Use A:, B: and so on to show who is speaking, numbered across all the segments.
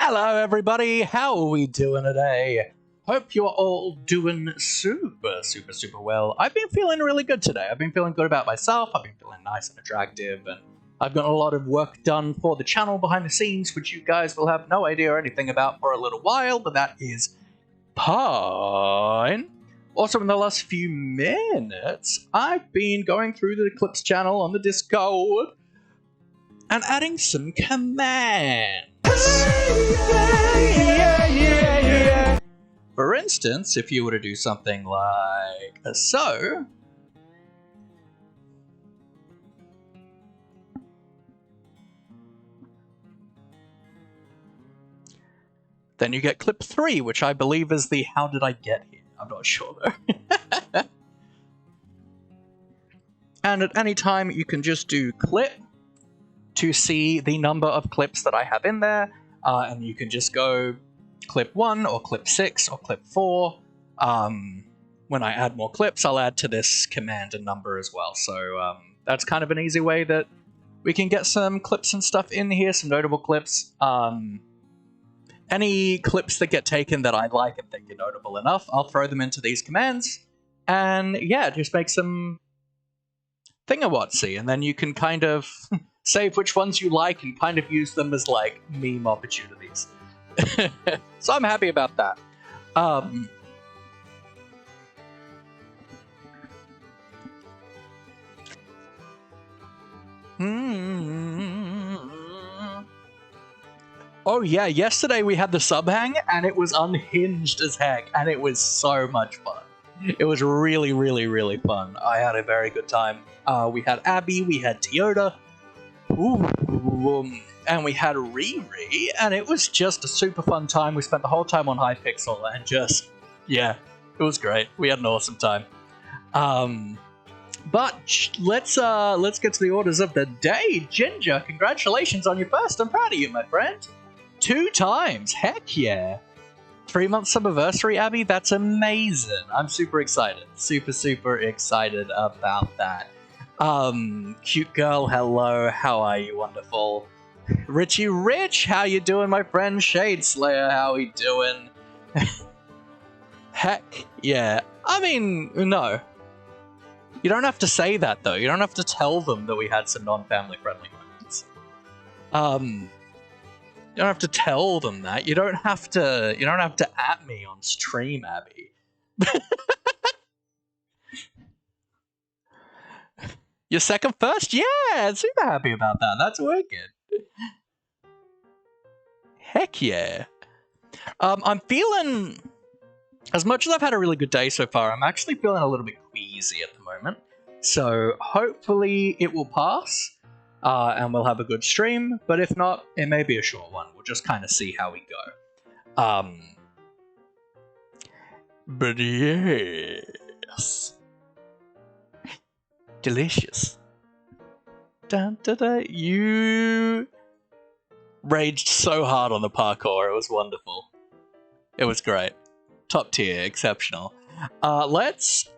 A: Hello everybody, how are we doing today? Hope you're all doing super well. I've been feeling really good today. I've been feeling good about myself, I've been feeling nice and attractive, and I've got a lot of work done for the channel behind the scenes, which you guys will have no idea or anything about for a little while, but that is fine. Also, in the last few minutes, I've been going through the Clips channel on the Discord and adding some commands. For instance, if you were to do something like so, then you get clip 3, which I believe is the how did I get here? I'm not sure though. And at any time you can just do clip to see the number of clips that I have in there, and you can just go clip 1 or clip 6 or clip 4. When I add more clips, I'll add to this command and number as well. So that's kind of an easy way that we can get some clips and stuff in here, some notable clips. Any clips that get taken that I like and think are notable enough, I'll throw them into these commands, and yeah, just make some thingawatsy, and then you can kind of save which ones you like and kind of use them as like meme opportunities. So I'm happy about that. Oh yeah, yesterday we had the sub hang and it was unhinged as heck, and it was so much fun. It was really fun. I had a very good time. We had Abby, we had Toyota, and we had Riri, and it was just a super fun time. We spent the whole time on Hypixel, and just, yeah, it was great. We had an awesome time. But let's get to the orders of the day. Ginger, congratulations on your first. I'm proud of you, my friend. 2 times, heck yeah. 3 months anniversary, Abby, that's amazing. I'm super excited. Super excited about that. Cute girl, hello, how are you? Wonderful. Richie Rich, how you doing, my friend? Shade Slayer, how we doing? Heck yeah. I mean, no. You don't have to say that, though. You don't have to tell them that we had some non-family friendly moments. You don't have to tell them that. You don't have to at me on stream, Abby. Your second first? Yeah, super happy about that. That's working. Heck yeah. I'm feeling, as much as I've had a really good day so far, I'm actually feeling a little bit queasy at the moment. So hopefully it will pass, and we'll have a good stream. But if not, it may be a short one. We'll just kind of see how we go. But yes. Delicious. Dun, da, da. You raged so hard on the parkour. It was wonderful. It was great. Top tier. Exceptional. Let's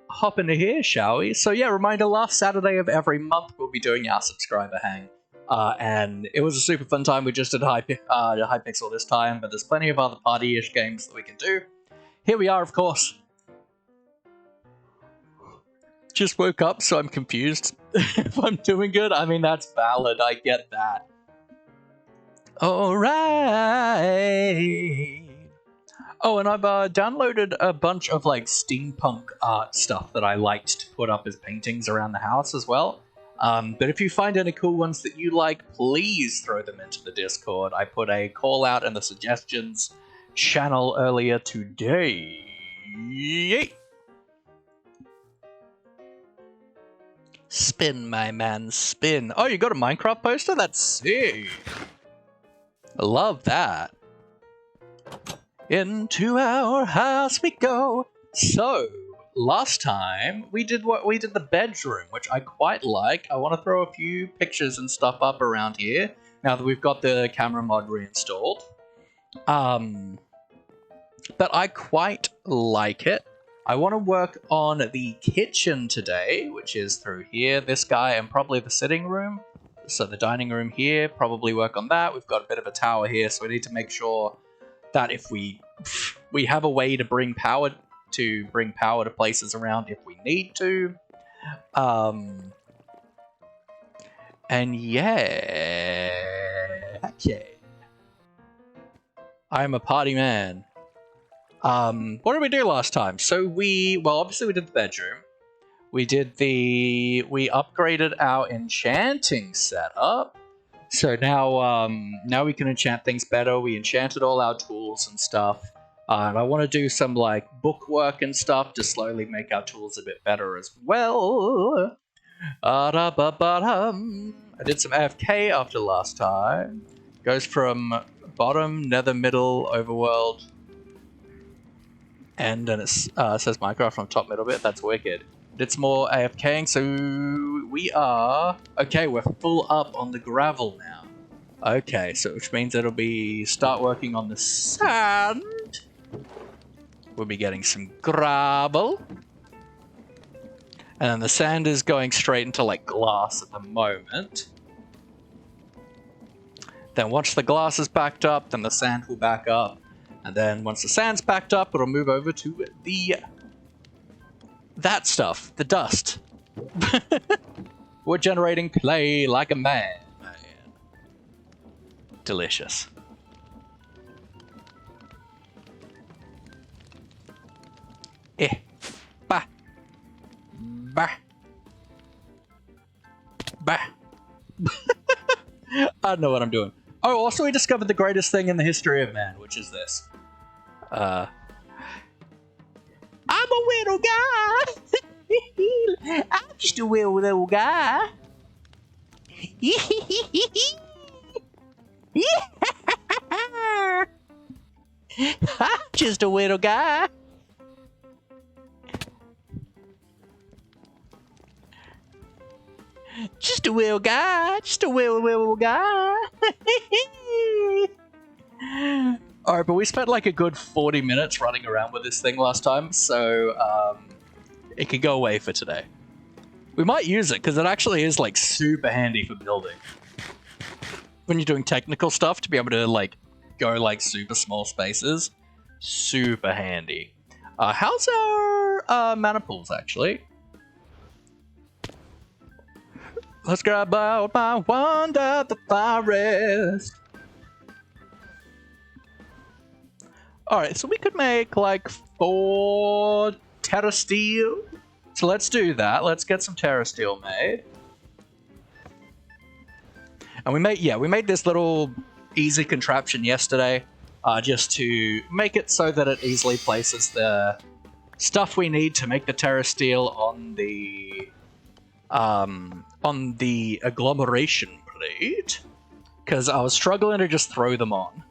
A: hop into here, shall we? So yeah, reminder, last Saturday of every month we'll be doing our subscriber hang. And it was a super fun time. We just did Hypixel this time, but there's plenty of other party-ish games that we can do. Here we are, of course. Just woke up, so I'm confused if I'm doing good. I mean, that's valid. I get that. Alright. Oh, and I've downloaded a bunch of like steampunk art stuff that I liked to put up as paintings around the house as well. But if you find any cool ones that you like, please throw them into the Discord. I put a call out in the suggestions channel earlier today. Yay! Spin, my man, spin. Oh, you got a Minecraft poster? That's sick. I love that. Into our house we go. So, last time we did the bedroom, which I quite like. I want to throw a few pictures and stuff up around here now that we've got the camera mod reinstalled. But I quite like it. I want to work on the kitchen today, which is through here, this guy, and probably the sitting room. So the dining room here, probably work on that. We've got a bit of a tower here, so we need to make sure that if we have a way to bring power to places around if we need to. And yeah, okay. I'm a party man. What did we do last time? So obviously we did the bedroom. We upgraded our enchanting setup. So now we can enchant things better. We enchanted all our tools and stuff. And I want to do some like bookwork and stuff to slowly make our tools a bit better as well. I did some AFK after last time. Goes from bottom, nether, middle, overworld. And then it says Minecraft on top middle bit. That's wicked. Did some more AFKing, so we're full up on the gravel now. Okay, so which means it'll be start working on the sand. We'll be getting some gravel. And then the sand is going straight into like glass at the moment. Then once the glass is backed up, then the sand will back up. And then once the sand's backed up, it'll move over to that stuff, the dust. We're generating clay like a man. Delicious. Bah. Bah. Bah. I don't know what I'm doing. Oh, also we discovered the greatest thing in the history of man, which is this. I'm a little guy. I'm just a little guy. I'm just a little guy. Just a little guy. Just a little guy. Alright, but we spent like a good 40 minutes running around with this thing last time, so it could go away for today. We might use it, because it actually is like super handy for building. When you're doing technical stuff, to be able to like go like super small spaces, super handy. How's our mana pools actually? Let's grab out my wand at the forest. Alright, so we could make like 4 terra steel. So let's do that. Let's get some terra steel made. And we made this little easy contraption yesterday, just to make it so that it easily places the stuff we need to make the terra steel on the agglomeration plate, because I was struggling to just throw them on.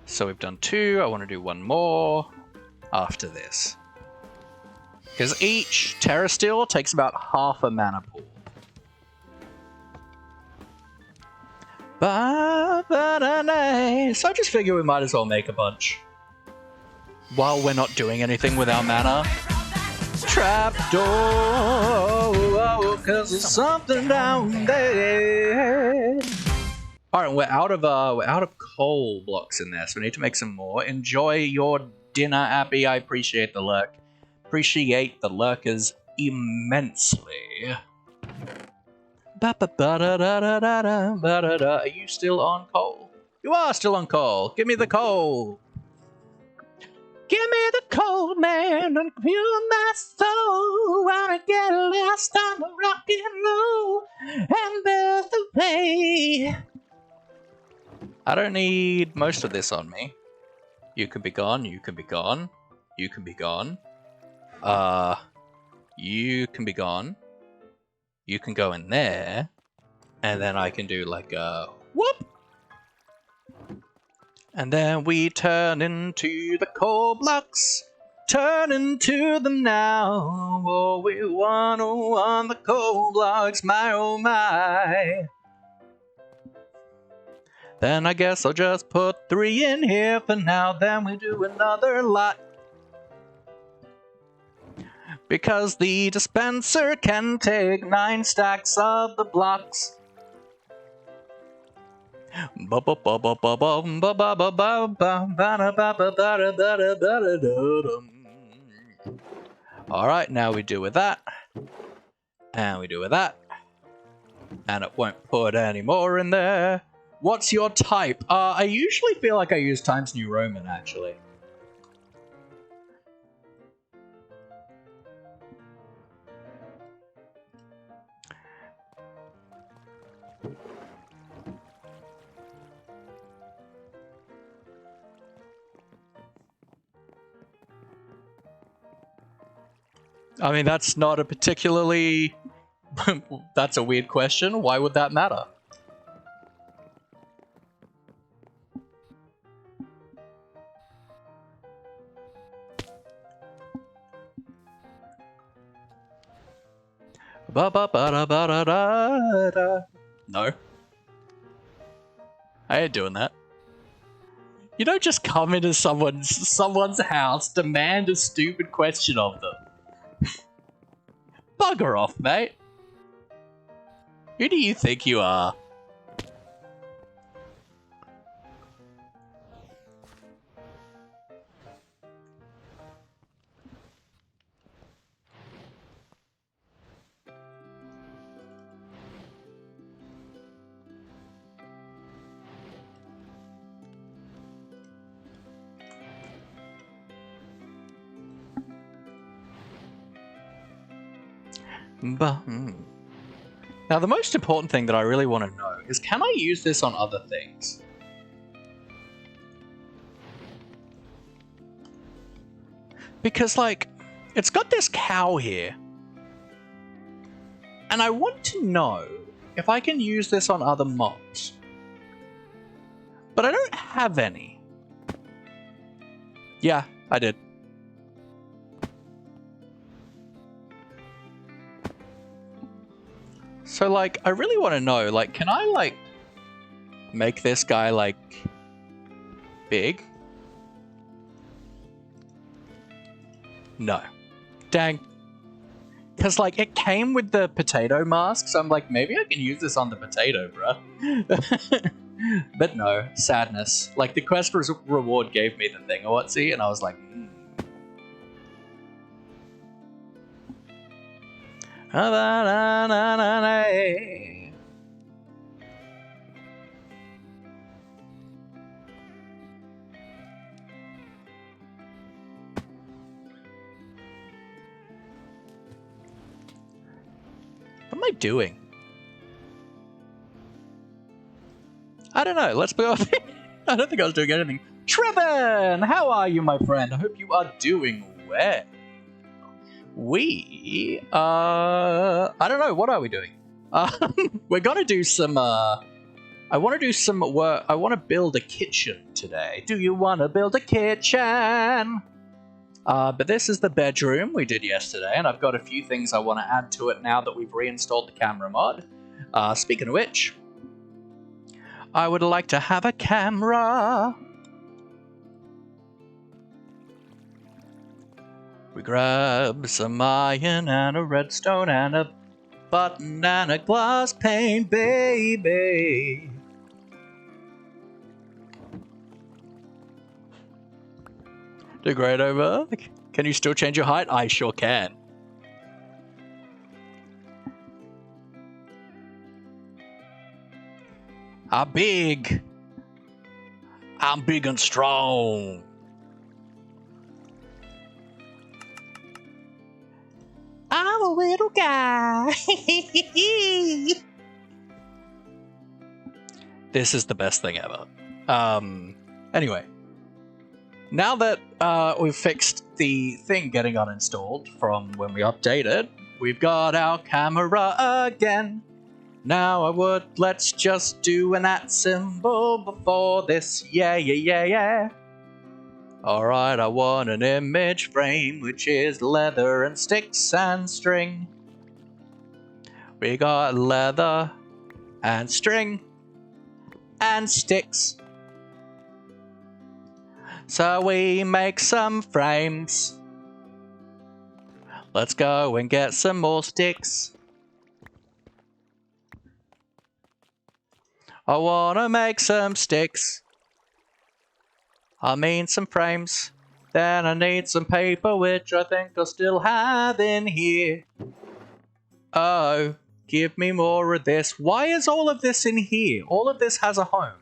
A: So we've done 2, I want to do 1 more after this. Because each terra steel takes about half a mana pool. So I just figure we might as well make a bunch. While we're not doing anything with our mana. Trapdoor, cause there's something down there. Alright, we're out of coal blocks in there, so we need to make some more. Enjoy your dinner, Abby. I appreciate the lurk. Appreciate the lurkers immensely. Are you still on coal? You are still on coal. Give me the coal. Give me the coal, man, and fuel my soul. Wanna get lost on the rock and roll and build the way. I don't need most of this on me. You can be gone, you can be gone. You can be gone. You can be gone. You can go in there. And then I can do like a whoop. And then we turn into the coal blocks. Turn into them now. Oh, we on the coal blocks, my oh my. Then I guess I'll just put 3 in here for now. Then we do another lot. Because the dispenser can take 9 stacks of the blocks. Alright, now we do with that. And we do with that. And it won't put any more in there. What's your type? I usually feel like I use Times New Roman, actually. I mean, that's not a particularly... That's a weird question. Why would that matter? No. I ain't doing that. You don't just come into someone's house, demand a stupid question of them. Bugger off, mate. Who do you think you are? Now, the most important thing that I really want to know is, can I use this on other things? Because, like, it's got this cow here. And I want to know if I can use this on other mobs. But I don't have any. Yeah, I did. So, like, I really want to know, like, can I, like, make this guy, like, big? No. Dang. Because, like, it came with the potato mask, so I'm like, maybe I can use this on the potato, bruh. But no, sadness. Like, the quest reward gave me the thing-a-whatsy, and I was like, What am I doing? I don't know, let's go off. I don't think I was doing anything. Trevin! How are you, my friend? I hope you are doing well. I don't know, what are we doing? We're gonna do some, I want to do some work. I want to build a kitchen today. Do you want to build a kitchen? But this is the bedroom we did yesterday, and I've got a few things I want to add to it now that we've reinstalled the camera mod. Speaking of which, I would like to have a camera. We grab some iron and a redstone and a button and a glass pane, baby. Do great over. Can you still change your height? I sure can. I'm big and strong. I'm a little guy. This is the best thing ever. Anyway. Now that we've fixed the thing getting uninstalled from when we updated, we've got our camera again. Now let's just do an @ symbol before this. Yeah. Alright, I want an image frame, which is leather and sticks and string. We got leather and string and sticks. So we make some frames. Let's go and get some more sticks. I wanna make some sticks. I mean some frames. Then I need some paper, which I think I still have in here. Oh, give me more of this. Why is all of this in here? All of this has a home.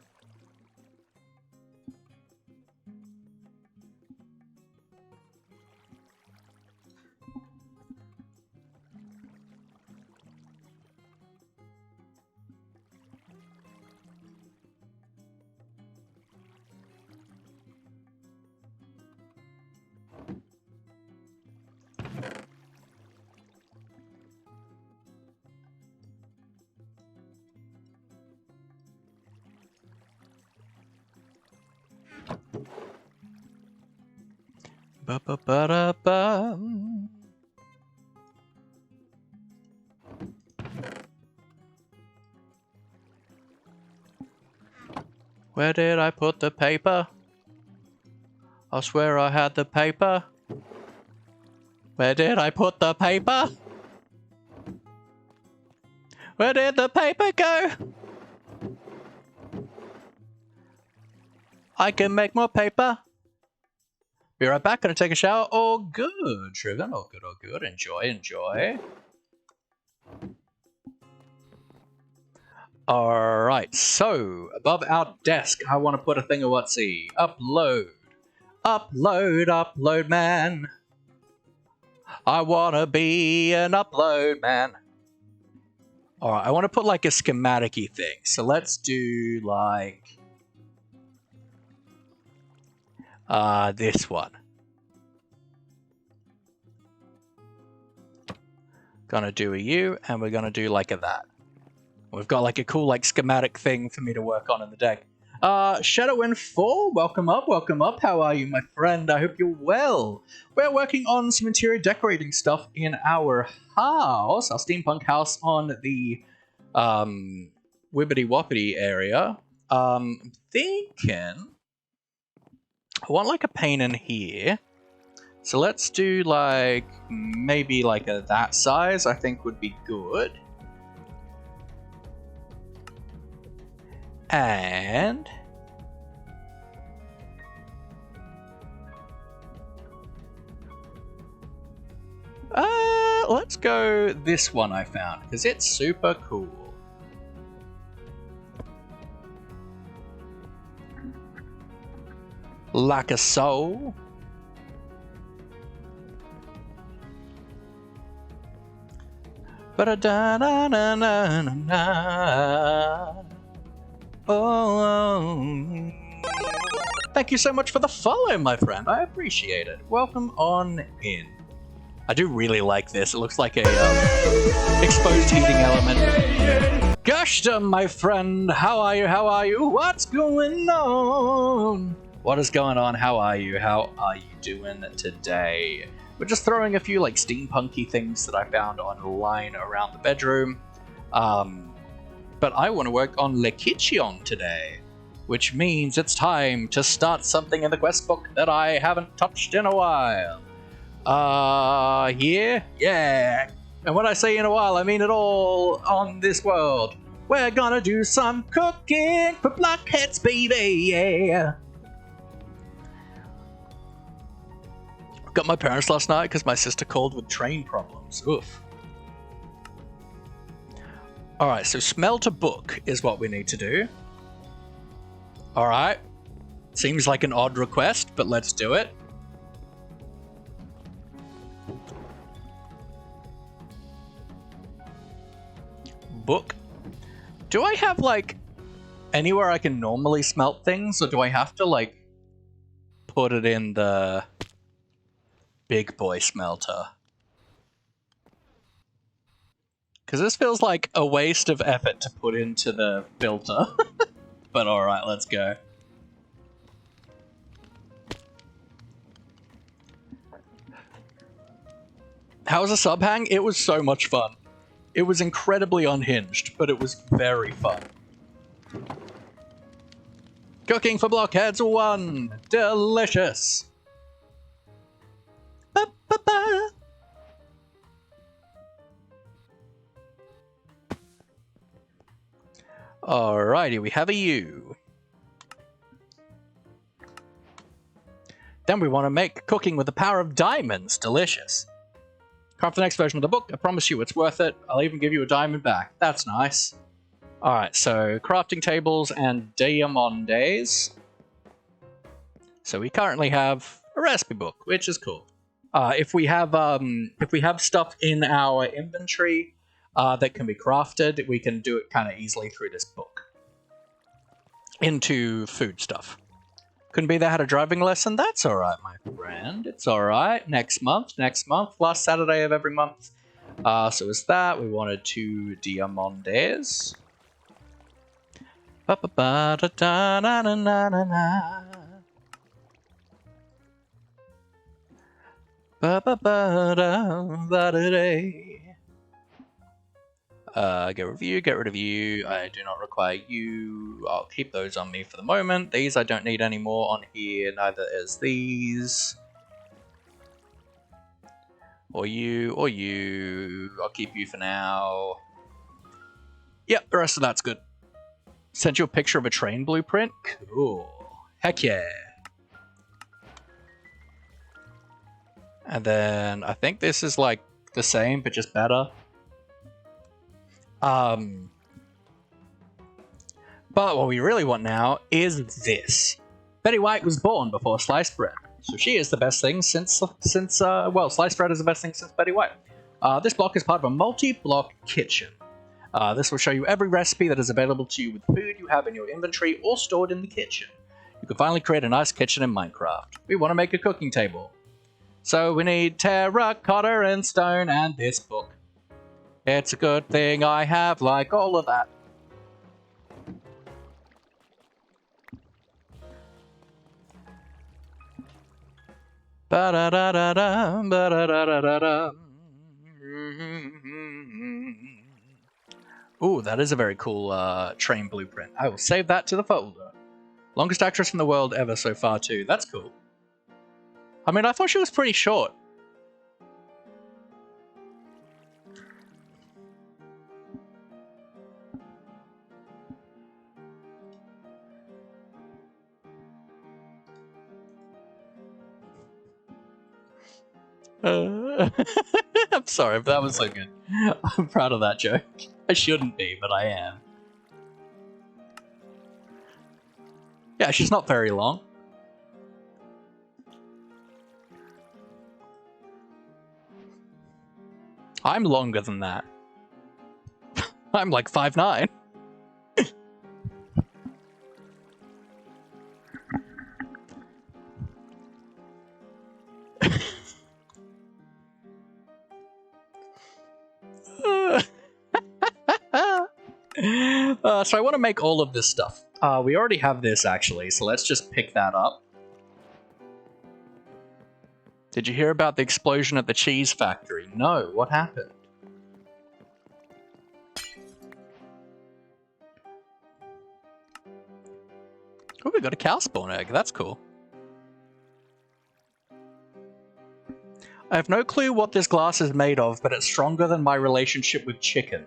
A: Ba-ba-ba-da-ba. Where did I put the paper? I swear I had the paper. Where did I put the paper? Where did the paper go? I can make more paper. Be right back, gonna take a shower. Oh good, Shriven. Oh good, oh good. Enjoy, enjoy. Alright, so above our desk, I want to put a thing of what's see. Upload. Upload, upload man. I wanna be an upload man. Alright, I want to put like a schematic-y thing. So let's do like this one. Gonna do a U, and we're gonna do like a that. We've got like a cool like schematic thing for me to work on in the deck. Shadow4, welcome up. How are you, my friend? I hope you're well. We're working on some interior decorating stuff in our house, our steampunk house on the Wibbity Woppity area. Thinking I want like a pane in here. So let's do like maybe like a that size, I think would be good. And let's go this one I found because it's super cool. Like a soul. Ba-da-da-na-na-na-na. Oh. Thank you so much for the follow, my friend. I appreciate it. Welcome on in. I do really like this. It looks like a exposed heating element. Gushton, my friend. How are you? How are you? What's going on? What is going on? How are you? How are you doing today? We're just throwing a few like steampunky things that I found online around the bedroom. But I want to work on liches today, which means it's time to start something in the quest book that I haven't touched in a while. Here? Yeah. And when I say in a while, I mean it all on this world. We're gonna do some cooking for blockheads, baby, yeah. Got my parents last night because my sister called with train problems. Oof. Alright, so smelt a book is what we need to do. Alright. Seems like an odd request, but let's do it. Book. Do I have, like, anywhere I can normally smelt things, or do I have to, like, put it in the big boy smelter? Because this feels like a waste of effort to put into the filter. But alright, let's go. How was the sub hang? It was so much fun. It was incredibly unhinged, but it was very fun. Cooking for blockheads 1. Delicious. Ba-ba-ba. Alrighty, we have a U. Then we want to make cooking with the power of diamonds delicious. Craft the next version of the book. I promise you it's worth it. I'll even give you a diamond back. That's nice. Alright, so crafting tables and diamondes. So we currently have a recipe book, which is cool. If we have stuff in our inventory that can be crafted, we can do it kind of easily through this book. Into food stuff. Couldn't be there, had a driving lesson? That's alright, my friend. It's alright. Next month. Last Saturday of every month. So is that. We wanted 2 diamondes. Ba-ba-ba-da-da-na-na-na-na-na. Ba-ba-ba-da-ba-da-day. Get rid of you. I do not require you. I'll keep those on me for the moment. These I don't need anymore on here, neither is these. Or you, or you. I'll keep you for now. Yep, the rest of that's good. Sent you a picture of a train blueprint? Cool. Heck yeah. And then I think this is like the same, but just better. But what we really want now is this. Betty White was born before sliced bread, so she is the best thing since sliced bread is the best thing since Betty White. This block is part of a multi-block kitchen. This will show you every recipe that is available to you with food you have in your inventory or stored in the kitchen. You can finally create a nice kitchen in Minecraft. We want to make a cooking table. So we need terracotta and stone and this book. It's a good thing I have like all of that. Ba-da-da-da-da, ba-da-da-da-da-da. Ooh, that is a very cool train blueprint. I will save that to the folder. Longest actress in the world ever so far too. That's cool. I mean, I thought she was pretty short. I'm sorry, but that was so good. I'm proud of that joke. I shouldn't be, but I am. Yeah, she's not very long. I'm longer than that. I'm like 5'9". So I want to make all of this stuff. We already have this, actually, so let's just pick that up. Did you hear about the explosion at the cheese factory? No, what happened? Oh, we got a cow spawn egg. That's cool. I have no clue what this glass is made of, but it's stronger than my relationship with chicken.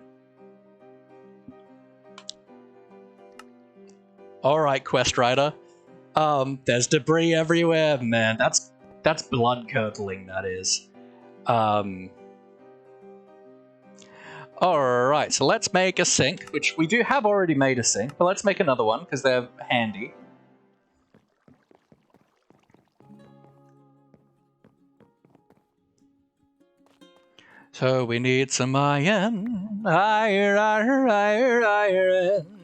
A: Alright, quest writer. There's debris everywhere, man. That's blood-curdling, that is. Alright, so let's make a sink, which we do have already made a sink, but let's make another one, because they're handy. So we need some iron, iron,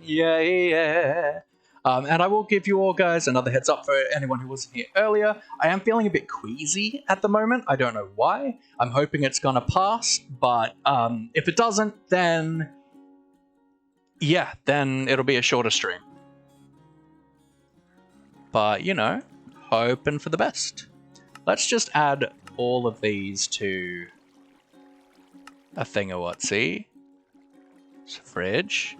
A: yeah. And I will give you all guys another heads up for anyone who wasn't here earlier. I am feeling a bit queasy at the moment. I don't know why. I'm hoping it's gonna pass, but if it doesn't, then yeah, then it'll be a shorter stream. But, you know, hoping for the best. Let's just add all of these to a thing-a-whatsy. Fridge.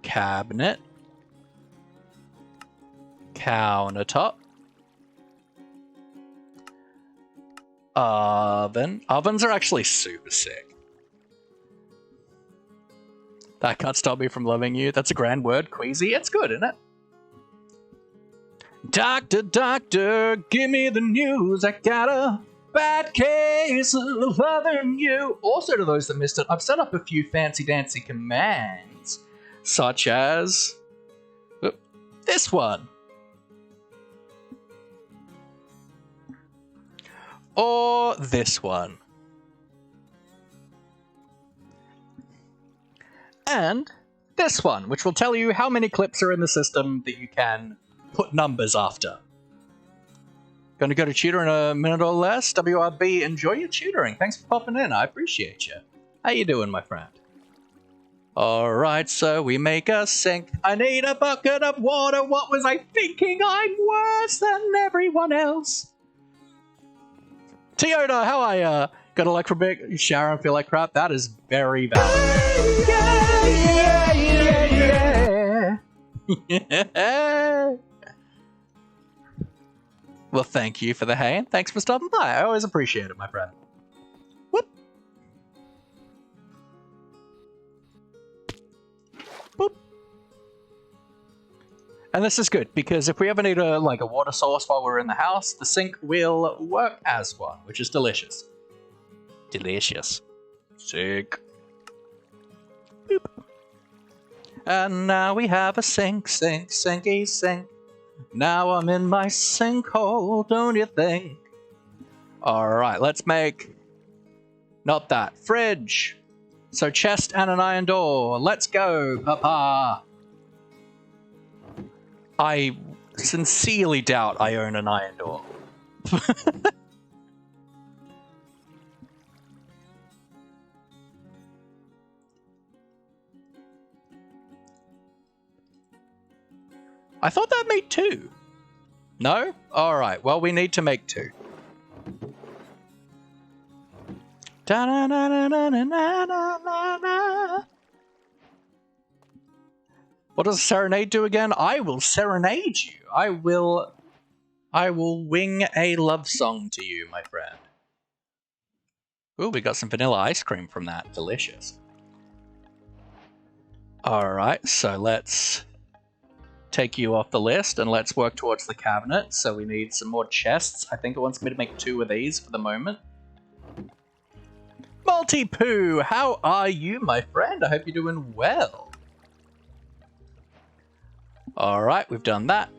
A: Cabinet. Countertop. Oven. Ovens are actually super sick. That can't stop me from loving you. That's a grand word. Queasy. It's good, isn't it? Doctor, doctor, give me the news. I got a bad case of loving you. Also, to those that missed it, I've set up a few fancy dancy commands, such as this one. Or this one. And this one, which will tell you how many clips are in the system that you can put numbers after. Going to go to tutor in a minute or less. WRB, enjoy your tutoring. Thanks for popping in. I appreciate you. How you doing, my friend? Alright, so we make a sink. I need a bucket of water. What was I thinking? I'm worse than everyone else. Toyota, how are ya? Got electrobic, shower and feel like crap? That is very valid. Yeah. Well, thank you for the hay, and thanks for stopping by. I always appreciate it, my friend. Whoop. Boop. And this is good, because if we ever need a water source while we're in the house, the sink will work as one, which is delicious. Delicious. Sick. Boop. And now we have a sink, sinky, sink. Now I'm in my sinkhole, don't you think? Alright, let's make... Not that. Fridge. So chest and an iron door. Let's go, papa. I sincerely doubt I own an iron door. I thought that made 2. No? Alright, well, we need to make 2. What does serenade do again? I will serenade you. I will wing a love song to you, my friend. Ooh, we got some vanilla ice cream from that. Delicious. Alright, so let's take you off the list and let's work towards the cabinet. So we need some more chests. I think it wants me to make 2 of these for the moment. Multi-Poo, how are you, my friend? I hope you're doing well. Alright, we've done that.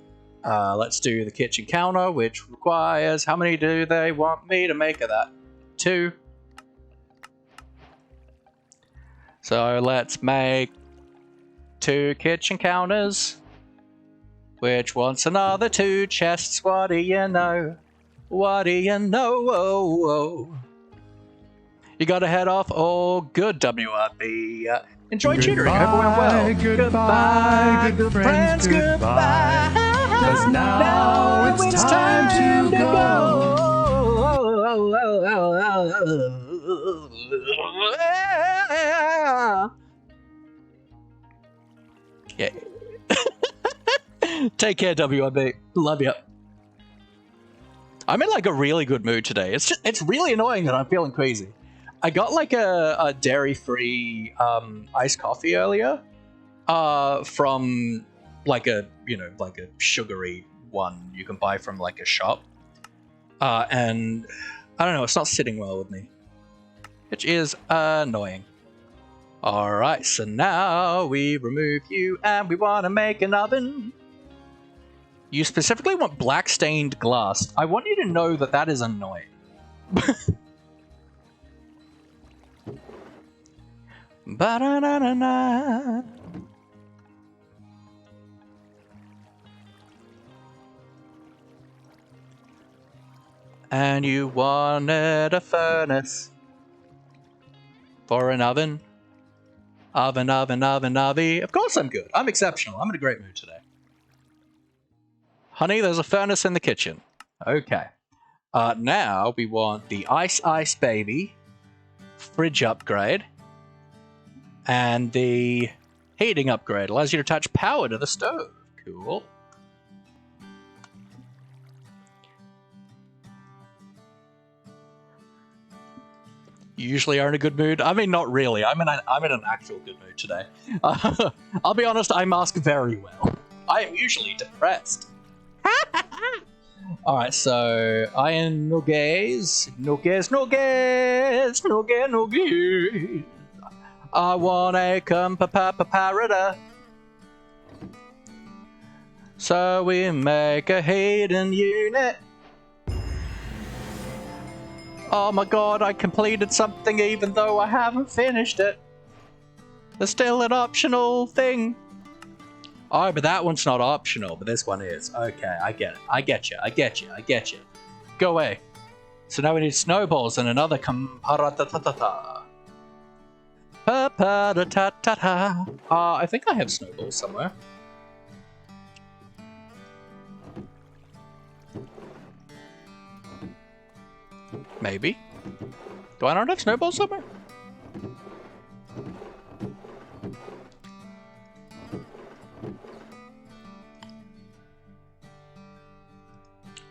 A: Let's do the kitchen counter, which requires... How many do they want me to make of that? 2. So let's make 2 kitchen counters. Which wants another 2 chests. What do you know? What do you know? Oh, oh. You gotta head off. Oh, good, WRB. Enjoy tutoring. Hope it went well.
B: Goodbye, good friends, goodbye. 'Cause now it's time to go.
A: Yeah. Take care, WRB. Love you. I'm in like a really good mood today. It's really annoying that I'm feeling queasy. I got like a dairy-free iced coffee earlier from like a sugary one you can buy from like a shop. And I don't know, it's not sitting well with me, which is annoying. Alright, so now we remove you and we want to make an oven. You specifically want black stained glass. I want you to know that that is annoying. Ba-da-da-da-da. And you wanted a furnace for an oven. Oven. Of course I'm good. I'm exceptional. I'm in a great mood today. Honey, there's a furnace in the kitchen. Okay. Now we want the Ice Baby fridge upgrade and the heating upgrade. Allows you to attach power to the stove. Cool. usually are in a good mood. I mean, not really. I'm in an actual good mood today. I'll be honest, I mask very well. I am usually depressed. Alright, so iron nuggets. I want a parada. So we make a hidden unit. Oh my god, I completed something even though I haven't finished it. There's still an optional thing. Oh, but that one's not optional, but this one is. Okay, I get it. I get you. Go away. So now we need snowballs and another comparatatata. I think I have snowballs somewhere. Maybe. Do I not have snowballs somewhere?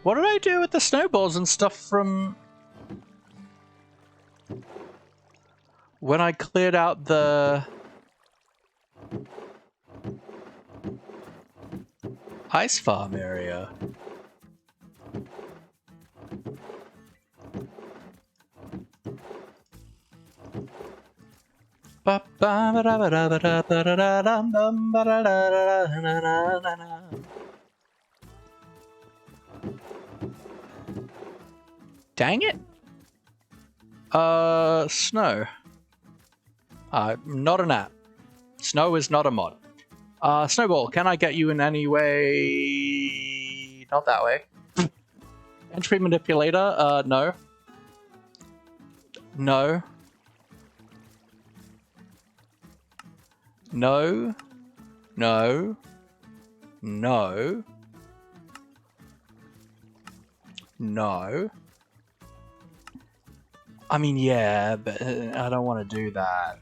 A: What did I do with the snowballs and stuff from when I cleared out the ice farm area? Dang it. Snow. Not an app. Snow is not a mod. Snowball, can I get you in any way? Not that way. Entry manipulator? No. No. No. No. No. No. I mean, yeah, but I don't want to do that.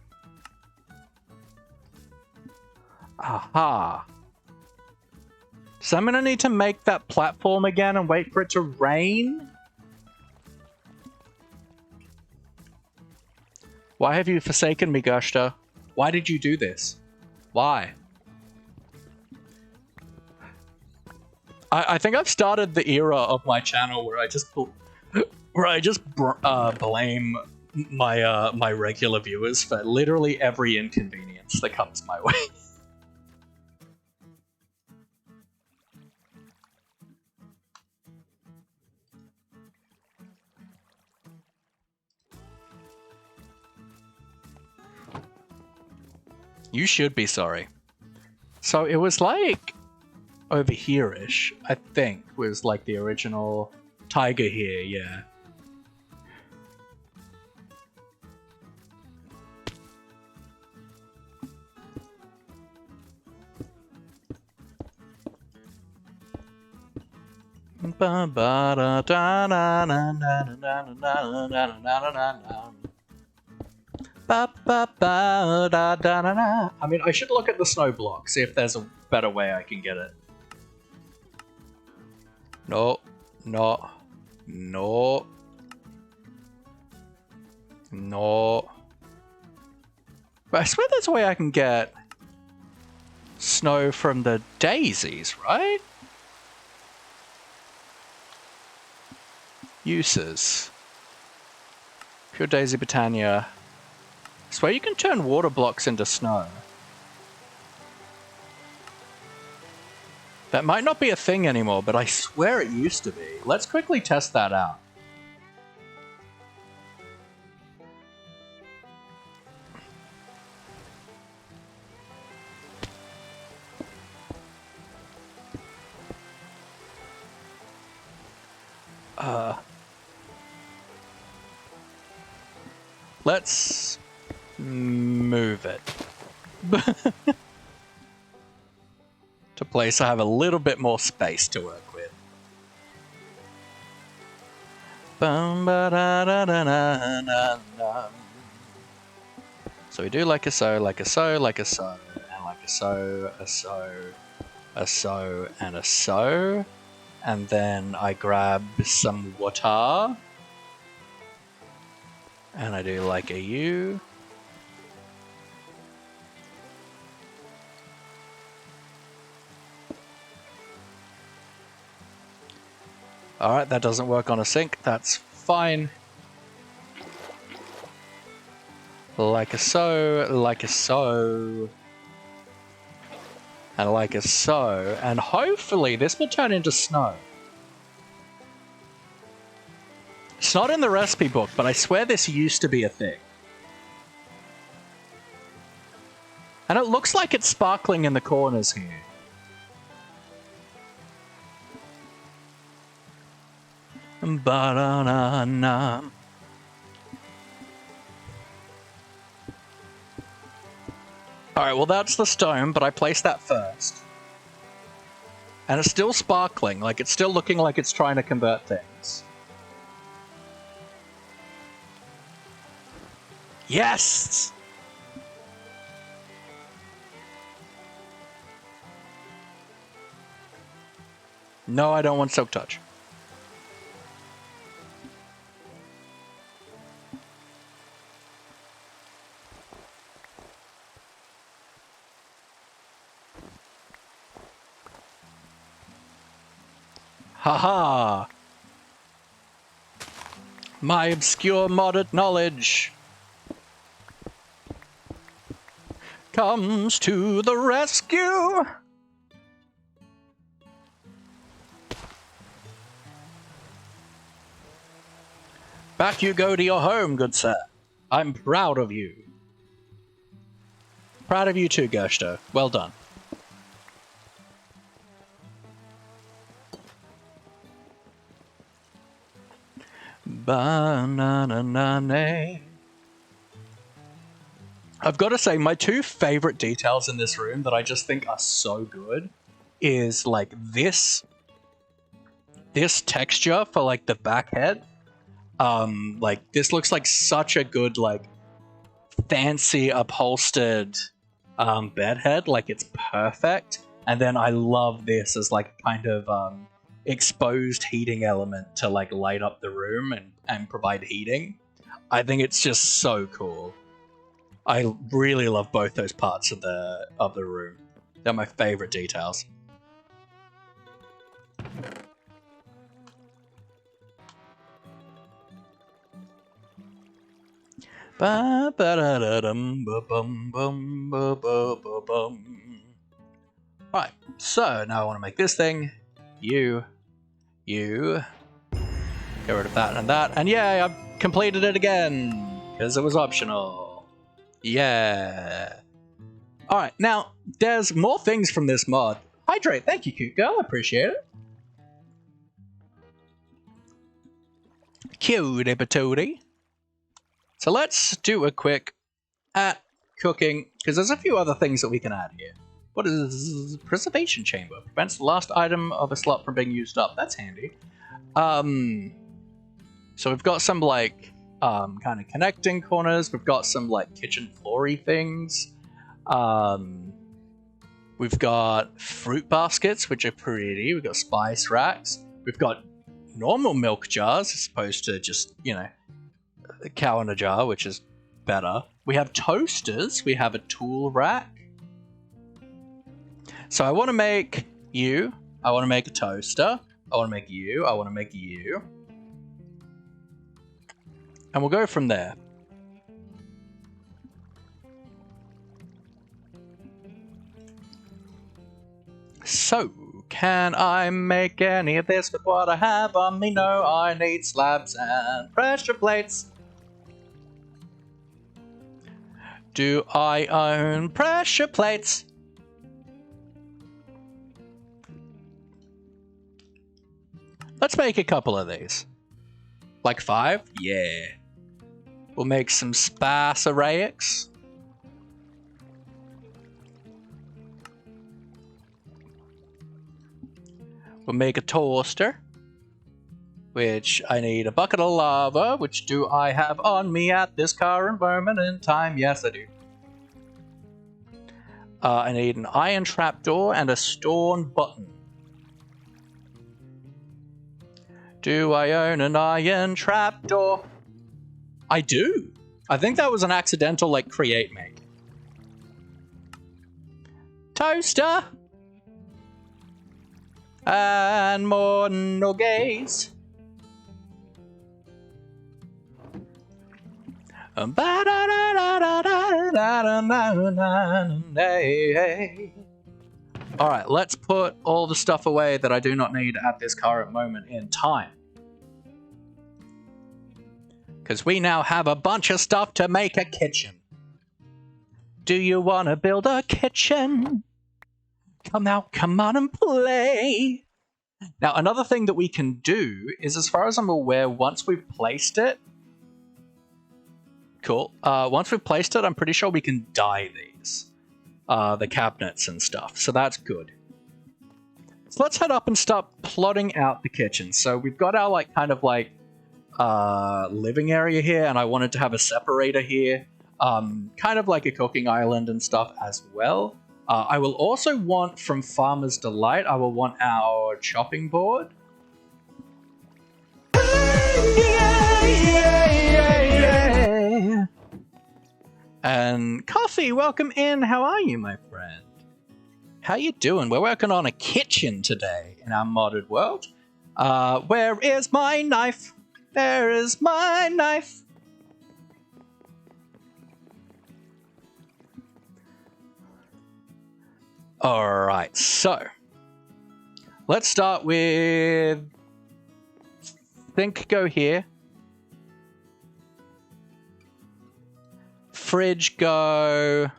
A: Aha. So I'm gonna need to make that platform again and wait for it to rain? Why have you forsaken me, Gushta? Why did you do this? Why? I think I've started the era of my channel where I just blame my regular viewers for literally every inconvenience that comes my way. You should be sorry. So it was like over here-ish, I think, was like the original tiger here, yeah. I mean, I should look at the snow block, see if there's a better way I can get it. No, no, no, no. But I swear there's a way I can get snow from the daisies, right? Uses. Pure Daisy Britannia. I swear you can turn water blocks into snow. That might not be a thing anymore, but I swear it used to be. Let's quickly test that out. Let's move it to a place I have a little bit more space to work with. So we do like a so, like a so, like a so, and like a so, a so, a so, and a so. And then I grab some water. And I do like a U. Alright, that doesn't work on a sink. That's fine. Like a so, like a so. And like a so. And hopefully this will turn into snow. It's not in the recipe book, but I swear this used to be a thing. And it looks like it's sparkling in the corners here. Ba-da-na-na. Alright, well that's the stone, but I placed that first. And it's still sparkling, like it's still looking like it's trying to convert things. Yes! No, I don't want Silk Touch. Haha! My obscure modded knowledge comes to the rescue! Back you go to your home, good sir. I'm proud of you. Proud of you too, Gersto. Well done. Ba-na-na-na-na. I've got to say, my two favorite details in this room that I just think are so good is like this texture for like the back head. Like this looks like such a good like fancy upholstered bed head, like it's perfect. And then I love this as like kind of exposed heating element to like light up the room and provide heating. I think it's just so cool. I really love both those parts of the room. They're my favorite details. Alright, so now I want to make this thing. You. Get rid of that and that. And yeah, I've completed it again. Because it was optional. Yeah. Alright, now, there's more things from this mod. Hydrate, thank you, cute girl. I appreciate it. Cutie patootie. So let's do a quick at cooking, because there's a few other things that we can add here. What is preservation chamber? Prevents the last item of a slot from being used up. That's handy. So we've got some like kind of connecting corners. We've got some like kitchen floory things. We've got fruit baskets, which are pretty. We've got spice racks. We've got normal milk jars as opposed to just, you know, a cow in a jar, which is better. We have toasters. We have a tool rack. So I want to make you. I want to make a toaster. I want to make you. I want to make you. And we'll go from there. So, can I make any of this with what I have on me? No, I need slabs and pressure plates. Do I own pressure plates? Let's make a couple of these. Like 5? Yeah. We'll make some sparseraics. We'll make a toaster, which I need a bucket of lava, which do I have on me at this current moment in time? Yes, I do. I need an iron trapdoor and a stone button. Do I own an iron trapdoor? I do. I think that was an accidental, like, create make. Toaster! And more nuggets. Alright, let's put all the stuff away that I do not need at this current moment in time. Because we now have a bunch of stuff to make a kitchen. Do you want to build a kitchen? Come on and play. Now, another thing that we can do is, as far as I'm aware, once we've placed it... Cool. Once we've placed it, I'm pretty sure we can dye these. The cabinets and stuff, so that's good. So let's head up and start plotting out the kitchen. So we've got our, like, kind of, like, living area here, and I wanted to have a separator here. Kind of like a cooking island and stuff as well. I will also want, from Farmer's Delight, I will want our chopping board. And Coffee, welcome in. How are you, my friend? How you doing? We're working on a kitchen today in our modded world. Where is my knife? There is my knife. Alright, so let's start with sink go here. Fridge go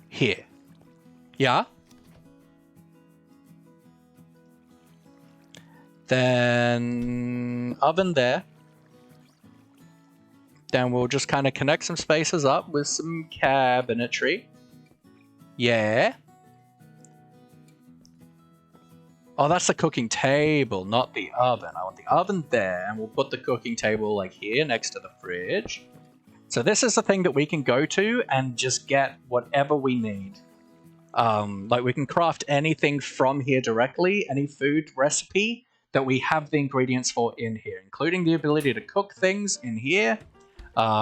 A: here. Yeah? Then oven there. Then we'll just kind of connect some spaces up with some cabinetry. Yeah. Oh, that's the cooking table, not the oven. I want the oven there, and we'll put the cooking table like here next to the fridge. So this is the thing that we can go to and just get whatever we need. Like we can craft anything from here directly, any food recipe that we have the ingredients for in here, including the ability to cook things in here.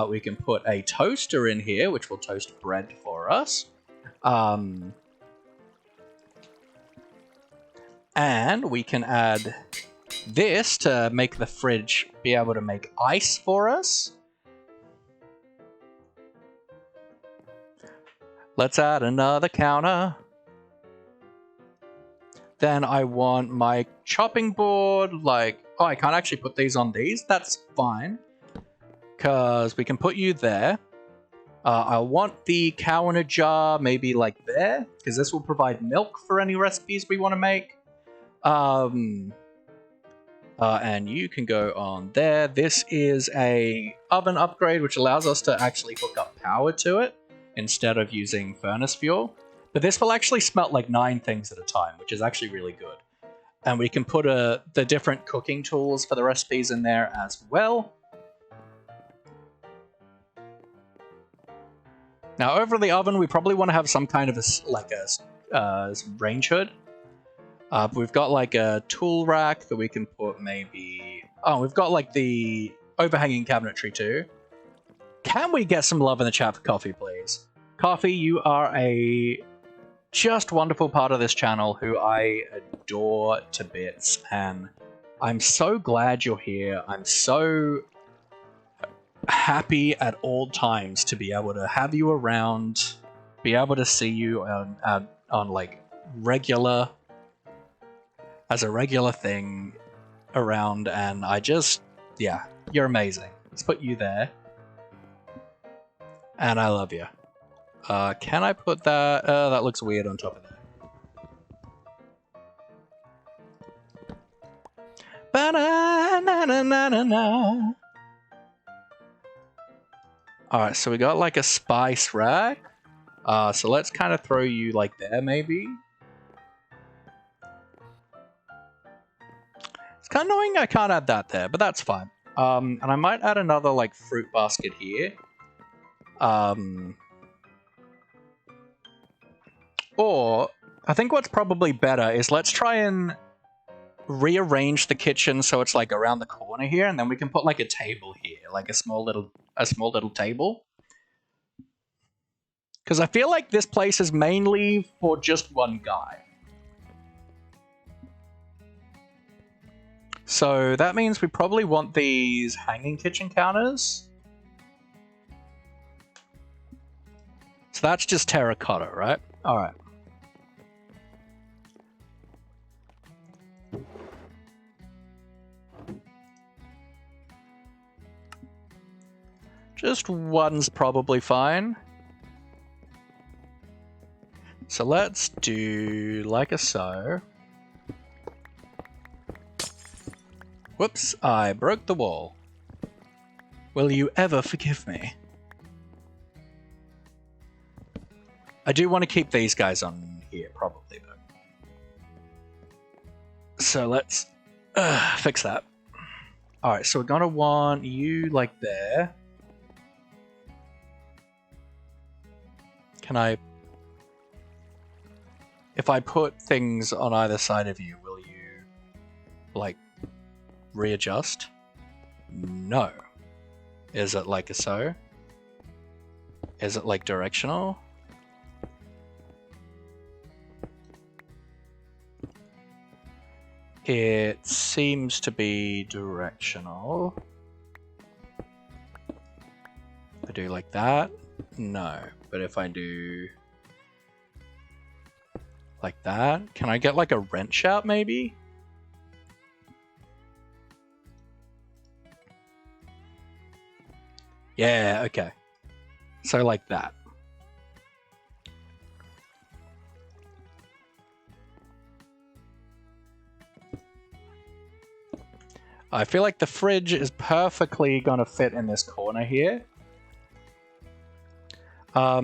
A: We can put a toaster in here, which will toast bread for us. And we can add this to make the fridge be able to make ice for us. Let's add another counter. Then I want my chopping board, like... Oh, I can't actually put these on these. That's fine. Because we can put you there. I want the cow in a jar, maybe like there. Because this will provide milk for any recipes we want to make. And you can go on there. This is a oven upgrade, which allows us to actually hook up power to it instead of using furnace fuel. But this will actually smelt like 9 things at a time, which is actually really good. And we can put the different cooking tools for the recipes in there as well. Now, over the oven, we probably want to have some kind of a range hood. We've got like a tool rack that we can put maybe... Oh, we've got like the overhanging cabinetry too. Can we get some love in the chat for Coffee, please? Coffee, you are a just wonderful part of this channel who I adore to bits, and I'm so glad you're here. I'm so happy at all times to be able to have you around, be able to see you on like regular... as a regular thing around, and I just... Yeah, you're amazing. Let's put you there. And I love you. Can I put that... that looks weird on top of that. Ba-na-na-na-na-na-na. Alright, so we got like a spice rack. So let's kind of throw you like there, maybe. It's kind of annoying I can't add that there, but that's fine. And I might add another like fruit basket here. Or I think what's probably better is let's try and rearrange the kitchen so it's like around the corner here, and then we can put like a table here, like a small little table. Because I feel like this place is mainly for just one guy. So that means we probably want these hanging kitchen counters. So that's just terracotta, right? Alright. Just one's probably fine. So let's do like a so. Whoops, I broke the wall. Will you ever forgive me? I do want to keep these guys on here, probably, though. So let's fix that. Alright, so we're gonna want you like there. Can I... If I put things on either side of you, will you, like, readjust? No. Is it like a so? Is it like directional? It seems to be directional. If I do like that? No. But if I do... like that? Can I get like a wrench out maybe? Yeah, okay. So like that. I feel like the fridge is perfectly gonna fit in this corner here. I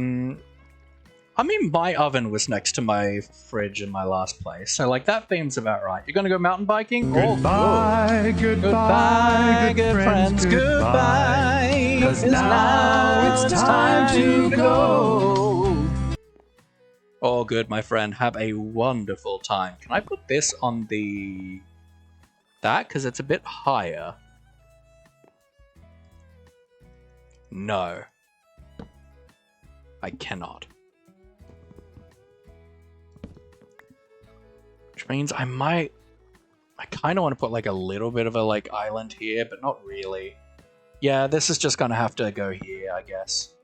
A: mean, my oven was next to my fridge in my last place, so like that theme's about right. You're gonna go mountain biking?
B: Goodbye, goodbye, good friends, goodbye. 'Cause now it's time to go.
A: All good, my friend. Have a wonderful time. Can I put this on the... that? Because it's a bit higher. No. I cannot. Which means I might... I kind of want to put like a little bit of a like island here, but not really. Yeah, this is just gonna have to go here, I guess.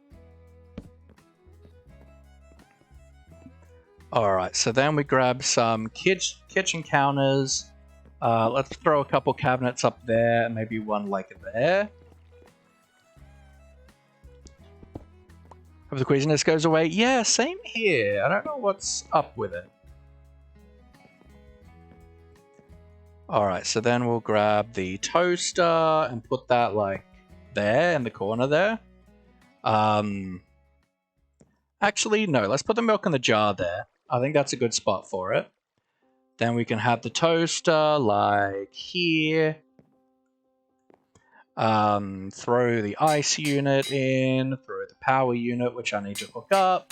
A: Alright, so then we grab some kitchen counters. Let's throw a couple cabinets up there, and maybe one like there. Hope the queasiness goes away. Yeah, same here. I don't know what's up with it. Alright, so then we'll grab the toaster and put that like there in the corner there. Actually, no, let's put the milk in the jar there. I think that's a good spot for it. Then we can have the toaster like here. Throw the ice unit in, throw the power unit, which I need to hook up.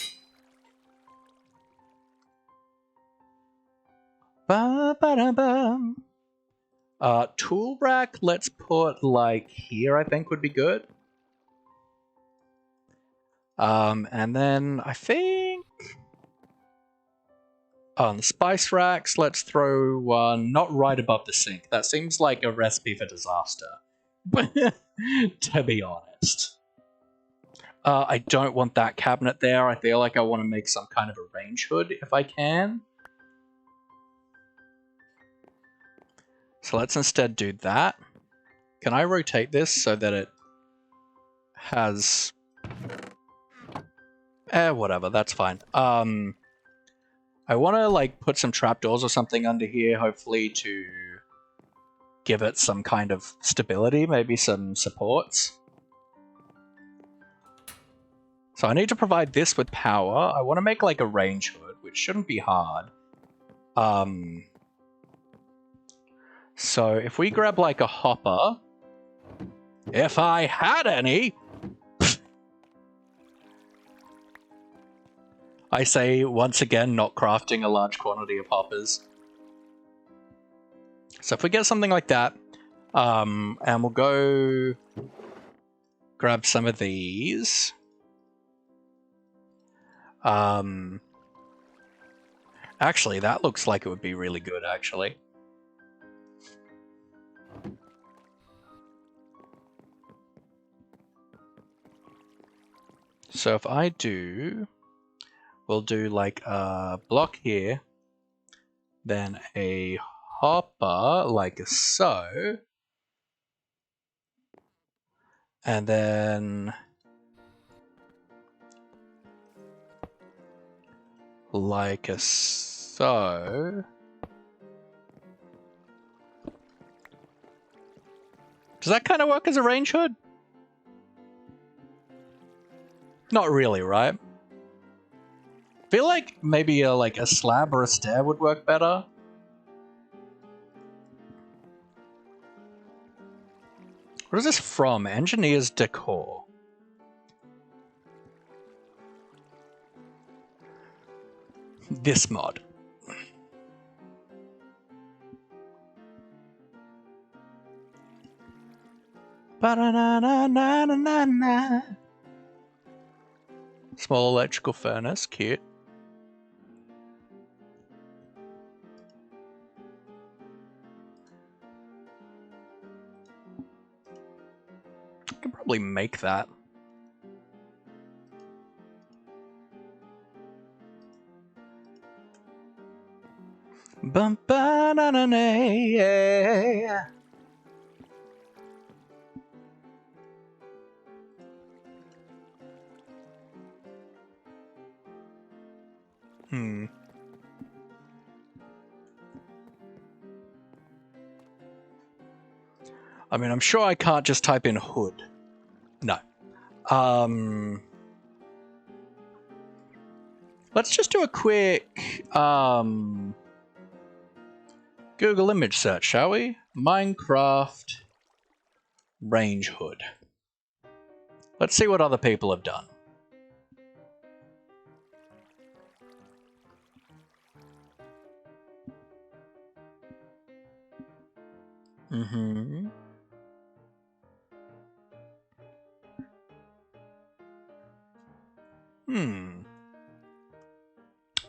A: Ba-ba-da-bum. Tool rack, let's put like here, I think would be good. And then I think... on the spice racks, let's throw one not right above the sink. That seems like a recipe for disaster. To be honest. I don't want that cabinet there. I feel like I want to make some kind of a range hood if I can. So let's instead do that. Can I rotate this so that it has... whatever, that's fine. I want to like put some trapdoors or something under here, hopefully to give it some kind of stability, maybe some supports. So I need to provide this with power. I want to make like a range hood, which shouldn't be hard. So if we grab like a hopper, if I had any, I say once again, not crafting a large quantity of hoppers. So if we get something like that, and we'll go grab some of these. Actually, that looks like it would be really good, actually. So if I do, we'll do like a block here, then a hopper like so, and then like so. Does that kind of work as a range hood? Not really, right? Feel like maybe like a slab or a stair would work better. What is this from? Engineer's Decor. This mod. Ba-da-na-na-na-na-na. Small electrical furnace, cute. I could probably make that. Bum ba na na na yeah. I mean, I'm sure I can't just type in hood. No. Let's just do a quick Google image search, shall we? Minecraft range hood. Let's see what other people have done.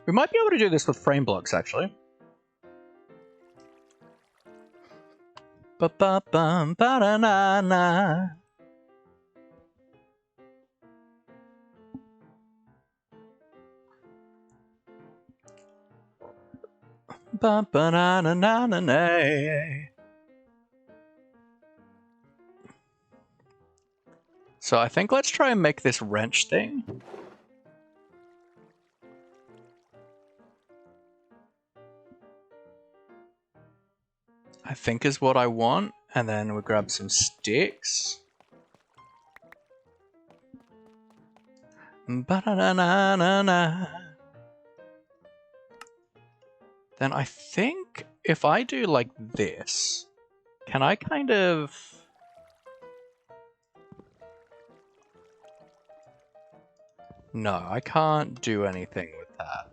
A: We might be able to do this with frame blocks, actually. Ba-ba-bum, ba-da-na-na. Ba-ba-na-na-na-na-na. So I think let's try and make this wrench thing. I think is what I want, and then we'll grab some sticks. Ba-da-na-na-na-na. Then I think if I do like this, can I kind of... No, I can't do anything with that.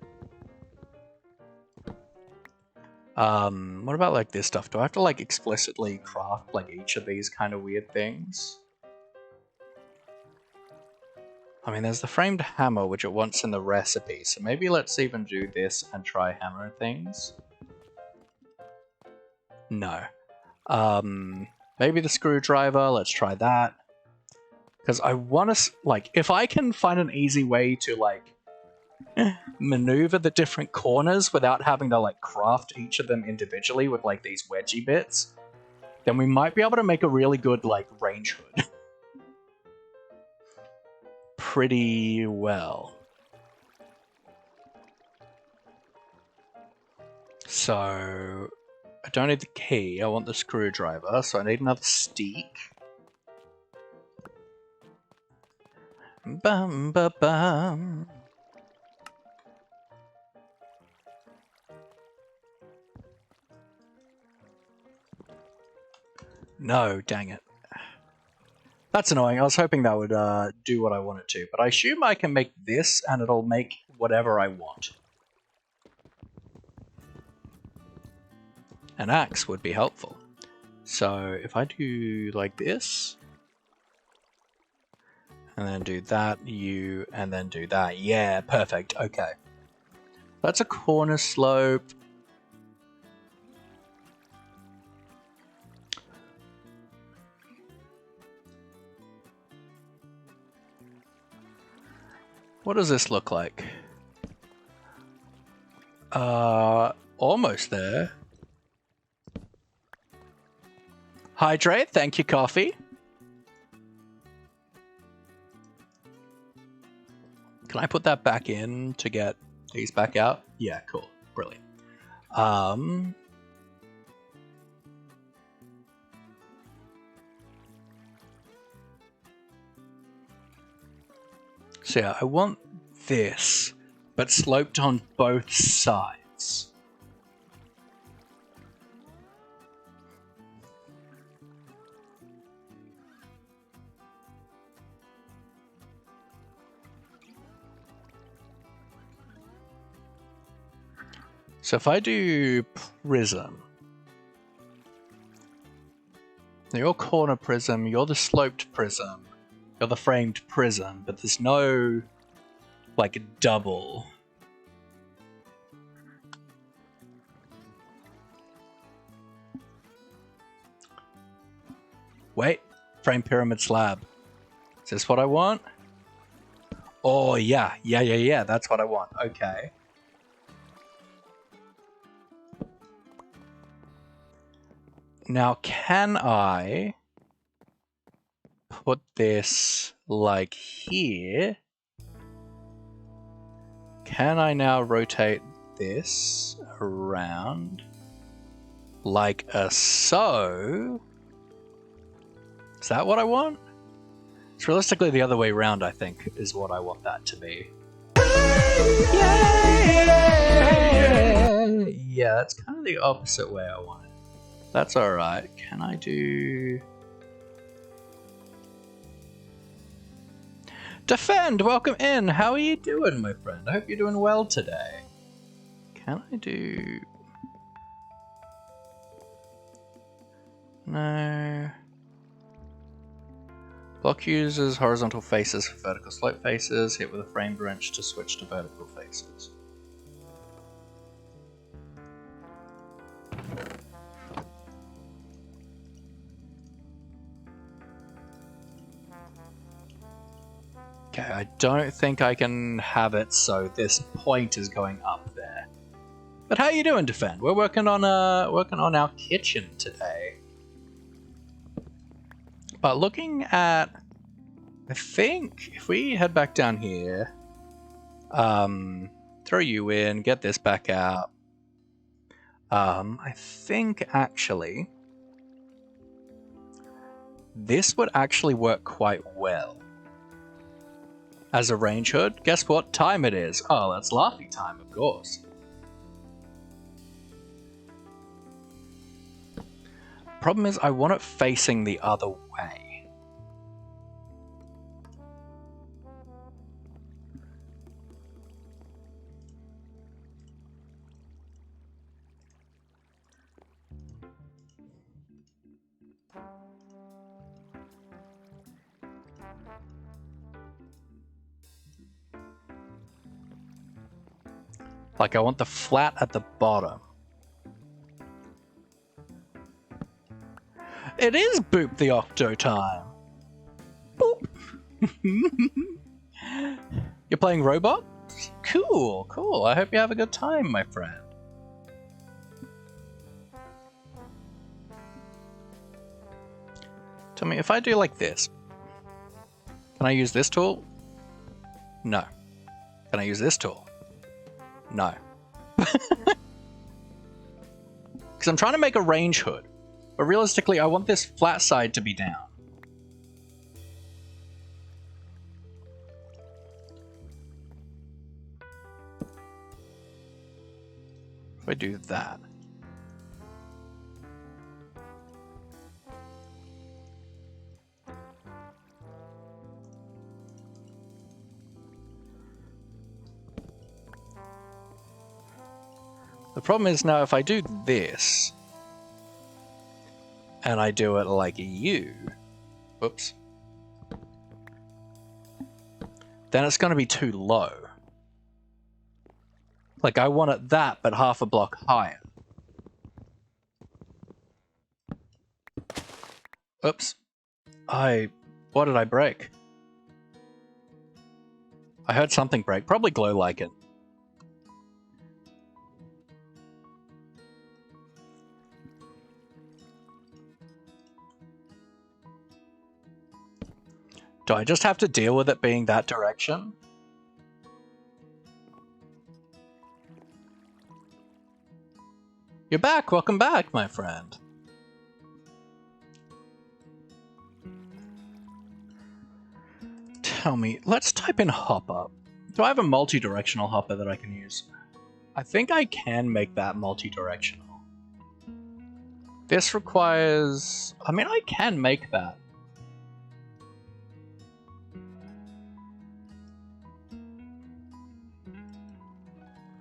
A: What about like this stuff? Do I have to like explicitly craft like each of these kind of weird things? I mean, there's the framed hammer, which it wants in the recipe, so maybe let's even do this and try hammer things. No. Maybe the screwdriver, let's try that. Because I want to, like, if I can find an easy way to, like, maneuver the different corners without having to, like, craft each of them individually with, like, these wedgie bits, then we might be able to make a really good, like, range hood. Pretty well. So, I don't need the key, I want the screwdriver, so I need another stick. Bum ba bum. No, dang it. That's annoying. I was hoping that would do what I want it to, but I assume I can make this and it'll make whatever I want. an axe would be helpful. So if I do like this, and then do that, and then do that. Yeah, perfect. Okay. That's a corner slope. What does this look like? Almost there. Hydrate, thank you, coffee. Can I put that back in to get these back out? Yeah, cool. Brilliant. So yeah, I want this, but sloped on both sides. So if I do prism, you're corner prism, you're the sloped prism, you're the framed prism, but there's no, like, double. Wait, frame pyramid slab. Is this what I want? Oh, yeah, that's what I want. Okay. Now, can I put this like here? Can I now rotate this around like so? Is that what I want? It's realistically the other way around, I think, is what I want that to be. Yeah, that's kind of the opposite way I want it. That's alright. Can I do... Defend! Welcome in! How are you doing, my friend? I hope you're doing well today. Can I do... No... Block uses horizontal faces for vertical slope faces. Hit with a frame wrench to switch to vertical faces. Okay, I don't think I can have it so this point is going up there. But how you doing, Defend? We're working on our kitchen today. But looking at, I think if we head back down here, throw you in, get this back out. I think actually this would actually work quite well as a range hood. Guess what time it is? Oh, that's laughing time, of course. Problem is, I want it facing the other way. Like, I want the flat at the bottom. It is Boop the Octo time. Boop. You're playing Robot? Cool, cool. I hope you have a good time, my friend. Tell me, if I do like this, can I use this tool? No. Can I use this tool? No. Because I'm trying to make a range hood. But realistically, I want this flat side to be down. If I do that. The problem is now if I do this, and I do it like you, whoops, then it's going to be too low. Like, I want it that, but half a block higher. Oops. What did I break? I heard something break. Probably glow lichen. Do I just have to deal with it being that direction? You're back! Welcome back, my friend. Tell me, let's type in hopper. Do I have a multi-directional hopper that I can use? I think I can make that multi-directional. This requires... I mean, I can make that.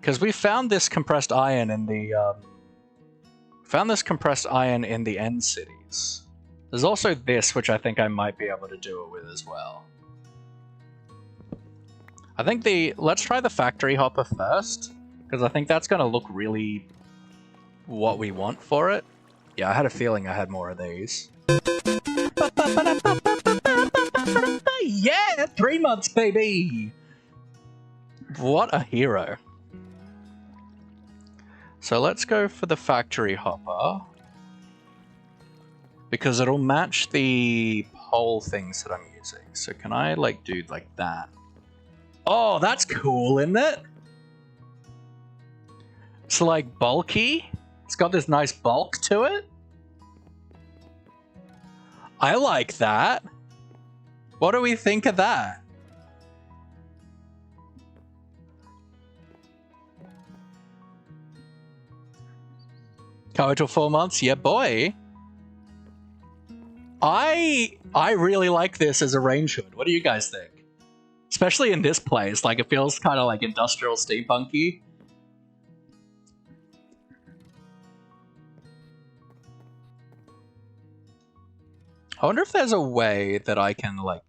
A: Because we found this compressed iron in the end cities. There's also this, which I think I might be able to do it with as well. I think let's try the factory hopper first, because I think that's going to look really what we want for it. Yeah, I had a feeling I had more of these. Yeah, 3 months, baby! What a hero. So let's go for the factory hopper, because it'll match the pole things that I'm using. So can I like do like that? Oh, that's cool, isn't it? It's like bulky. It's got this nice bulk to it. I like that. What do we think of that? Can't wait till 4 months? Yeah, boy. I really like this as a range hood. What do you guys think? Especially in this place, like it feels kind of like industrial steampunky. I wonder if there's a way that I can like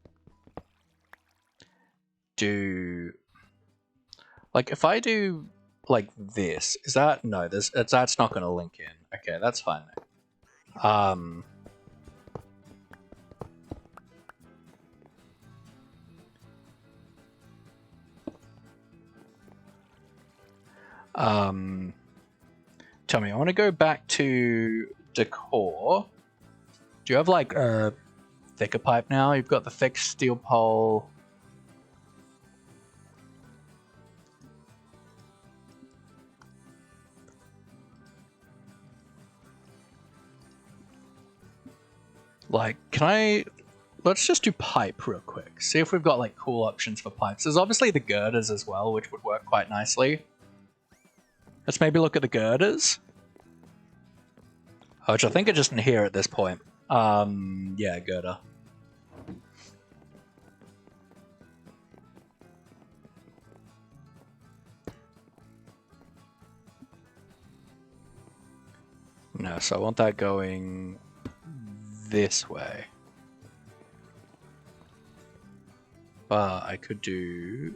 A: do, like if I do like this, is that, no, that's not going to link in. Okay, that's fine. Tell me, I want to go back to decor. Do you have like a thicker pipe now? You've got the thick steel pole. Like, let's just do pipe real quick. See if we've got like cool options for pipes. There's obviously the girders as well, which would work quite nicely. Let's maybe look at the girders. Which I think are just in here at this point. Yeah, girder. No, so I want that going this way. But I could do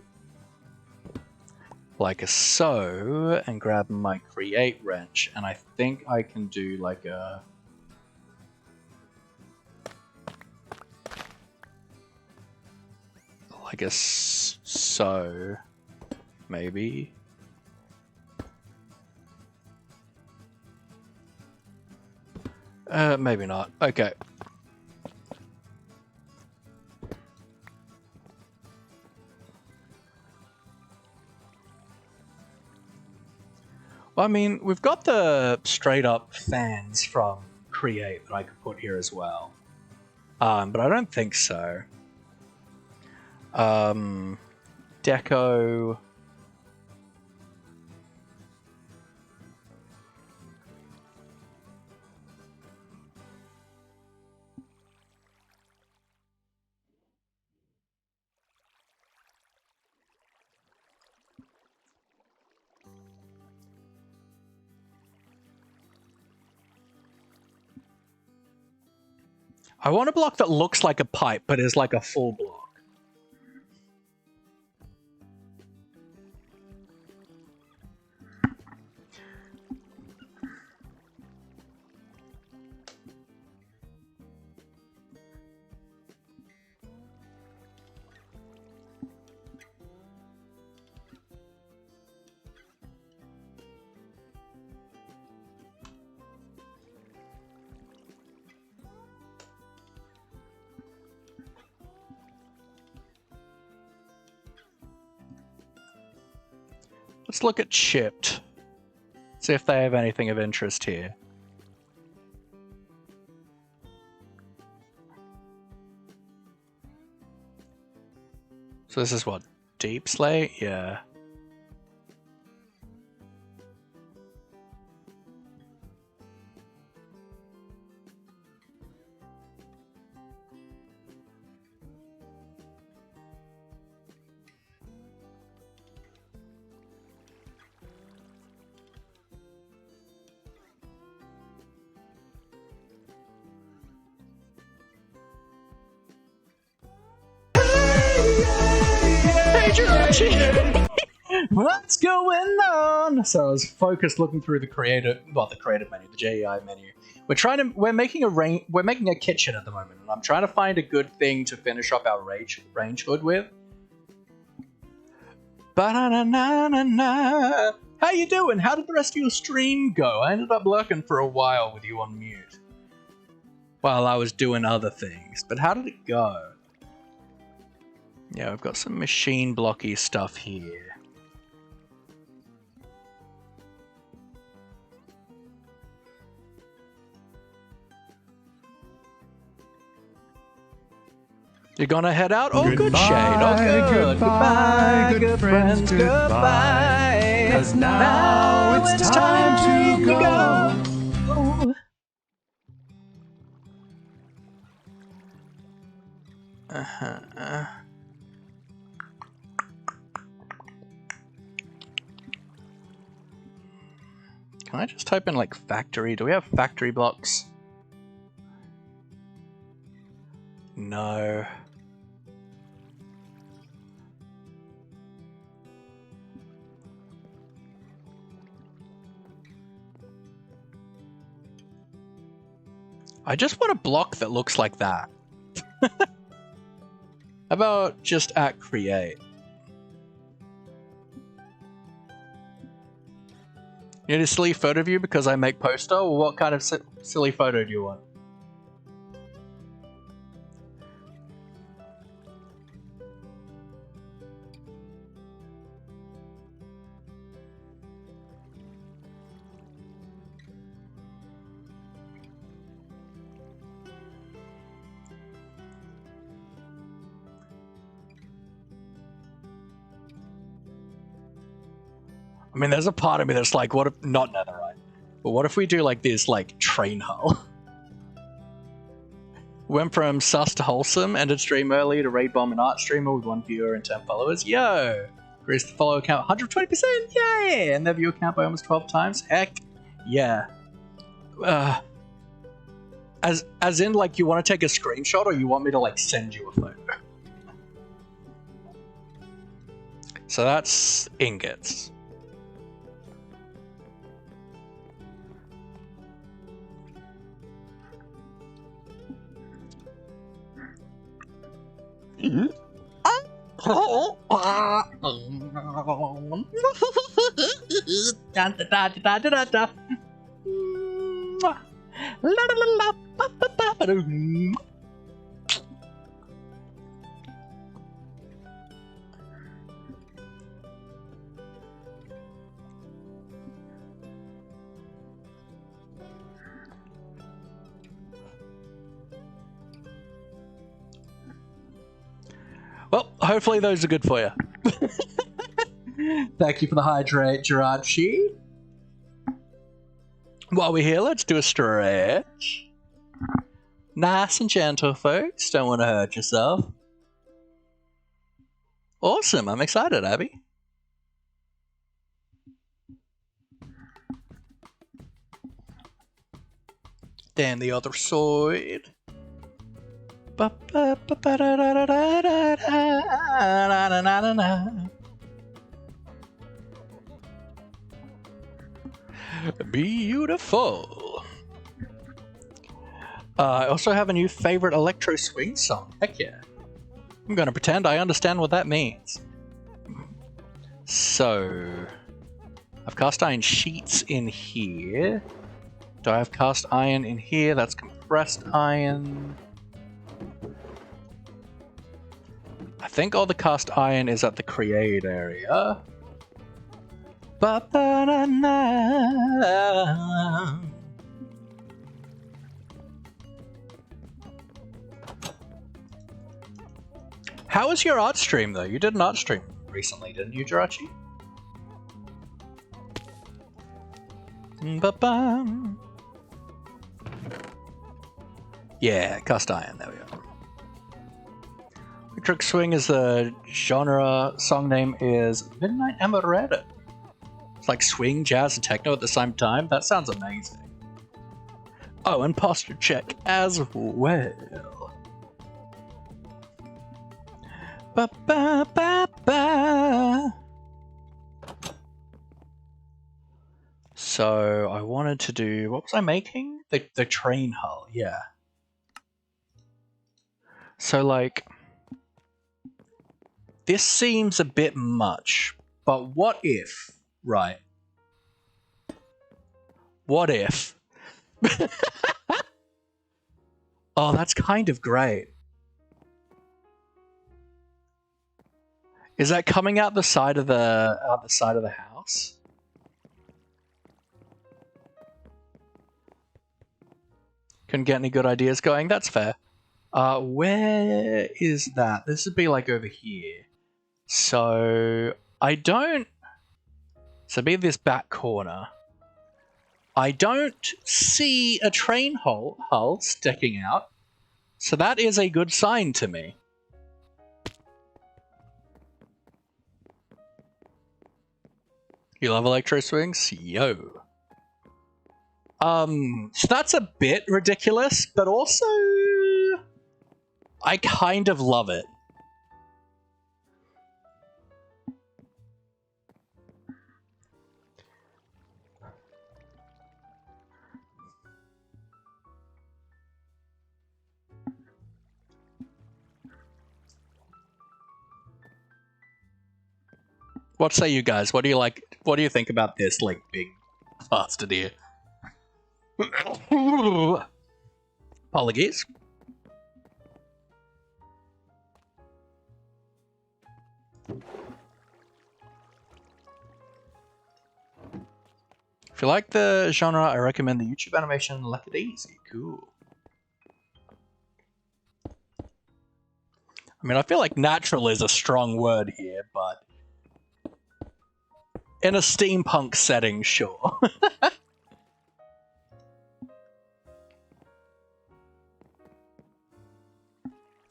A: like a so and grab my create wrench, and I think I can do like a so maybe. Maybe not. Okay. Well, I mean, we've got the straight up fans from Create that I could put here as well. But I don't think so. Deco. I want a block that looks like a pipe, but is like a full block. Let's look at chipped. See if they have anything of interest here. So this is what? Deep slate? Yeah. What's going on? So I was focused looking through the creative menu, the JEI menu. We're making a kitchen at the moment, and I'm trying to find a good thing to finish up our range hood with. Ba-na-na-na-na. How you doing? How did the rest of your stream go? I ended up lurking for a while with you on mute while I was doing other things, but how did it go? Yeah, we've got some machine blocky stuff here. You're gonna head out? Oh, good shade. Oh, good. Goodbye, good friends, goodbye. 'Cause now it's time to go. Can I just type in like factory? Do we have factory blocks? No. I just want a block that looks like that. How about just at create? You need a silly photo view because I make poster? Or what kind of silly photo do you want? I mean, there's a part of me that's like, what if, not netherite, but what if we do like this, like, train hull? Went from sus to wholesome, ended stream early to raid bomb an art streamer with 1 viewer and 10 followers. Yo! Increased the follower count 120%, yay! And their viewer count by almost 12 times, heck yeah. As in, like, you want to take a screenshot or you want me to, like, send you a photo? So that's ingots. Well, hopefully those are good for you. Thank you for the hydrate, Jirachi. While we're here, let's do a stretch. Nice and gentle, folks. Don't want to hurt yourself. Awesome. I'm excited, Abby. Then the other side. Beautiful. I also have a new favorite electro swing song. Heck yeah. I'm gonna pretend I understand what that means. So, I've cast iron sheets in here. Do I have cast iron in here? That's compressed iron. I think all the cast iron is at the create area. Ba-ba-da-na. How was your art stream though? You did an art stream recently, didn't you, Jirachi? Ba-bam. Yeah, cast iron, there we go. Electric Swing is the genre, song name is Midnight Amaretto. It's like swing, jazz, and techno at the same time. That sounds amazing. Oh, and posture check as well. Ba-ba-ba-ba. So I wanted to do, what was I making? The train hull, yeah. So like, this seems a bit much, but what if, right? What if? Oh, that's kind of great. Is that coming out the side of the house? Couldn't get any good ideas going. That's fair. Where is that? This would be like over here. So I don't. So be this back corner. I don't see a train hull sticking out. So that is a good sign to me. You love electro swings? Yo. So that's a bit ridiculous, but also I kind of love it. What say you guys? What do you like? What do you think about this, like, big bastard here? Apologies. If you like the genre, I recommend the YouTube animation Let It Easy. Cool. I mean, I feel like natural is a strong word here, but in a steampunk setting, sure.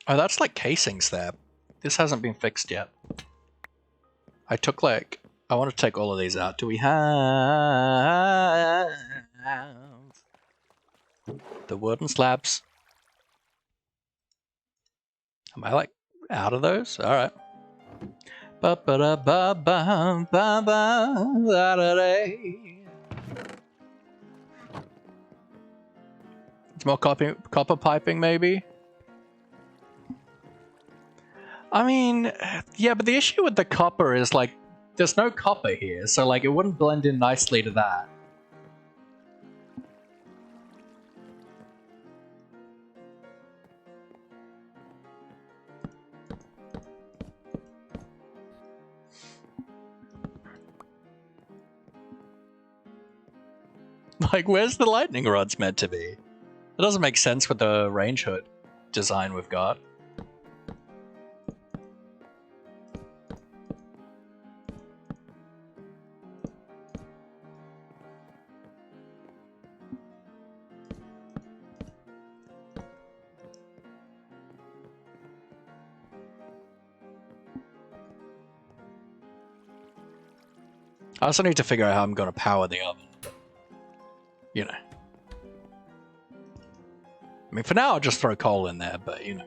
A: Oh, that's like casings there. This hasn't been fixed yet. I took like... I want to take all of these out. Do we have... the wooden slabs? Am I like out of those? Alright. It's more copper piping, maybe? I mean, yeah, but the issue with the copper is, like, there's no copper here, so, like, it wouldn't blend in nicely to that. Like, where's the lightning rods meant to be? It doesn't make sense with the range hood design we've got. I also need to figure out how I'm going to power the oven. You know. I mean, for now, I'll just throw coal in there, but, you know.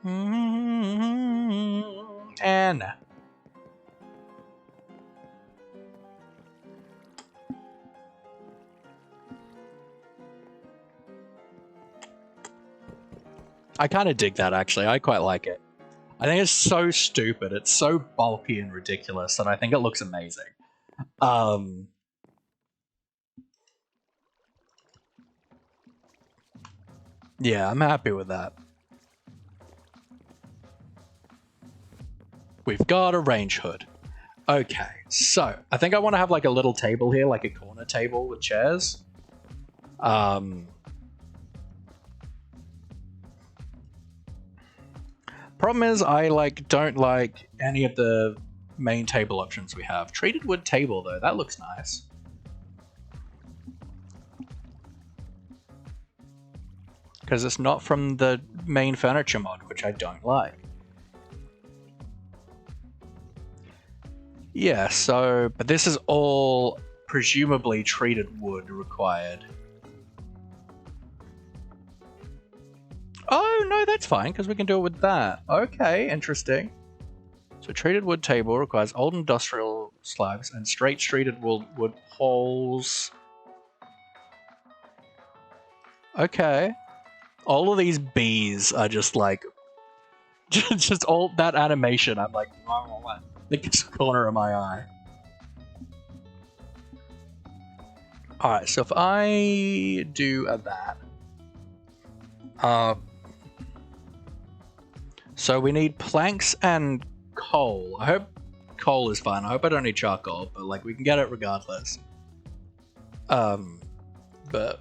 A: And I kind of dig that, actually. I quite like it. I think it's so stupid. It's so bulky and ridiculous that I think it looks amazing. Yeah, I'm happy with that. We've got a range hood. Okay, so I think I want to have like a little table here, like a corner table with chairs. Problem is, I don't like any of the main table options we have. Treated wood table though, that looks nice. Because it's not from the main furniture mod, which I don't like. Yeah, so, but this is all presumably treated wood required. Oh, no, that's fine, because we can do it with that. Okay, interesting. So treated wood table requires old industrial slabs and straight treated wood poles. Okay. All of these bees are just like... just all that animation, I'm like... the corner of my eye. Alright, so if I do that... so we need planks and coal. I hope coal is fine. I hope I don't need charcoal, but like we can get it regardless. But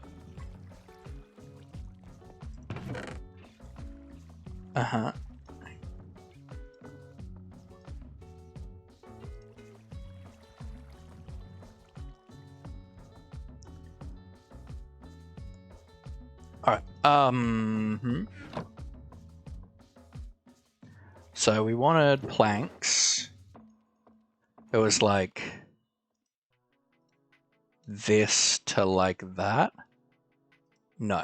A: Alright. So we wanted planks. It was like this to like that. No.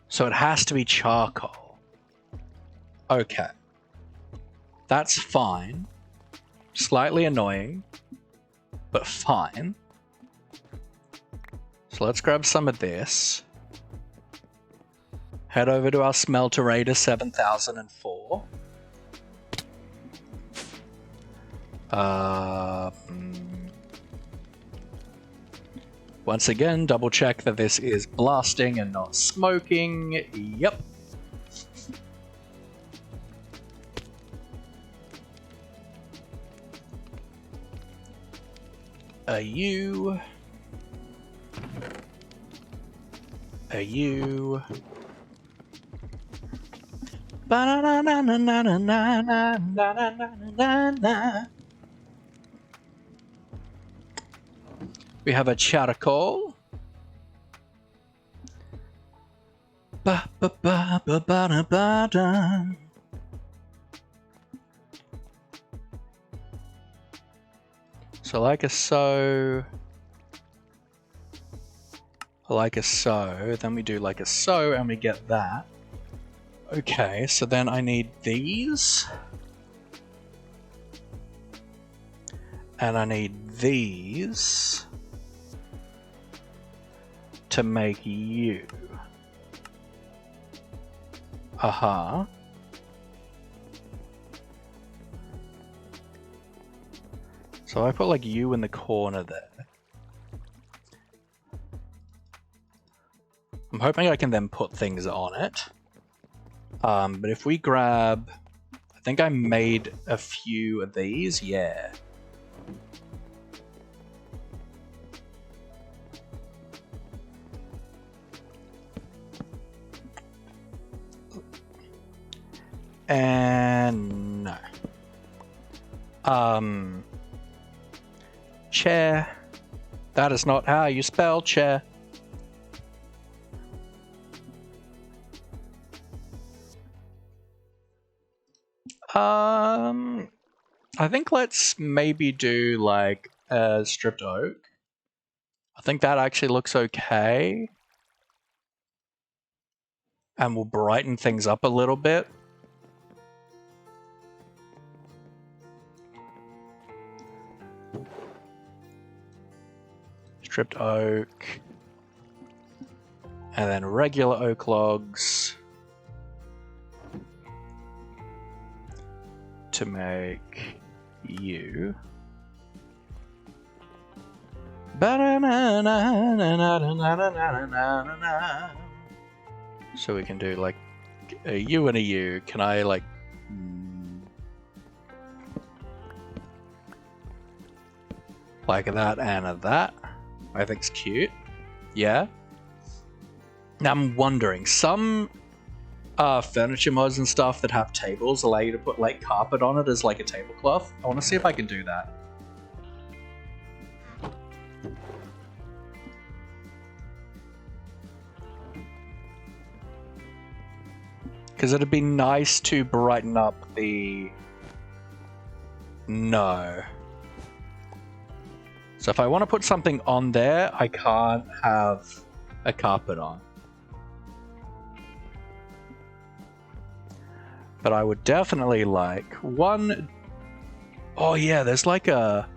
A: So it has to be charcoal. Okay. That's fine. Slightly annoying, but fine. So let's grab some of this. Head over to our smelter Raider 7004. Once again, double check that this is blasting and not smoking. Yep. You. We have a charcoal. Ba ba ba ba ba da ba da. So like a so. Like a so, then we do like a so, and we get that. Okay, so then I need these. And I need these to make you. Aha. So I put like you in the corner there. I'm hoping I can then put things on it. But if we grab... I think I made a few of these, yeah. And no. Chair. That is not how you spell chair. I think let's maybe do like stripped oak. I think that actually looks okay. And we'll brighten things up a little bit. Stripped oak. And then regular oak logs. To make you. So we can do like a U and a U. Can I like that and a that? I think's cute. Yeah. Now I'm wondering, some furniture mods and stuff that have tables allow you to put like carpet on it as like a tablecloth. I want to see if I can do that. Because it'd be nice to brighten up the... No. So if I want to put something on there, I can't have a carpet on. But I would definitely like one... Oh yeah, there's like a...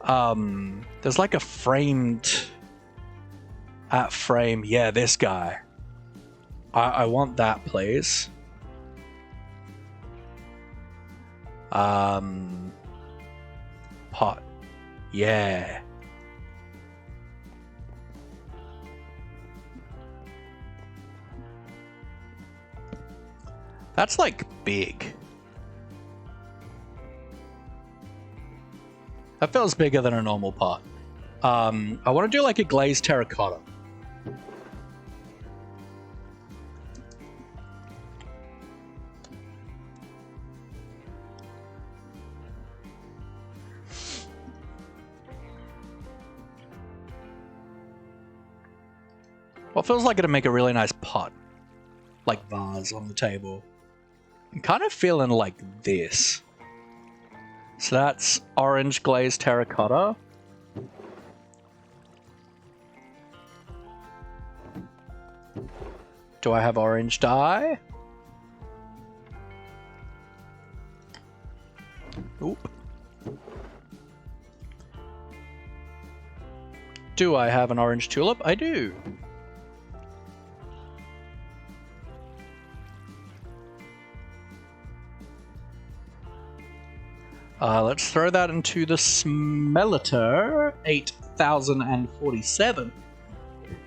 A: There's like a framed... At frame, yeah, this guy. I want that, please. Pot. Yeah. That's like big. That feels bigger than a normal pot. I want to do like a glazed terracotta. What feels like it'd make a really nice pot. Like vase on the table. I'm kind of feeling like this. So that's orange glazed terracotta. Do I have orange dye? Oop. Do I have an orange tulip? I do. Let's throw that into the smelter. 8,047.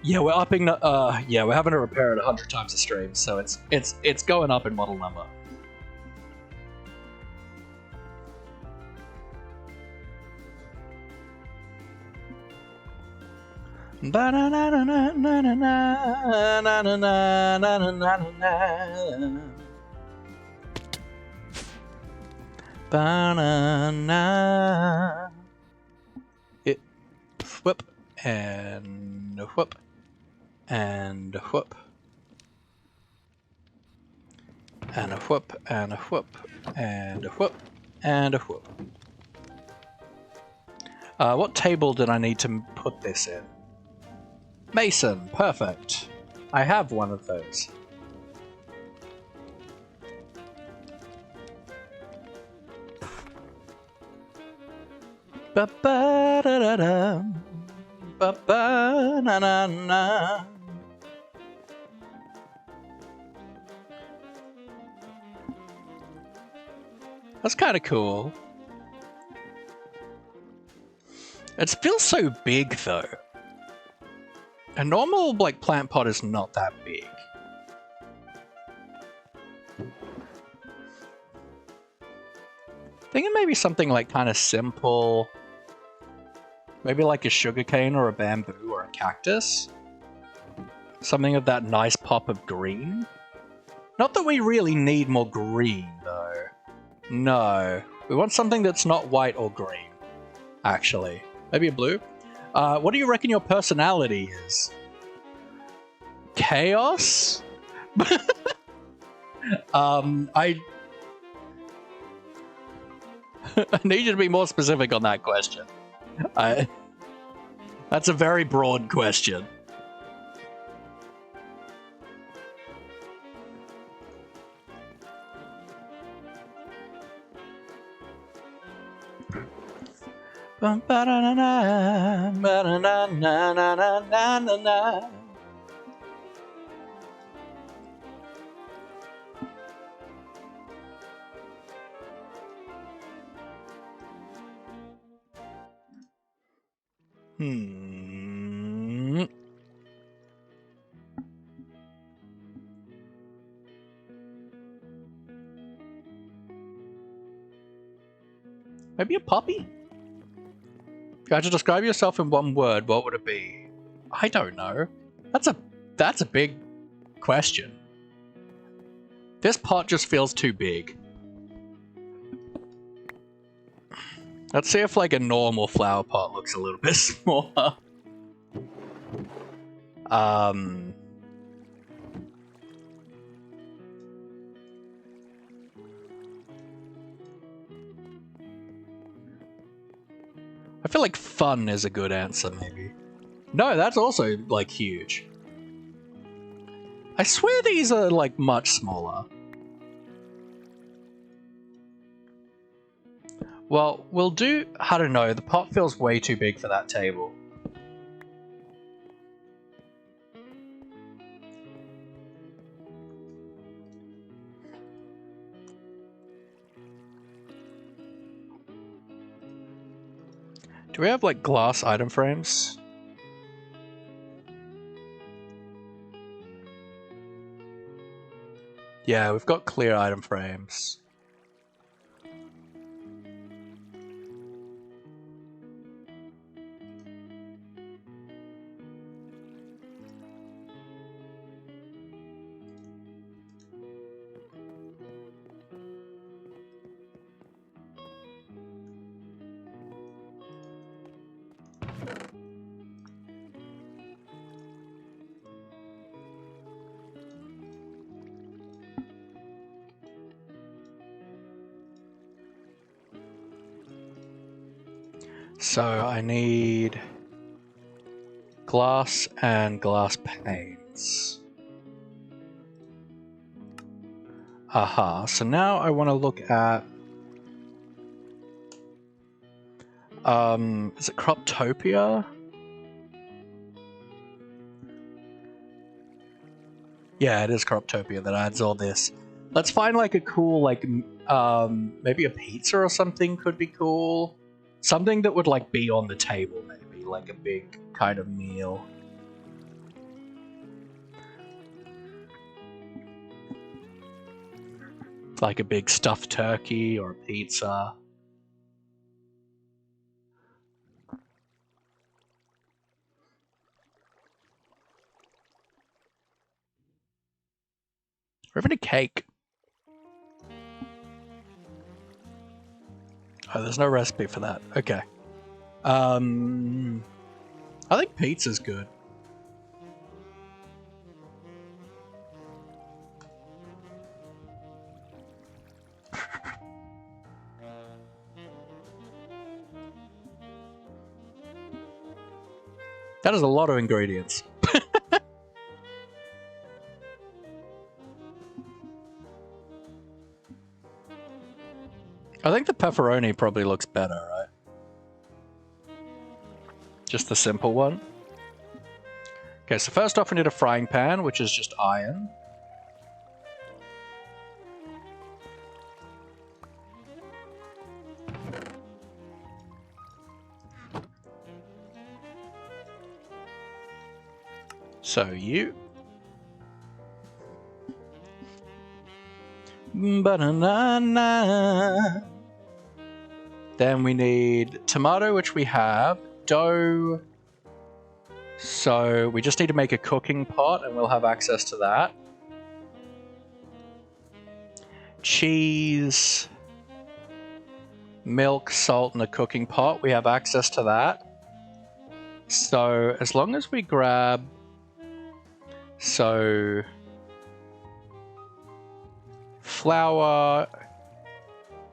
A: Yeah, we're upping the, yeah, we're having to repair it 100 times a stream, so it's going up in model number. Banana. It whoop and whoop and whoop and a whoop and a whoop and a whoop and a whoop. What table did I need to put this in? Mason, perfect. I have one of those. Ba-ba-da-da-da. Ba-ba-na-na-na. That's kind of cool. It feels so big though. A normal like plant pot is not that big. Thinking maybe something like kind of simple. Maybe like a sugarcane or a bamboo or a cactus. Something of that nice pop of green. Not that we really need more green though. No. We want something that's not white or green. Actually. Maybe a blue? What do you reckon your personality is? Chaos? I need you to be more specific on that question. That's a very broad question. Maybe a puppy? If you had to describe yourself in one word, what would it be? I don't know. That's a big question. This pot just feels too big. Let's see if like a normal flower pot looks a little bit smaller. I feel like fun is a good answer, maybe. No, that's also, like, huge. I swear these are, like, much smaller. Well, we'll do... I don't know, the pot feels way too big for that table. Do we have, like, glass item frames? Yeah, we've got clear item frames. So I need glass and glass panes. Aha, so now I want to look at... is it Croptopia? Yeah, it is Croptopia that adds all this. Let's find like a cool, like, maybe a pizza or something could be cool. Something that would like be on the table, maybe, like a big kind of meal. Like a big stuffed turkey or a pizza. Or even a cake. Oh, there's no recipe for that. Okay. I think pizza's good. That is a lot of ingredients. I think the pepperoni probably looks better, right? Just the simple one. Okay, so first off we need a frying pan, which is just iron. So you... Ba-na-na-na. Then we need tomato, which we have, dough. So we just need to make a cooking pot and we'll have access to that. Cheese, milk, salt, and a cooking pot. We have access to that. So as long as we grab... So... flour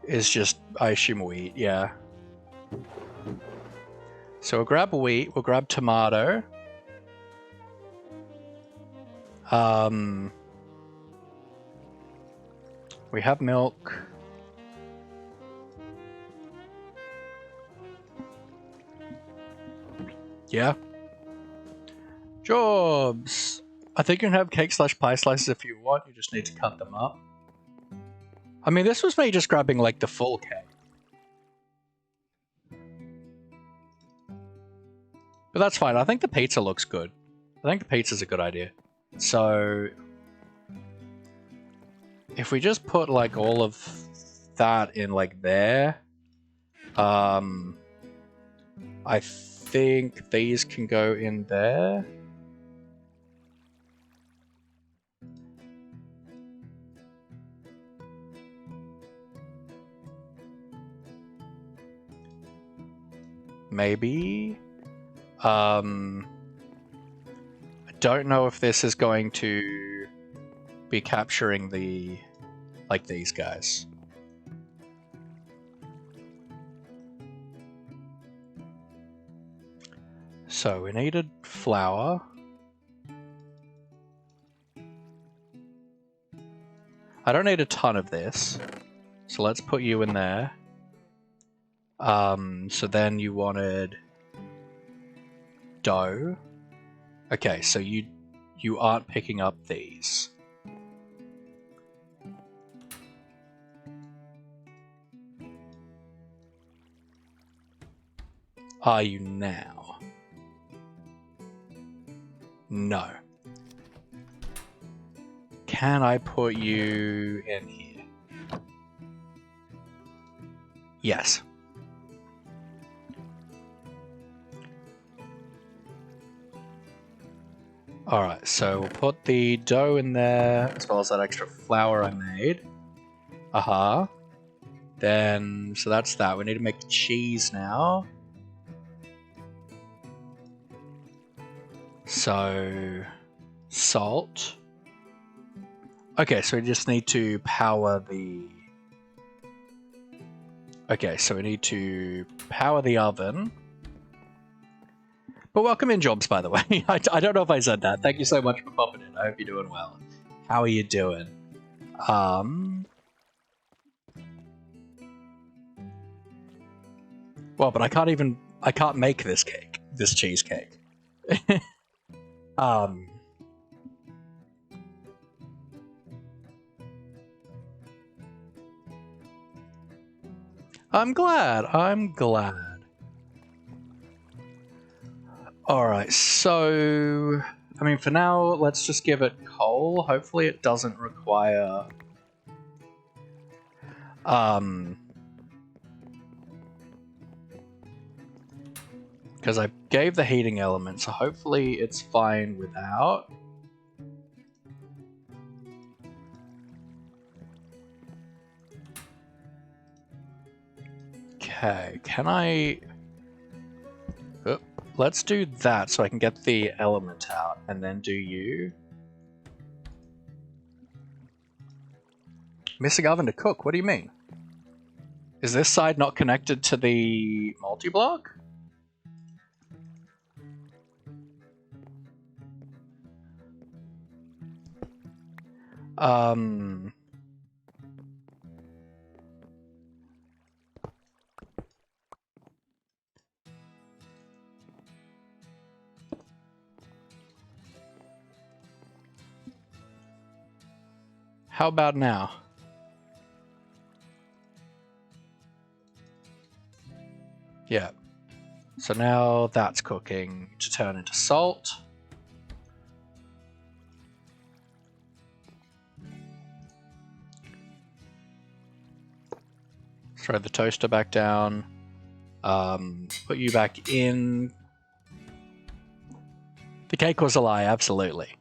A: is just, I assume, wheat, yeah. So we'll grab wheat, we'll grab tomato. We have milk. Yeah. Jobs! I think you can have cake/pie slices if you want, you just need to cut them up. I mean, this was me just grabbing, like, the full cake. But that's fine, I think the pizza looks good. I think the pizza's a good idea. So... if we just put, like, all of that in, like, there... I think these can go in there. Maybe. I don't know if this is going to be capturing the, like, these guys. So we needed flour. I don't need a ton of this, so let's put you in there. So then you wanted dough. Okay, so you aren't picking up these. Are you now? No. Can I put you in here? Yes. Alright, so we'll put the dough in there, as well as that extra flour I made. Aha. Then, so that's that. We need to make cheese now. So, salt. Okay, so we just need to power the... Okay, so we need to power the oven. But welcome in, Jobs, by the way. I don't know if I said that. Thank you so much for popping in. I hope you're doing well. How are you doing? Well, but I can't make this cake. This cheesecake. I'm glad. Alright, so... I mean, for now, let's just give it coal. Hopefully it doesn't require... because I gave the heating element, so hopefully it's fine without. Okay, can I... Oh, let's do that so I can get the element out, and then do you. Missing oven to cook? What do you mean? Is this side not connected to the multi-block? How about now? Yeah. So now that's cooking to turn into salt. Throw the toaster back down. Put you back in. The cake was a lie, absolutely.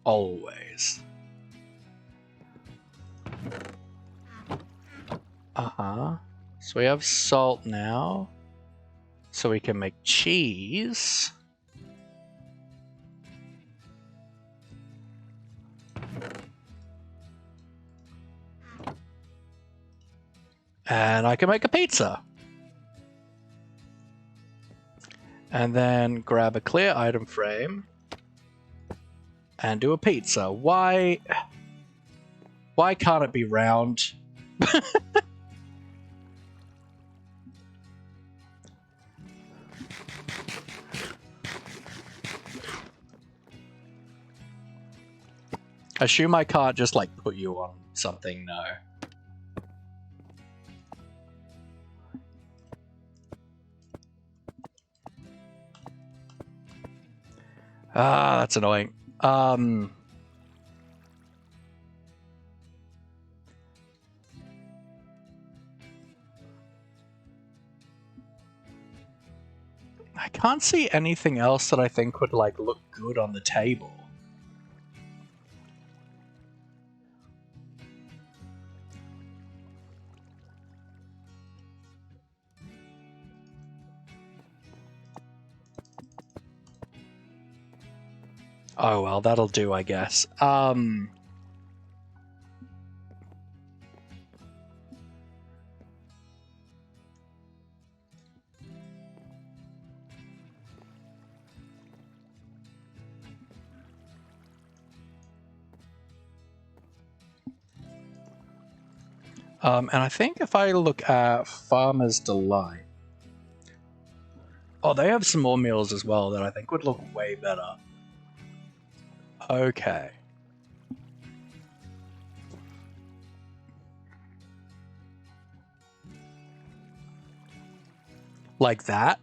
A: Always. So we have salt now. So we can make cheese. And I can make a pizza. And then grab a clear item frame and do a pizza. Why can't it be round? Assume I can't just like put you on something, no. Ah, that's annoying. I can't see anything else that I think would like look good on the table. Oh well, that'll do, I guess. And I think if I look at Farmer's Delight, oh, they have some more meals as well that I think would look way better. Okay. Like that?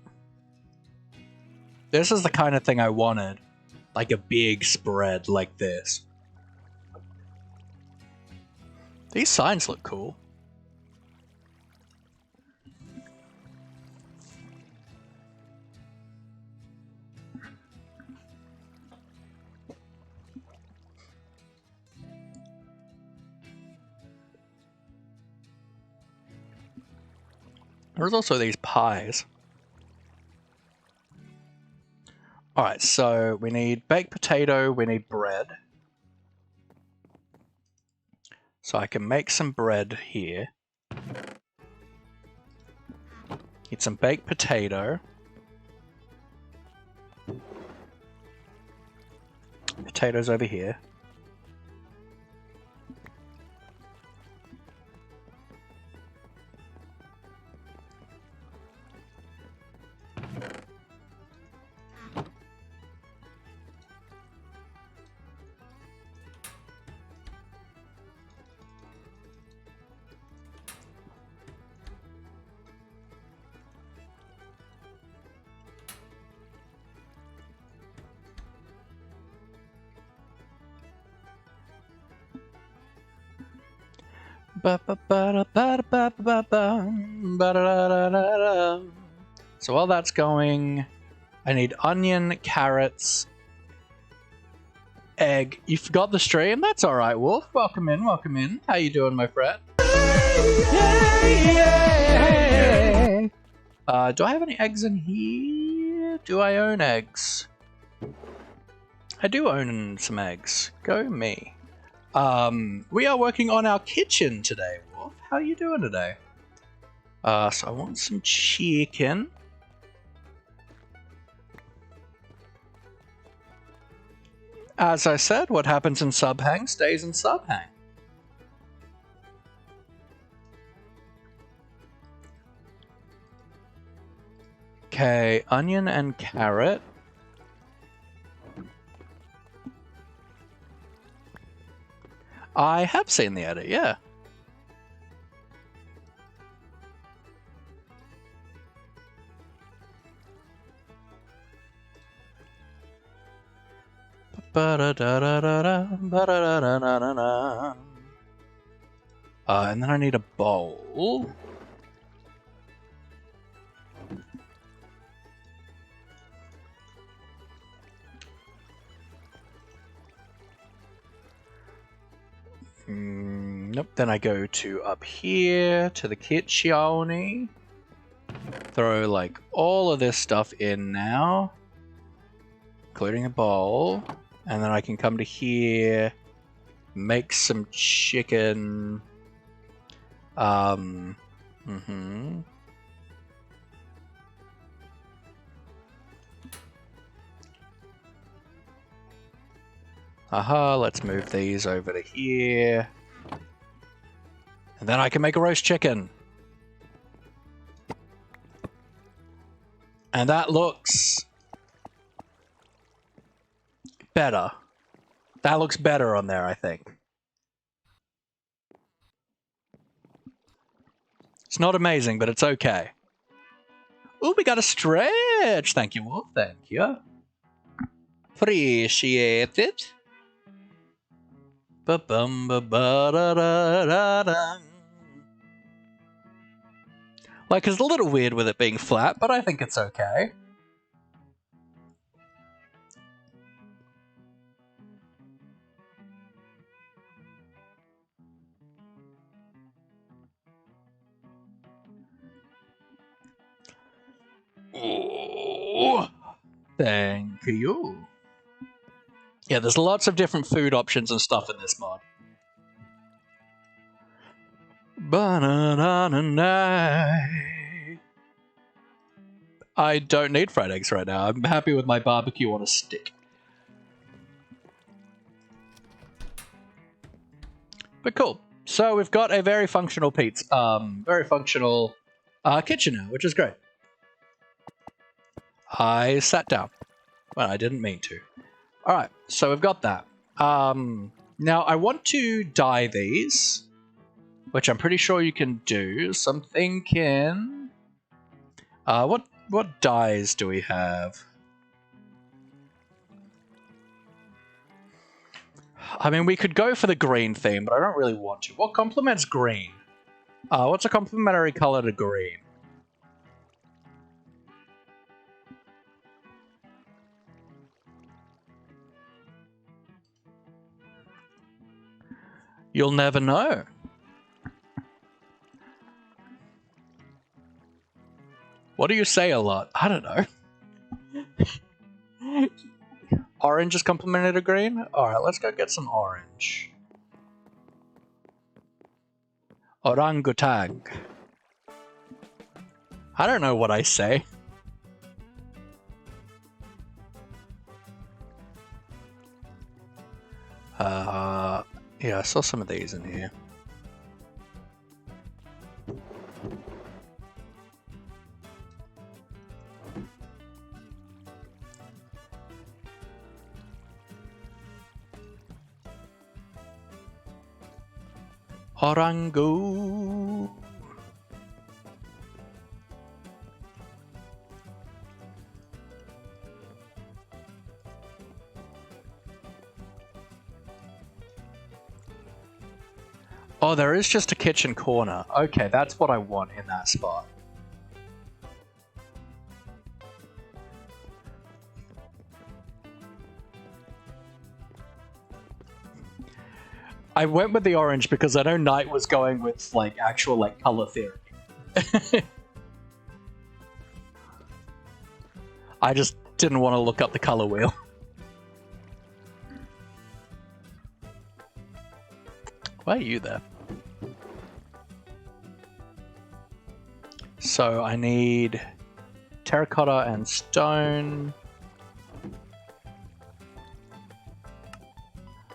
A: This is the kind of thing I wanted. Like a big spread like this. These signs look cool. There's also these pies. Alright, so we need baked potato, we need bread. So I can make some bread here. Need some baked potato. Potatoes over here. So while that's going, I need onion, carrots, egg. You forgot the stream? That's alright, Wolf. Welcome in, welcome in. How you doing, my friend? Do I have any eggs in here? Do I own eggs? I do own some eggs. Go me. We are working on our kitchen today, Wolf. How are you doing today? So I want some chicken. As I said, what happens in Subhang stays in Subhang. Okay, onion and carrot. I have seen the edit, yeah. And then I need a bowl. Nope, then I go to up here to the kitchen. Throw like all of this stuff in now, including a bowl. And then I can come to here, make some chicken. Aha, let's move these over to here. And then I can make a roast chicken. And that looks better. That looks better on there, I think. It's not amazing, but it's okay. Oh, we got a stretch. Thank you, Wolf. Thank you. Appreciate it. Ba-bum-ba-ba-da-da-da-da. Like, it's a little weird with it being flat, but I think it's okay. Ooh, thank you. Yeah, there's lots of different food options and stuff in this mod. I don't need fried eggs right now. I'm happy with my barbecue on a stick. But cool. So we've got a very functional kitchen now, which is great. I sat down. Well, I didn't mean to. Alright, so we've got that. Now I want to dye these, which I'm pretty sure you can do. So I'm thinking... What dyes do we have? I mean, we could go for the green theme, but I don't really want to. What complements green? What's a complementary color to green? You'll never know. What do you say a lot? I don't know. Orange is complemented to green? Alright, let's go get some orange. Orangutan. I don't know what I say. Yeah, I saw some of these in here. Orangu. Oh, there is just a kitchen corner. Okay, that's what I want in that spot. I went with the orange because I know Knight was going with like actual like color theory. I just didn't want to look up the color wheel. Why are you there? So I need terracotta and stone.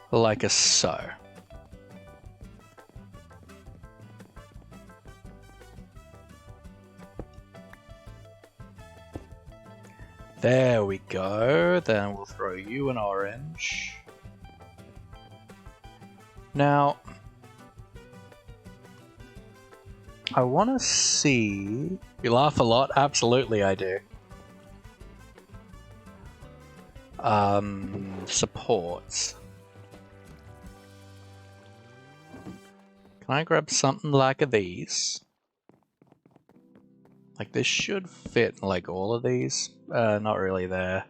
A: Like so. There we go. Then we'll throw you an orange. Now, I want to see... You laugh a lot? Absolutely I do. Supports. Can I grab something like these? Like this should fit like all of these. Not really there.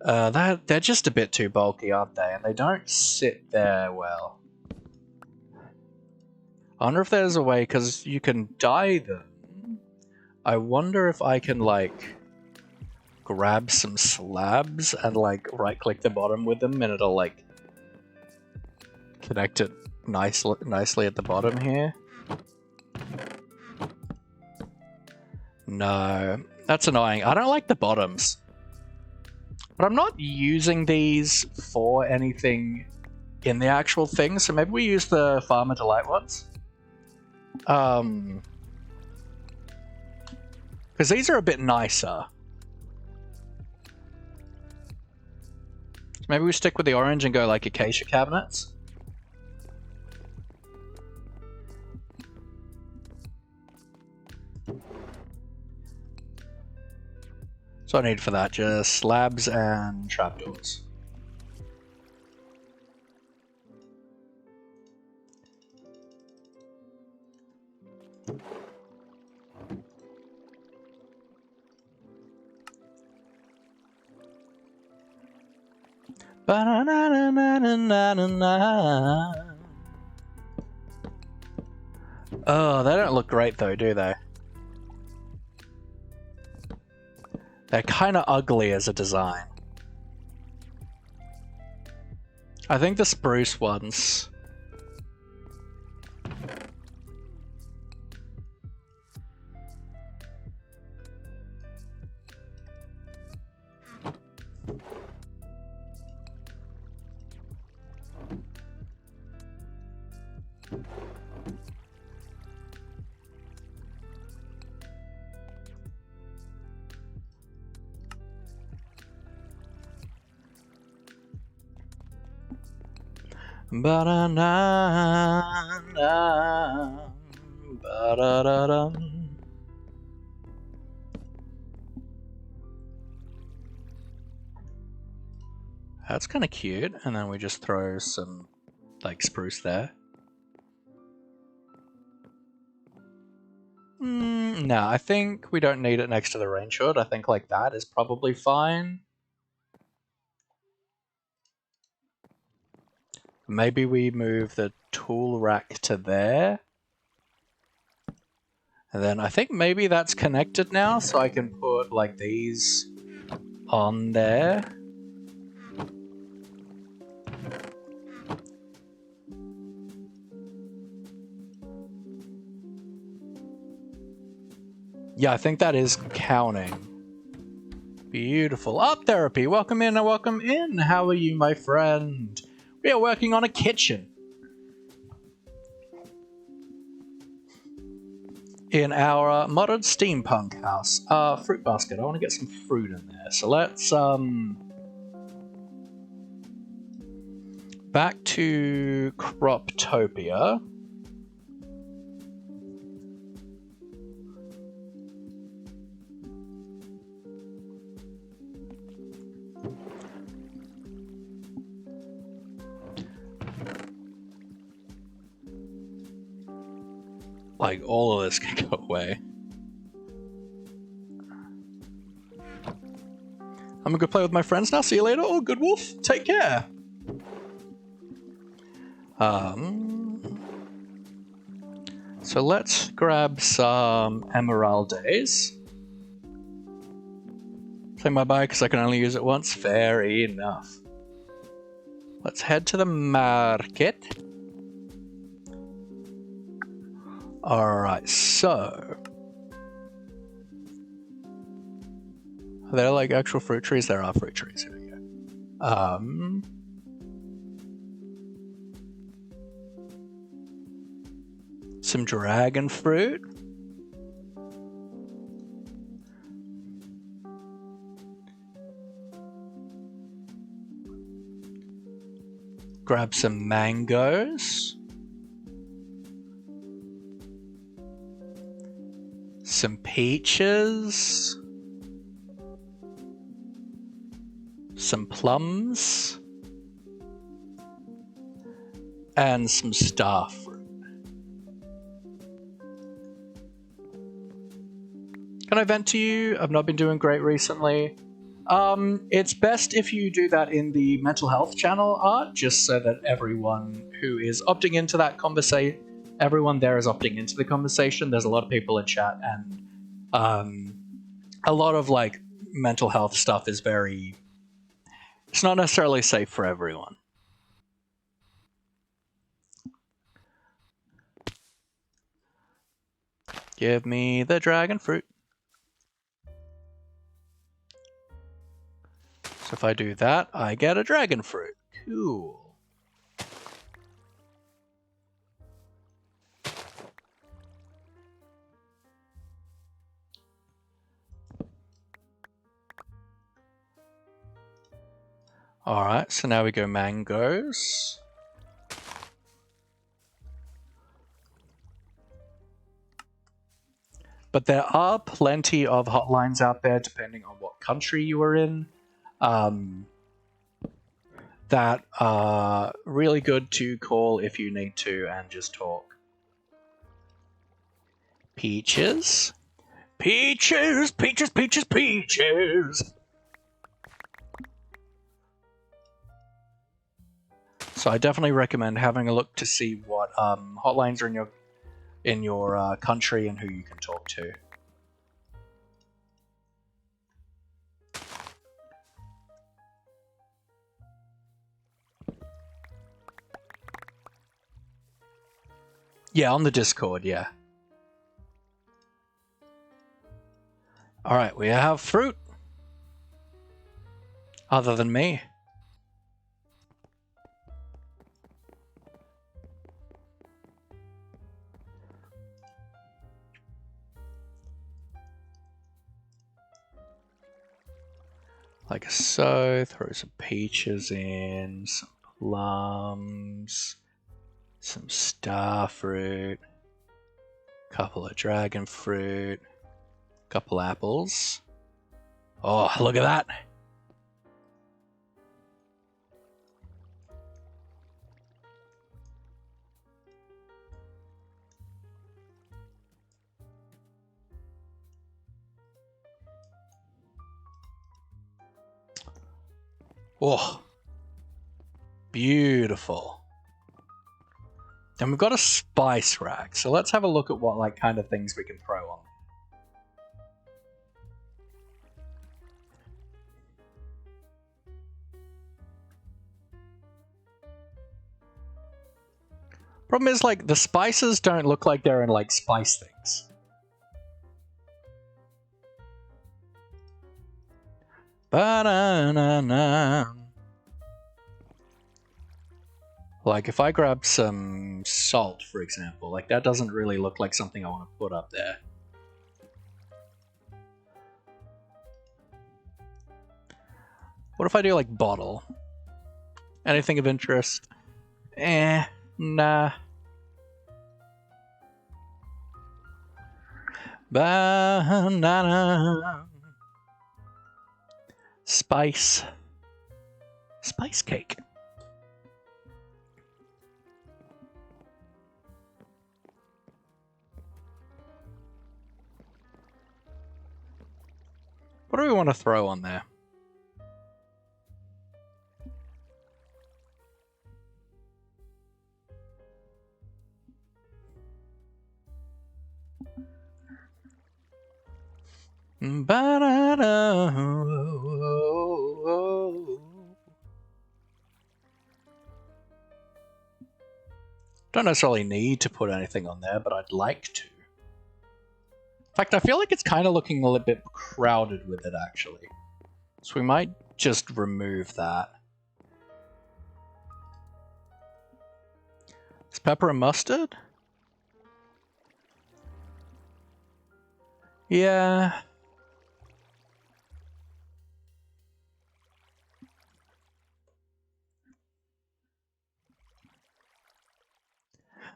A: They're just a bit too bulky, aren't they? And they don't sit there well. I wonder if there's a way, because you can dye them. I wonder if I can like grab some slabs and like right click the bottom with them and it'll like connect it nicely at the bottom here. No, that's annoying. I don't like the bottoms. But I'm not using these for anything in the actual thing, so maybe we use the Farmer Delight ones. Because these are a bit nicer. So maybe we stick with the orange and go like acacia cabinets. So I need for that just slabs and trapdoors. Oh, they don't look great though, do they? They're kind of ugly as a design. I think the spruce ones. Ba-da-na-na, ba-da-da-dum. That's kind of cute, and then we just throw some like spruce there. No, I think we don't need it next to the range hood. I think like that is probably fine. Maybe we move the tool rack to there. And then I think maybe that's connected now, so I can put like these on there. Yeah, I think that is counting. Beautiful. Art therapy. Welcome in and welcome in. How are you, my friend? We are working on a kitchen. In our modern steampunk house. Fruit basket. I want to get some fruit in there. So let's, back to Croptopia. Like, all of this can go away. I'm gonna go play with my friends now. See you later. Oh, good wolf. Take care. So let's grab some emeraldes. Say my bye because I can only use it once. Fair enough. Let's head to the market. Alright, so... Are there like actual fruit trees? There are fruit trees. Here we go. Some dragon fruit. Grab some mangoes. Some peaches. Some plums. And some star fruit. Can I vent to you? I've not been doing great recently. It's best if you do that in the mental health channel, Art, just so that everyone who is opting into that conversation, everyone there is opting into the conversation. There's a lot of people in chat, and a lot of like mental health stuff is it's not necessarily safe for everyone. Give me the dragon fruit. So if I do that, I get a dragon fruit. Cool. Alright, so now we go mangoes. But there are plenty of hotlines out there, depending on what country you are in, that are really good to call if you need to and just talk. Peaches. Peaches, peaches, peaches, peaches. So I definitely recommend having a look to see what hotlines are in your country and who you can talk to. Yeah, on the Discord, yeah. Alright, we have fruit. Other than me. Like so, throw some peaches in, some plums, some star fruit, couple of dragon fruit, couple apples. Oh, look at that! Oh, beautiful. And we've got a spice rack, so let's have a look at what like kind of things we can throw on. Problem is, like, the spices don't look like they're in like spice things. Ba-na-na-na. Like, if I grab some salt, for example, like, that doesn't really look like something I want to put up there. What if I do, like, bottle? Anything of interest? Nah. Banana. Spice. Spice cake. What do we want to throw on there? Ba-da-da. Don't necessarily need to put anything on there, but I'd like to. In fact, I feel like it's kind of looking a little bit crowded with it, actually. So we might just remove that. Is pepper and mustard? Yeah.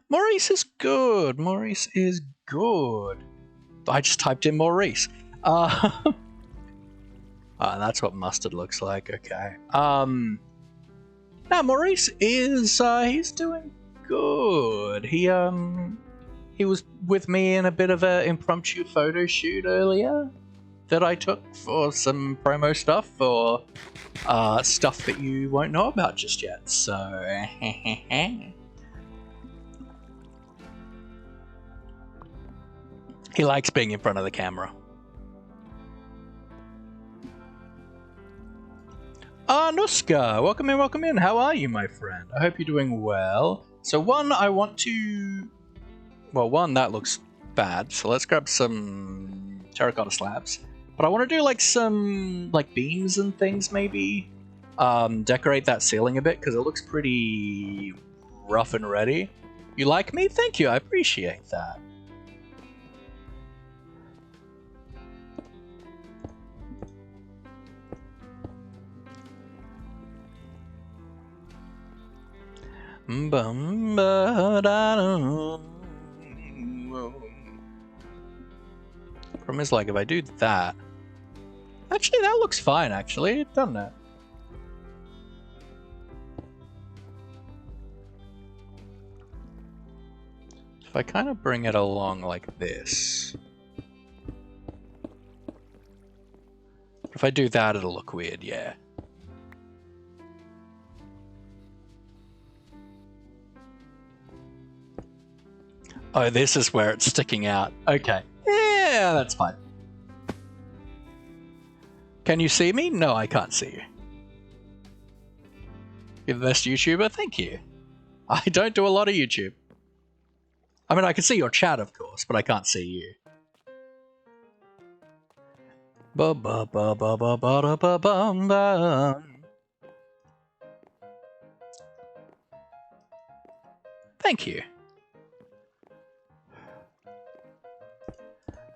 A: Maurice is good. Maurice is good. I just typed in Maurice. That's what mustard looks like. Okay. Now Maurice is he's doing good. He was with me in a bit of an impromptu photo shoot earlier that I took for some promo stuff or stuff that you won't know about just yet. So. He likes being in front of the camera. Nuska, welcome in. How are you, my friend? I hope you're doing well. So one, I want to... Well, one, that looks bad. So let's grab some terracotta slabs. But I want to do like some like beams and things maybe. Decorate that ceiling a bit because it looks pretty rough and ready. You like me? Thank you, I appreciate that. Problem is, like, if I do that... Actually, that looks fine, actually, doesn't it? If I kind of bring it along like this... If I do that, it'll look weird, yeah. Oh, this is where it's sticking out. Okay. Yeah, that's fine. Can you see me? No, I can't see you. You're the best YouTuber? Thank you. I don't do a lot of YouTube. I mean, I can see your chat, of course, but I can't see you. Thank you.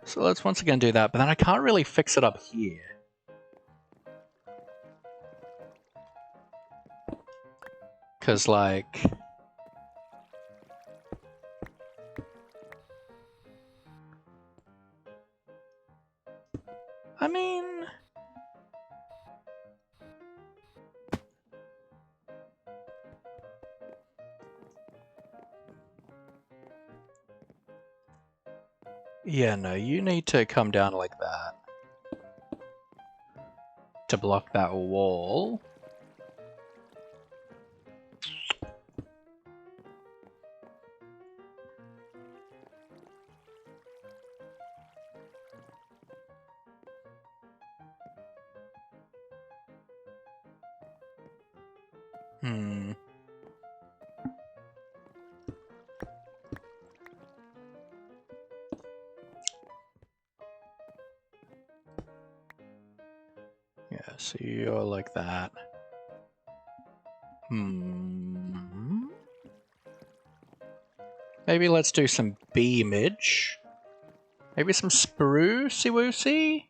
A: So let's once again do that, but then I can't really fix it up here. Because, like... I mean... Yeah, no, you need to come down like that. To block that wall. Yeah, so you're like that. Maybe let's do some beamage. Maybe some sprucey woosey?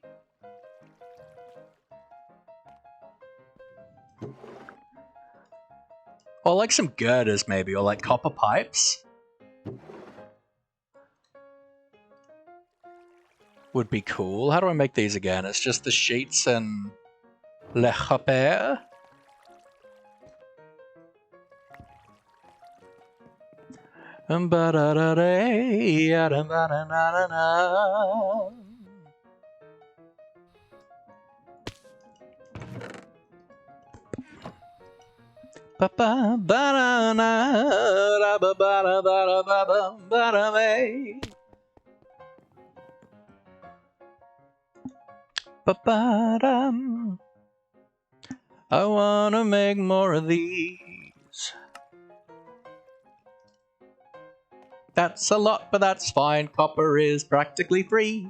A: Or like some girders maybe, or like copper pipes. Would be cool. How do I make these again? It's just the sheets and le hopper. I wanna make more of these. That's a lot, but that's fine. Copper is practically free.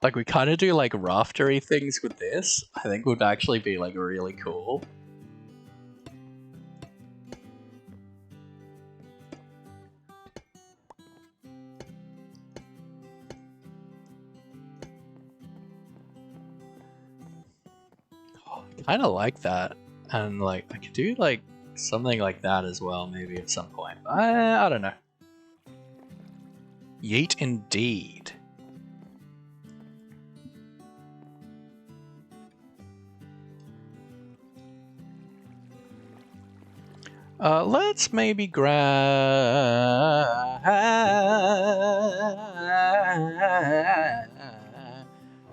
A: Like, we kind of do like raftery things with this. I think would actually be like really cool. Oh, I kind of like that. And like, I could do like something like that as well, maybe at some point. I don't know. Yeet indeed. Let's maybe grab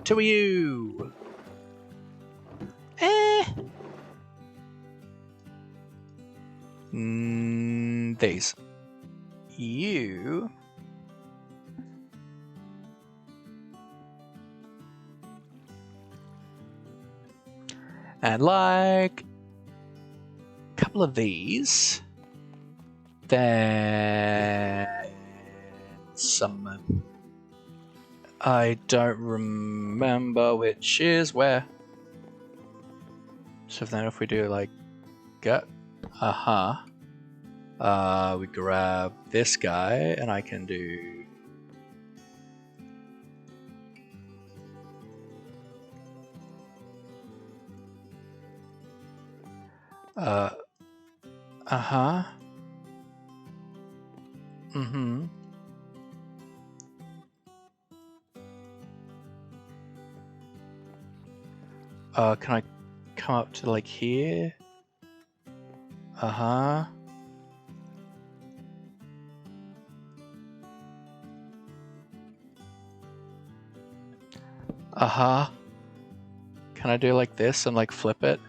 A: two of you. These. You. And like a couple of these. There some... I don't remember which is where. So then if we do like get, we grab this guy and I can do can I come up to like here? Can I do like this and like flip it?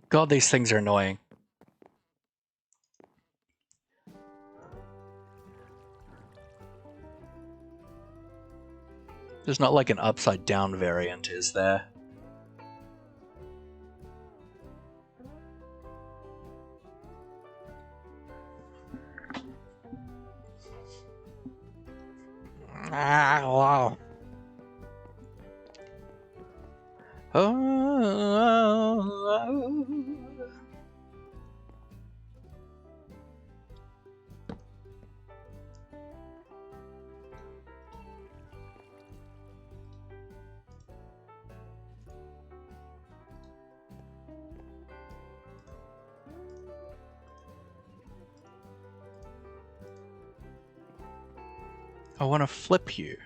A: God, these things are annoying. There's not like an upside down variant, is there? Wow. I want to flip you.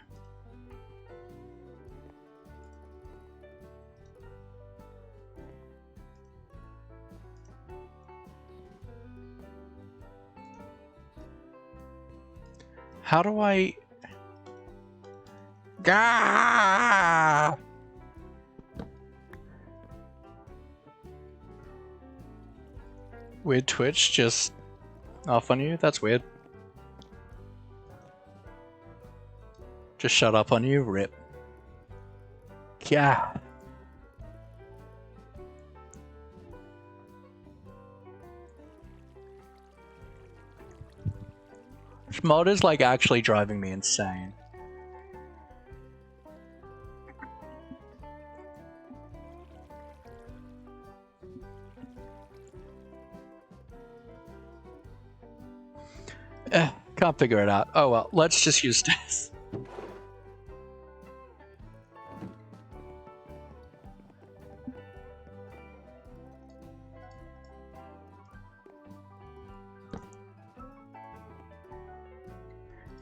A: How do I... Gah! Weird Twitch just off on you? That's weird. Just shut up on you, rip. Yeah. This mod is like actually driving me insane. Can't figure it out. Oh well, let's just use this.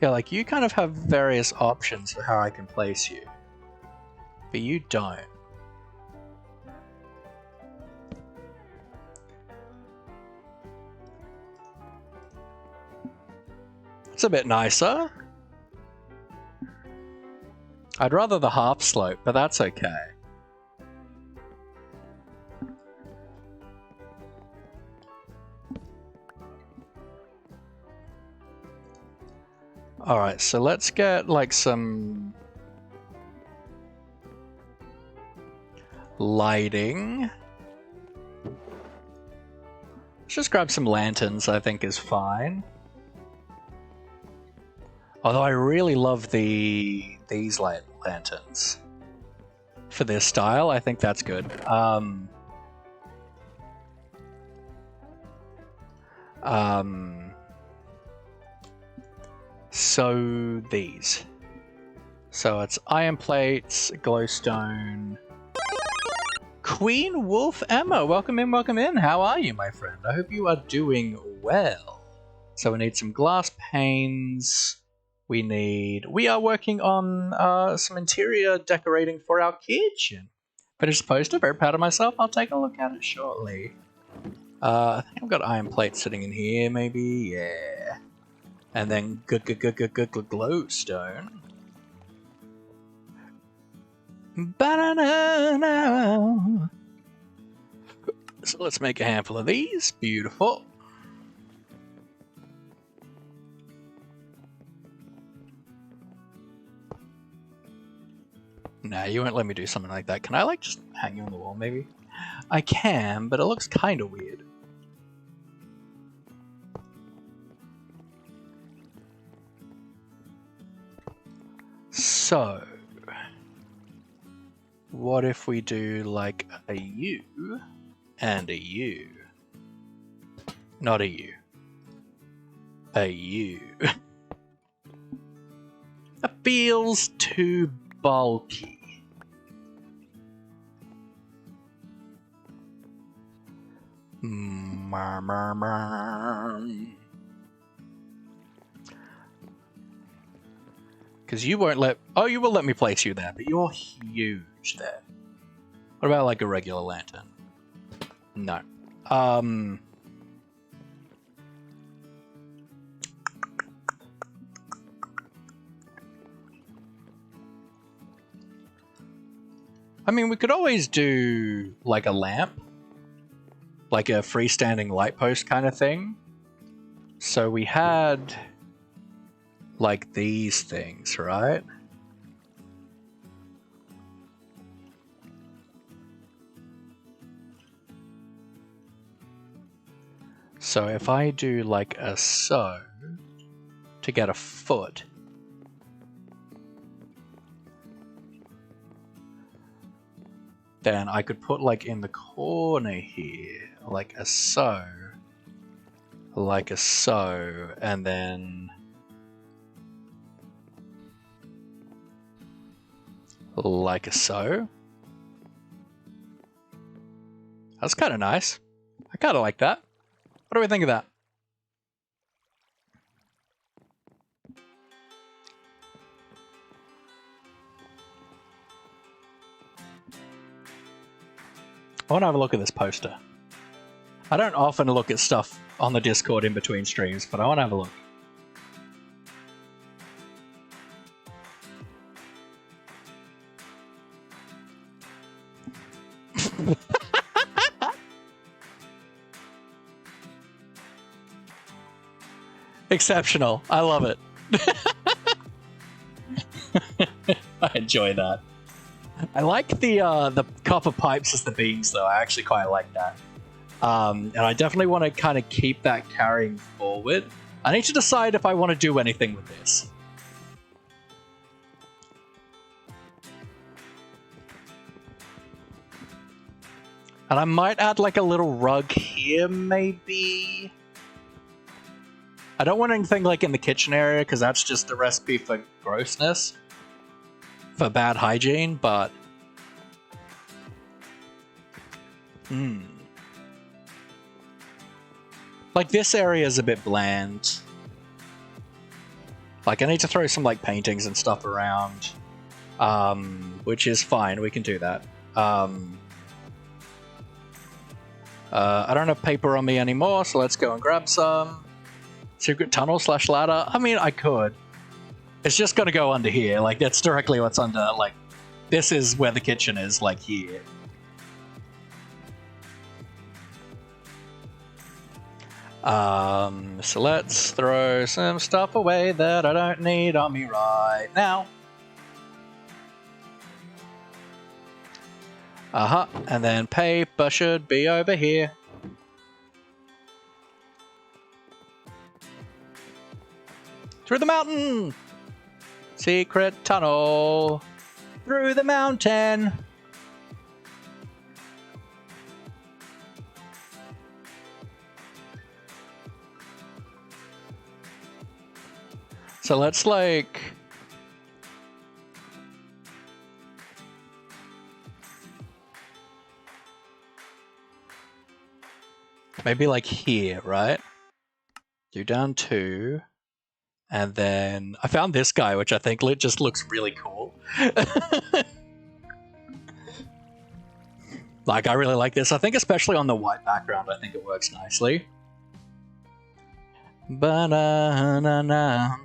A: Yeah, like you kind of have various options for how I can place you, but you don't. It's a bit nicer. I'd rather the half slope, but that's okay. Alright, so let's get like some lighting. Let's just grab some lanterns, I think is fine. Although I really love these lanterns for this style. I think that's good. So these. So it's iron plates, glowstone. Queen Wolf Emma, welcome in, welcome in. How are you, my friend? I hope you are doing well. So we need some glass panes. We are working on some interior decorating for our kitchen. Finished the poster, very proud of myself. I'll take a look at it shortly. I think I've got iron plates sitting in here, maybe, yeah. And then good glowstone. Banana. So let's make a handful of these. Beautiful. Nah, you won't let me do something like that. Can I like just hang you on the wall maybe? I can, but it looks kind of weird. So, what if we do like a U and a U? Not a U. A U. It feels too bulky. Because you won't let... Oh, you will let me place you there, but you're huge there. What about like a regular lantern? No. I mean, we could always do like a lamp. Like a freestanding light post kind of thing. So we had like these things, right? So if I do like a so to get a foot, then I could put like in the corner here, like a so, and then like a so. That's kind of nice. I kind of like that. What do we think of that? I want to have a look at this poster. I don't often look at stuff on the Discord in between streams, but I want to have a look. Exceptional. I love it. I enjoy that. I like the copper pipes as the beams, though. I actually quite like that. And I definitely want to kind of keep that carrying forward. I need to decide if I want to do anything with this. And I might add like a little rug here, maybe. I don't want anything like in the kitchen area, because that's just a recipe for grossness. For bad hygiene, but... Like, this area is a bit bland. Like, I need to throw some, like, paintings and stuff around. Which is fine, we can do that. I don't have paper on me anymore, so let's go and grab some. Secret tunnel / ladder? I mean, I could. It's just gonna go under here, like, that's directly what's under, like, this is where the kitchen is, like, here. So let's throw some stuff away that I don't need on me right now. And then paper should be over here. Through the mountain! Secret tunnel through the mountain. So let's like... maybe like here, right? Do down 2. And then I found this guy, which I think just looks really cool. Like, I really like this. I think especially on the white background, I think it works nicely. Ba-na-na-na.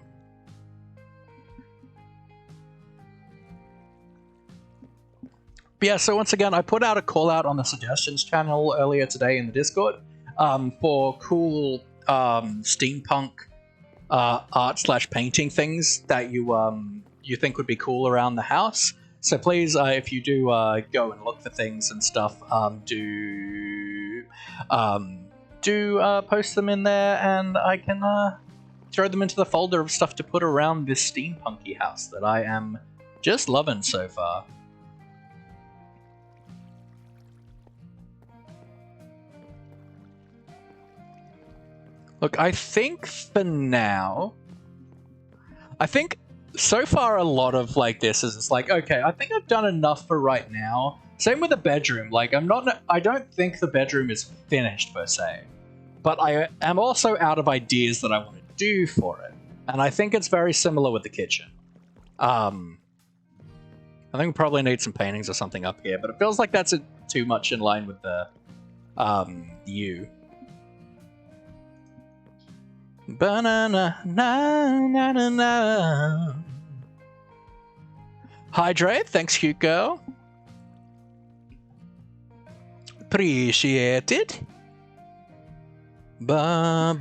A: But yeah, so once again, I put out a call out on the suggestions channel earlier today in the Discord for cool steampunk art / painting things that you think would be cool around the house. So please, if you do go and look for things and stuff, do post them in there, and I can throw them into the folder of stuff to put around this steampunky house that I am Just loving so far. Look, I think for now, I think so far a lot of like this is it's like, okay, I think I've done enough for right now. Same with the bedroom. Like I don't think the bedroom is finished per se, but I am also out of ideas that I want to do for it. And I think it's very similar with the kitchen. I think we probably need some paintings or something up here, but it feels like that's too much in line with the U. Banana, na na na na. Hydrate, thanks, cute girl. Appreciate it. Banana.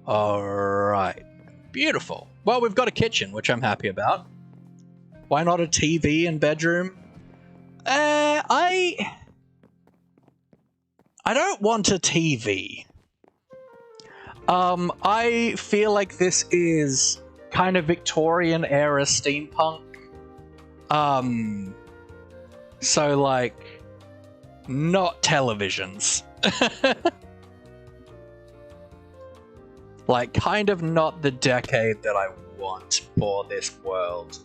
A: All right, beautiful. Well, we've got a kitchen, which I'm happy about. Why not a TV in bedroom? I don't want a TV. I feel like this is kind of Victorian era steampunk. So like, not televisions. Like, kind of not the decade that I want for this world.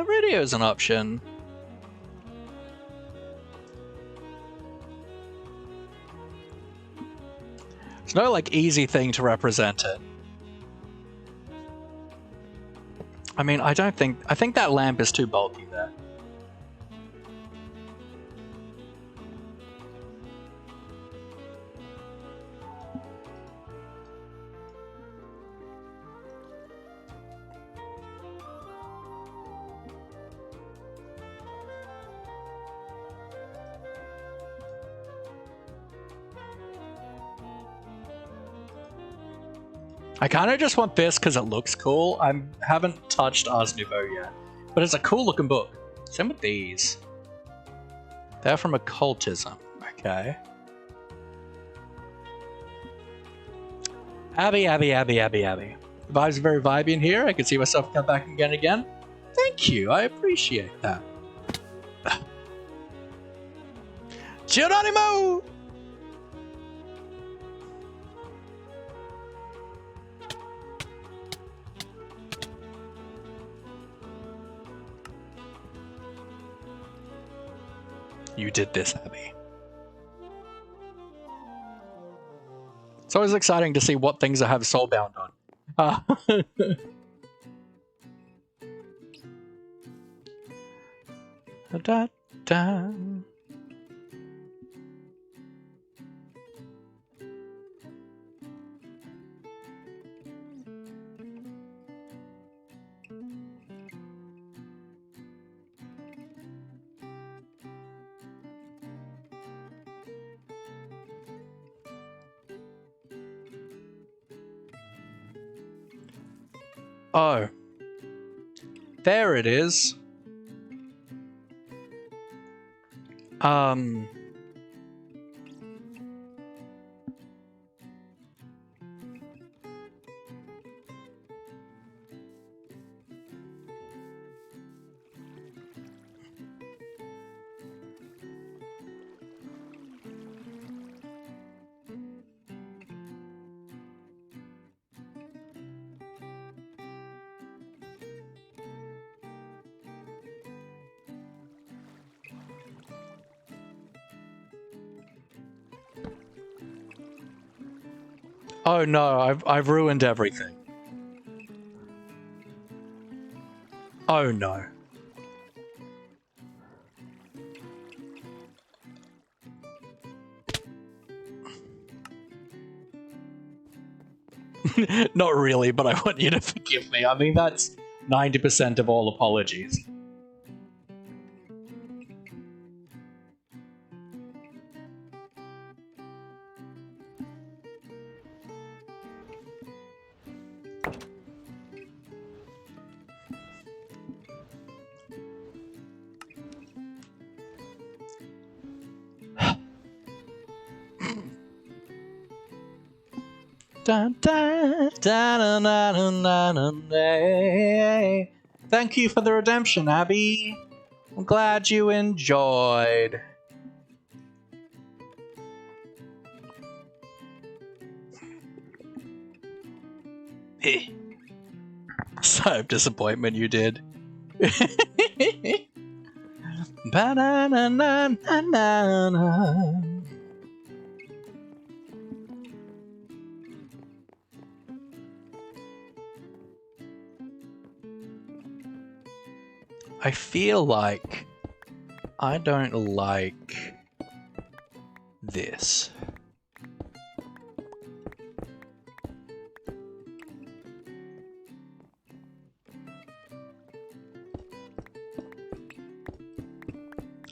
A: Radio's an option. There's no, like, easy thing to represent it. I mean, I think that lamp is too bulky there. I kind of just want this because it looks cool. I haven't touched Ars Nouveau yet, but it's a cool looking book. Same with these. They're from occultism. Okay. Abby. The vibes are very vibey in here. I can see myself come back again and again. Thank you. I appreciate that. Geronimo! You did this, Abby. It's always exciting to see what things I have soulbound on. Da, da. Oh. There it is. Oh no, I've ruined everything. Oh no. Not really, but I want you to forgive me. I mean, that's 90% of all apologies. Dun, dun, dun, dun, dun, dun, dun, dun. Thank you for the redemption, Abby. I'm glad you enjoyed. Sigh of disappointment you did. Ba-na-na-na-na-na. I feel like I don't like this.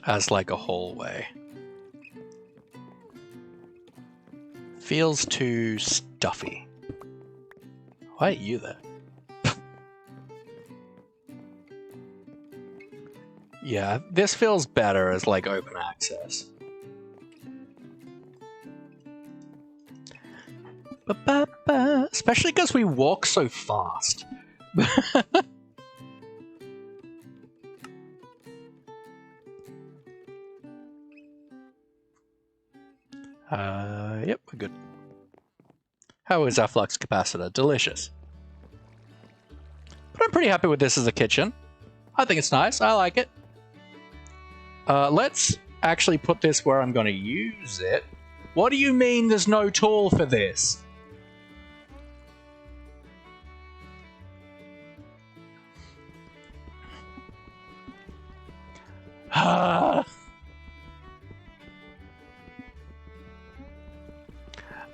A: As like a hallway. Feels too stuffy. Why are you there? Yeah, this feels better as like open access. Ba-ba-ba. Especially because we walk so fast. Yep, we're good. How is our flux capacitor? Delicious. But I'm pretty happy with this as a kitchen. I think it's nice. I like it. Let's actually put this where I'm going to use it. What do you mean there's no tool for this?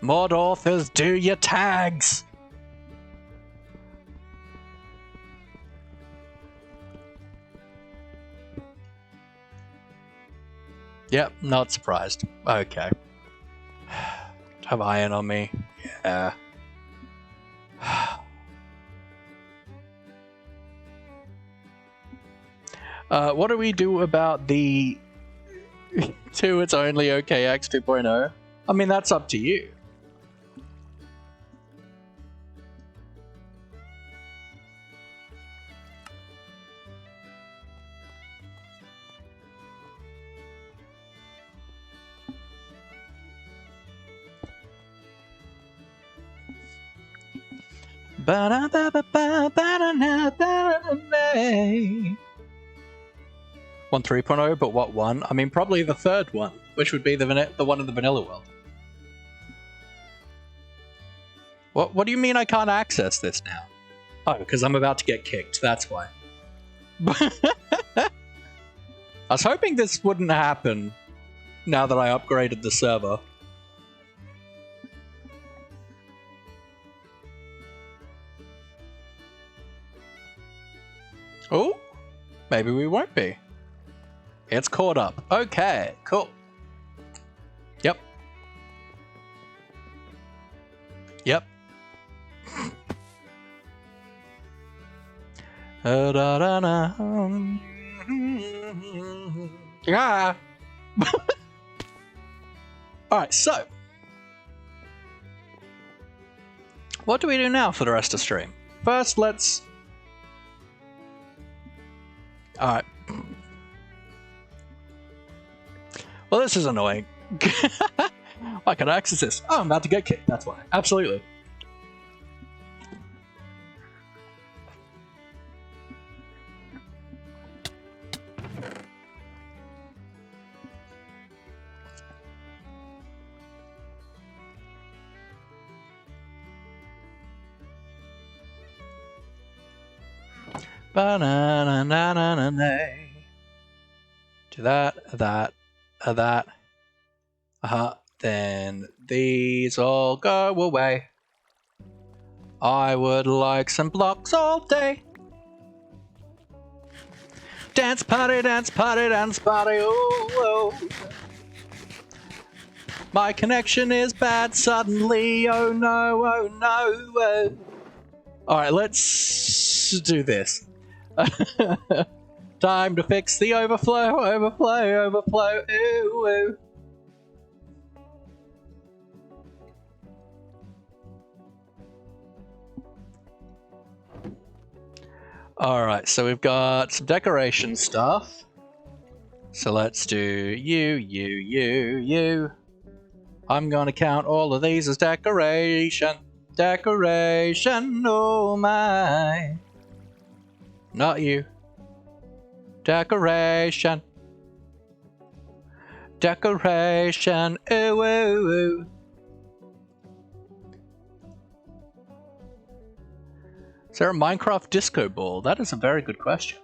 A: Mod authors, do your tags! Yep, not surprised. Okay. Have iron on me. Yeah. What do we do about the 2 it's only OKX 2.0? I mean, that's up to you. One 3.0, but what one? I mean, probably the third one, which would be the one in the vanilla world. What do you mean I can't access this now? Oh, because I'm about to get kicked, that's why. I was hoping this wouldn't happen now that I upgraded the server. Oh, maybe we won't be. It's caught up. Okay, cool. Yep. Yep. Yeah. Alright, so. What do we do now for the rest of stream? First, let's... Alright. Well, this is annoying. I can access this. Oh, I'm about to get kicked, that's why. Absolutely. Ba-na-na-na-na-na. Do that. Then these all go away. I would like some blocks all day. Dance party, dance party, dance party, ooh, ooh. My connection is bad suddenly, oh no, oh no. Oh. Alright, let's do this. Time to fix the overflow. Ooh, ooh. Alright, so we've got some decoration stuff. So let's do you. I'm gonna count all of these as decoration. Decoration, oh my. Not you. Decoration. Decoration, ooh, ooh, ooh. Is there a Minecraft disco ball? That is a very good question.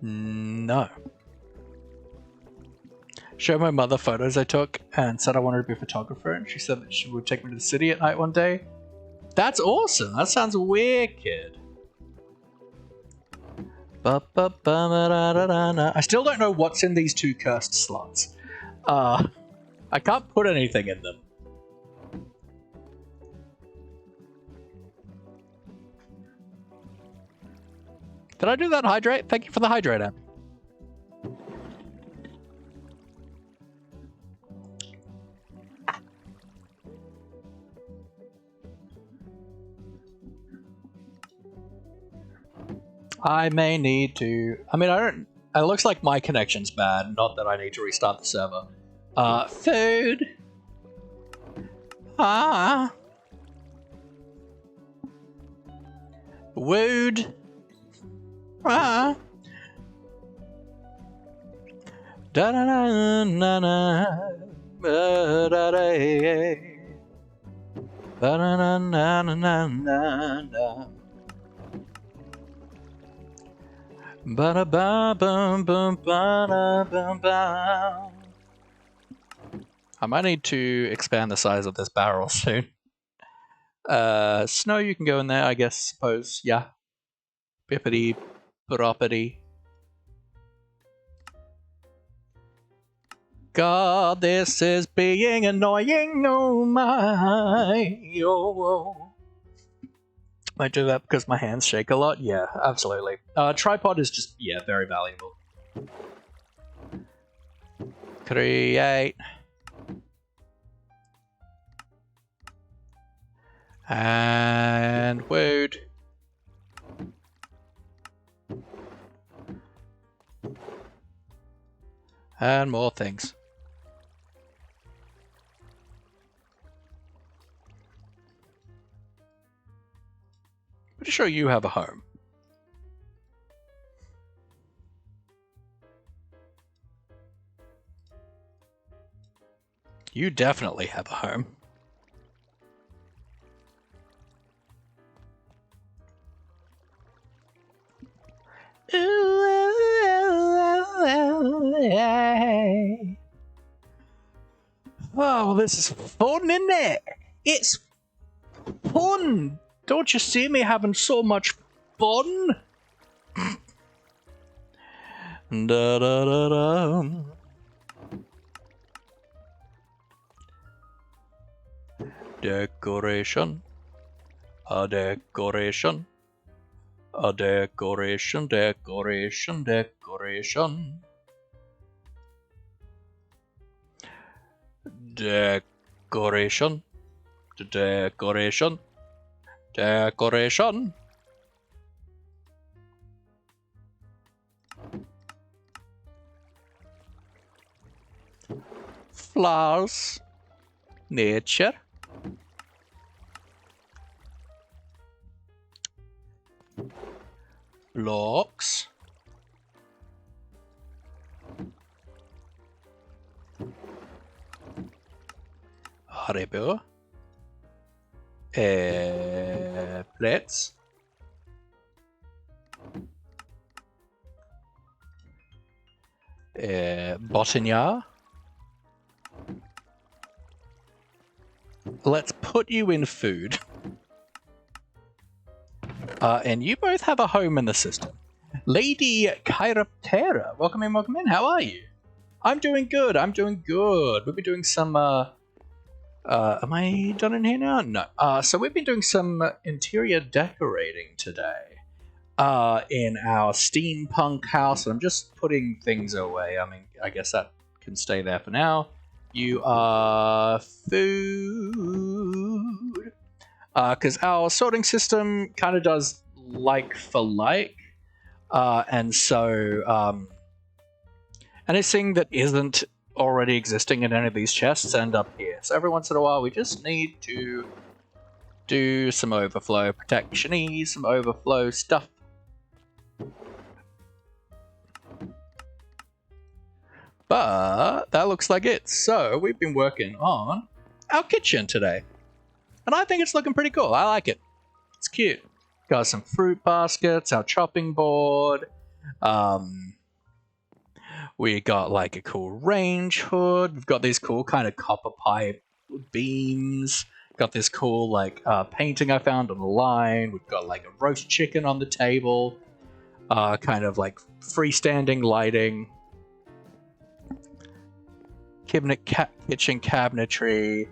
A: No. Showed my mother photos I took and said I wanted to be a photographer, and she said that she would take me to the city at night one day. That's awesome. That sounds wicked. I still don't know what's in these 2 cursed slots. I can't put anything in them. Did I do that hydrate? Thank you for the hydrate app. I may need to... I mean, I don't... It looks like my connection's bad, not that I need to restart the server. Food! Wood! Da da da na na ba da da ba da na na na na na ba da ba bum bum ba da bum bum. I might need to expand the size of this barrel soon. Snow, you can go in there, I guess. Suppose, yeah. Bippity property. God, this is being annoying. Oh my. Oh. I do that because my hands shake a lot. Yeah, absolutely. Tripod is just, yeah, very valuable. Create. And wood. And more things. Pretty sure you have a home. You definitely have a home. Oh, this is fun, isn't it? It's fun. Don't you see me having so much fun? Da da da da. Decoration. A decoration. A decoration, decoration, decoration. Decoration. Decoration. Decoration. Flowers. Nature. Blocks. Haribo. Plates. Bottignon. Let's put you in food. And you both have a home in the system. Lady Chiroptera, welcome in, welcome in. How are you? I'm doing good, I'm doing good. We'll be doing some, am I done in here now? No. So we've been doing some interior decorating today. In our steampunk house. I'm just putting things away. I mean, I guess that can stay there for now. You are food. Because our sorting system kind of does like for like. And so anything that isn't already existing in any of these chests end up here. So every once in a while we just need to do some overflow protection-y, some overflow stuff. But that looks like it. So we've been working on our kitchen today. And I think it's looking pretty cool. I like it. It's cute. Got some fruit baskets, our chopping board. We got like a cool range hood. We've got these cool kind of copper pipe beams. Got this cool like painting I found on the line. We've got like a roast chicken on the table. Kind of like freestanding lighting. Kitchen cabinetry.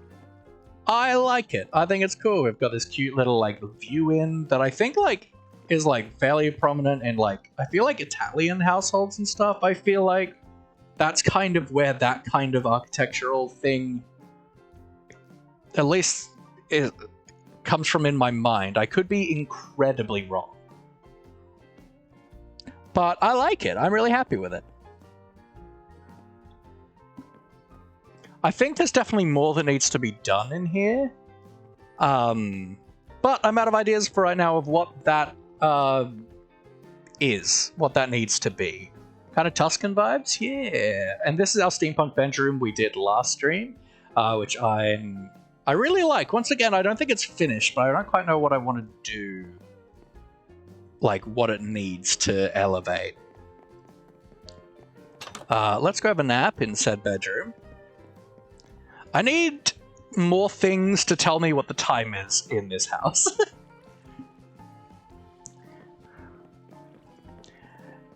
A: I like it. I think it's cool. We've got this cute little like view in that I think like is like fairly prominent in like I feel like Italian households and stuff. I feel like that's kind of where that kind of architectural thing at least it comes from in my mind. I could be incredibly wrong. But I like it. I'm really happy with it. I think there's definitely more that needs to be done in here. But I'm out of ideas for right now of what that is, what that needs to be. Kind of Tuscan vibes? Yeah. And this is our steampunk bedroom we did last stream, which I really like. Once again, I don't think it's finished, but I don't quite know what I want to do. Like, what it needs to elevate. Let's grab a nap in said bedroom. I need more things to tell me what the time is in this house.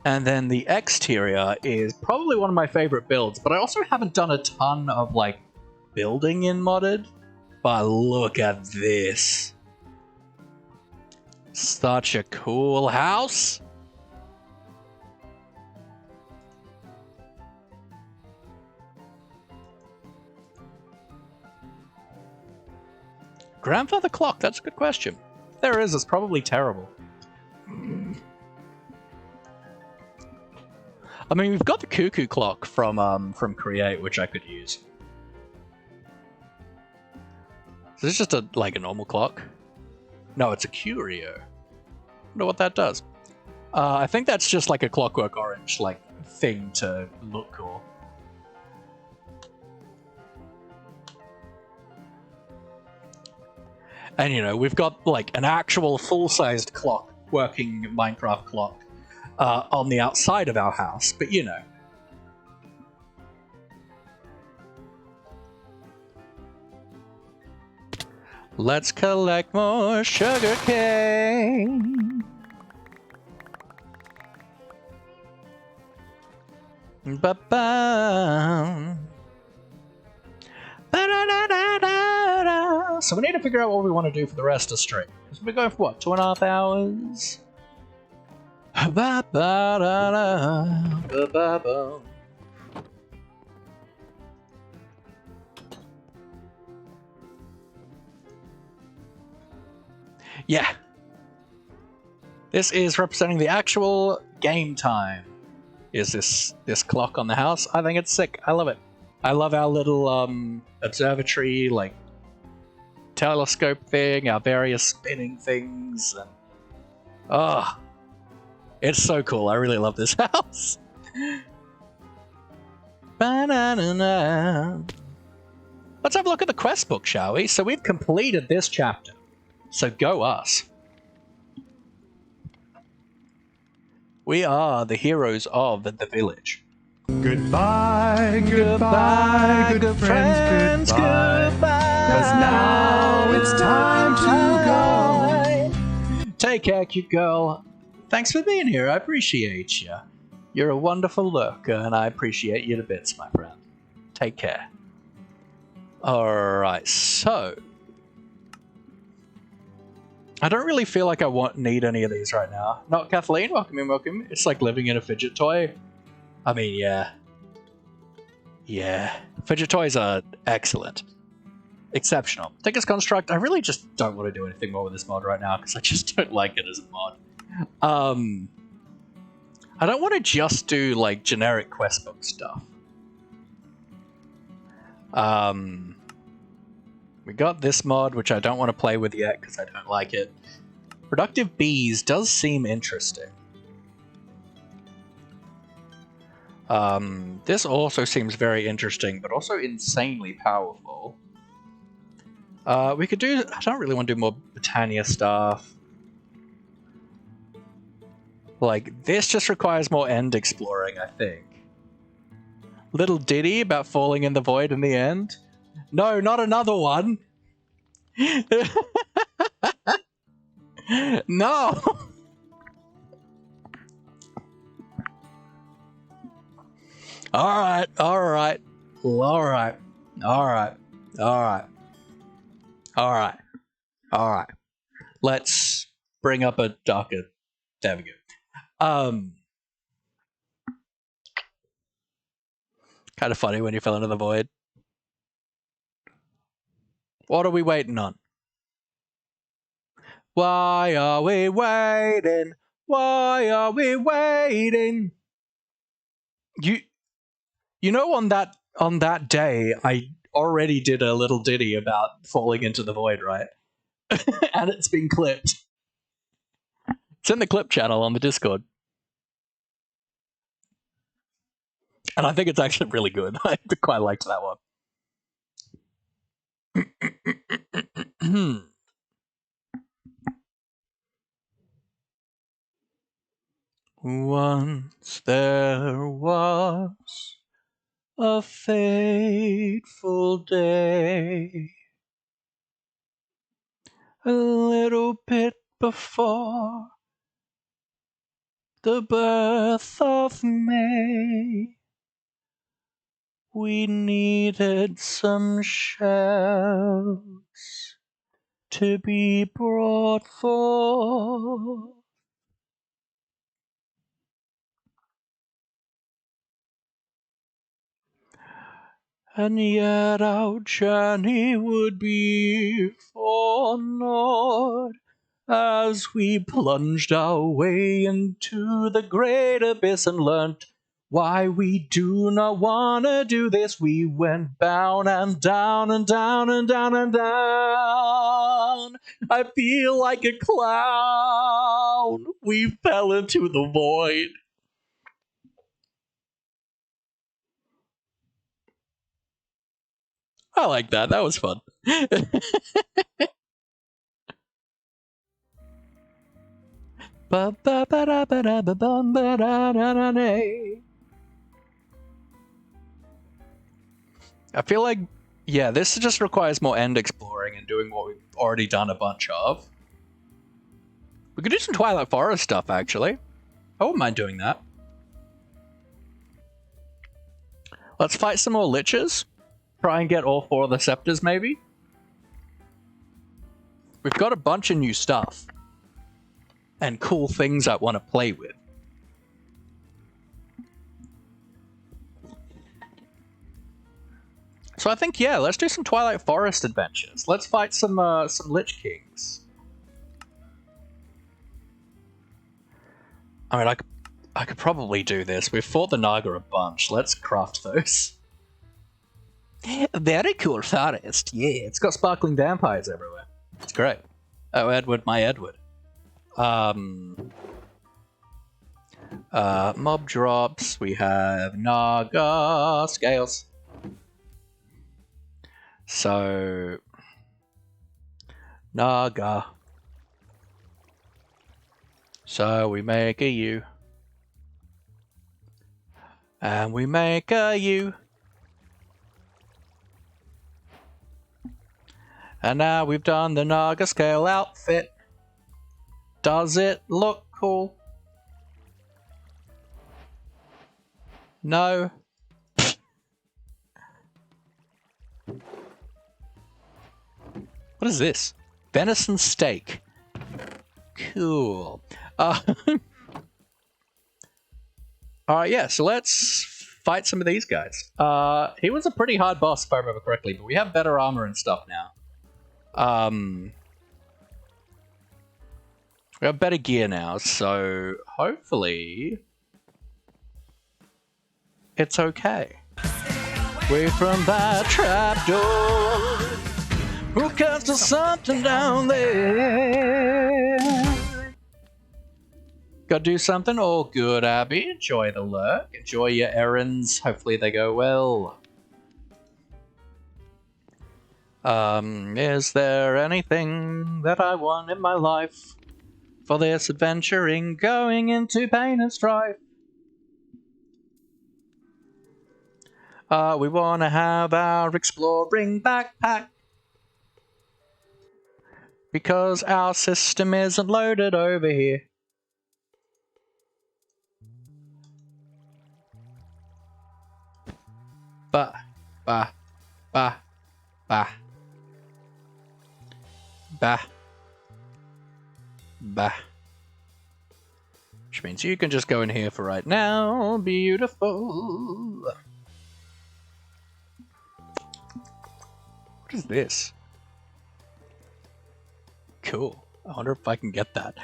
A: And then the exterior is probably one of my favorite builds, but I also haven't done a ton of like building in modded. But look at this. Such a cool house. Grandfather clock, that's a good question. If there is, it's probably terrible. I mean, we've got the cuckoo clock from Create, which I could use. Is this just a normal clock? No, it's a curio. I wonder what that does. I think that's just like a Clockwork Orange thing to look cool. And you know, we've got like an actual full-sized clock, working Minecraft clock, on the outside of our house, but you know. Let's collect more sugar cane. Ba-bam. Ba-da-da-da-da-da. So we need to figure out what we want to do for the rest of the stream. Because we're going for what, 2.5 hours? Ba-ba-da-da, ba-ba-ba. Yeah. This is representing the actual game time. Is this clock on the house? I think it's sick. I love it. I love our little observatory, like telescope thing, our various spinning things, and it's so cool. I really love this house. Ba-na-na-na. Let's have a look at the quest book, shall we? So we've completed this chapter. So go us. We are the heroes of the village.
B: Goodbye, goodbye, good friends, goodbye. 'Cause now it's time to go.
A: Take care, cute girl. Thanks for being here. I appreciate you. You're a wonderful lurker, and I appreciate you to bits, my friend. Take care. Alright, so I don't really feel like I need any of these right now. Not Kathleen, welcome in, welcome. It's like living in a fidget toy. I mean, yeah. Yeah. Fidget toys are excellent. Exceptional. Thickest construct, I really just don't want to do anything more with this mod right now because I just don't like it as a mod. I don't want to just do like generic quest book stuff. We got this mod, which I don't want to play with yet because I don't like it. Productive bees does seem interesting. This also seems very interesting, but also insanely powerful. We could do... I don't really want to do more Britannia stuff. Like, this just requires more end exploring, I think. Little ditty about falling in the void in the end? No, not another one! No! Alright, alright. Alright. Alright. Alright. Alright. Alright. Let's bring up a darker... There we go. Kind of funny when you fell into the void. What are we waiting on? Why are we waiting? Why are we waiting? You know, on that day, I already did a little ditty about falling into the void, right? And it's been clipped. It's in the clip channel on the Discord. And I think it's actually really good. I quite liked that one. Once there was a fateful day, a little bit before the birth of May. We needed some shells to be brought forth. And yet our journey would be for naught as we plunged our way into the great abyss and learnt why we do not want to do this. We went down and down and down and down and down. I feel like a clown. We fell into the void. I like that. That was fun. I feel like, yeah, this just requires more end exploring and doing what we've already done a bunch of. We could do some Twilight Forest stuff, actually. I wouldn't mind doing that. Let's fight some more liches. Try and get all 4 of the scepters, maybe. We've got a bunch of new stuff. And cool things I want to play with. So I think, yeah, let's do some Twilight Forest adventures. Let's fight some Lich Kings. I mean, I could probably do this. We've fought the Naga a bunch. Let's craft those. Very cool forest. Yeah, it's got sparkling vampires everywhere. It's great. Oh, Edward, my Edward. Mob drops. We have Naga scales. So, Naga. So we make a U. And we make a U. And now we've done the Naga scale outfit. Does it look cool? No. What is this? Venison steak. Cool. Alright, yeah, so let's fight some of these guys. He was a pretty hard boss, if I remember correctly, but we have better armor and stuff now. We have better gear now, so hopefully it's okay. Away from that trapdoor, who cast something down there? Gotta do something? All good, Abby. Enjoy the lurk. Enjoy your errands. Hopefully they go well. Is there anything that I want in my life for this adventuring, going into pain and strife? We want to have our exploring backpack, because our system isn't loaded over here. Bah. Which means you can just go in here for right now. Beautiful. What is this? Cool. I wonder if I can get that.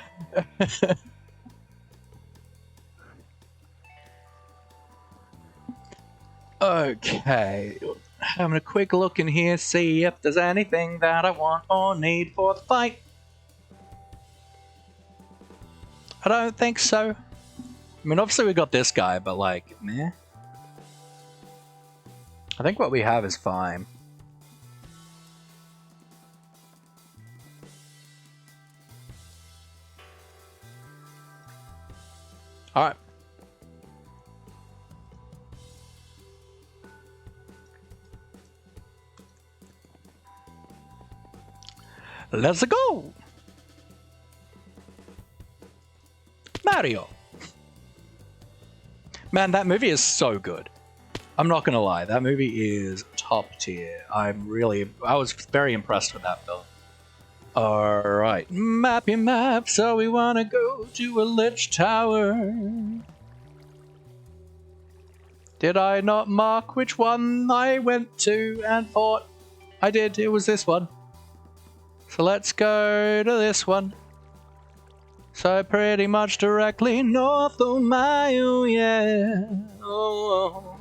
A: Okay. Having a quick look in here, see if there's anything that I want or need for the fight. I don't think so. I mean, obviously we got this guy, but like, meh. I think what we have is fine. Alright. Let's go! Mario! Man, that movie is so good. I'm not gonna lie, that movie is top tier. I was very impressed with that film. Alright, mappy map, so we wanna go to a lich tower. Did I not mark which one I went to and fought? I did, it was this one. So let's go to this one. So pretty much directly north of mile, yeah. Oh.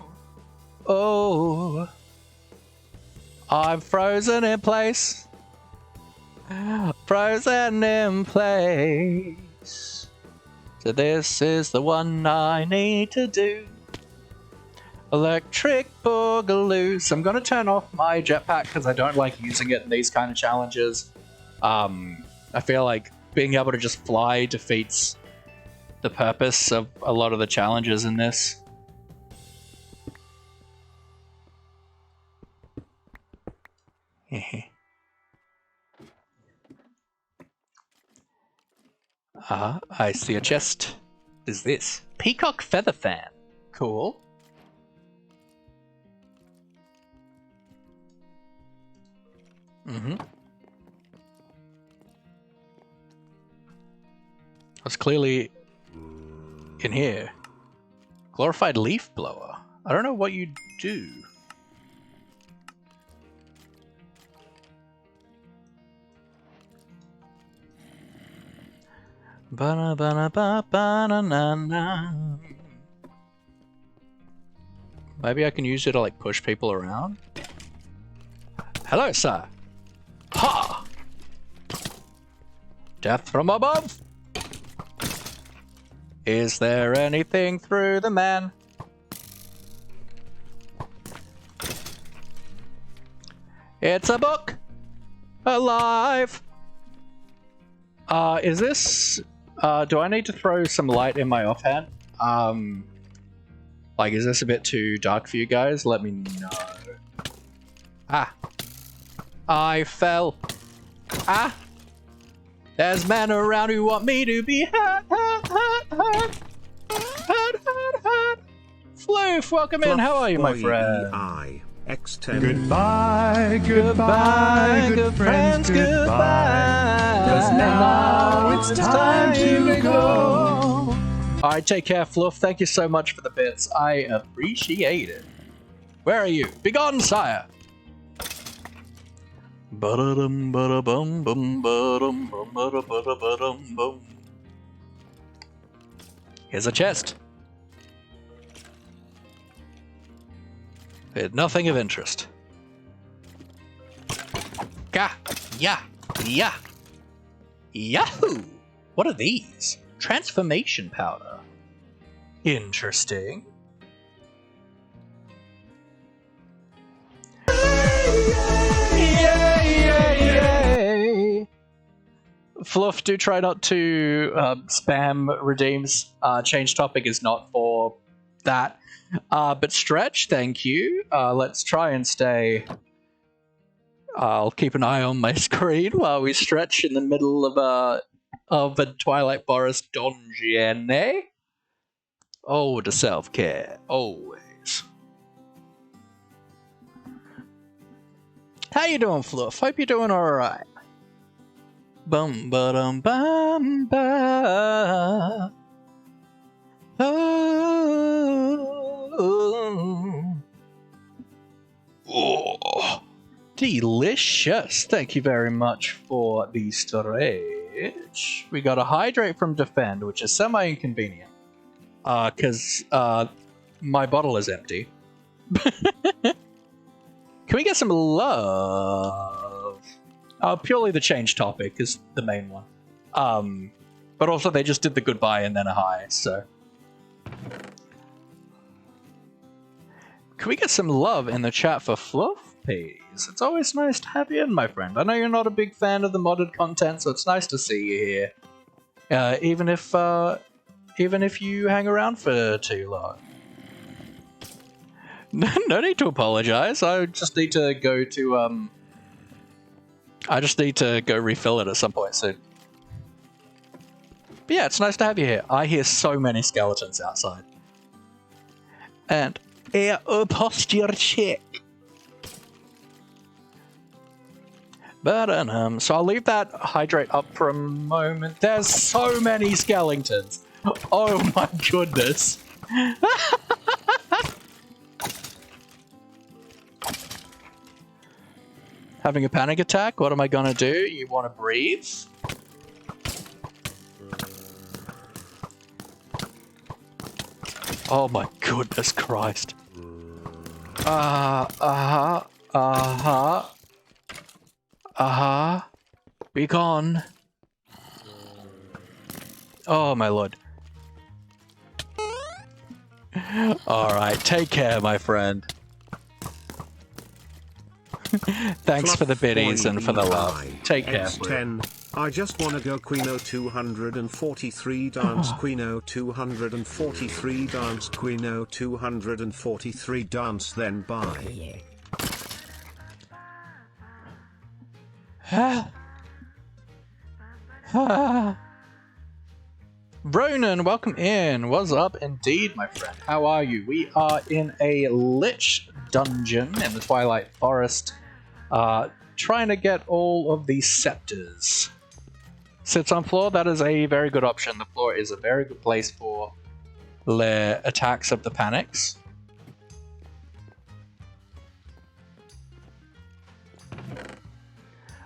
A: I'm frozen in place. Frozen in place. So this is the one I need to do. Electric Boogaloo. I'm gonna turn off my jetpack because I don't like using it in these kind of challenges. I feel like being able to just fly defeats the purpose of a lot of the challenges in this. I see a chest. What is this? Peacock feather fan. Cool. That's clearly in here. Glorified leaf blower. I don't know what you do. Maybe I can use it to like push people around. Hello, sir. Ha! Death from above. Is there anything through the man? It's a book. Alive. Is this... do I need to throw some light in my offhand? Like, is this a bit too dark for you guys? Let me know. Ah. I fell. Ah. There's men around who want me to be hurt. Floof, welcome in. How are you, my friend?
B: X10. Goodbye, goodbye, good friends, goodbye. 'Cause now it's time to go.
A: Alright, take care, Fluff. Thank you so much for the bits. I appreciate it. Where are you? Begone, sire! Ba-da-dum, ba-da-bum, bum, ba-dum, bum, ba-da, ba-da, ba-dum, bum. Here's a chest. With nothing of interest. Gah! Yeah! Yeah! Yahoo! What are these? Transformation powder. Interesting. Yay! Fluff, do try not to spam redeems. Change topic is not for that. But Stretch, thank you. Let's try and stay. I'll keep an eye on my screen while we stretch in the middle of a Twilight Forest dungeon, eh? Oh, the self-care, always. How you doing, Fluff? Hope you're doing alright. Bum ba dum bum ba. Oh, delicious! Thank you very much for the storage. We got a hydrate from Defend, which is semi-inconvenient. Because my bottle is empty. Can we get some love? Purely the change topic is the main one. But also they just did the goodbye and then a hi, so. Can we get some love in the chat for Fluff, please? It's always nice to have you in, my friend. I know you're not a big fan of the modded content, so it's nice to see you here. Even if you hang around for too long. No need to apologize. I just need to go to refill it at some point soon. But yeah, it's nice to have you here. I hear so many skeletons outside. And a posture check. But so I'll leave that hydrate up for a moment. There's so many skeletons. Oh my goodness. Having a panic attack? What am I gonna do? You wanna breathe? Oh my goodness Christ. Be gone. Oh my lord. Alright, take care, my friend. Thanks for the biddies and for the love. Take care.
B: X10. I just wanna go Queen 243 dance Queen 243 dance Queen 243 dance then bye.
A: Ronan, welcome in. What's up indeed, my friend? How are you? We are in a lich dungeon in the Twilight Forest, trying to get all of these scepters. Sits on floor, that is a very good option. The floor is a very good place for the attacks of the panics.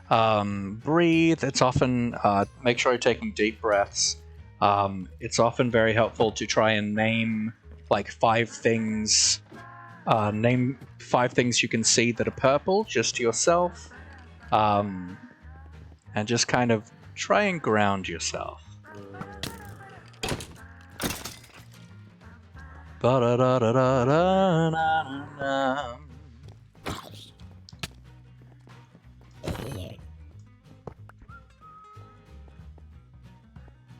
A: Breathe, it's often, make sure you're taking deep breaths. It's often very helpful to try and name like 5 things. Name 5 things you can see that are purple, just to yourself. And just kind of try and ground yourself. Ba-da-da-da-da-da-na-na-na.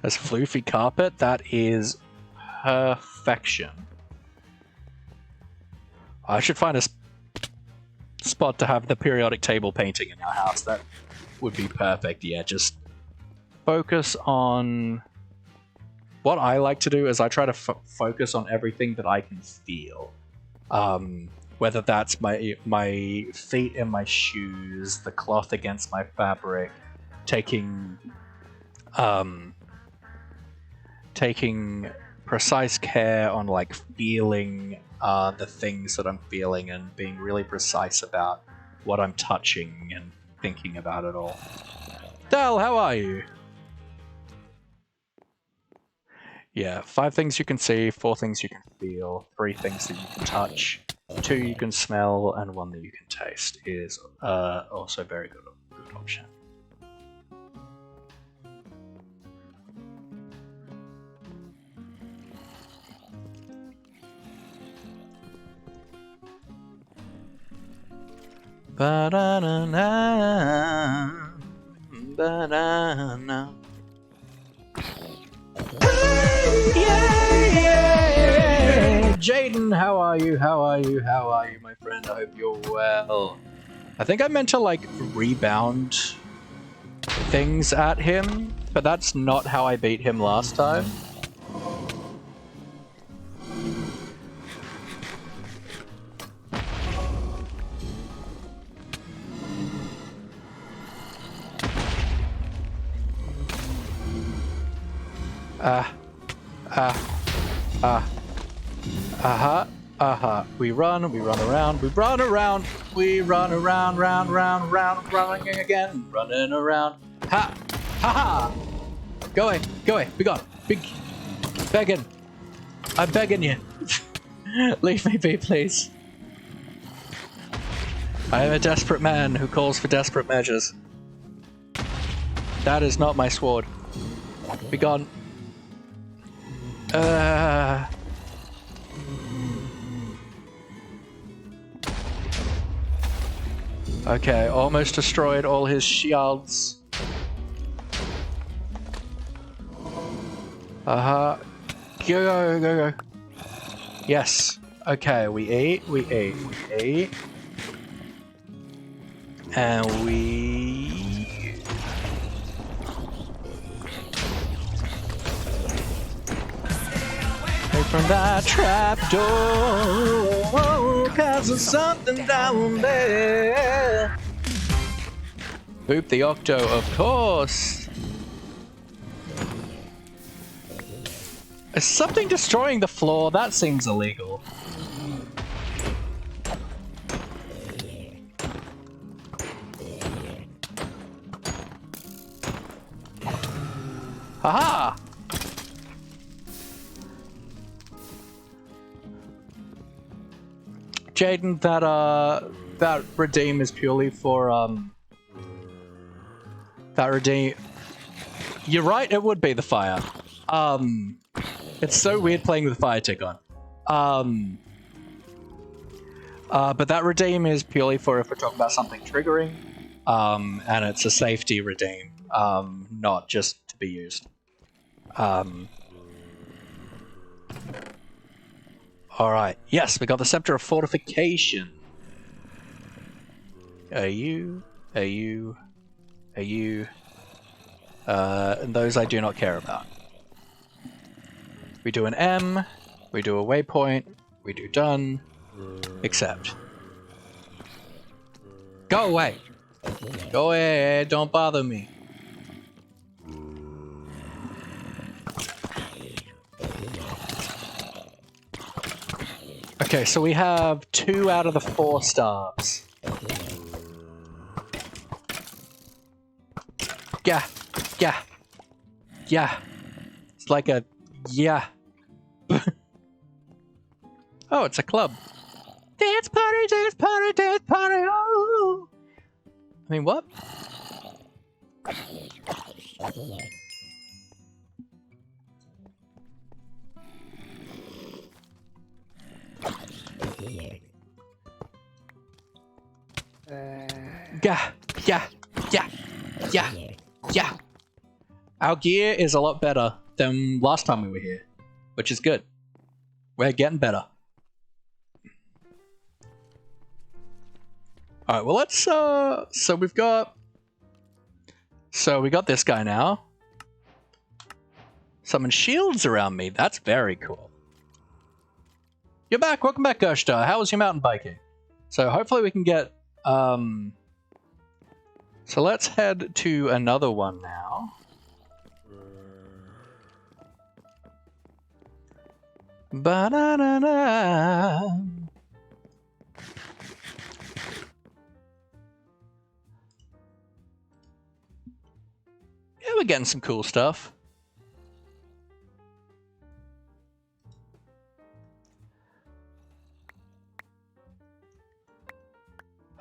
A: There's floofy carpet. That is perfection. I should find a spot to have the periodic table painting in our house. That would be perfect. Yeah, just focus on... What I like to do is I try to focus on everything that I can feel. Whether that's my feet in my shoes, the cloth against my fabric, taking precise care on like feeling the things that I'm feeling and being really precise about what I'm touching and thinking about it all. Dal, how are you? Yeah, 5 things you can see, 4 things you can feel, 3 things that you can touch, 2 you can smell, and 1 that you can taste is also very good option. Ba-da-na-na, ba-da-na. Yay! Jaden, how are you? How are you? How are you, my friend? I hope you're well. I think I meant to like rebound things at him, but that's not how I beat him last time. We run around, running again, running around. Ha! Ha ha! Go away, be gone. Begging. I'm begging you. Leave me be, please. I am a desperate man who calls for desperate measures. That is not my sword. Be gone. Okay, almost destroyed all his shields. Go. Yes. Okay, we eat. And we... Away from that trap door, 'cause there's something down there. Boop the octo, of course. Is something destroying the floor? That seems illegal. Haha! Jaden, that redeem is purely for that redeem. You're right, it would be the fire. It's so weird playing with fire tick on. But that redeem is purely for if we're talking about something triggering. And it's a safety redeem, not just to be used. Alright, yes, we got the Scepter of Fortification. And those I do not care about. We do an M, we do a waypoint, we do done, accept. Go away! Go away, don't bother me. Okay, so we have 2 out of the 4 stars. Yeah. It's like a... yeah. Oh, it's a club. Dance party, oh! I mean, what? Yeah. Our gear is a lot better than last time we were here, which is good. We're getting better. Alright, well let's, so we got this guy now. Summon shields around me, that's very cool. You're back, welcome back, Gershtar. How was your mountain biking? So hopefully we can get, so let's head to another one now. Ba-da-da-da. Yeah, we're getting some cool stuff.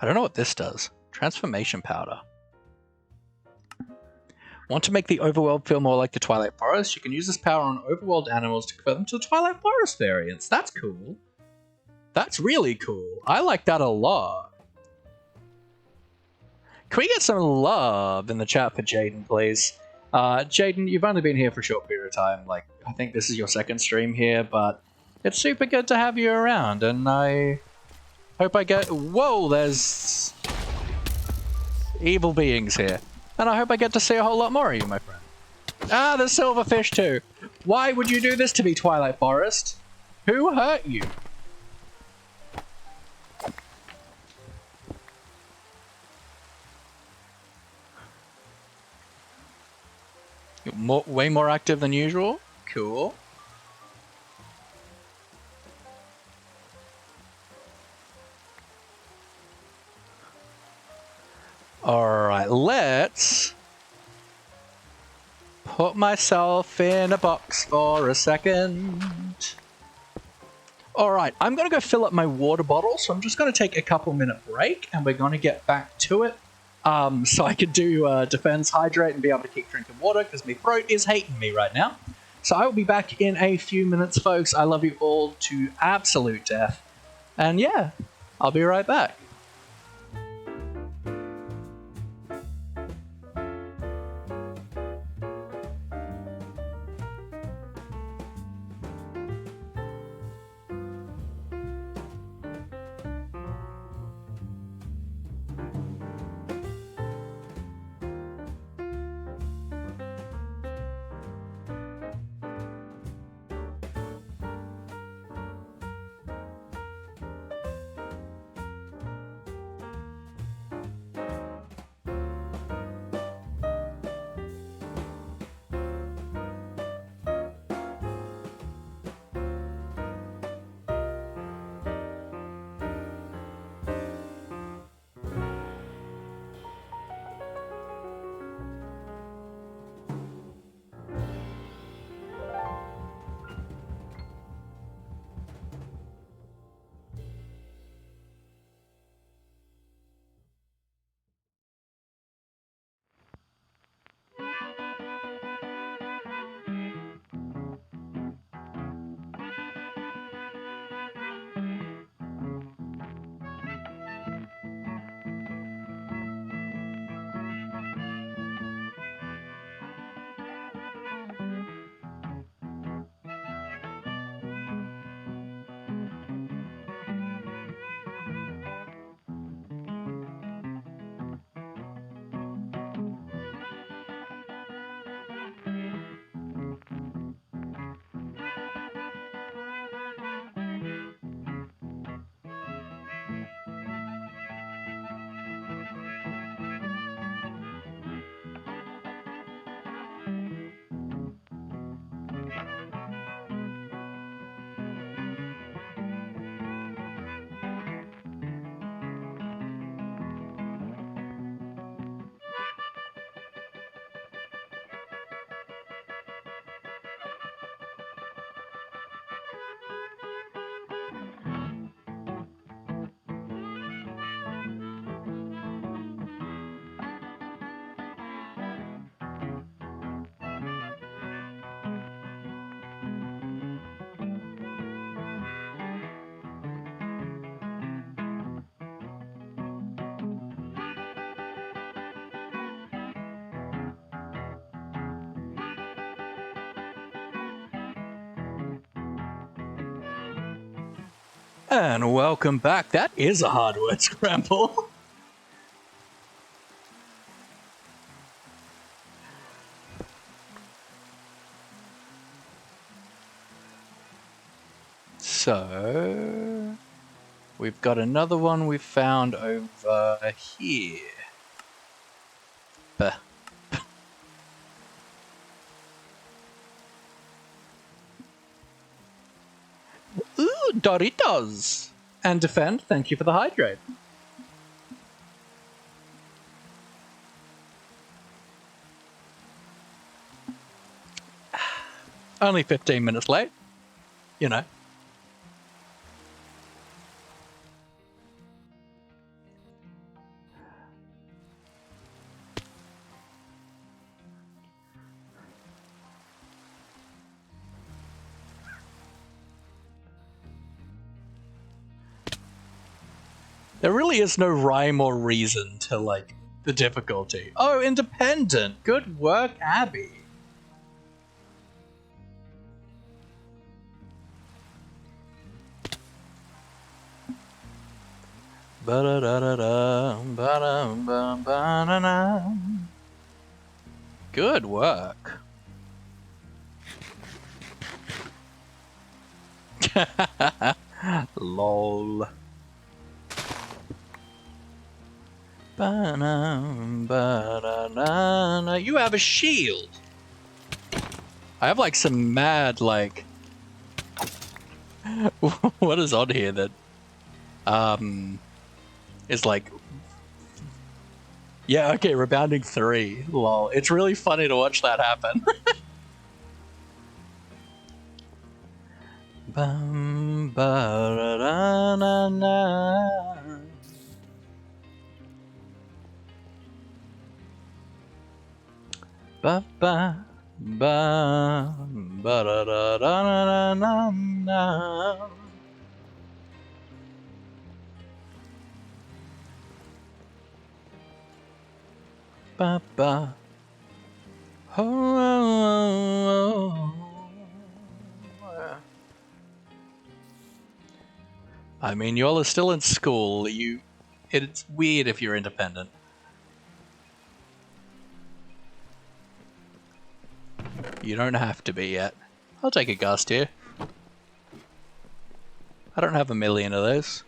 A: I don't know what this does. Transformation powder. Want to make the overworld feel more like the Twilight Forest? You can use this power on overworld animals to convert them to the Twilight Forest variants. That's cool. That's really cool. I like that a lot. Can we get some love in the chat for Jaden, please? Jaden, you've only been here for a short period of time. Like, I think this is your second stream here, but it's super good to have you around, and I hope I get... Whoa, there's evil beings here. And I hope I get to see a whole lot more of you, my friend. Ah, there's silverfish too. Why would you do this to me, Twilight Forest? Who hurt you? You're way more active than usual? Cool. Alright, let's put myself in a box for a second. Alright, I'm going to go fill up my water bottle, so I'm just going to take a couple-minute break, and we're going to get back to it. So I could do defense, hydrate, and be able to keep drinking water, because my throat is hating me right now. So I will be back in a few minutes, folks. I love you all to absolute death. And yeah, I'll be right back. And welcome back. That is a hard word scramble. So, we've got another one we found over here. Bah. Doritos! And Defend, thank you for the hydrate. Only 15 minutes late. You know. There really is no rhyme or reason to, like, the difficulty. Oh, independent! Good work, Abby! Good work. Lol. You have a shield. I have like some mad like what is on here that is like yeah, okay, rebounding 3. Lol. It's really funny to watch that happen. Ba ba ba ba da da da da da. Ba ba. Oh. I mean, y'all are still in school. It's weird if you're independent. You don't have to be yet. I'll take a gust here. I don't have a million of those.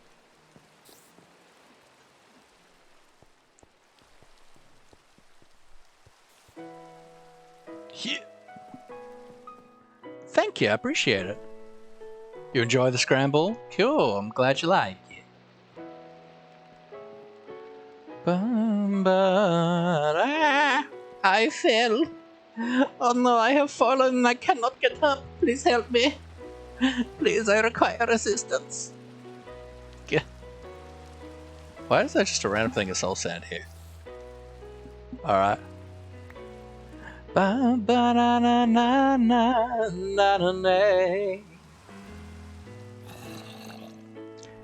A: Yeah. Thank you, I appreciate it. You enjoy the scramble? Cool, I'm glad you like it. I fell. Oh no, I have fallen. I cannot get up. Please help me. Please, I require assistance. Yeah. Why is that just a random thing of soul sand here? Alright.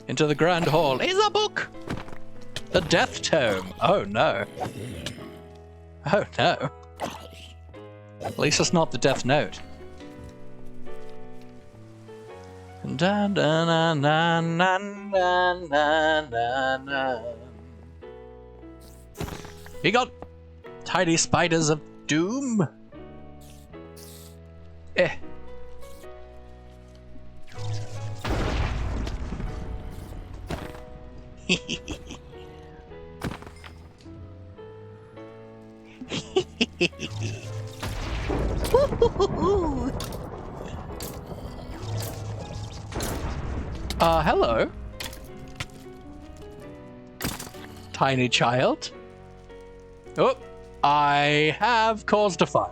A: Into the grand hall is a book! The Death Tome! Oh no. Oh no. At least it's not the Death Note. Da, da, na, na, na, na, na, na. You got tiny spiders of doom? Eh. Hello. Tiny child. Oh, I have caused a fire.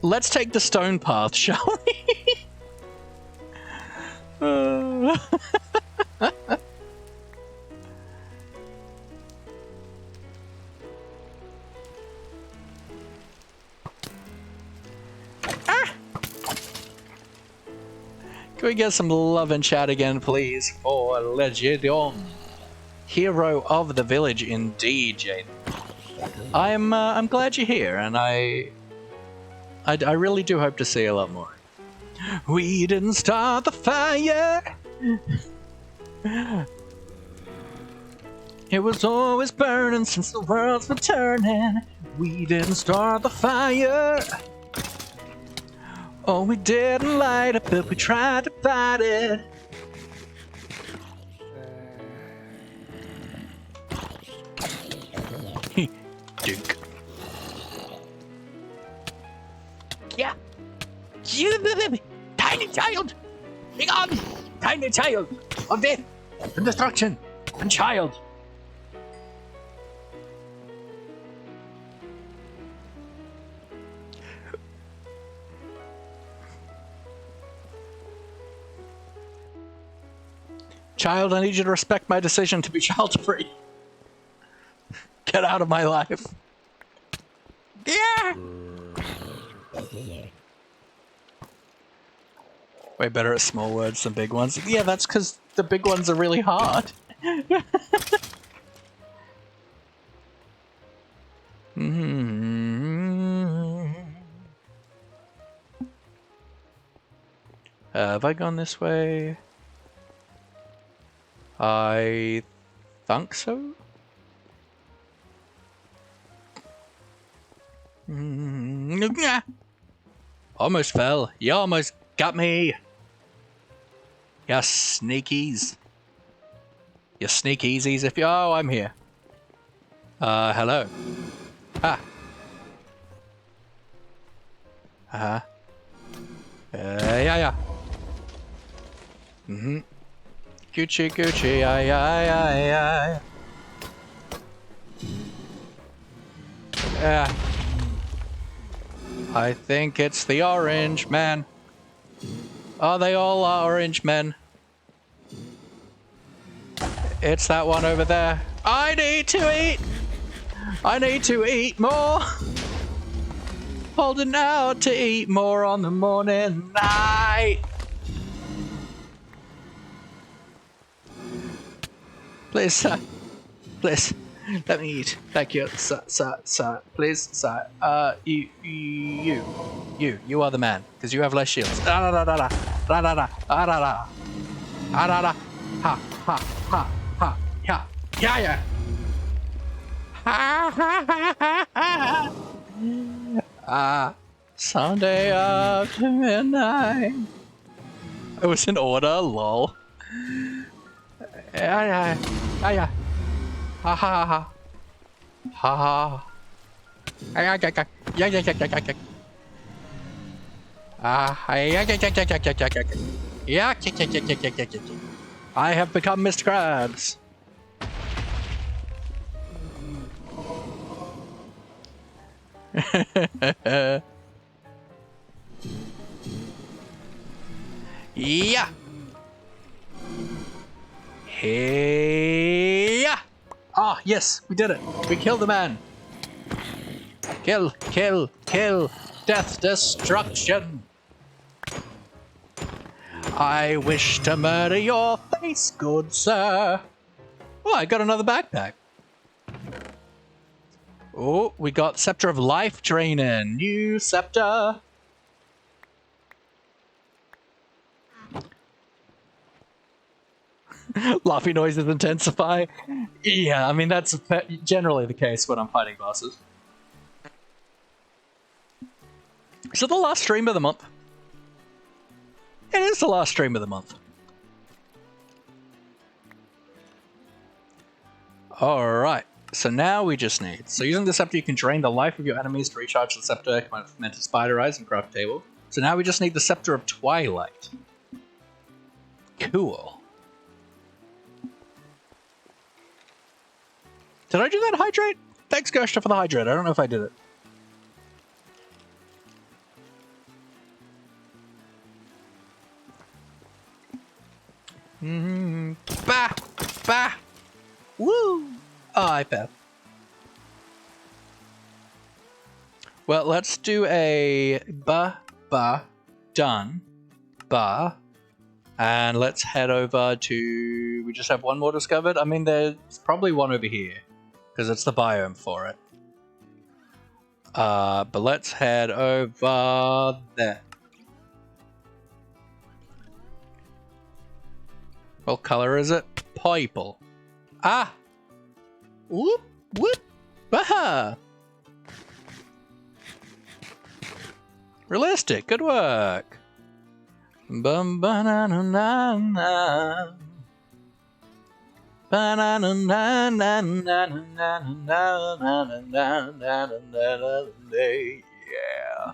A: Let's take the stone path, shall we? Can we get some love and chat again, please, for Legion? Hero of the village, indeed, Jade. I'm glad you're here, and I really do hope to see a lot more. We didn't start the fire. It was always burning since the worlds were turning. We didn't start the fire. Oh, we didn't light it, but we tried to fight it. Dink. Tiny child! Begone! Tiny child of death and destruction and child! Child, I need you to respect my decision to be child-free. Get out of my life. Yeah! Way better at small words than big ones. Yeah, that's because the big ones are really hard. Have I gone this way? I think so. Almost fell. You almost got me. You sneakies. You sneakiesies if you... Oh, I'm here. Hello. Ah. Uh-huh. Yeah. Mm-hmm. Gucci, Gucci, aye. Yeah. I think it's the orange man. Oh, they all are orange men. It's that one over there. I need to eat! I need to eat more! Holding out to eat more on the morning night. Please, sir. Please. Let me eat. Thank you, sir. Please, sir. You are the man, because you have less shields. Ha. Yeah. Sunday after midnight. I was in order, lol. Yeah. Ha. Yeah. I have become Mr. Krabs. Yeah. Hey. Ah, yes, we did it. We killed the man. Kill. Death, destruction. I wish to murder your face, good sir. Oh, I got another backpack. Oh, we got Scepter of Life Draining. New scepter. Laughing noises intensify. Yeah, I mean, that's generally the case when I'm fighting bosses. Is it the last stream of the month? It is the last stream of the month. Alright, so now we just need... So using the scepter, you can drain the life of your enemies to recharge the scepter, command fermented spider eyes, and craft table. So now we just need the Scepter of Twilight. Cool. Did I do that hydrate? Thanks, Gershta, for the hydrate. I don't know if I did it. Bah! Woo! Oh, I bet. Well, let's do a done, and let's head over to... We just have one more discovered? I mean, there's probably one over here, because it's the biome for it. But let's head over there. What color is it? Purple. Ah! Whoop! Aha! Realistic, good work. Bum banana na na. Banana na na na na na na. Yeah.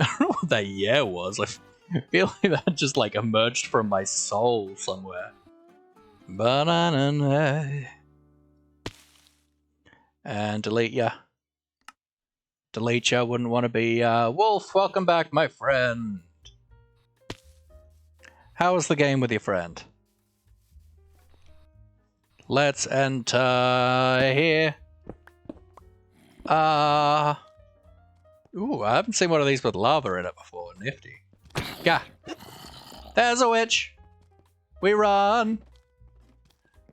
A: I don't know what that yeah was. I feel like that just like emerged from my soul somewhere. Banana. And delete ya. Delete ya, wouldn't want to be Wolf, welcome back, my friend. How was the game with your friend? Let's enter here. Ooh, I haven't seen one of these with lava in it before. Nifty. Gah. There's a witch. We run.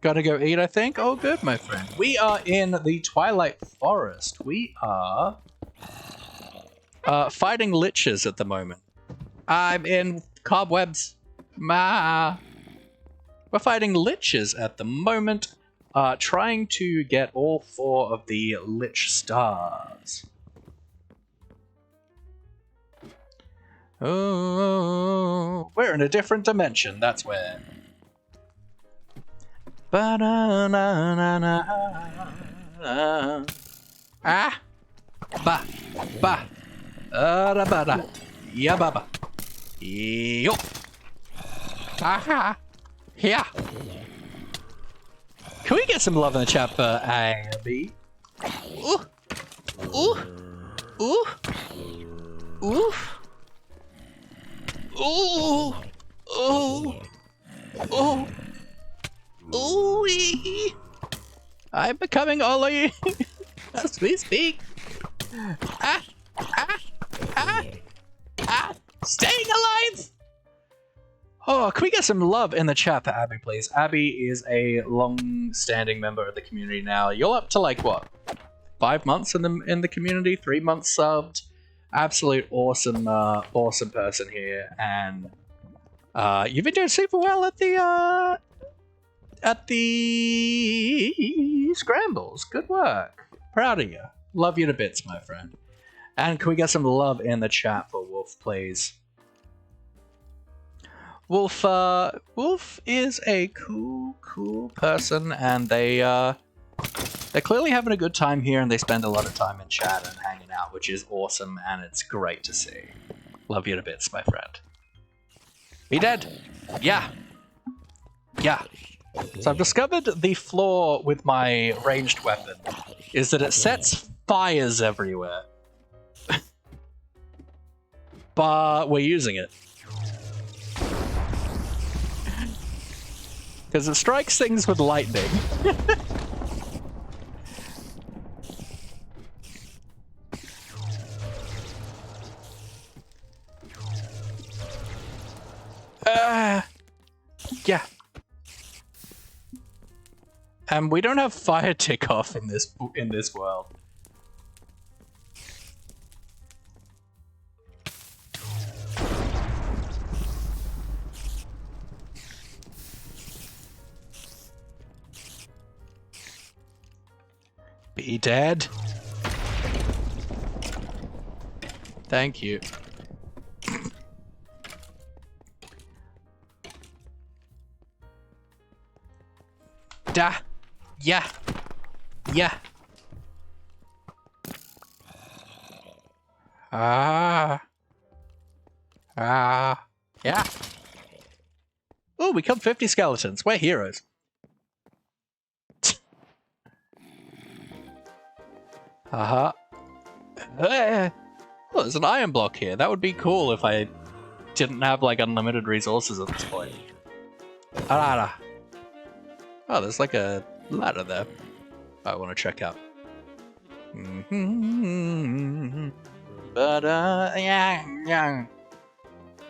A: Gotta go eat, I think. Oh, good, my friend. We are in the Twilight Forest. We are fighting liches at the moment. I'm in cobwebs. We're fighting liches at the moment, trying to get all 4 of the lich stars. Oh, we're in a different dimension, that's where. Ba-da-na-na-na. Ah! Ba! Ba! Da-ba-da! Ya-ba-ba! Yo! Aha! Yeah! Can we get some love in the chat for Abby? Ooh! Ooh! Ooh! Ooh! Ooh! Ooh! Ooh! Ooh-wee! I'm becoming Ollie as we speak. Ah! Ah! Ah! Ah! Staying alive! Oh, can we get some love in the chat for Abby, please? Abby is a long-standing member of the community now. You're up to like what? 5 months in the community, 3 months subbed. Absolute awesome, awesome person here, and you've been doing super well at the scrambles. Good work. Proud of you. Love you to bits, my friend. And can we get some love in the chat for Wolf, please? Wolf is a cool person, and they're clearly having a good time here, and they spend a lot of time in chat and hanging out, which is awesome, and it's great to see. Love you to bits, my friend. Be dead. Yeah. Yeah. So I've discovered the flaw with my ranged weapon is that it sets fires everywhere. But we're using it. Because it strikes things with lightning. Yeah. And we don't have fire tick off in this world. Be dead. Thank you. Da. Yeah. Yeah. Ah. Ah. Yeah. Oh, we killed 50 skeletons. We're heroes. Haha. Oh, there's an iron block here. That would be cool if I didn't have like unlimited resources at this point. Ah. Oh, there's like a ladder there I want to check out. Yeah.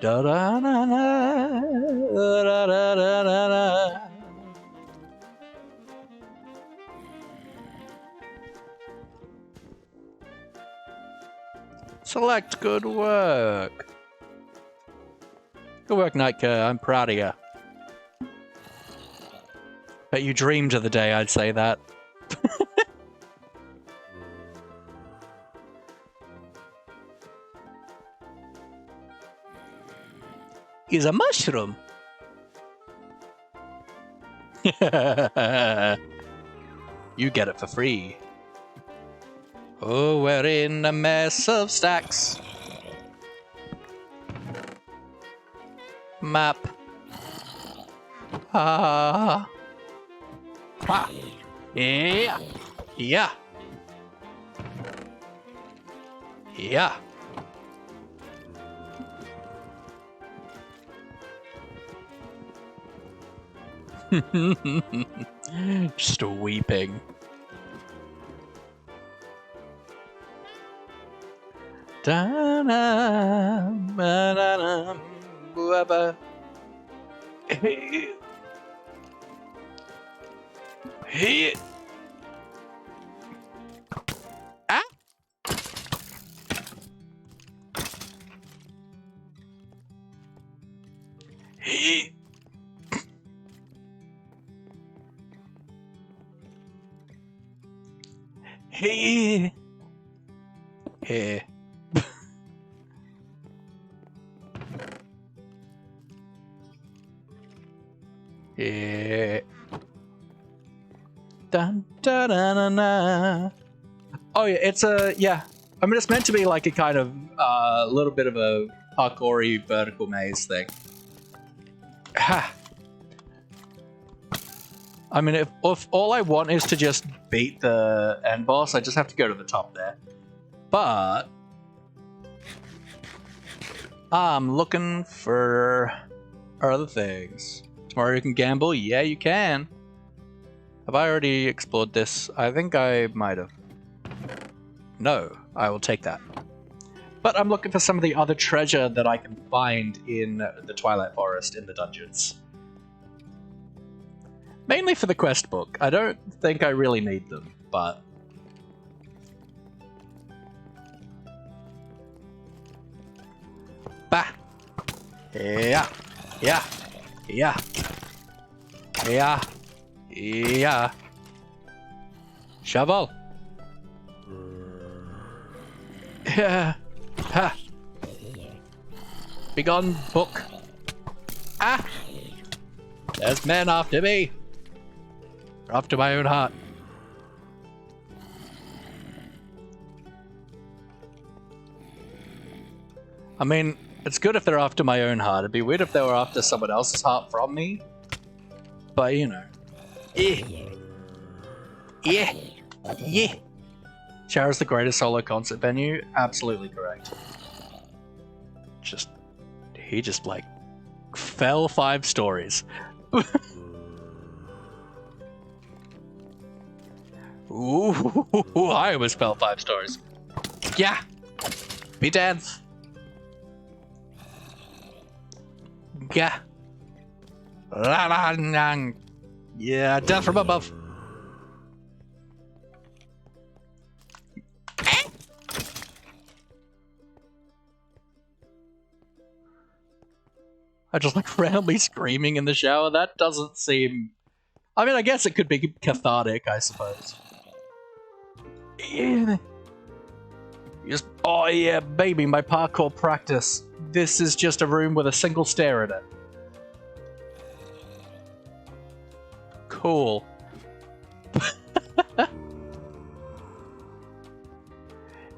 A: Da da da da da da da. Select, good work. Good work, Nightka. I'm proud of you. Bet you dreamed of the day I'd say that. Is a mushroom. You get it for free. Oh, we're in a mess of stacks. Map. Ah. Ah. Yeah. Yeah. Yeah. Just weeping. Hey. Hey. Ah. Hey. Hey. Hey. Yeah. Dun, dun, dun, dun, dun. Oh yeah, it's a yeah. I mean, it's meant to be like a kind of little bit of a parkoury vertical maze thing. Ha. I mean, if all I want is to just beat the end boss, I just have to go to the top there. But I'm looking for other things. Tomorrow you can gamble? Yeah, you can. Have I already explored this? I think I might have. No, I will take that. But I'm looking for some of the other treasure that I can find in the Twilight Forest in the dungeons. Mainly for the quest book. I don't think I really need them, but... Bah! Yeah! Yeah! Yeah! Yeah! Yeah! Shovel! Yeah! Ha! Begone, book! Ah! There's men after me! After my own heart. I mean, it's good if they're after my own heart. It'd be weird if they were after someone else's heart from me. But, you know. Yeah. Yeah. Yeah. Shara's the greatest solo concert venue? Absolutely correct. He just, like, fell 5 stories. Ooh, I almost fell 5 stars. Yeah! Be dance! Yeah! La la la! Yeah, death from above! I just like randomly screaming in the shower. That doesn't seem... I mean, I guess it could be cathartic, I suppose. Yeah. Just, oh yeah, baby, my parkour practice. This is just a room with a single stair in it. Cool.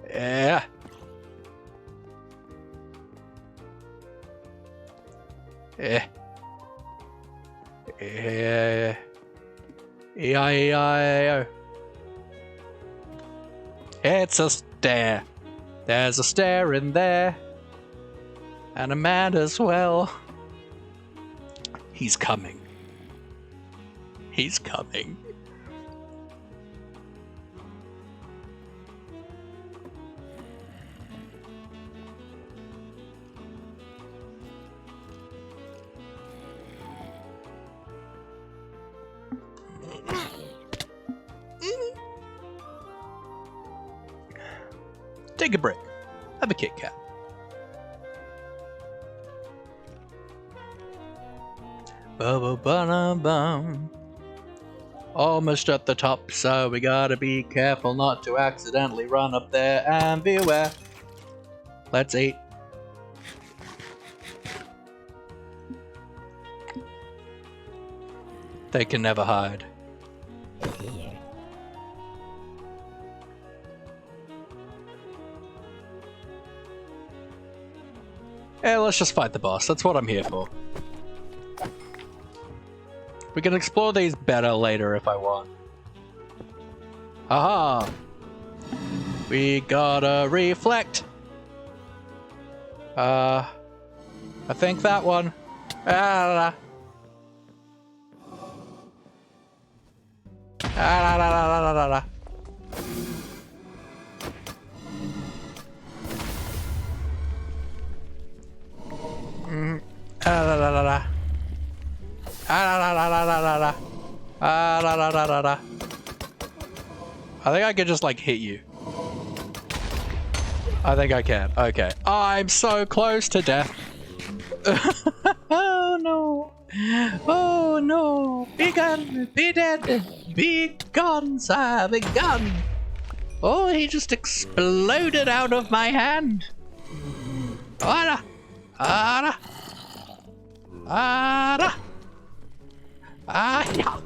A: Yeah. Yeah. Yeah. E-I-E-I-O. It's a stair. There's a stair in there. And a man as well. He's coming. He's coming. Take a break. Have a Kit Kat. Ba-ba-ba-da-bum. Almost at the top, so we gotta be careful not to accidentally run up there, and beware. Let's eat. They can never hide. Yeah, let's just fight the boss. That's what I'm here for. We can explore these better later if I want. Aha! We gotta reflect. I think that one. Ah, la, la, la, la, la, la, la. La, la, la, la, la. La, la, la, la, la, la, la. La, la, la, la, la. I think I could just, like, hit you. I think I can. Okay. I'm so close to death. Oh, no. Oh, no. Be gone. Be dead. Be gone, sir. Be gone. Oh, he just exploded out of my hand. Ara. Ara. Ara. Ah, yeah.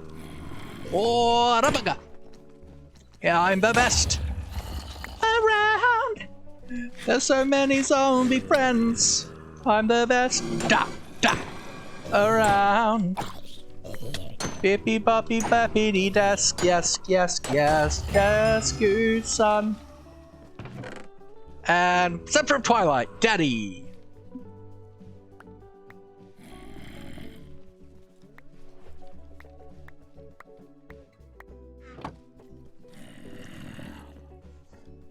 A: Oh, Rabaga. Yeah, I'm the best. Around. There's so many zombie friends. I'm the best. Da, da. Around. Bippy boppy bappity desk. Yes, yes, yes, yes, good son. And Scepter of Twilight, Daddy.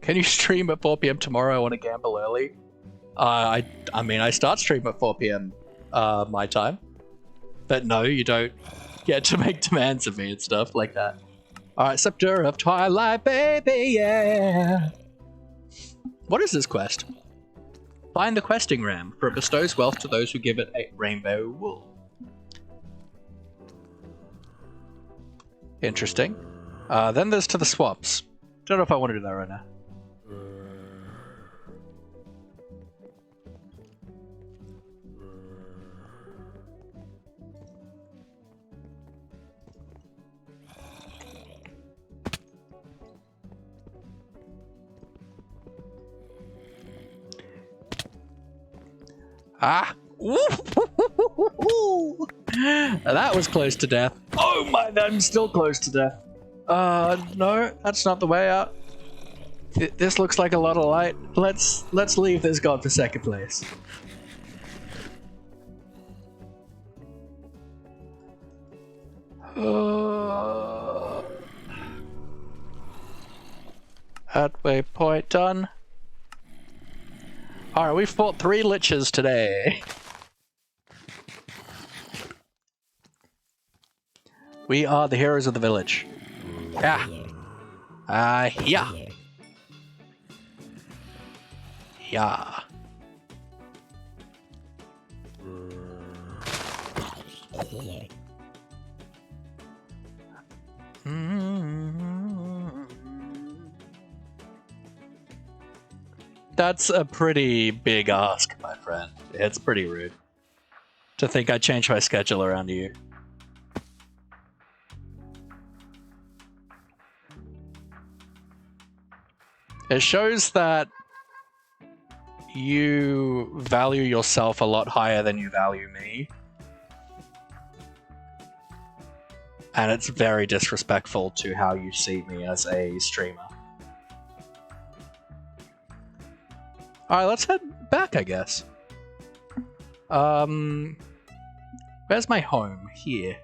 A: Can you stream at 4 p.m. tomorrow? I want to gamble early. I mean, I start stream at 4 p.m. My time. But no, you don't get to make demands of me and stuff like that. Alright, Scepter of Twilight, baby, yeah! What is this quest? Find the questing ram, for it bestows wealth to those who give it a rainbow wool. Interesting. Then there's to the swamps. Don't know if I want to do that right now. Ah! That was close to death. Oh my, I'm still close to death. No, that's not the way out. This looks like a lot of light. Let's leave this god for second place. At waypoint done. Alright, we fought 3 liches today. We are the heroes of the village. Yeah. Yeah. Yeah. That's a pretty big ask, my friend. It's pretty rude to think I changed my schedule around you. It shows that you value yourself a lot higher than you value me. And it's very disrespectful to how you see me as a streamer. Alright, let's head back, I guess. Where's my home? Here.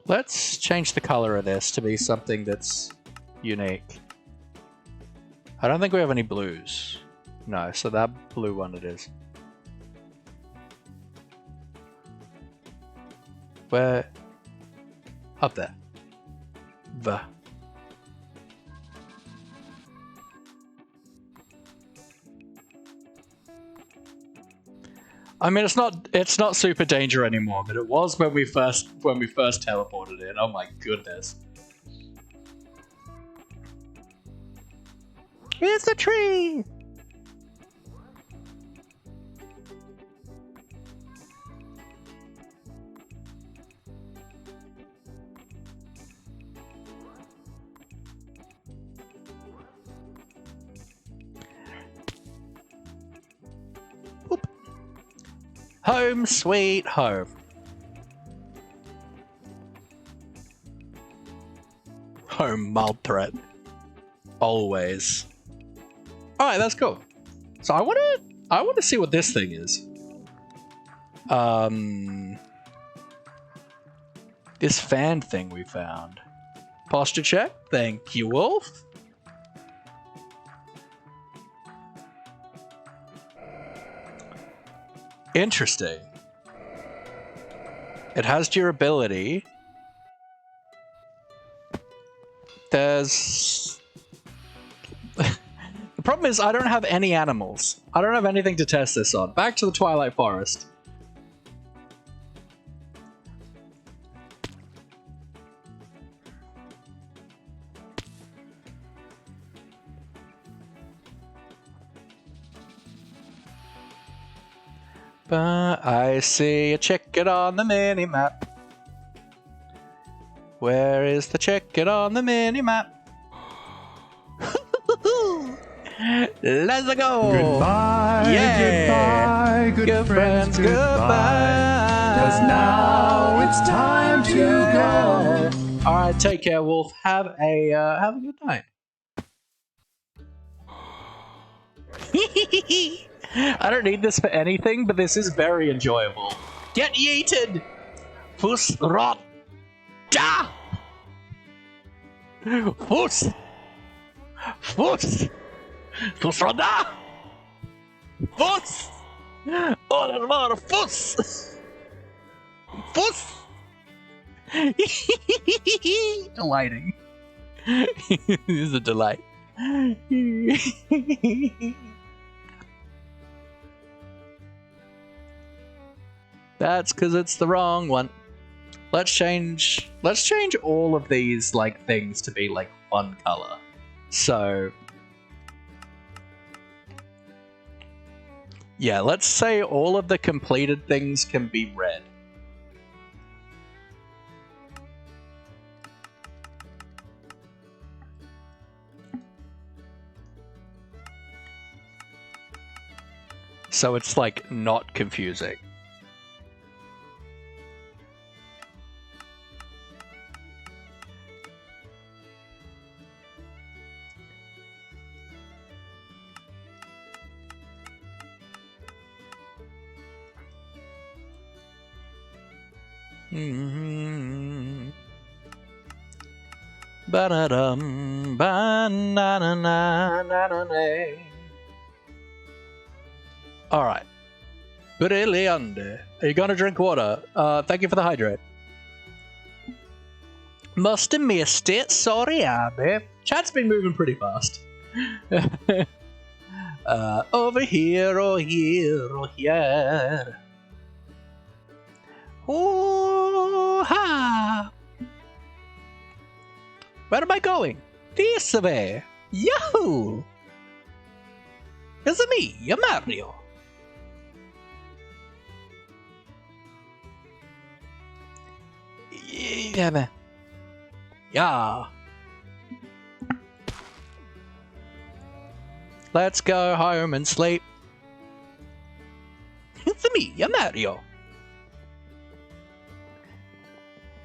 A: Let's change the color of this to be something that's unique. I don't think we have any blues. No, so that blue one it is. Where? Up there. The. I mean, it's not super danger anymore, but it was when we first teleported in. Oh my goodness. It's a tree! Whoop. Home sweet home. home mild threat. Always. Alright, that's cool. So I wanna see what this thing is. This fan thing we found. Posture check. Thank you, Wolf. Interesting. It has durability. There's... The problem is I don't have any animals. I don't have anything to test this on. Back to the Twilight Forest. But I see a chicken on the mini-map. Where is the chicken on the mini-map? Let's go!
C: Goodbye,
A: yeah.
C: goodbye, good friends,
A: goodbye.
C: 'Cause now it's time to go.
A: Alright, take care, Wolf. Have a good night. I don't need this for anything, but this is very enjoyable. Get yeeted! Fuss rot! Ja! Fuss! Fuss! Fuss rot da! Fuss! Oh, dat var fuss! Fuss! Delighting. This is a delight. That's because it's the wrong one. Let's change all of these like things to be like one color. So yeah, let's say all of the completed things can be red. So it's like not confusing. Ba-da-dum, ba-na-na-na-na-na. All right. Brilliant. Are you gonna drink water? Thank you for the hydrate. Must have missed it. Sorry, Abby. Chat's been moving pretty fast. Over here, or here, or here. Oh ha! Where am I going? This way. Yahoo! It's me, Mario. Yeah. Let's go home and sleep. It's me, Mario.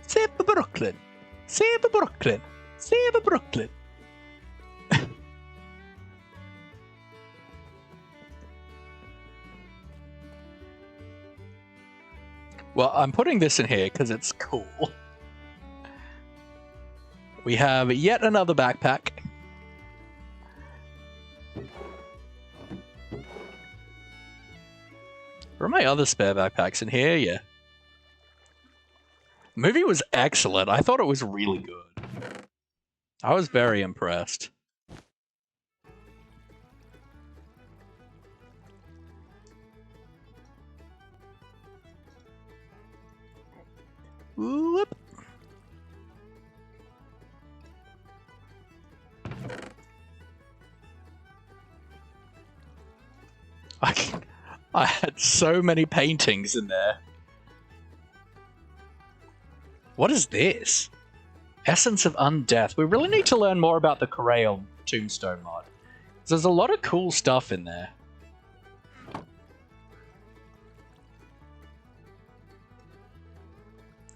A: Save Brooklyn. Save Brooklyn. Save Brooklyn. Well, I'm putting this in here because it's cool. We have yet another backpack. Where are my other spare backpacks in here? Yeah. The movie was excellent. I thought it was really good. I was very impressed. Whoop. I had so many paintings in there. What is this? Essence of Undeath. We really need to learn more about the Corrail Tombstone mod. There's a lot of cool stuff in there.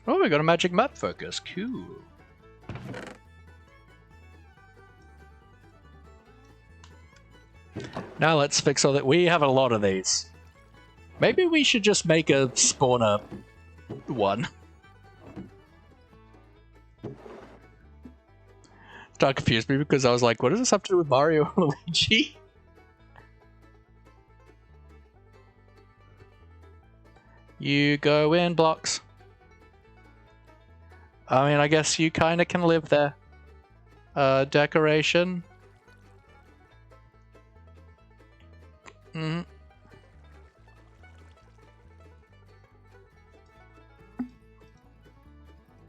A: Oh, we got a magic map focus. Cool. Now let's fix all that. We have a lot of these. Maybe we should just make a spawner one. That confused me because I was like, what does this have to do with Mario or Luigi? You go in blocks. I mean, I guess you kind of can live there. Decoration.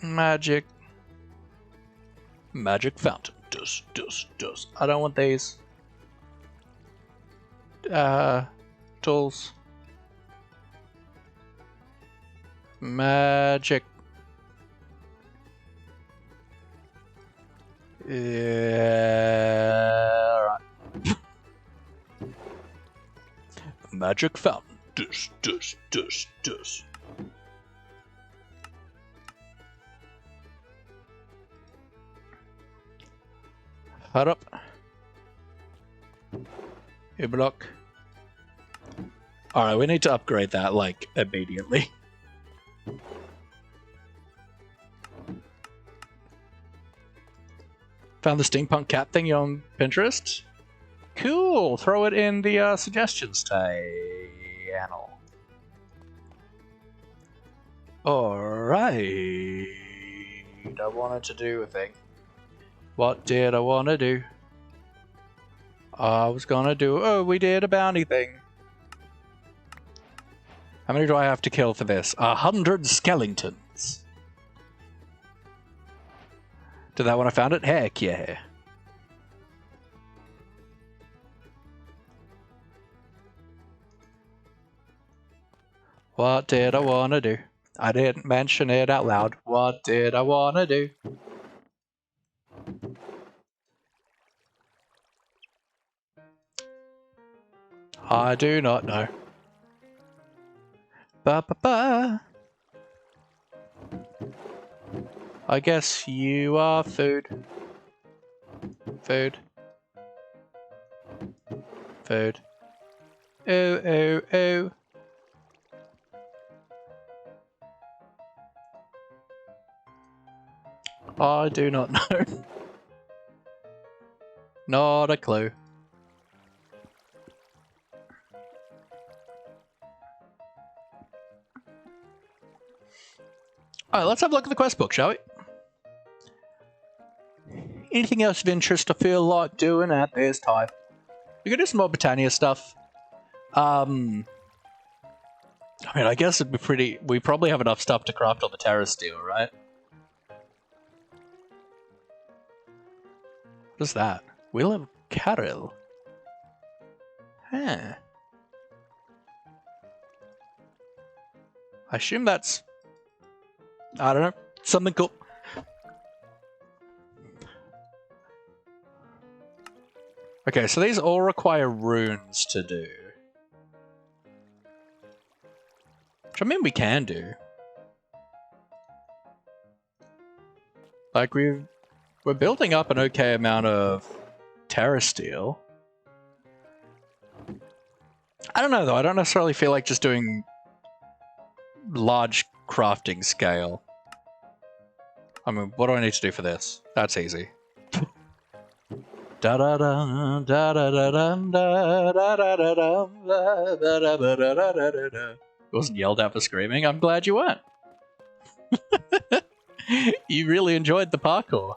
A: Magic. Magic fountain. Dus. I don't want these. Tools. Magic. Yeah, right. Magic fountain. Dus. Hut up. A block. Alright, we need to upgrade that, like, immediately. Found the steampunk cat thing on Pinterest? Cool! Throw it in the suggestions channel. Alright. I wanted to do a thing. What did I want to do? I was gonna do... Oh, we did a bounty thing. How many do I have to kill for this? 100 skeletons. Did that when I found it? Heck yeah. What did I want to do? I didn't mention it out loud. What did I want to do? I do not know. Ba. I guess you are food. Food. Oh. I do not know. Not a clue. Alright, let's have a look at the quest book, shall we? Anything else of interest I feel like doing at this time? We could do some more Britannia stuff. I mean, I guess it'd be pretty... We probably have enough stuff to craft all the Terra Steel, right? What is that? Wheel of Carol. Huh. I assume that's... I don't know. Something cool. Okay, so these all require runes to do. Which I mean we can do. Like we're building up an okay amount of Terra Steel. I don't know though, I don't necessarily feel like just doing large crafting scale. I mean, what do I need to do for this? That's easy. Wasn't yelled at for screaming. I'm glad you weren't. You really enjoyed the parkour.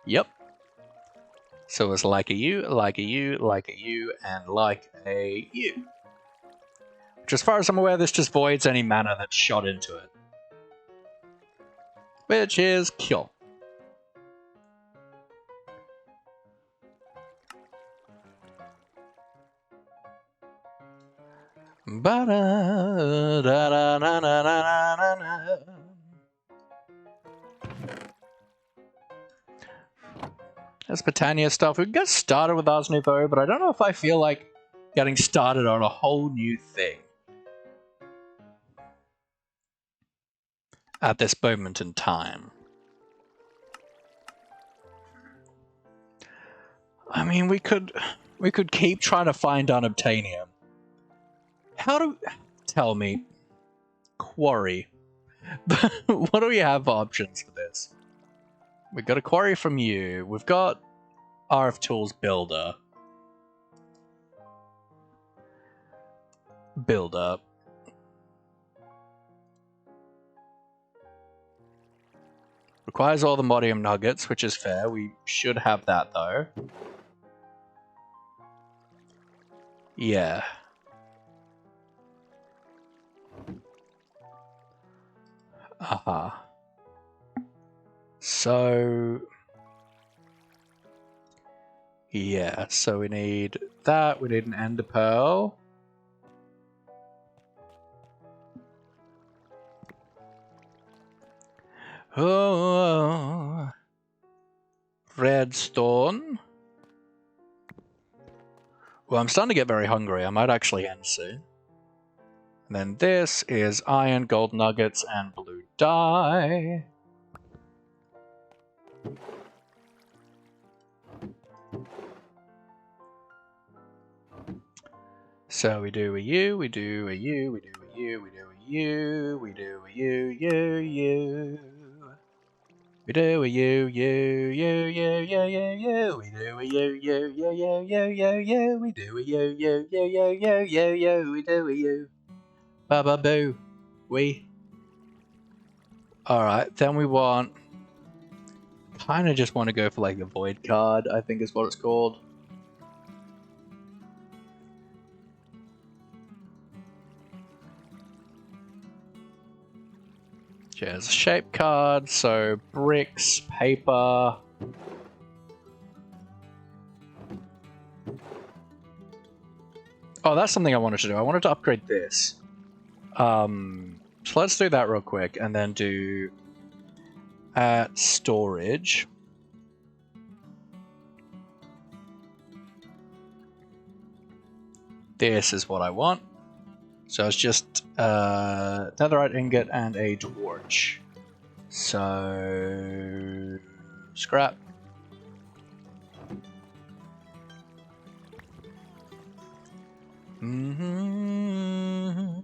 A: Yep. So it was like a U, like a U, like a U, and like a U. Which, as far as I'm aware, this just voids any mana that's shot into it. Which is cool. There's Britannia stuff. We can get started with Ars Nouveau, but I don't know if I feel like getting started on a whole new thing at this moment in time. I mean, we could We could keep trying to find unobtanium. How do... Tell me. Quarry. What do we have for options for this? We've got a quarry from you. We've got RF Tools Builder. Builder. Requires all the Modpack nuggets, which is fair. We should have that though. Yeah. Aha. So... yeah, so we need that. We need an ender pearl. Oh, redstone. Well, I'm starting to get very hungry. I might actually end soon. And then this is iron, gold nuggets, and blue dye. So we do a U, we do a U, we do a U, we do a U, we do a U, U. We do a U, U, U, U, U, U, U. We do a U, U, U, U, U, U, U. We do a U, U, U, U, U, U, U. We do a U. Ba ba boo. We. Alright, then we want... kinda just want to go for like the void card, I think is what it's called. There's a shape card, so bricks, paper. Oh, that's something I wanted to do. I wanted to upgrade this. So let's do that real quick and then do storage. This is what I want. So it's just netherite ingot and a torch. So scrap. Mm-hmm.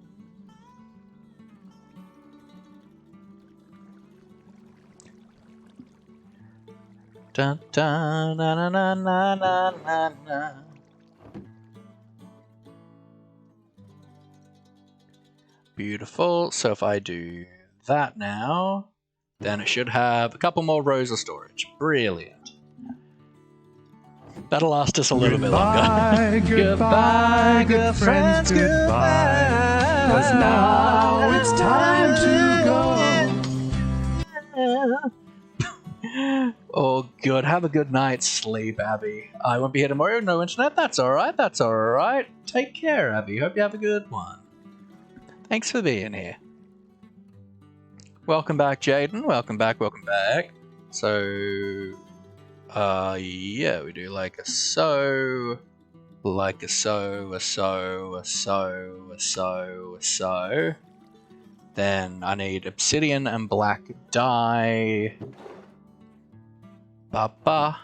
A: Dun dun na na na na na na na. Beautiful. So if I do that now, then it should have a couple more rows of storage. Brilliant. That'll last us a little bit longer.
C: Goodbye, good friends, goodbye. 'Cause now it's time to go.
A: Oh, good. Have a good night's sleep, Abby. I won't be here tomorrow. No internet. That's alright. That's alright. Take care, Abby. Hope you have a good one. Thanks for being here. Welcome back, Jaden. Welcome back, welcome back. So, yeah, we do like a so, like a so, a so, a so, a so, a so. Then I need obsidian and black dye. Ba-ba.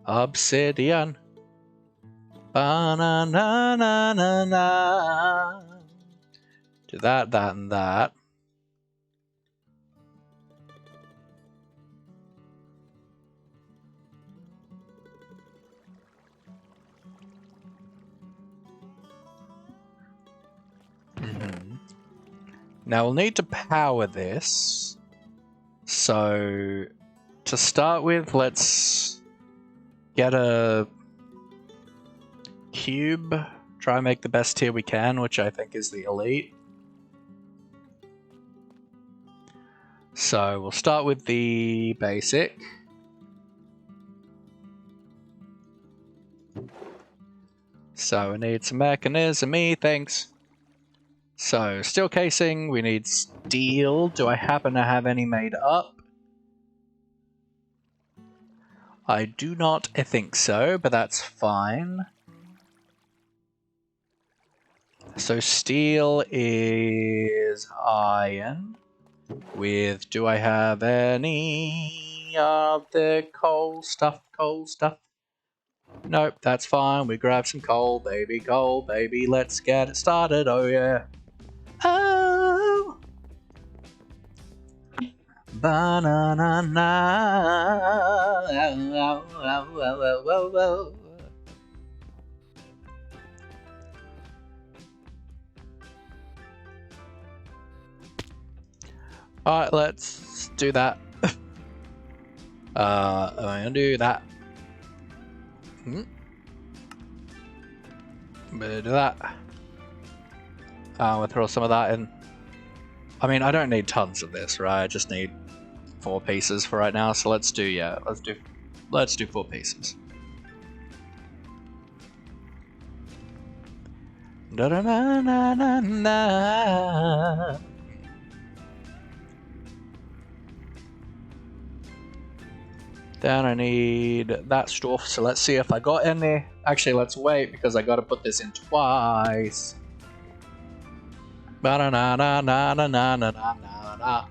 A: Obsidian. Ba-na-na-na-na-na. Do that, that, and that. Now we'll need to power this. So, to start with, let's get a cube. Try and make the best tier we can, which I think is the elite. So we'll start with the basic. So we need some mechanism-y, thanks. So, steel casing, we need steel. Do I happen to have any made up? I do not think so, but that's fine. So steel is iron. With, do I have any of the coal stuff? Coal stuff? Nope, that's fine. We grab some coal, baby. Coal, baby. Let's get it started. Oh, yeah. Oh. Ba-na-na-na. Alright, let's do that. I'm gonna do that. Better do that. We'll throw some of that in. I mean, I don't need tons of this, right? I just need 4 pieces for right now. So let's do 4 pieces. Da da na na na na. Then I need that stuff. So let's see if I got any. Actually, let's wait because I got to put this in twice. Ba na na na na na na na na na.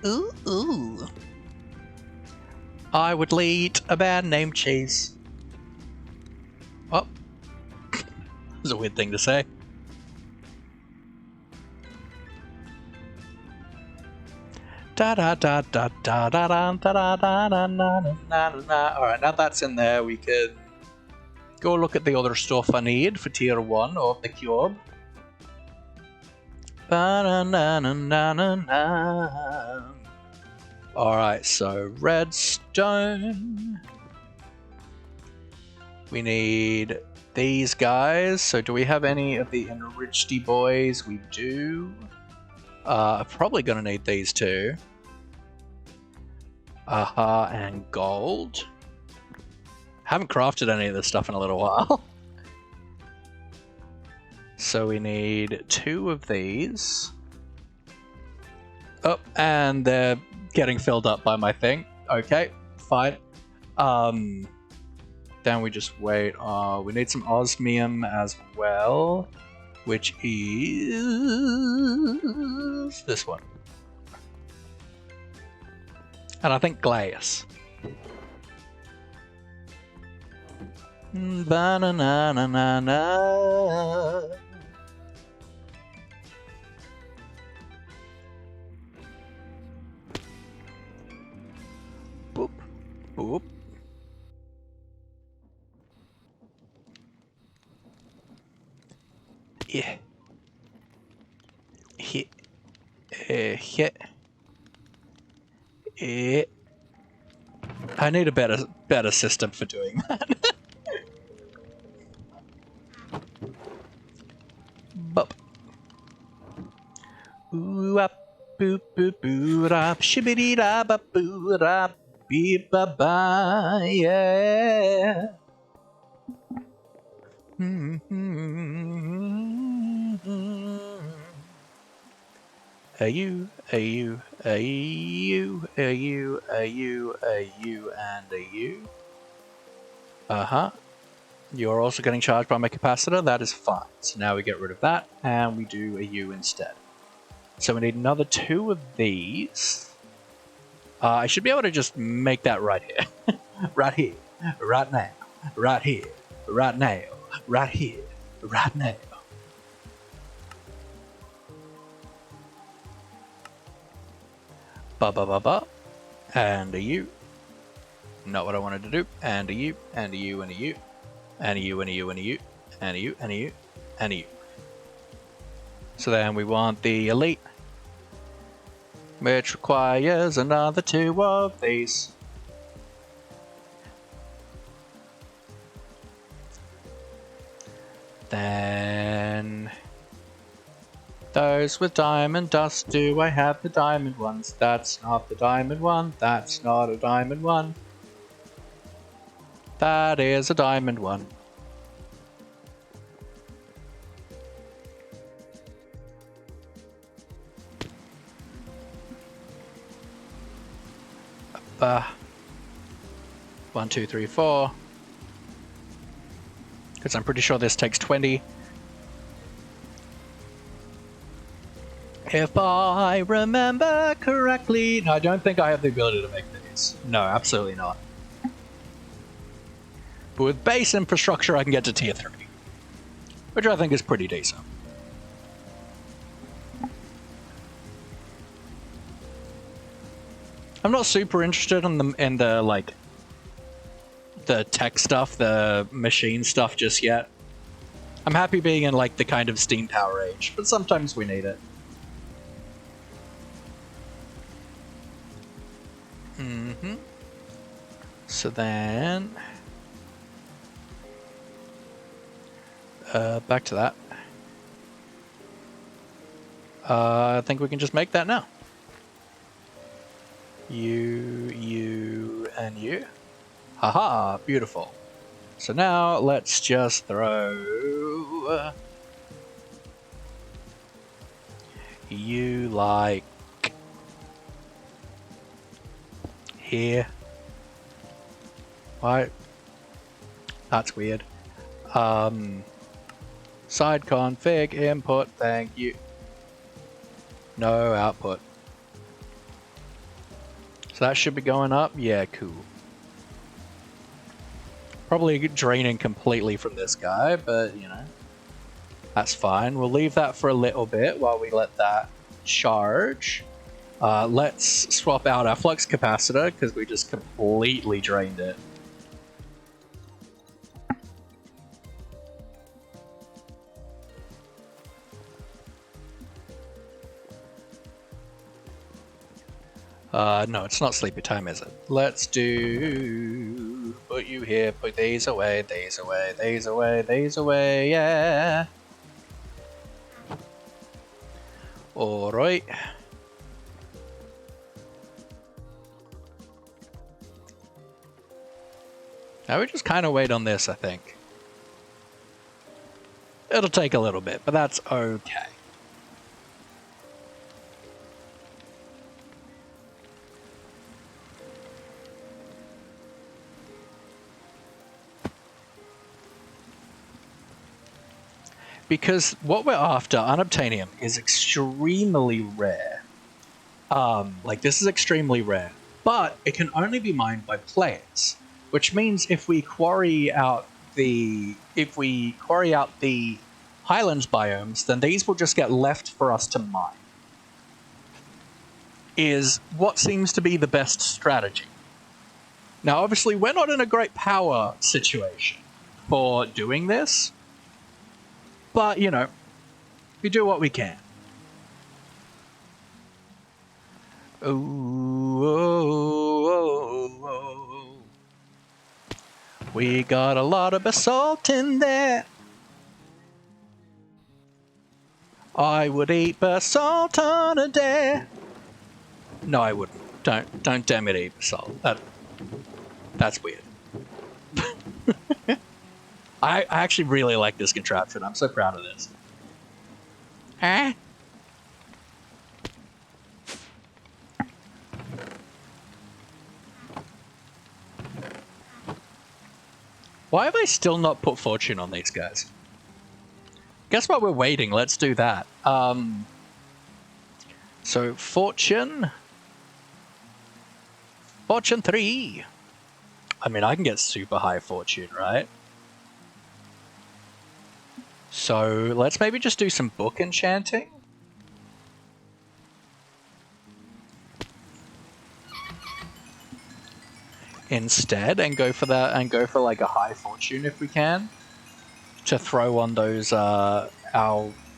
A: Ooh, ooh. I would lead a band named Cheese. Oh. That's a weird thing to say. Da da da da da da da da da da da da da. Alright, now that's in there, we can go look at the other stuff I need for tier 1 of the cube. Alright, so redstone. We need these guys. So do we have any of the enriched boys? We do. I'm probably gonna need these two. And gold. Haven't crafted any of this stuff in a little while. So we need 2 of these. Oh, and they're getting filled up by my thing. Okay, fine. Then we just wait. We need some osmium as well, which is this one. And I think glass. Ba-na-na-na-na-na. Boop. Boop. Yeah. Hit. Hit. I need a better system for doing that. Bup. Ooh up, boop boop boop up, shibbity da ba boo da beep ba ba yeah. A you, a you, a you, a you, a you, a you, and a you. You're also getting charged by my capacitor. That is fine. So now we get rid of that, and we do a U instead. So we need another 2 of these. I should be able to just make that right here. Right here. Right now. Right here. Right now. Right here. Right now. Ba ba ba ba. And a U. Not what I wanted to do. And a U. And a U. And a U. And a U. And a U. And a U. And a U. And a U. And a U. So then we want the elite, which requires another 2 of these. Then those with diamond dust. Do I have the diamond ones? That's not the diamond one. That's not a diamond one. That is a diamond one. One, 2, 3, 4. Because I'm pretty sure this takes 20. If I remember correctly... No, I don't think I have the ability to make these. No, absolutely not. But with base infrastructure, I can get to tier 3. Which I think is pretty decent. I'm not super interested in the like the tech stuff, the machine stuff just yet. I'm happy being in like the kind of steam power age, but sometimes we need it. So then back to that. I think we can just make that now. You, and you. Haha, beautiful. So now let's just throw you like here. What? That's weird. Side config input, thank you. No output. So that should be going up? Yeah, cool. Probably draining completely from this guy, but, you know, that's fine. We'll leave that for a little bit while we let that charge. Let's swap out our flux capacitor, because we just completely drained it. No, it's not sleepy time, is it? Let's do... Put you here, put these away, these away, these away, these away, yeah! Alright. Now we just kind of wait on this, I think. It'll take a little bit, but that's okay. Because what we're after, unobtanium, is extremely rare. Like, this is extremely rare. But it can only be mined by players. Which means if we quarry out the... Highlands biomes, then these will just get left for us to mine. Is what seems to be the best strategy. Now, obviously, we're not in a great power situation for doing this. But, you know, we do what we can. Oh. We got a lot of basalt in there. I would eat basalt on a day. No, I wouldn't. Don't damn it eat basalt. That's weird. I actually really like this contraption. I'm so proud of this. Huh? Why have I still not put fortune on these guys? Guess what, we're waiting. Let's do that. So fortune. Fortune 3. I mean, I can get super high fortune, right? So let's maybe just do some book enchanting. Instead, and go for that, and go for like a high fortune if we can, to throw on those our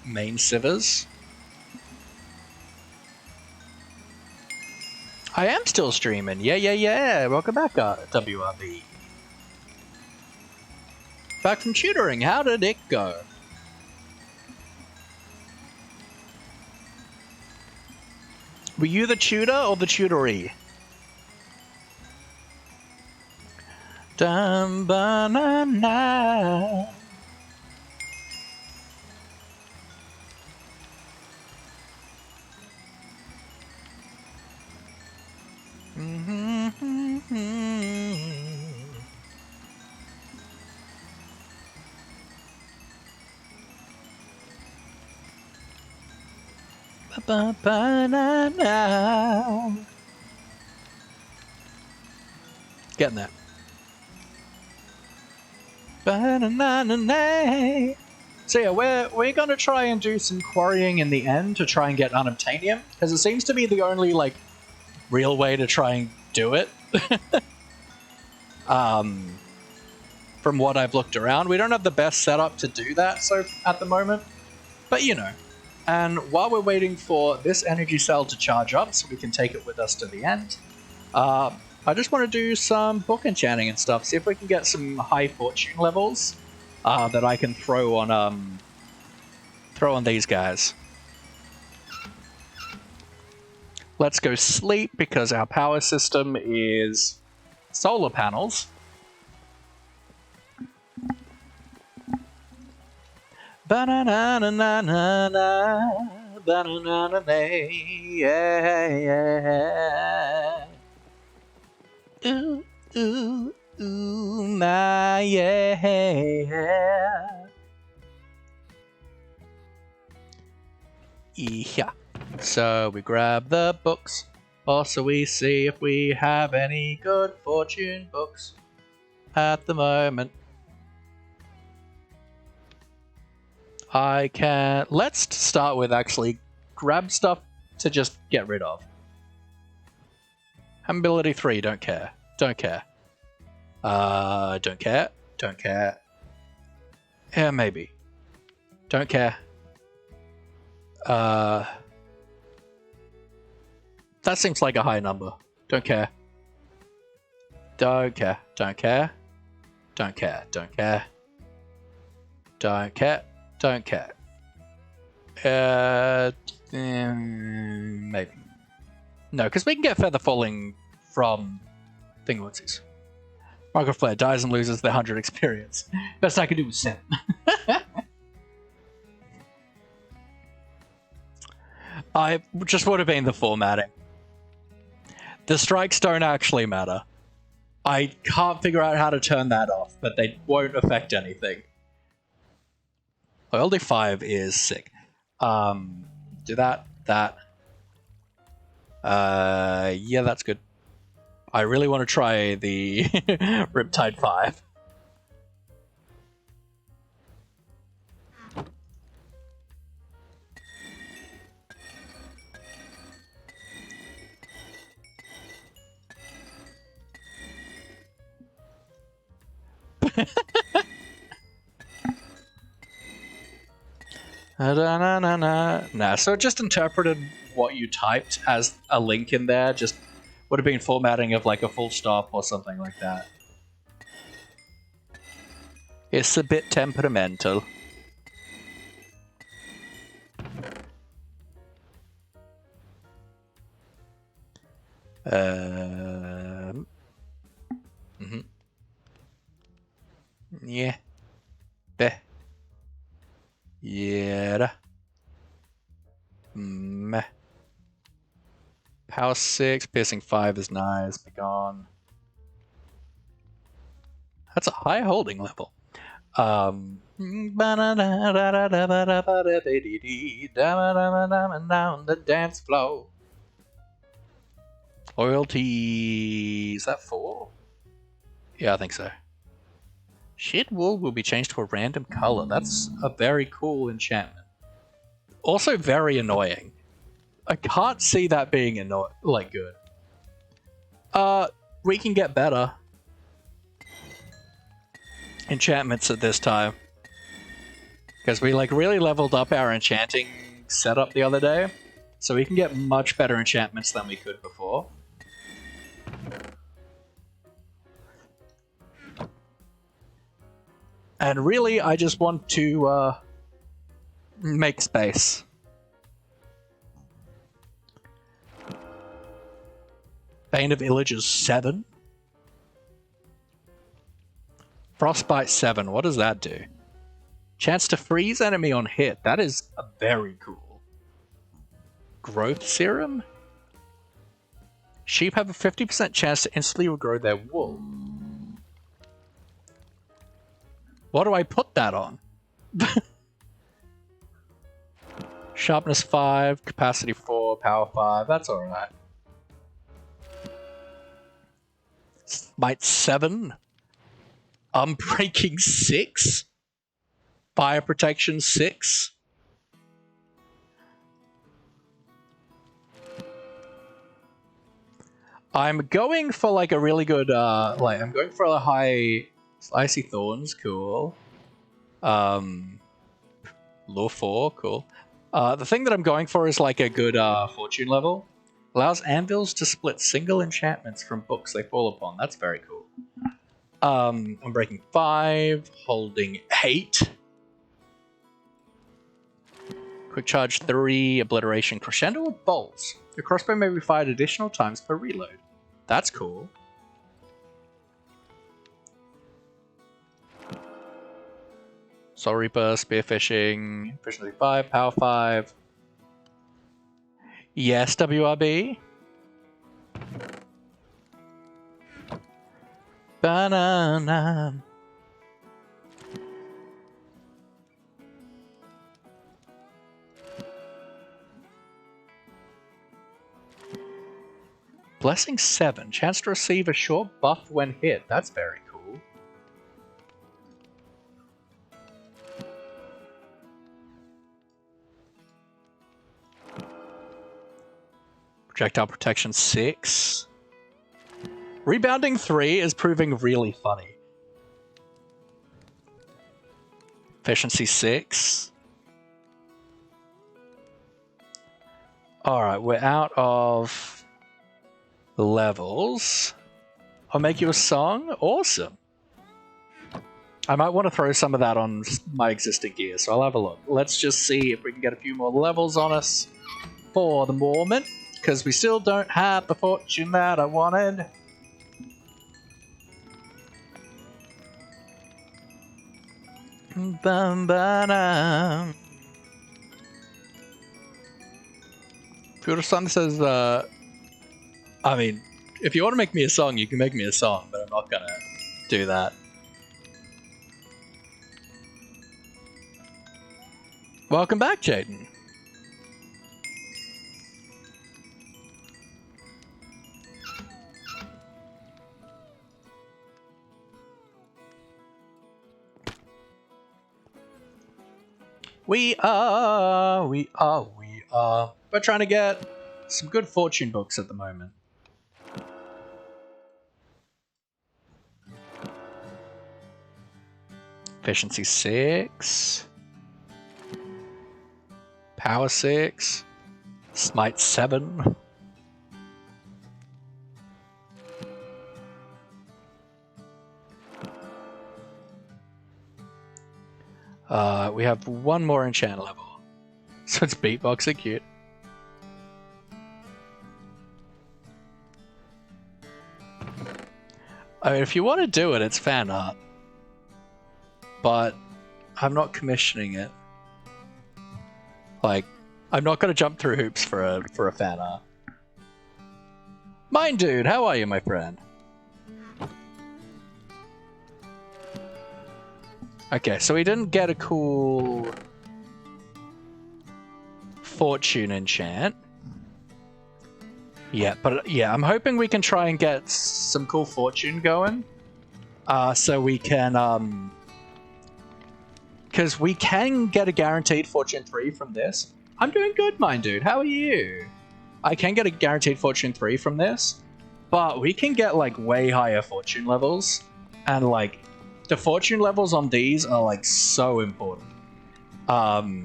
A: main civers. I am still streaming. Yeah. Welcome back, WRB. Back from tutoring. How did it go? Were you the tutor or the tutoree? Dum banana. Ba-ba-ba-na-na. Getting that. Ba-na-na-na-na. So yeah, we're gonna try and do some quarrying in the end to try and get unobtanium, because it seems to be the only like real way to try and do it. From what I've looked around, we don't have the best setup to do that so at the moment, but you know. And while we're waiting for this energy cell to charge up so we can take it with us to the end, I just want to do some book enchanting and stuff, see if we can get some high fortune levels that I can throw on these guys. Let's go sleep because our power system is solar panels. Ba-na-na-na-na-na, ba-na-na-na-na, yeah. Ooh, ooh, ooh, my yeah. Yeah. So we grab the books. Also we see if we have any good fortune books at the moment. Let's start with actually grab stuff to just get rid of. Ability 3, don't care. Don't care. Don't care. Don't care. Yeah, maybe. Don't care. That seems like a high number. Don't care. Don't care. Don't care. Don't care. Don't care. Don't care. Don't care. Maybe. No, because we can get feather falling from thingamajiggies. Microflare dies and loses their 100 experience. Best I can do is 7. I just would have been the formatting. The strikes don't actually matter. I can't figure out how to turn that off, but they won't affect anything. Loyalty 5 is sick. Do that. Yeah, that's good. I really want to try the Riptide 5. Nah, so it just interpreted what you typed as a link in there, just would have been formatting of like a full stop or something like that. It's a bit temperamental. Yeah. Beh. Yeah. Meh. Power 6, piercing 5 is nice. Be gone. That's a high holding level. Down the dance floor. Loyalty. Is that 4? Yeah, I think so. Shed wool will be changed to a random color. That's a very cool enchantment. Also very annoying. I can't see that being good. We can get better enchantments at this time. Because we like really leveled up our enchanting setup the other day. So we can get much better enchantments than we could before. And really, I just want to make space. Bane of Illages 7. Frostbite 7, what does that do? Chance to freeze enemy on hit, that is very cool. Growth Serum? Sheep have a 50% chance to instantly regrow their wool. What do I put that on? Sharpness 5, capacity 4, power 5. That's alright. Smite 7. Unbreaking 6. Fire protection 6. I'm going for like a really good, I'm going for a high Icy Thorns, cool. Law 4, cool. The thing that I'm going for is like a good fortune level. Allows anvils to split single enchantments from books they fall upon. That's very cool. I'm breaking 5, holding 8. Quick charge 3, obliteration, crescendo with bolts. The crossbow may be fired additional times per reload. That's cool. Soul Reaper, Spearfishing, Efficiency 5, Power 5. Yes, WRB. Banana. Blessing 7. Chance to receive a short buff when hit. That's very cool. Projectile protection 6. Rebounding 3 is proving really funny. Efficiency 6. Alright, we're out of levels. I'll make you a song. Awesome. I might want to throw some of that on my existing gear, so I'll have a look. Let's just see if we can get a few more levels on us for the moment, because we still don't have the fortune that I wanted. Feudal Sun says, I mean, if you want to make me a song, you can make me a song, but I'm not gonna do that. Welcome back, Jaden. We're trying to get some good fortune books at the moment. Efficiency 6. Power 6. Smite 7. We have one more enchant level. So it's beatboxing cute. I mean, if you want to do it, it's fan art. But I'm not commissioning it. Like, I'm not going to jump through hoops for a fan art. Mine Dude, how are you, my friend? Okay, so we didn't get a cool fortune enchant. Yeah, but yeah, I'm hoping we can try and get some cool fortune going. So we can, because we can get a guaranteed fortune 3 from this. I'm doing good, Mine Dude. How are you? I can get a guaranteed fortune 3 from this, but we can get like way higher fortune levels, and like the fortune levels on these are like so important.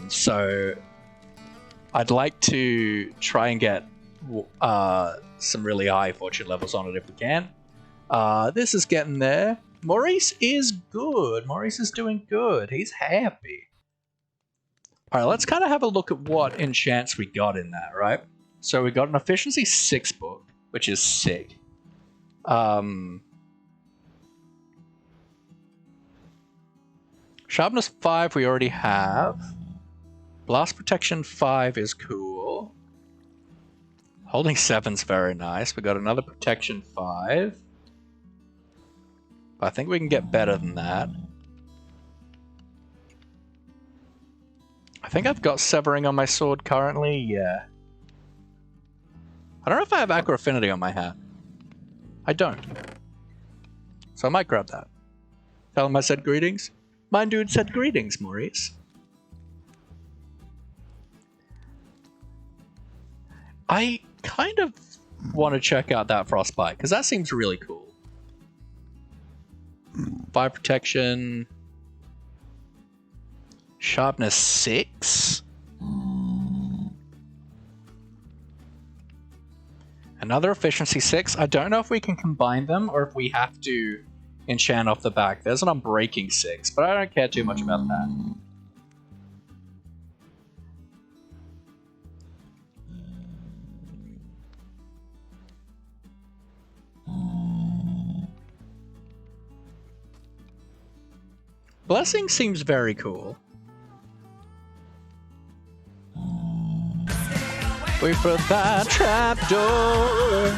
A: So I'd like to try and get some really high fortune levels on it if we can. This is getting there. Maurice is good. Maurice is doing good. He's happy. Alright, let's kind of have a look at what enchants we got in that, right? So we got an efficiency 6 book, which is sick. Sharpness 5 we already have. Blast protection 5 is cool. Holding 7's very nice. We got another protection 5. But I think we can get better than that. think I've got Severing on my sword currently, yeah. I don't know if I have Aqua Affinity on my hat. I don't. So I might grab that. Tell him I said greetings. Mine dude said greetings, Maurice. I kind of want to check out that Frostbite, because that seems really cool. Fire protection. Sharpness 6. Another efficiency 6. I don't know if we can combine them or if we have to enchant off the back. There's an unbreaking 6, but I don't care too much about that. Blessing seems very cool. Wait for that trapdoor.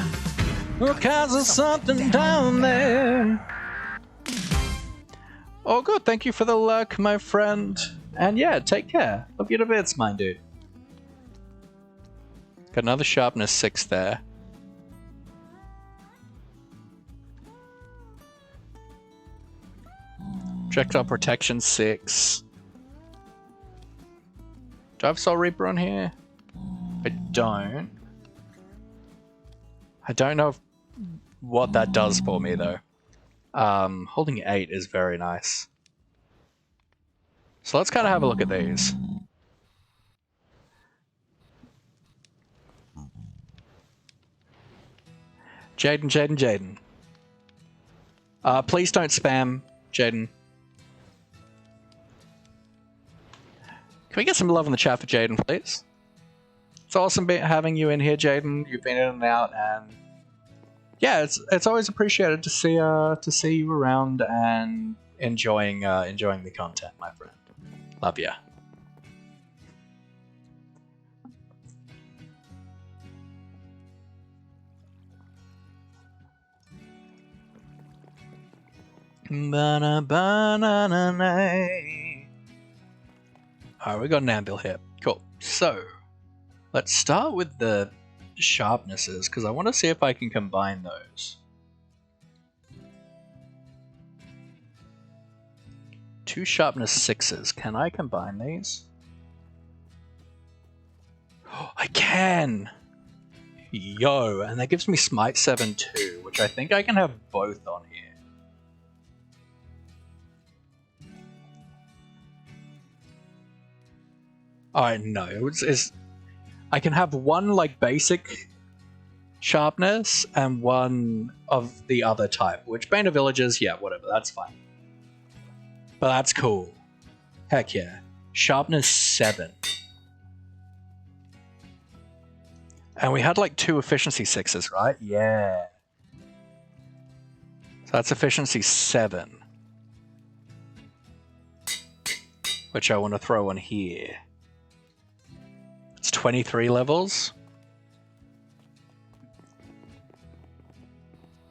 A: Because there's something down there. Oh good, thank you for the luck, my friend. And yeah, take care. Love you to bits, my dude. Got another sharpness 6 there. Projectile protection 6. Do I have Soul Reaper on here? I don't. I don't know what that does for me though. Holding 8 is very nice. So let's kind of have a look at these. Jaden. Please don't spam, Jaden. Can we get some love in the chat for Jaden, please? It's awesome having you in here, Jaden. You've been in and out, and yeah, it's always appreciated to see you around and enjoying the content, my friend. Love ya. Alright, we got an anvil here. Cool. So, let's start with the sharpnesses, because I want to see if I can combine those. 2 sharpness 6s. Can I combine these? Oh, I can! Yo, and that gives me Smite 7 too, which I think I can have both on here. Alright, no, I can have one like basic sharpness and one of the other type, which Bane of Villagers, yeah, whatever, that's fine. But that's cool. Heck yeah. Sharpness 7. And we had like 2 efficiency 6s, right? Yeah. So that's efficiency 7. Which I want to throw on here. It's 23 levels.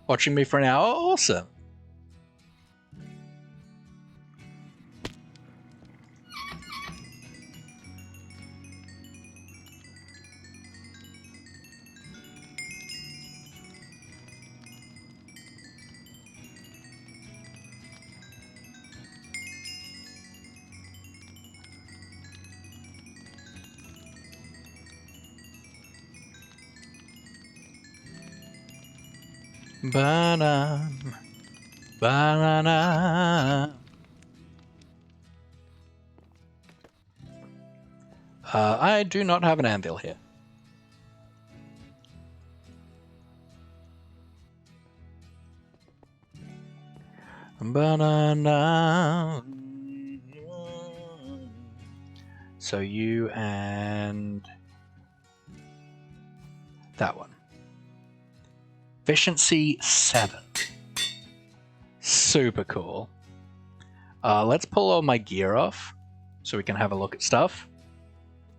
A: Watching me for an hour? Awesome. Banana. I do not have an anvil here. Banana. So you and that one. Efficiency 7. Super cool. Let's pull all my gear off so we can have a look at stuff.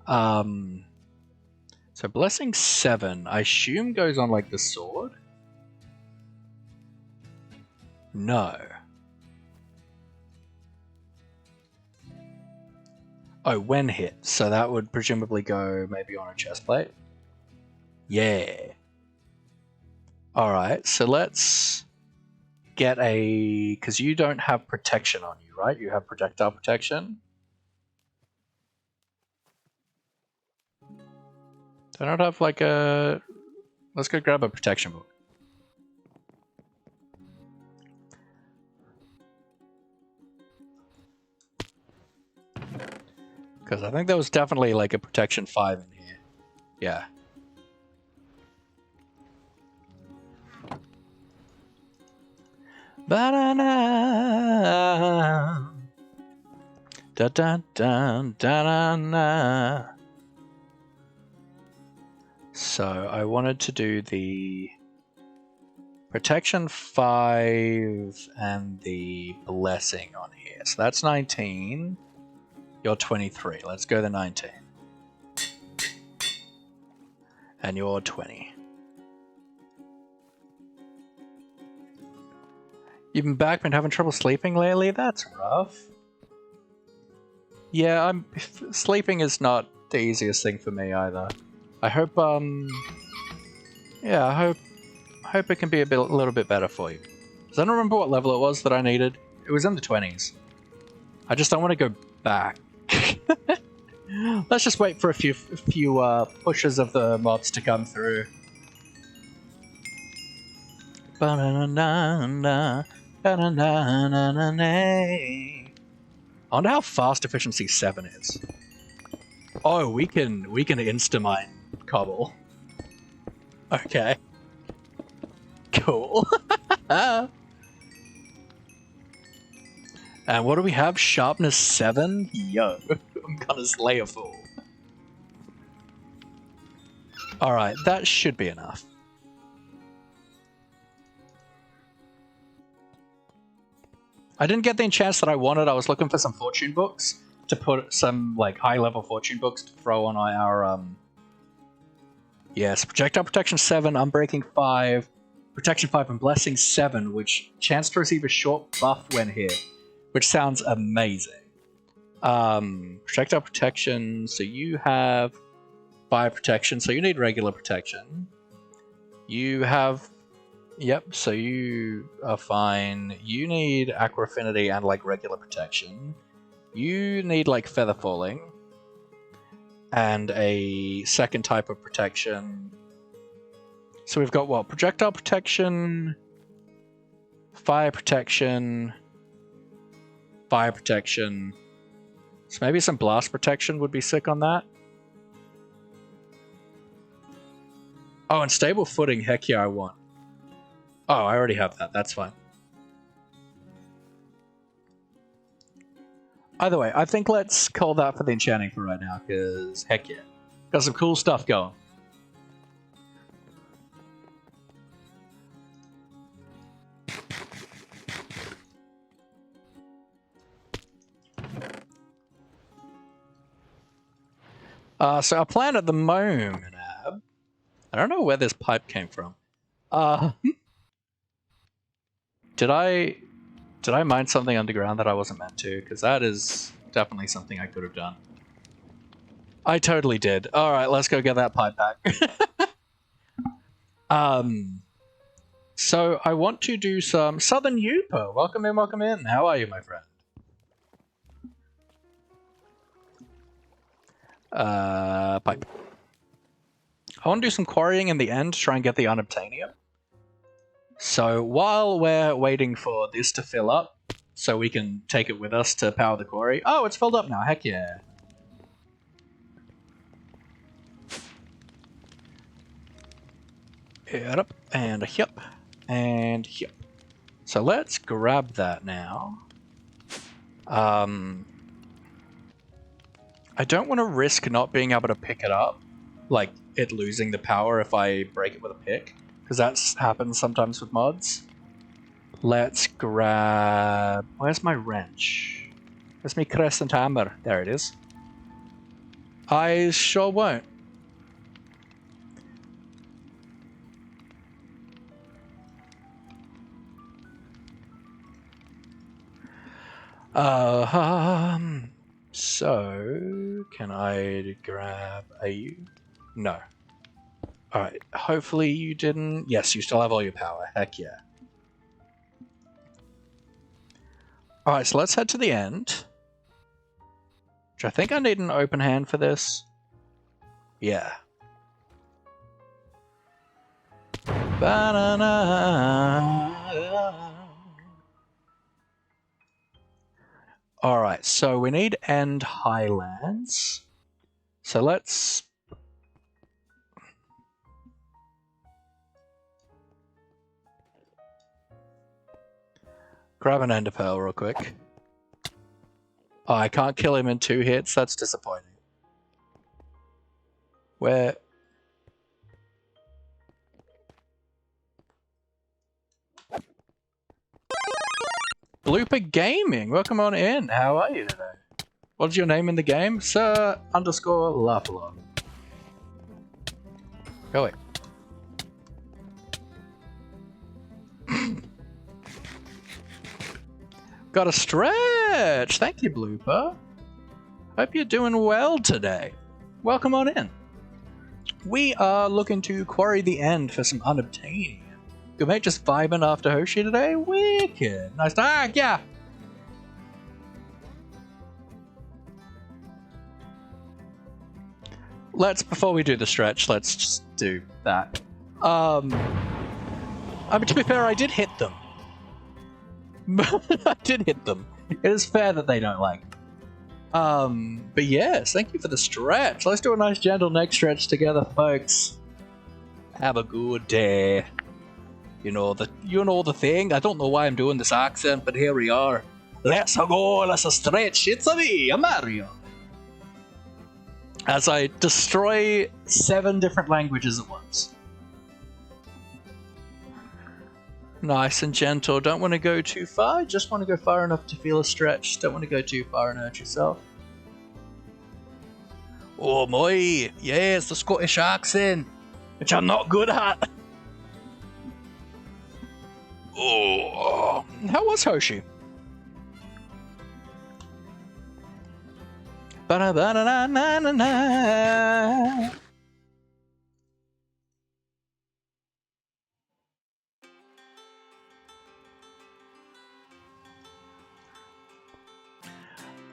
A: So Blessing 7, I assume goes on like the sword? No. Oh, when hit. So that would presumably go maybe on a chest plate. Yeah. Alright, so let's get a... Because you don't have protection on you, right? You have projectile protection. Do I not have like a... Let's go grab a protection book. Because I think there was definitely like a protection 5 in here. Yeah. Ba-da-na. Da-da-da-da-da-na. So I wanted to do the protection 5 and the blessing on here. So that's 19. You're 23. Let's go to 19. And you're 20. You've been back, been having trouble sleeping lately? That's rough. Yeah, sleeping is not the easiest thing for me either. I hope, yeah, I hope it can be a little bit better for you. Because I don't remember what level it was that I needed. It was in the 20s. I just don't want to go back. Let's just wait for a few pushes of the mobs to come through. I wonder how fast efficiency 7 is. Oh, we can insta-mine cobble. Okay. Cool. And what do we have? Sharpness 7? Yo, I'm gonna slay a fool. Alright, that should be enough. I didn't get the enchants that I wanted. I was looking for some fortune books to put some like high-level fortune books to throw on our yes, projectile protection 7, unbreaking 5, protection 5 and blessing 7, which chance to receive a short buff when hit, which sounds amazing. Projectile protection, so you have 5 protection, so you need regular protection. You have... Yep, so you are fine. You need aqua affinity and like regular protection. You need like feather falling. And a second type of protection. So we've got what? Projectile protection, fire protection, fire protection. So maybe some blast protection would be sick on that. Oh, and stable footing, heck yeah, I want. Oh, I already have that. That's fine. Either way, I think let's call that for the enchanting for right now, because heck yeah. Got some cool stuff going. So our plan at the moment, Ab, I don't know where this pipe came from. Did I mine something underground that I wasn't meant to? Because that is definitely something I could have done. I totally did. Alright, let's go get that pipe back. So I want to do some Southern Yupa. Welcome in, welcome in. How are you, my friend? Pipe. I want to do some quarrying in the end to try and get the unobtanium. So while we're waiting for this to fill up, so we can take it with us to power the quarry. Oh, it's filled up now. Heck yeah. Yep, and yep, and yep. So let's grab that now. I don't want to risk not being able to pick it up, like it losing the power if I break it with a pick, because that happens sometimes with mods. Let's grab... Where's my wrench? Where's my crescent hammer? There it is. I sure won't. So, can I grab a... No. Alright, hopefully you didn't... Yes, you still have all your power. Heck yeah. Alright, so let's head to the end. Which I think I need an open hand for this. Yeah. Ba-na-na. Alright, so we need End Highlands. So let's... grab an Ender Pearl real quick. Oh, I can't kill him in 2 hits, that's disappointing. Where... Blooper Gaming, welcome on in. How are you today? What's your name in the game? Sir underscore Laughalong. Go away. Got a stretch. Thank you, Blooper. Hope you're doing well today. Welcome on in. We are looking to quarry the end for some unobtanium. Good mate, just vibing after Hoshi today? Wicked. Nice. Ah, yeah. Before we do the stretch, let's just do that. I mean, to be fair, I did hit them. I did hit them. It is fair that they don't like me. But yes, thank you for the stretch. Let's do a nice gentle neck stretch together, folks. Have a good day. You know the thing. I don't know why I'm doing this accent, but here we are. Let's go, let's stretch. It's a me, a Mario. As I destroy 7 different languages at once. Nice and gentle. Don't want to go too far. Just want to go far enough to feel a stretch. Don't want to go too far and hurt yourself. Oh my, yes, the Scottish accent, which I'm not good at. Oh, how was Hoshi? Ba-da-ba-da-na-na-na-na.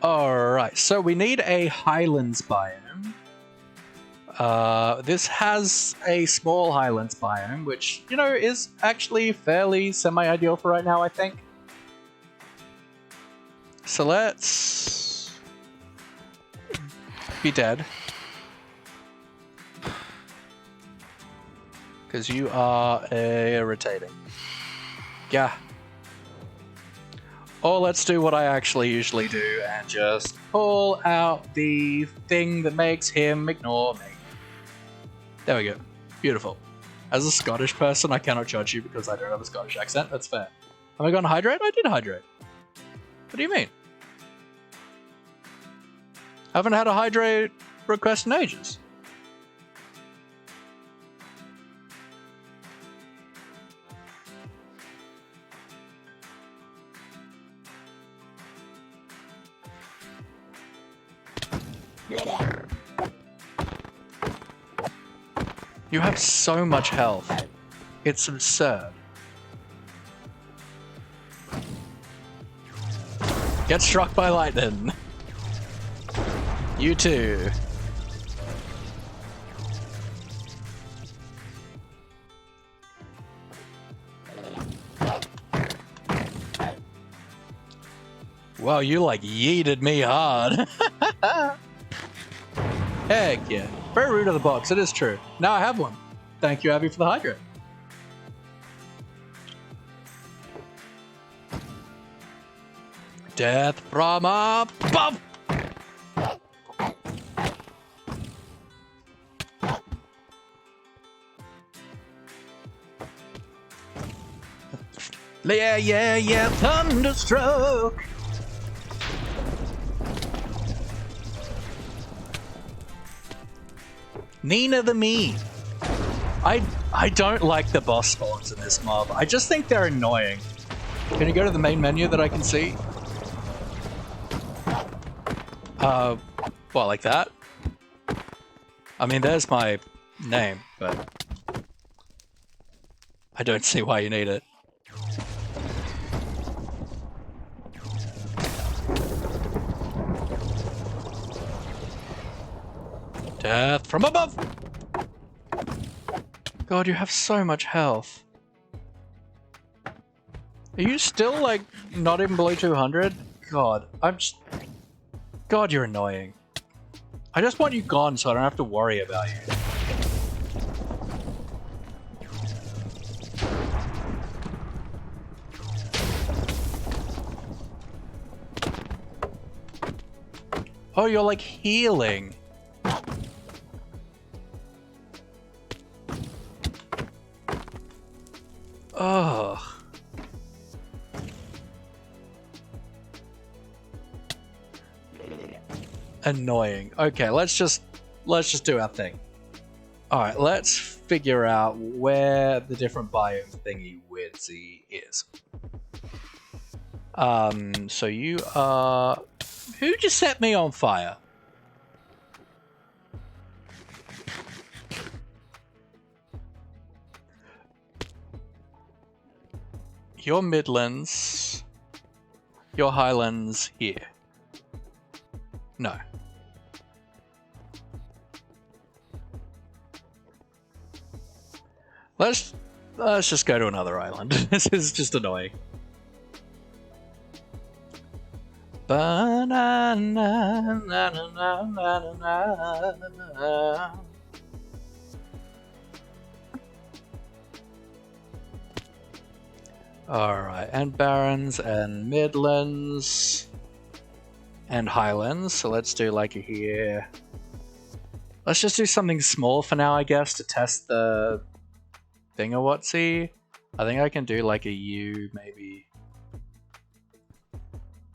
A: Alright, so we need a Highlands biome. This has a small Highlands biome, which, you know, is actually fairly semi-ideal for right now, I think. So let's... be dead. Because you are irritating. Yeah. Or let's do what I actually usually do and just pull out the thing that makes him ignore me. There we go. Beautiful. As a Scottish person, I cannot judge you because I don't have a Scottish accent. That's fair. Have I gone hydrate? I did hydrate. What do you mean? I haven't had a hydrate request in ages. You have so much health. It's absurd. Get struck by lightning. You too. Wow, you like yeeted me hard. Heck yeah. Very rude of the box, it is true. Now I have one. Thank you, Abby, for the hydrate. Death from above! Yeah, yeah, yeah, thunderstroke! Nina the me. I don't like the boss spawns in this mob. I just think they're annoying. Can you go to the main menu that I can see? What, like that? I mean, there's my name, but I don't see why you need it. Death from above! God, you have so much health. Are you still, like, not even below 200? God, God, you're annoying. I just want you gone so I don't have to worry about you. Oh, you're, like, healing. Ugh. Annoying. Okay, let's just do our thing. Alright, let's figure out where the different biome thingy weirdzy is. So you are... Who just set me on fire? Your Midlands. Your Highlands here. No. Let's just go to another island. This is just annoying. Alright, and Barrens and Midlands and Highlands. So let's do like a here. Let's just do something small for now, I guess, to test the thingawatsy. I think I can do like a U, maybe.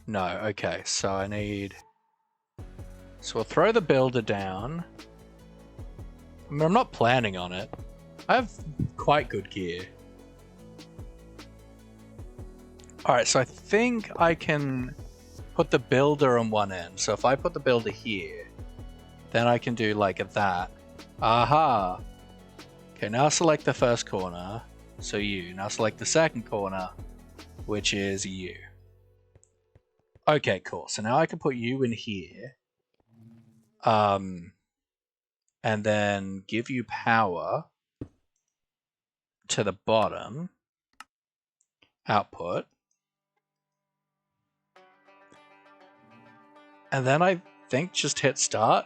A: No, okay, so I need... So we'll throw the builder down. I mean, I'm not planning on it. I have quite good gear. Alright, so I think I can put the builder on one end. So if I put the builder here, then I can do like that. Aha! Okay, now select the first corner. So you. Now select the second corner, which is you. Okay, cool. So now I can put you in here. And then give you power to the bottom. Output. And then I think just hit start.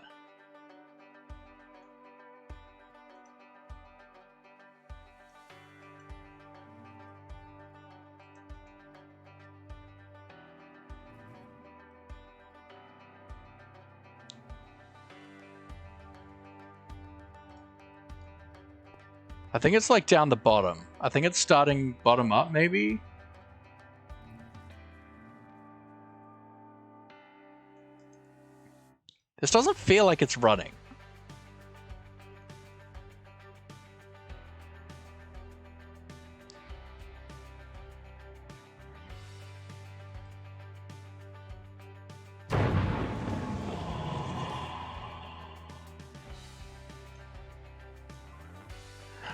A: I think it's like down the bottom. I think it's starting bottom up, maybe? This doesn't feel like it's running.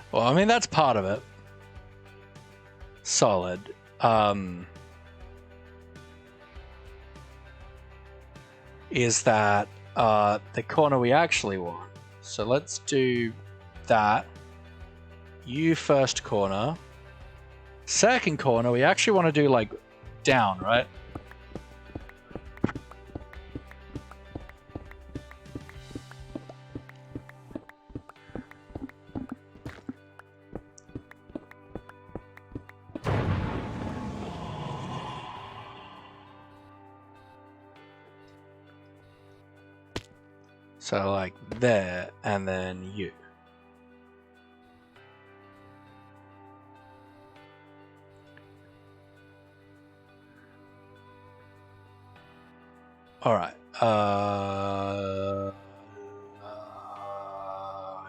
A: Well, I mean, that's part of it. Solid. Is that the corner we actually want. So let's do that. You first corner. Second corner, we actually want to do like down, right? So like there, and then you. All right.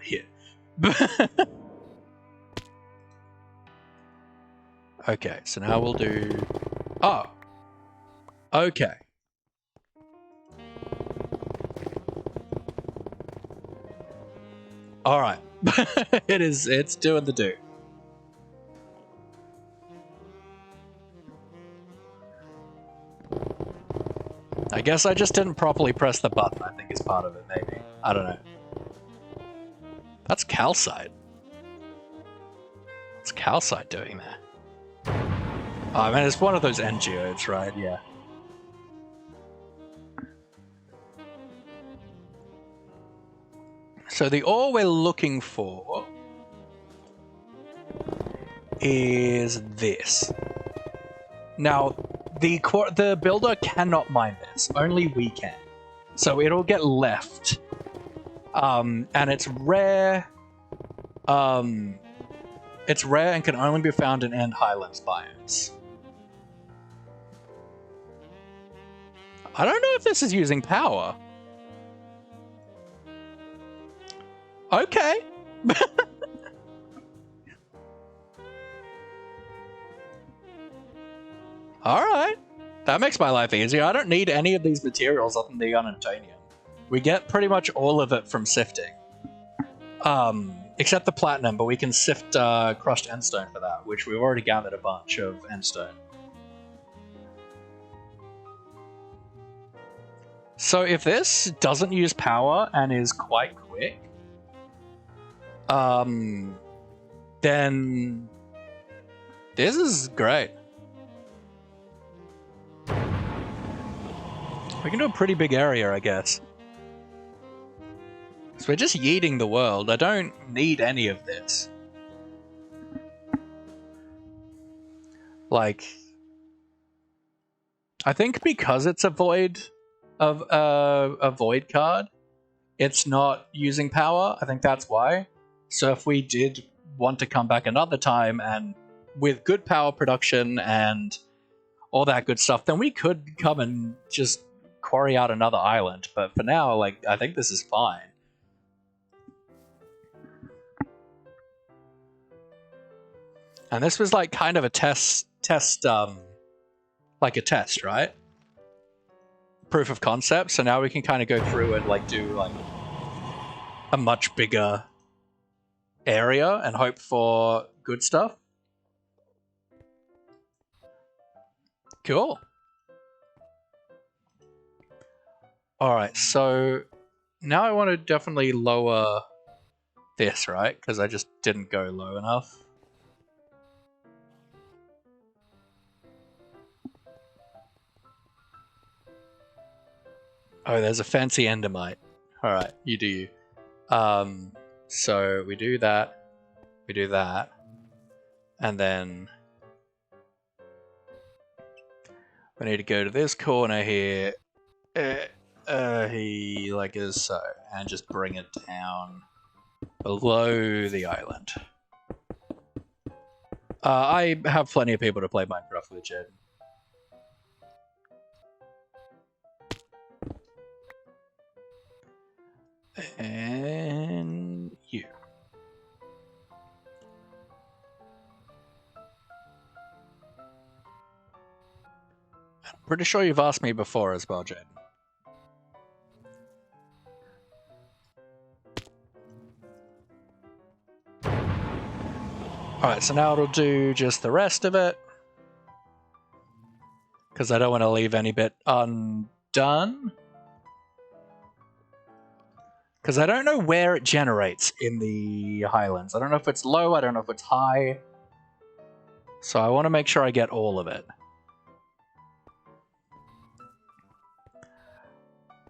A: Here. Okay, so now we'll do... Oh. Okay. Alright. It's doing the do. I guess I just didn't properly press the button, I think is part of it, maybe. I don't know. That's calcite. What's calcite doing there? Oh, I mean, it's one of those end geodes, right? Yeah. So the ore we're looking for is this. Now, the builder cannot mine this. Only we can. So it'll get left. And it's rare. It's rare and can only be found in End Highlands biomes. I don't know if this is using power. Okay. Alright. That makes my life easier. I don't need any of these materials other than the unobtanium. We get pretty much all of it from sifting. Except the platinum, but we can sift crushed endstone for that, which we've already gathered a bunch of endstone. So if this doesn't use power and is quite quick, then this is great. We can do a pretty big area, I guess. So we're just yeeting the world. I don't need any of this. Like, I think because it's a void of a void card, it's not using power. I think that's why. So if we did want to come back another time and with good power production and all that good stuff, then we could come and just quarry out another island. But for now, like, I think this is fine. And this was like kind of a test, like a test, right? Proof of concept. So now we can kind of go through and like do like a much bigger area and hope for good stuff. Cool. All right, so now I want to definitely lower this, right? Because I just didn't go low enough. Oh, there's a fancy endermite. All right, you do you. So we do that, and then we need to go to this corner here. He like is so, and just bring it down below the island. I have plenty of people to play Minecraft with, Jed. And you. I'm pretty sure you've asked me before as well, Jed. Alright, so now it'll do just the rest of it. Because I don't want to leave any bit undone. Because I don't know where it generates in the Highlands. I don't know if it's low, I don't know if it's high. So I want to make sure I get all of it.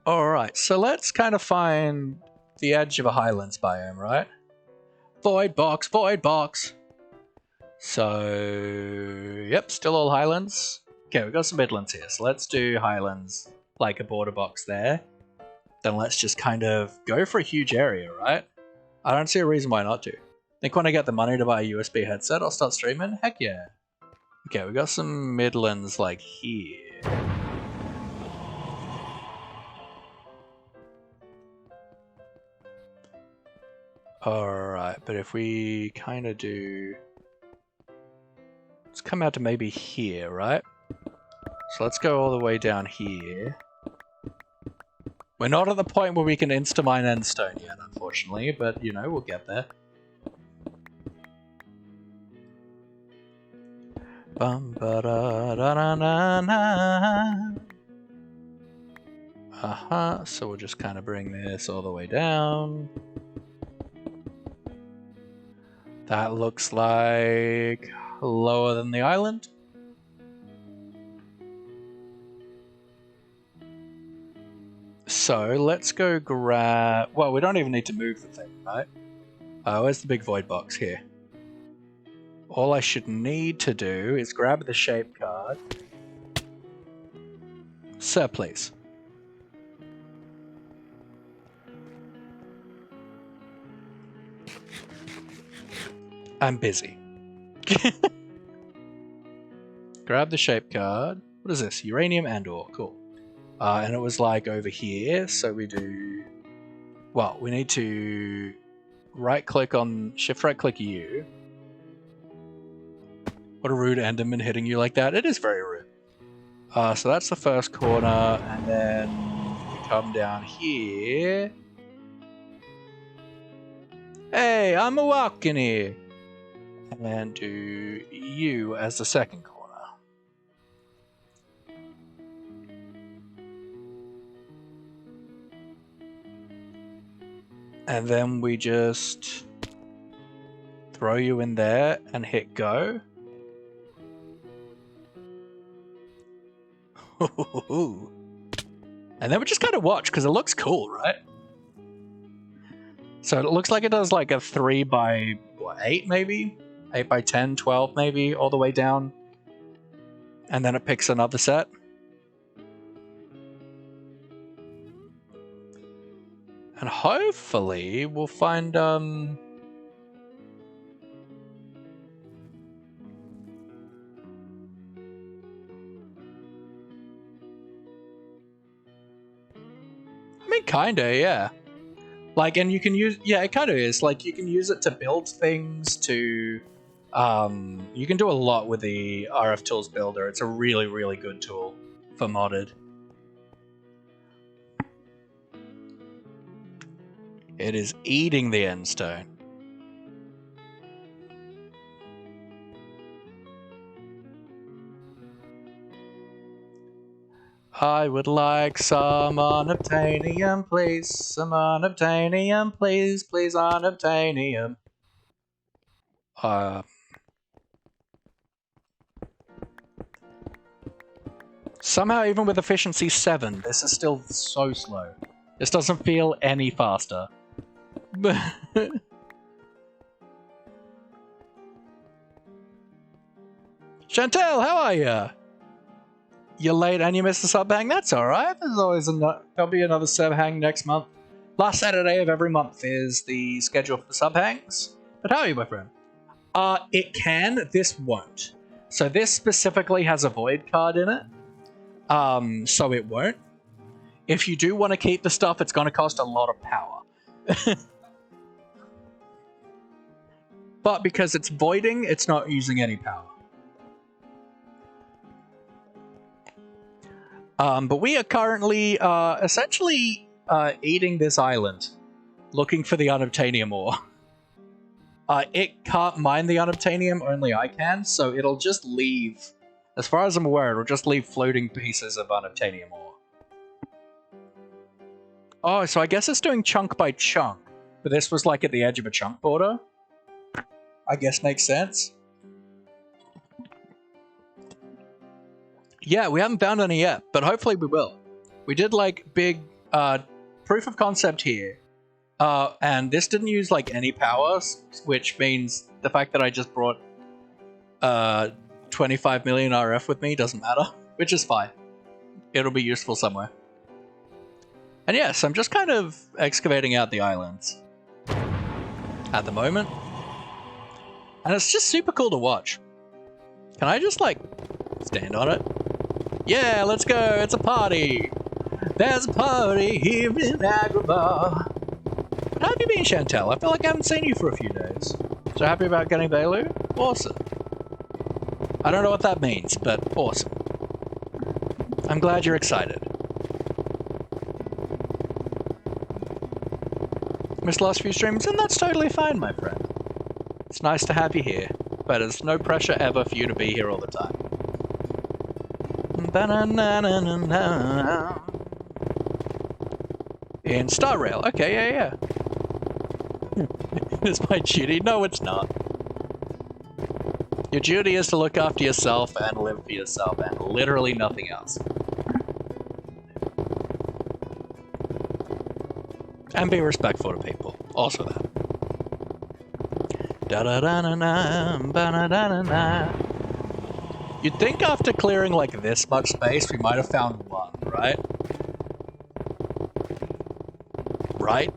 A: Alright, so let's kind of find the edge of a Highlands biome, right? Void box, void box! So, yep, still all Highlands. Okay, we've got some Midlands here, so let's do Highlands, like a border box there. Then let's just kind of go for a huge area, right? I don't see a reason why not to. Think when I get the money to buy a USB headset, I'll start streaming? Heck yeah. Okay, we got some Midlands like here. Alright, but if we kind of do... Let's come out to maybe here, right? So let's go all the way down here. We're not at the point where we can insta-mine endstone yet, unfortunately, but, you know, we'll get there. Bum ba da da da na na. So we'll just kind of bring this all the way down. That looks like lower than the island. So let's go grab... Well, we don't even need to move the thing, right? Where's the big void box here? All I should need to do is grab the shape card. Sir, please. I'm busy. Grab the shape card. What is this? Uranium and ore. Cool. And it was like over here, so we do... Well, we need to right-click on... Shift right-click U. What a rude Enderman hitting you like that. It is very rude. So that's the first corner, and then we come down here. Hey, I'm a walking here. And then do you as the second corner. And then we just throw you in there and hit go. And then we just kind of watch because it looks cool, right? So it looks like it does like a 3 by what, 8 maybe? 8 by 10, 12 maybe, all the way down. And then it picks another set. And hopefully we'll find I mean, kinda, yeah. Like, and you can use, yeah, it kind of is. Like, you can use it to build things, to, you can do a lot with the RF Tools Builder. It's a really, really good tool for modded. It is eating the endstone. I would like some unobtanium, please. Some unobtanium, please. Please, unobtanium. Somehow, even with efficiency 7, this is still so slow. This doesn't feel any faster. Chantel, how are ya? You're late and you missed the sub hang? That's alright. There's always there'll be another sub hang next month. Last Saturday of every month is the schedule for the sub hangs. But how are you, my friend? It can, this won't. So this specifically has a void card in it. So it won't. If you do want to keep the stuff, it's going to cost a lot of power. But because it's voiding, it's not using any power. But we are currently essentially eating this island, looking for the unobtanium ore. It can't mine the unobtanium, only I can, so it'll just leave, as far as I'm aware, it'll just leave floating pieces of unobtanium ore. Oh, so I guess it's doing chunk by chunk, but this was like at the edge of a chunk border. I guess makes sense. Yeah, we haven't found any yet, but hopefully we will. We did like big proof of concept here, and this didn't use like any power, which means the fact that I just brought 25 million RF with me doesn't matter, which is fine. It'll be useful somewhere. And yes, I'm just kind of excavating out the islands at the moment. And it's just super cool to watch. Can I just like stand on it? Yeah, let's go, it's a party! There's a party here in Agrabah. How have you been, Chantel? I feel like I haven't seen you for a few days. So happy about getting Bailu? Awesome. I don't know what that means, but awesome. I'm glad you're excited. missed the last few streams, and that's totally fine, my friend. It's nice to have you here, but there's no pressure ever for you to be here all the time. In Star Rail. Okay, yeah. It's my duty. No, it's not. Your duty is to look after yourself and live for yourself, and literally nothing else. And be respectful to people. Also that. You'd think after clearing like this much space, we might have found one, right? Right?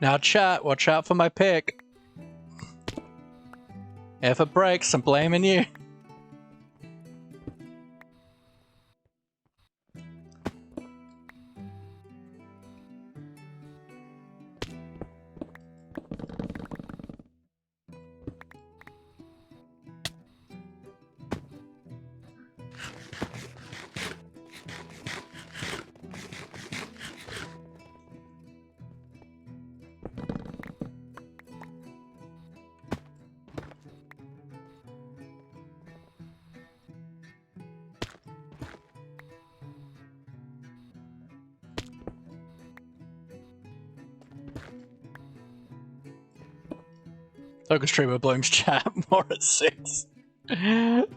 A: Now chat, watch out for my pick. If it breaks, I'm blaming you. Focus streamer blames chat more at 6. Yep.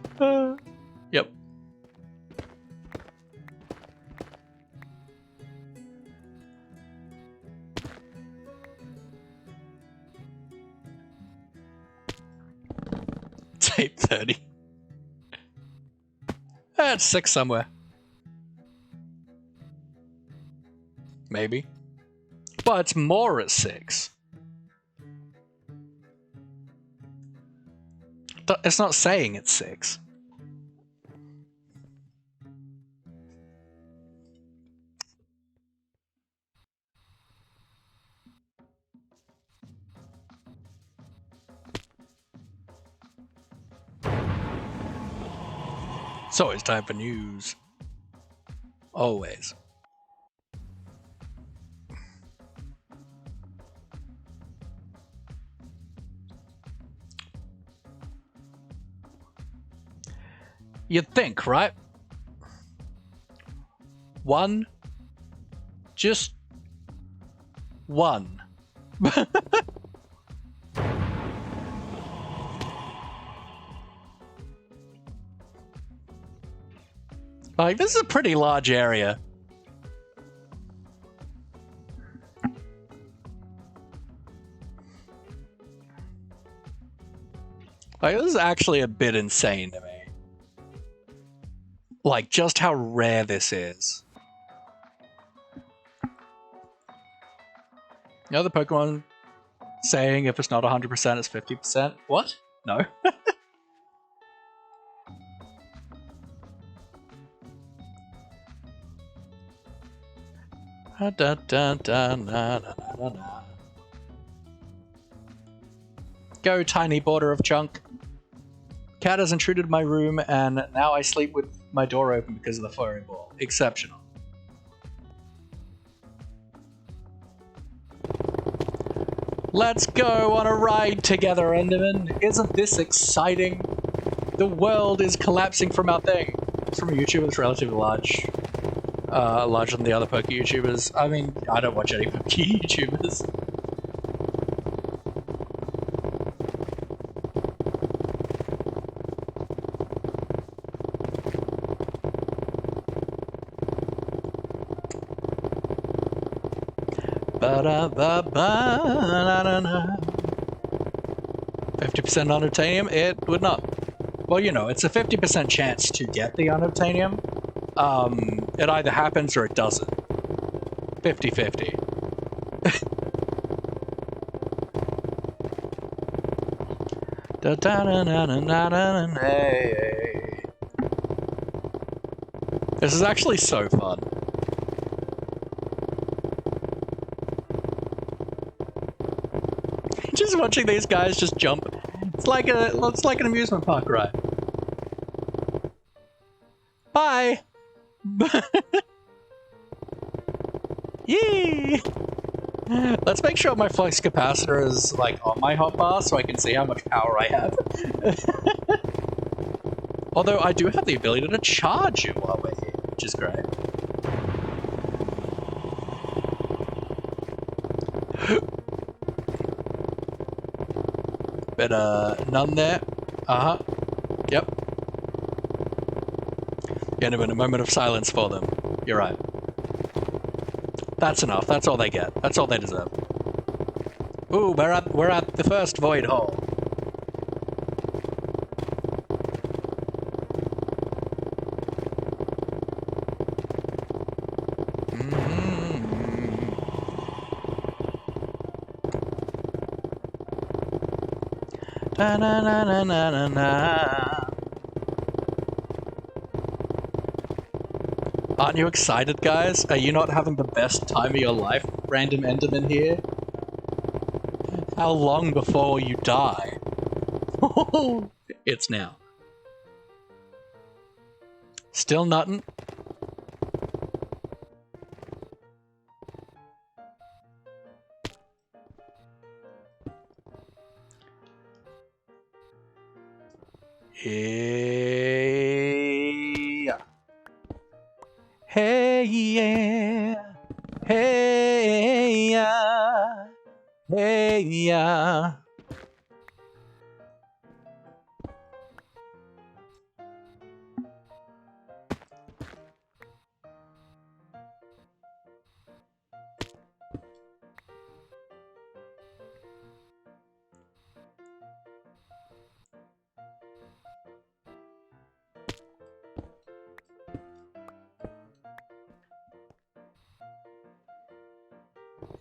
A: It's 8:30. It's 6 somewhere. Maybe. But it's more at 6. It's not saying it's 6. So it's time for news. Always. You'd think, right? One. Just one. Like, this is a pretty large area. Like, this is actually a bit insane to me. Like, just how rare this is. You know the Pokemon saying if it's not 100%, it's 50%? What? No. Go, tiny border of junk. Cat has intruded my room, and now I sleep with my door open because of the furry ball. Exceptional. Let's go on a ride together, Enderman. Isn't this exciting? The world is collapsing from our thing. comes from a YouTuber that's relatively large, larger than the other poker YouTubers. I mean, I don't watch any poker YouTubers. Ba-da-ba-ba-da-da-da. 50% unobtanium? It would not. Well, you know, it's a 50% chance to get the unobtanium. It either happens or it doesn't. 50-50. This is actually so fun. Just watching these guys just jump. It's like an amusement park ride. Bye. Yee. Let's make sure my flux capacitor is like on my hotbar so I can see how much power I have. Although I do have the ability to charge it while we're here, which is great. But none there. Uh-huh. Yep. Gonna have a moment of silence for them. You're right. That's enough. That's all they get. That's all they deserve. Ooh, we're at the first void hole. Na na na na na na na. Aren't you excited, guys? Are you not having the best time of your life, random Enderman here? How long before you die? It's now. Still nuttin'? Hey, hey, yeah, hey, yeah, hey, yeah.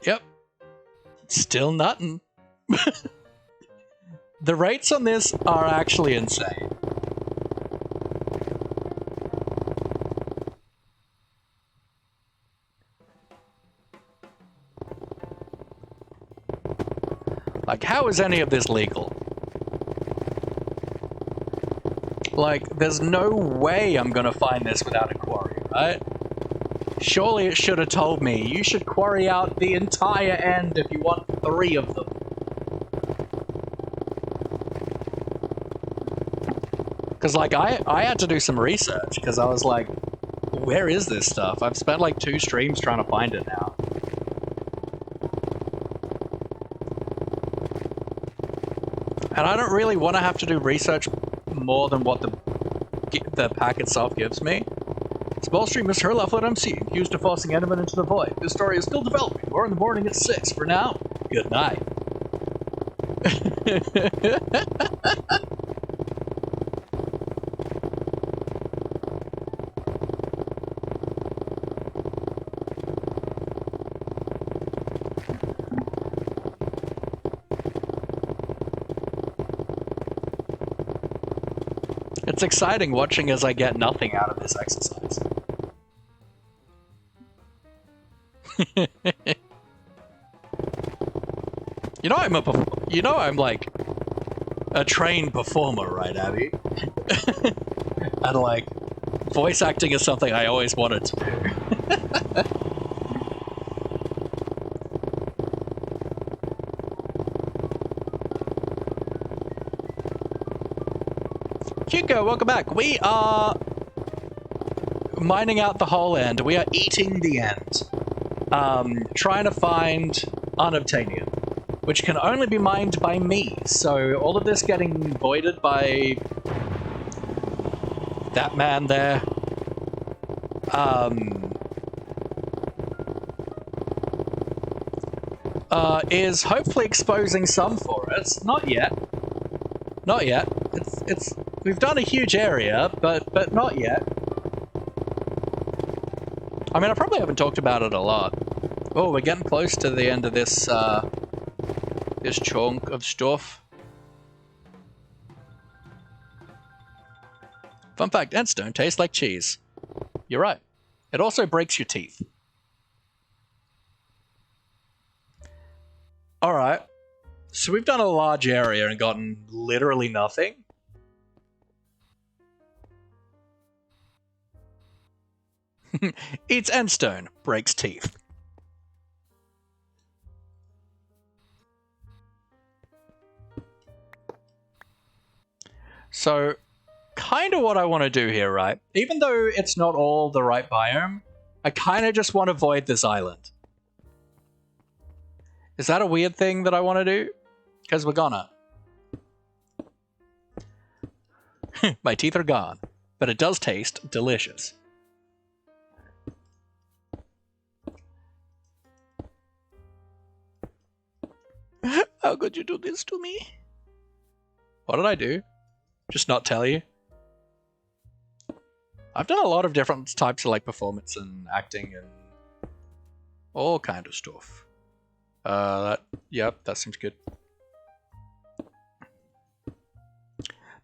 A: Yep. Still nuttin'. The rates on this are actually insane. Like, how is any of this legal? Like, there's no way I'm gonna find this without a quarry, right? Surely it should have told me, you should quarry out the entire end if you want 3 of them. Because, like, I had to do some research, because I was like, where is this stuff? I've spent, like, 2 streams trying to find it now. And I don't really want to have to do research more than what the pack itself gives me. Small stream is her level at MC, accused of forcing Enderman into the void. This story is still developing. More in the morning at 6. For now, good night. It's exciting watching as I get nothing out of this exercise. I'm like a trained performer, right, Abby? And like, voice acting is something I always wanted to do. Hugo, welcome back. We are mining out the whole end. We are eating the end. Trying to find unobtanium, which can only be mined by me. So all of this getting voided by that man there. Is hopefully exposing some for us. Not yet. Not yet. We've done a huge area, but not yet. I mean, I probably haven't talked about it a lot. Oh, we're getting close to the end of this this chunk of stuff. Fun fact, endstone tastes like cheese. You're right. It also breaks your teeth. Alright. So we've done a large area and gotten literally nothing. Eats endstone, breaks teeth. So, kind of what I want to do here, right? Even though it's not all the right biome, I kind of just want to void this island. Is that a weird thing that I want to do? Because we're gonna. My teeth are gone, but it does taste delicious. How could you do this to me? What did I do? Just not tell you? I've done a lot of different types of like performance and acting and all kind of stuff. Yep, that seems good.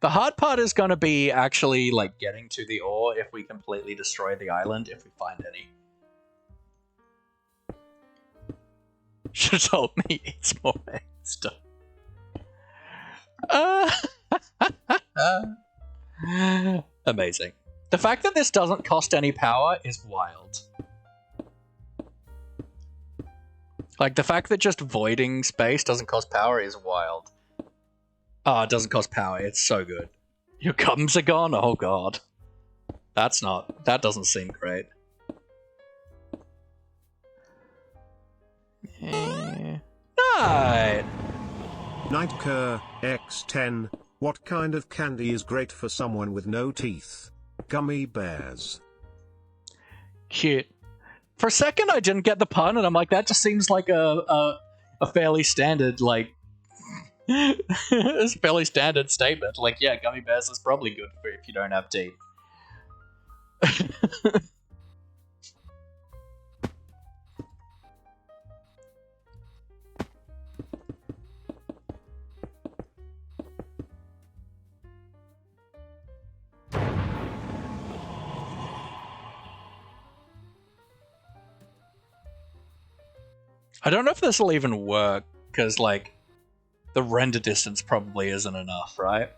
A: The hard part is going to be actually like getting to the ore if we completely destroy the island, if we find any. Should have told me it's more stuff. Amazing. The fact that this doesn't cost any power is wild. Like, the fact that just voiding space doesn't cost power is wild. Oh, it doesn't cost power. It's so good. Your gums are gone? Oh, God. That doesn't seem great. Right.
B: Nightcur, X10, what kind of candy is great for someone with no teeth? Gummy bears.
A: Cute. For a second, I didn't get the pun, and I'm like, that just seems like a fairly standard, like, it's a fairly standard statement. Like, yeah, gummy bears is probably good for if you don't have teeth. I don't know if this will even work, because, like, the render distance probably isn't enough, right?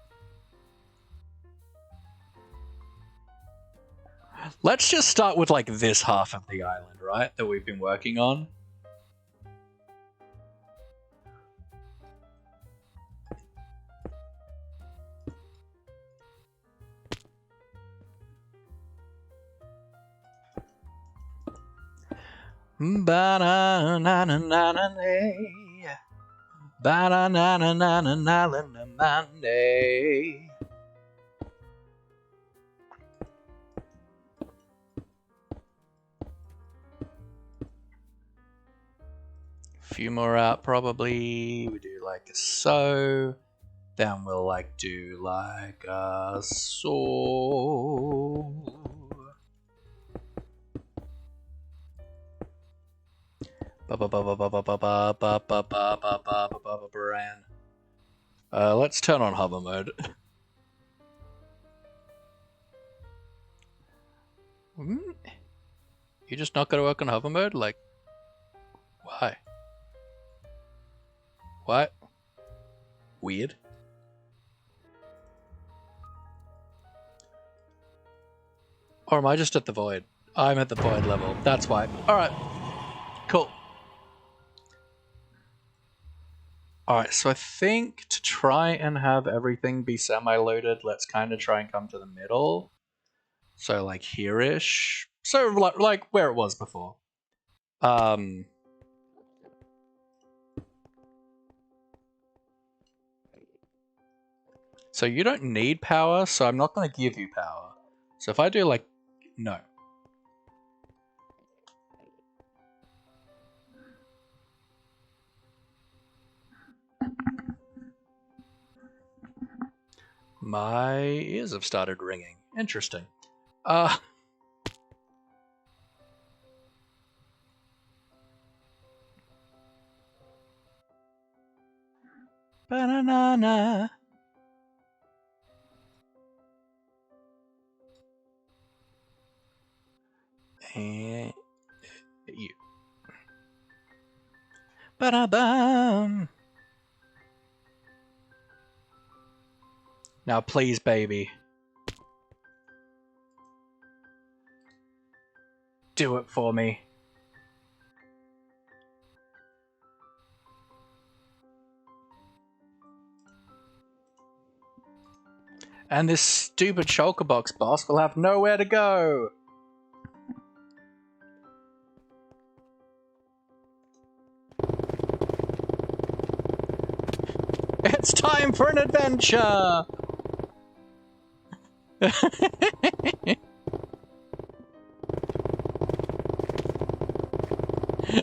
A: Let's just start with, like, this half of the island, right? That we've been working on. Ba-na-na-na-na-na-na. Ba-na-na-na-na-na-na-na-na. Few more out, probably. We do like so. Then we'll like do like so. Let's turn on hover mode. You just not gonna work on hover mode? Like, why? What? Weird. Or am I just at the void? I'm at the void level. That's why. Alright. Cool. Alright, so I think to try and have everything be semi-loaded, let's kind of try and come to the middle. So like here-ish. So like where it was before. So you don't need power, so I'm not going to give you power. So if I do like, no. My ears have started ringing. Interesting. Banana. And you. Ba-da-bum. Now please, baby. Do it for me. And this stupid shulker box boss will have nowhere to go. It's time for an adventure!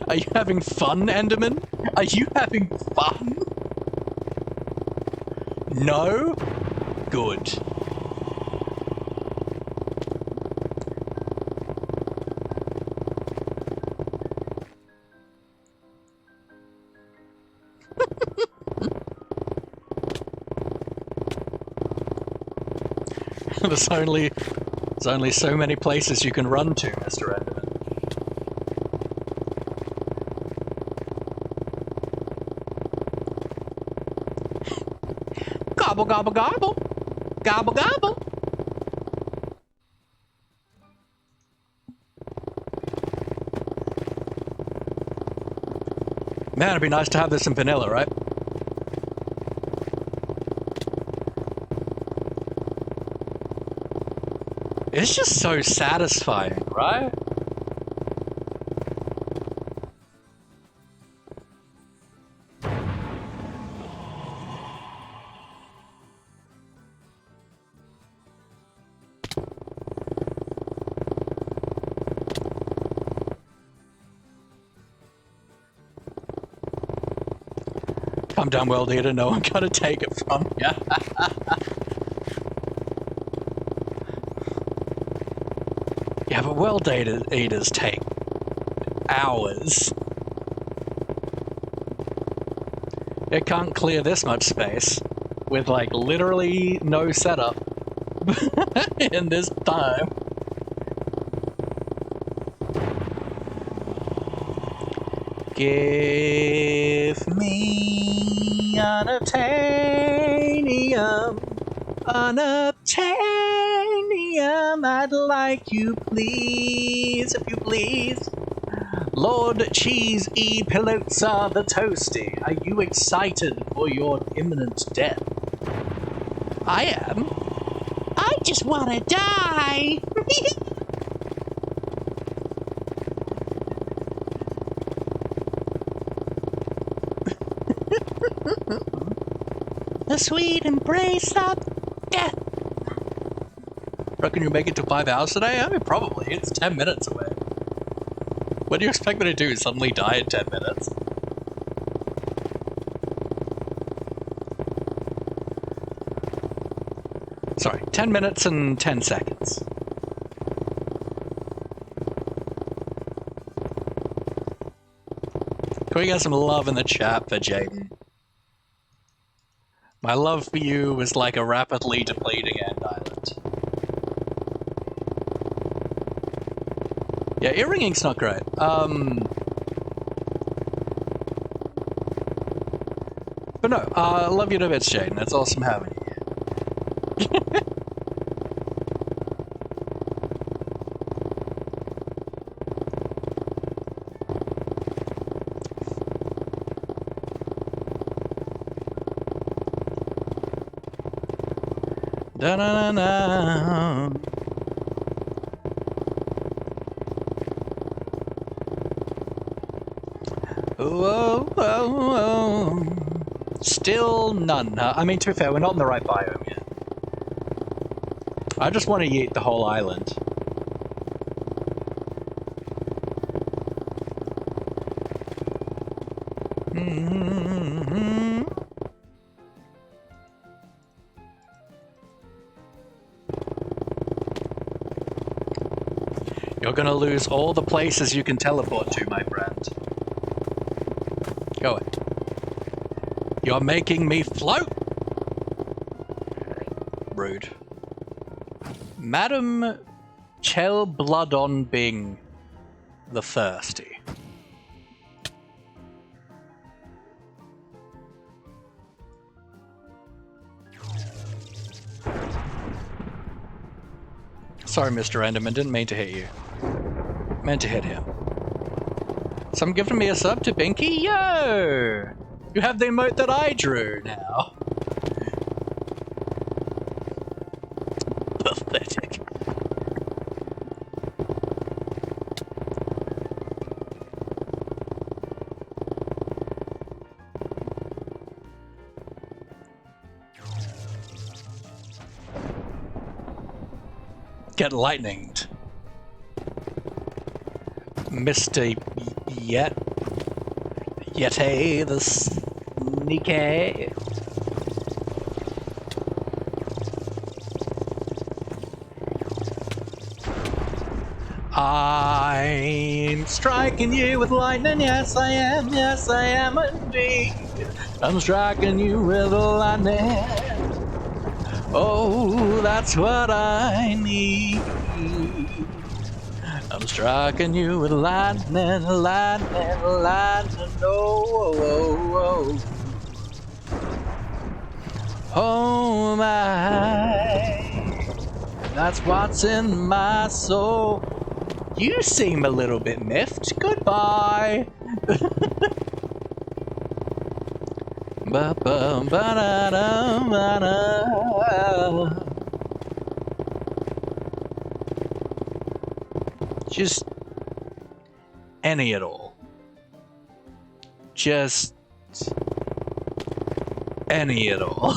A: Are you having fun, Enderman? Are you having fun? No? Good. There's only so many places you can run to, Mr. Enderman. Gobble, gobble, gobble. Gobble, gobble. Man, it'd be nice to have this in vanilla, right? It's just so satisfying, right? Calm down, World Eater. No one gotta take it from you. Yeah, but World Eaters take hours. It can't clear this much space with, like, literally no setup in this time. Give me unobtanium, unobtanium, I'd like you please, if you please. Lord Cheese-E Pilotza the Toasty, are you excited for your imminent death? I am. I just wanna die! The sweet embrace of death. Reckon you make it to 5 hours today? I mean, probably. It's 10 minutes away. What do you expect me to do? Suddenly die in 10 minutes? Sorry, 10 minutes and 10 seconds. Can we get some love in the chat for Jaden? My love for you was like a rapidly depleting end island. Yeah, earringing's not great. But no, I love you to bits, Jaden. It's awesome having you here. Da-na-na-na. Whoa, whoa, whoa. Still none, huh? I mean, to be fair, we're not in the right biome yet. I just want to yeet the whole island. You're gonna lose all the places you can teleport to, my friend. Go it. You're making me float! Rude. Madam Chel Bloodon Bing the Thirsty. Sorry, Mr. Enderman, didn't mean to hit you. Meant to hit him. Someone giving me a sub to Binky? Yo! You have the emote that I drew now. Pathetic. Get lightninged. Mr. Yeti the sneaky. I'm striking you with lightning, yes I am indeed. I'm striking you with lightning. Oh, that's what I need. I'm striking you with lightning, lightning, lightning, oh, oh, oh. Oh my, that's what's in my soul. You seem a little bit miffed. Goodbye. Just any at all. Just any at all.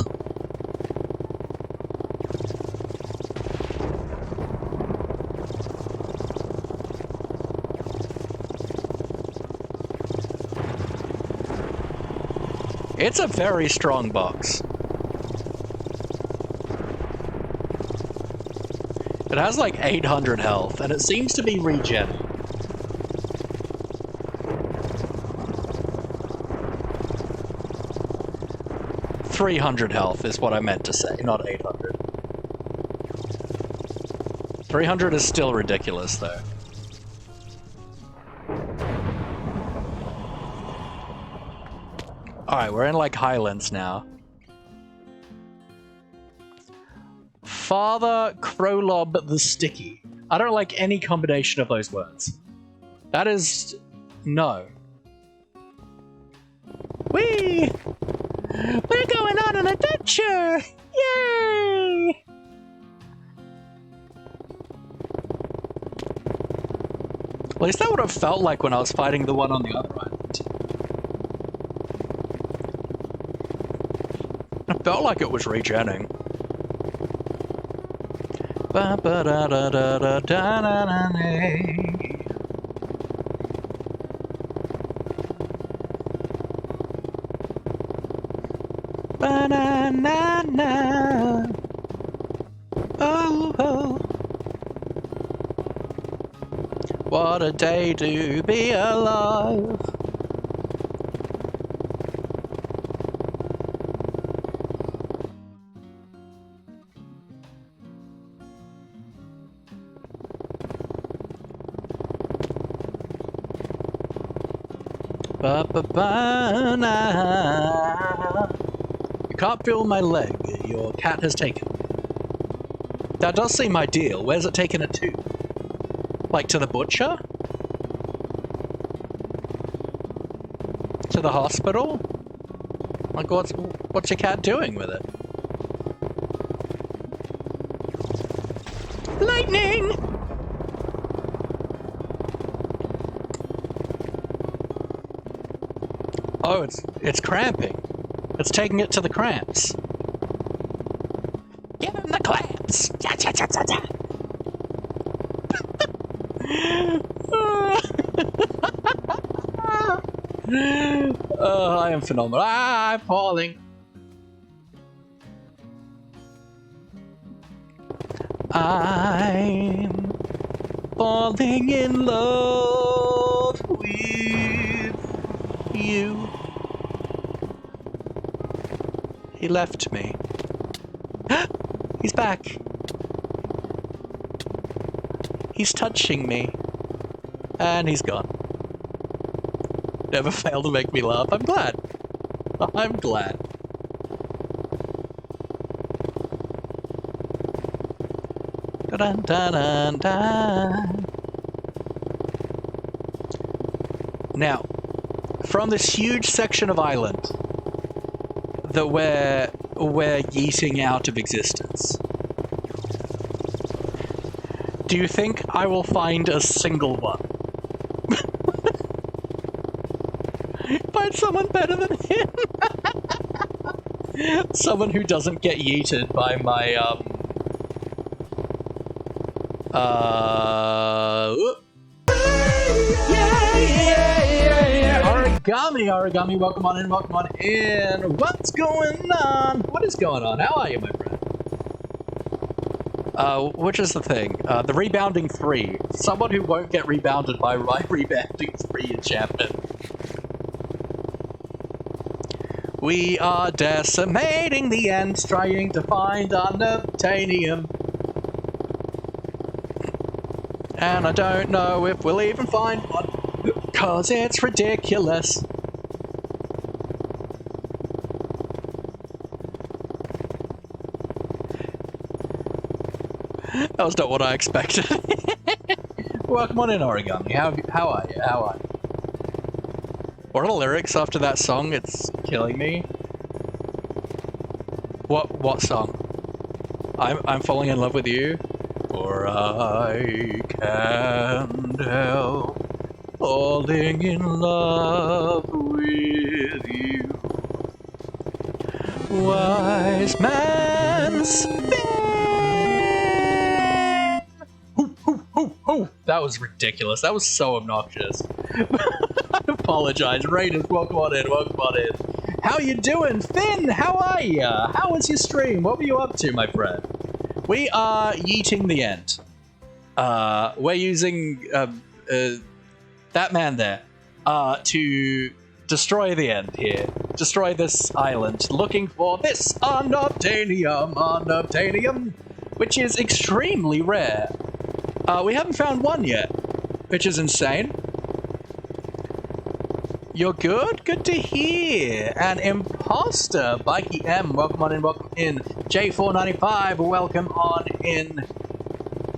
A: It's a very strong box. It has like 800 health, and it seems to be regen. .300 health is what I meant to say, not 800. 300 is still ridiculous, though. Alright, we're in like Highlands now. Father Crowlob the Sticky. I don't like any combination of those words. That is... no. Whee! We're going on an adventure! Yay! At least that would have felt like when I was fighting the one on the other island. It felt like it was regenning. Ba ba da da da da da da da. Ba na na na. Oh oh. What a day to be alive. Ba ba ba na. You can't feel my leg. Your cat has taken it. That does seem ideal. Where's it taken it to? Like to the butcher? To the hospital? Like what's your cat doing with it? Lightning! Oh, it's cramping. It's taking it to the cramps. Give him the clamps! Ja, ja, ja, ja, ja. Oh, I am phenomenal. I'm falling. I'm falling in love with you. He left me. He's back. He's touching me. And he's gone. Never failed to make me laugh. I'm glad. I'm glad. Dun, dun, dun, dun. Now, from this huge section of island that we're yeeting out of existence, do you think I will find a single one? Find someone better than him. Someone who doesn't get yeeted by my Origami, welcome on in, welcome on in. What's going on? What is going on? How are you, my friend? Which is the thing? The rebounding 3. Someone who won't get rebounded by my rebounding 3 enchantment. We are decimating the ends, trying to find unobtanium. And I don't know if we'll even find one, cause it's ridiculous. That was not what I expected. Welcome on in, Origami. How are you? How are you? What are the lyrics after that song? It's killing me. What song? I'm falling in love with you. For I can't help falling in love with you. Wise man speak. That was ridiculous. That was so obnoxious. I apologize. Raiders, welcome on in, welcome on in. How you doing? Finn, how are ya? How was your stream? What were you up to, my friend? We are yeeting the end. We're using that man there to destroy the end here. Destroy this island, looking for this unobtanium, which is extremely rare. We haven't found one yet, which is insane. You're good? Good to hear. An imposter, Bikey M, welcome on in, welcome in. J495, welcome on in.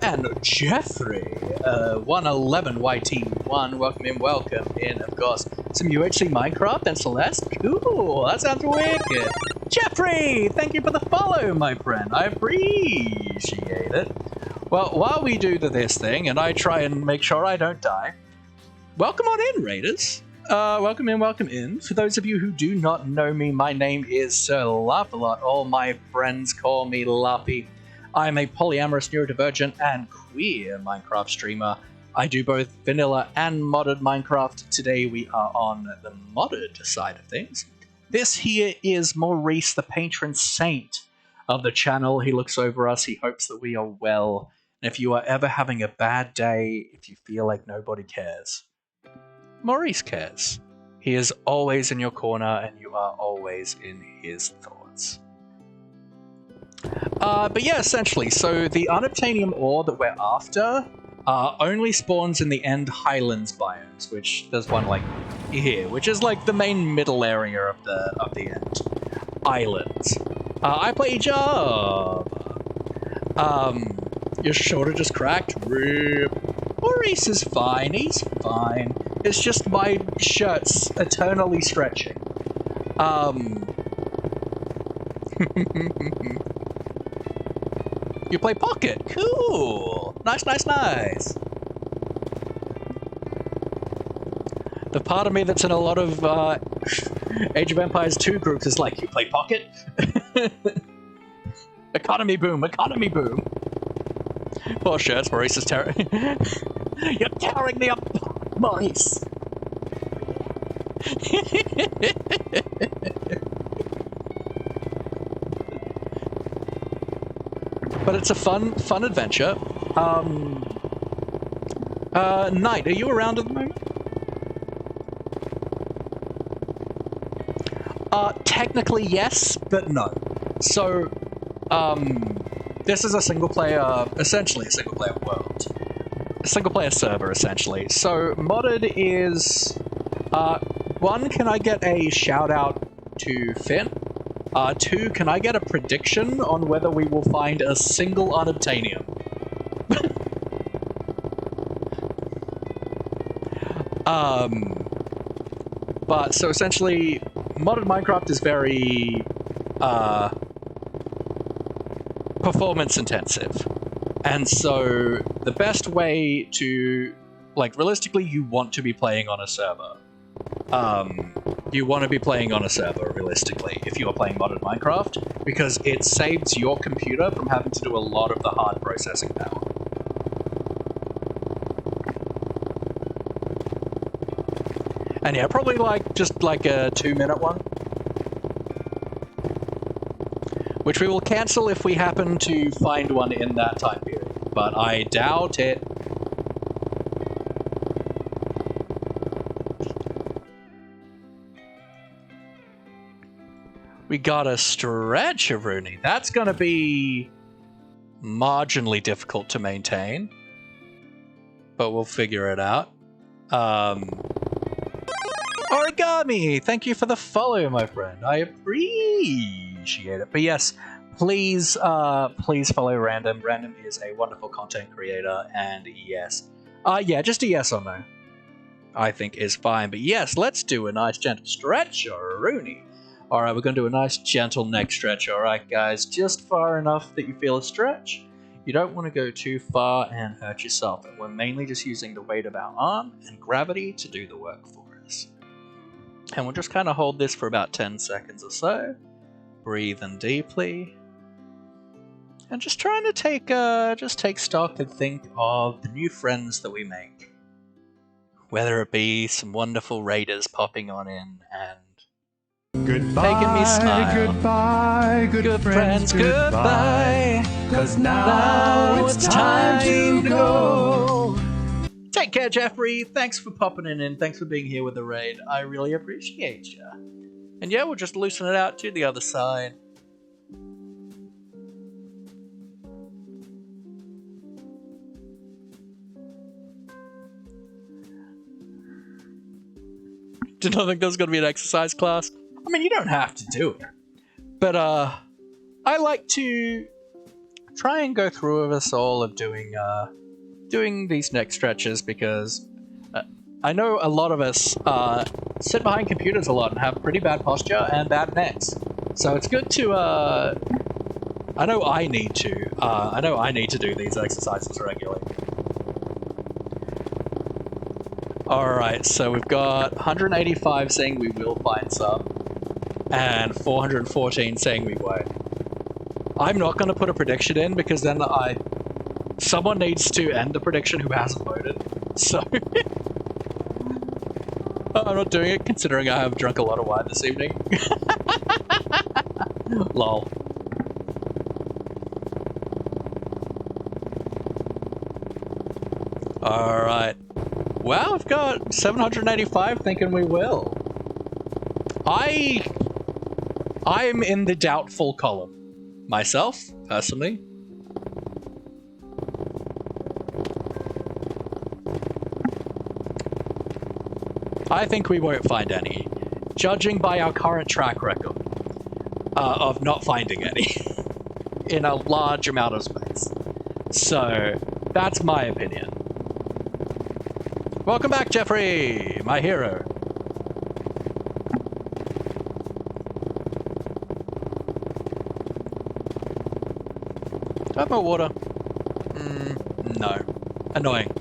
A: And Jeffrey, 111YT1, welcome in, of course. Some UHC Minecraft and Celeste? Cool, that sounds wicked. Jeffrey, thank you for the follow, my friend. I appreciate it. Well, while we do this thing, and I try and make sure I don't die, welcome on in, Raiders. Welcome in. For those of you who do not know me, my name is Sir Laugh-A-Lot. All my friends call me Lappy. I'm a polyamorous, neurodivergent, and queer Minecraft streamer. I do both vanilla and modded Minecraft. Today we are on the modded side of things. This here is Maurice, the patron saint of the channel. He looks over us. He hopes that we are well. And if you are ever having a bad day, if you feel like nobody cares, Maurice cares. He is always in your corner, and you are always in his thoughts. But yeah, essentially, so the unobtanium ore that we're after only spawns in the end highlands biomes, which there's one like here, which is like the main middle area of the end islands. I play Java. Your shoulder just cracked. Rip. Maurice is fine. He's fine. It's just my shirt's eternally stretching. You play Pocket. Cool. Nice. The part of me that's in a lot of Age of Empires 2 groups is like, you play Pocket? Economy boom, economy boom. Poor shirts, Maurice is tearing. You're tearing me up, Maurice. But it's a fun adventure. Knight, are you around at the moment? Technically yes, but no. So, this is a single player, essentially a single player world. A single player server, essentially. So, modded is, 1, can I get a shout out to Finn? 2, can I get a prediction on whether we will find a single unobtanium? But, so essentially, modded Minecraft is very, performance intensive. And so, the best way to, like, realistically, you want to be playing on a server. You want to be playing on a server, realistically, if you are playing modded Minecraft, because it saves your computer from having to do a lot of the hard processing power. And yeah, probably just like a 2-minute one. Which we will cancel if we happen to find one in that time period. But I doubt it. We got a stretcher, Rooney. That's gonna be marginally difficult to maintain. But we'll figure it out. Origami! Thank you for the follow, my friend. I appreciate it. But yes, please follow Random. Random is a wonderful content creator, and yes. Yeah, just a yes or no, I think is fine. But yes, let's do a nice gentle stretch, Rooney. Alright, we're going to do a nice gentle neck stretch, alright guys? Just far enough that you feel a stretch. You don't want to go too far and hurt yourself. And we're mainly just using the weight of our arm and gravity to do the work for us. And we'll just kind of hold this for about 10 seconds or so. Breathe in deeply. And just trying to take stock and think of the new friends that we make. Whether it be some wonderful raiders popping on in and
C: Goodbye,
A: making me smile.
C: goodbye, good friends, goodbye. 'Cause now it's time to go.
A: Take care, Jeffrey. Thanks for popping in and thanks for being here with the raid. I really appreciate you. And yeah, we'll just loosen it out to the other side. Did not think there was going to be an exercise class. I mean, you don't have to do it. But, I like to try and go through with us all of doing these neck stretches because I know a lot of us sit behind computers a lot and have pretty bad posture and bad necks. So it's good to, I know I need to do these exercises regularly. Alright, so we've got 185 saying we will find some, and 414 saying we won't. I'm not going to put a prediction in because then someone needs to end the prediction who hasn't voted, so I'm not doing it considering I have drunk a lot of wine this evening. Lol. Alright. Wow, we've got 785 thinking we will. I'm in the doubtful column. Myself, personally. I think we won't find any, judging by our current track record of not finding any in a large amount of space. So, that's my opinion. Welcome back, Jeffrey, my hero. Do I have more water? No. Annoying.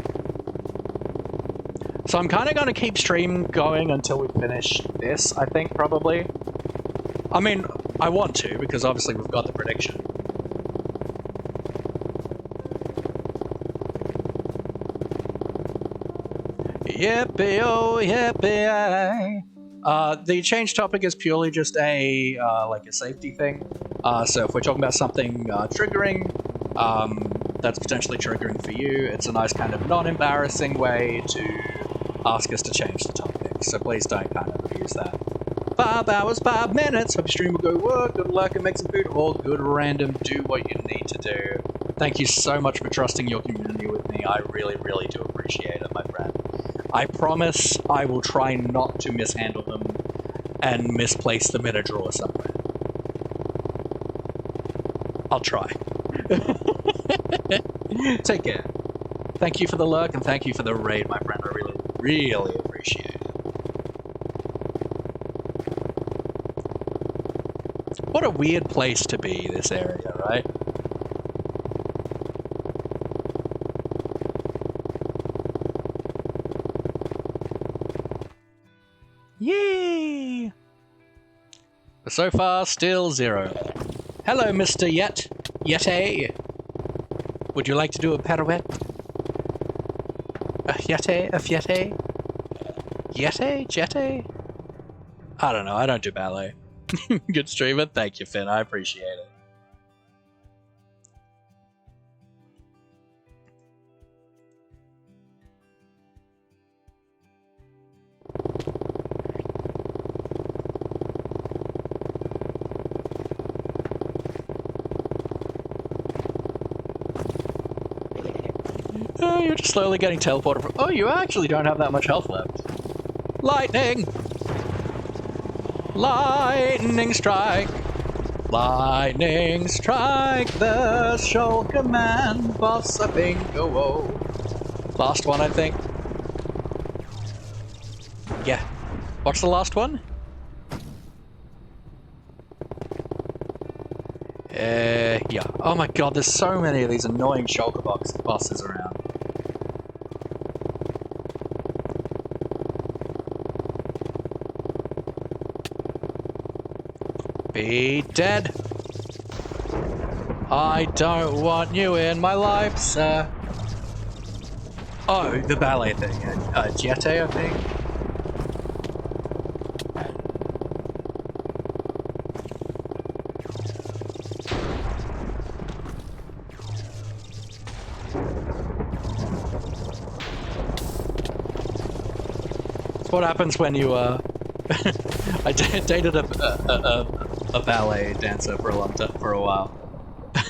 A: So I'm kind of going to keep stream going until we finish this, I think, probably. I mean, I want to, because obviously we've got the prediction. Yippee oh yippee! The change topic is purely just a like a safety thing. So if we're talking about something triggering, that's potentially triggering for you, it's a nice kind of non-embarrassing way to ask us to change the topic. So please don't kind of abuse that. 5 hours, 5 minutes. Hope your stream will go work. Good luck and make some food. Or good random. Do what you need to do. Thank you so much for trusting your community with me. I really, really do appreciate it, my friend. I promise I will try not to mishandle them and misplace them in a drawer somewhere. I'll try. Take care. Thank you for the lurk and thank you for the raid, my friend. I really, really appreciate it. What a weird place to be, this area, right? Yay! But so far, still 0. Hello, Mr. Yeti. Would you like to do a pirouette? A yeti? A fiette? Yeti? Jete? I don't know, I don't do ballet. Good streamer, thank you, Finn, I appreciate it. Oh, you're just slowly getting teleported from— oh, you actually don't have that much health left. Lightning! Lightning strike! Lightning strike the shoal command boss, I think. Oh, whoa. Last one, I think. Yeah. What's the last one? Yeah. Oh my god, there's so many of these annoying shulker bosses around. Be dead. I don't want you in my life, sir. Oh, the ballet thing. Jete, I think. It's what happens when you, I dated a ballet dancer for a while.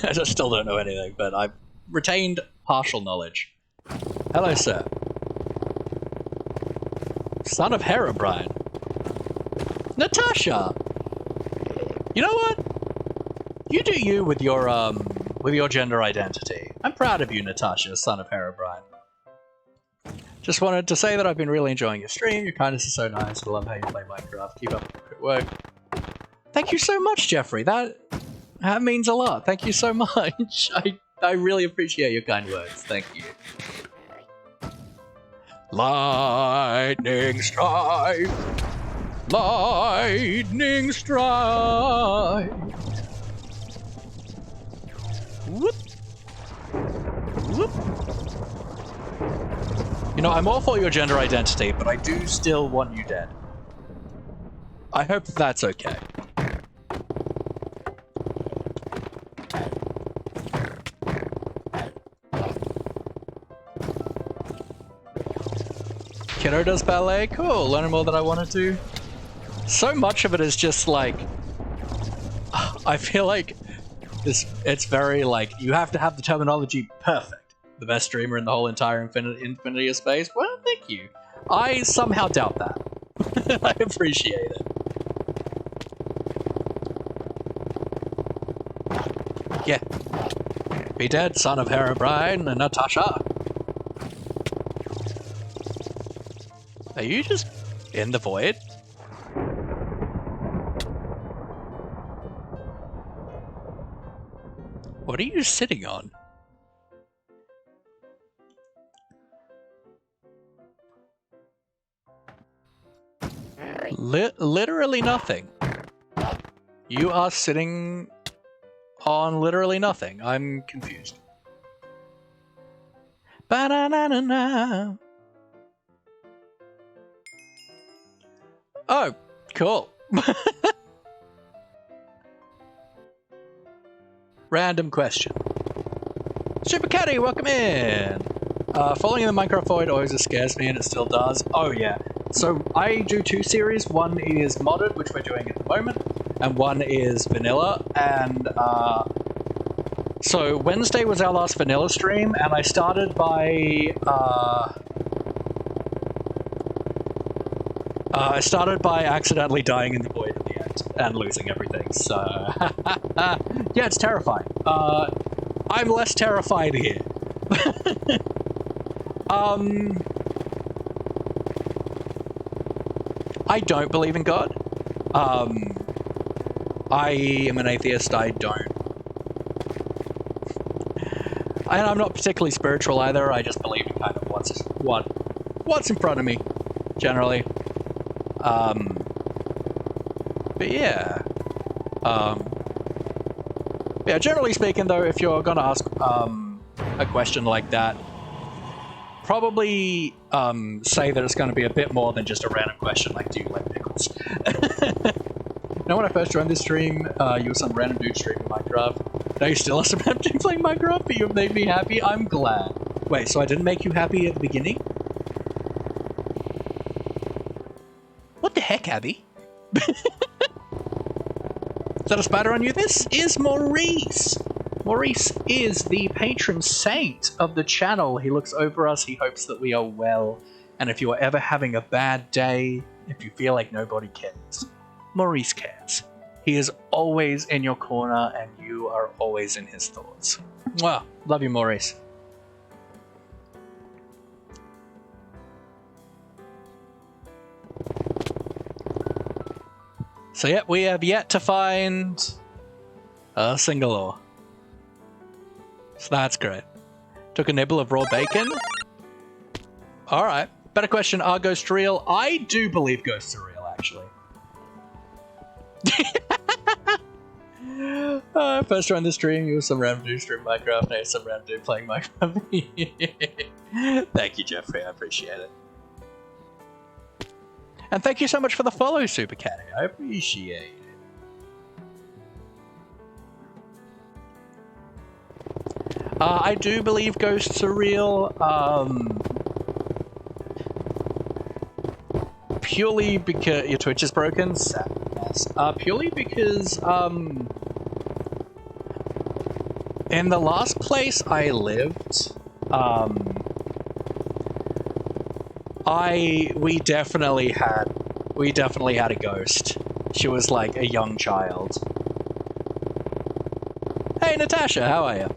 A: I just still don't know anything, but I've retained partial knowledge. Hello, sir. Son of Herobrine. Natasha! You know what? You do you with your gender identity. I'm proud of you, Natasha, son of Herobrine. Just wanted to say that I've been really enjoying your stream. Your kindness is so nice. I love how you play Minecraft. Keep up the good work. Thank you so much, Jeffrey. That means a lot. Thank you so much. I really appreciate your kind words. Thank you. Lightning strike. Lightning strike. Whoop. Whoop. You know, I'm all for your gender identity, but I do still want you dead. I hope that's okay. Kiddo does ballet? Cool, learning more than I wanted to. So much of it is just like... I feel like it's very like, you have to have the terminology perfect. The best streamer in the whole entire infinity of space? Well, thank you. I somehow doubt that. I appreciate it. Yeah. Be dead, son of Herobrine and Natasha. Are you just in the void? What are you sitting on? Literally nothing. You are sitting on literally nothing. I'm confused. Ba-da-na-na-na. Oh, cool. Random question. Super Caddy, welcome in! Following in the Minecraft void always scares me, and it still does. Oh yeah. So I do 2 series. One is modded, which we're doing at the moment, and one is vanilla. And so Wednesday was our last vanilla stream, and I started by accidentally dying in the void at the end and losing everything. So yeah, it's terrifying. I'm less terrified here. I don't believe in God. I am an atheist. I don't. And I'm not particularly spiritual either. I just believe in kind of what's in front of me, generally. But yeah. Yeah, generally speaking though, if you're gonna ask a question like that, probably say that it's going to be a bit more than just a random question like, do you like pickles? Now, when I first joined this stream, you were some random dude streaming Minecraft. Now you still are some random dude playing Minecraft, but you've made me happy. I'm glad. Wait, so I didn't make you happy at the beginning? What the heck, Abby? Is that a spider on you? This is Maurice! Maurice is the patron saint of the channel. He looks over us, he hopes that we are well, and if you are ever having a bad day, if you feel like nobody cares, Maurice cares. He is always in your corner, and you are always in his thoughts. Mwah. Love you, Maurice. So yeah, we have yet to find a single ore. So that's great. Took a nibble of raw bacon. Alright. Better question, are ghosts real? I do believe ghosts are real, actually. First joined the stream, you were some random dude streaming Minecraft, now some random dude playing Minecraft. Thank you, Jeffrey, I appreciate it. And thank you so much for the follow, Super Caddy. I appreciate it. I do believe ghosts are real, purely because your Twitch is broken. Sadness. Purely because in the last place I lived, we definitely had a ghost. She was like a young child. Hey Natasha, how are you?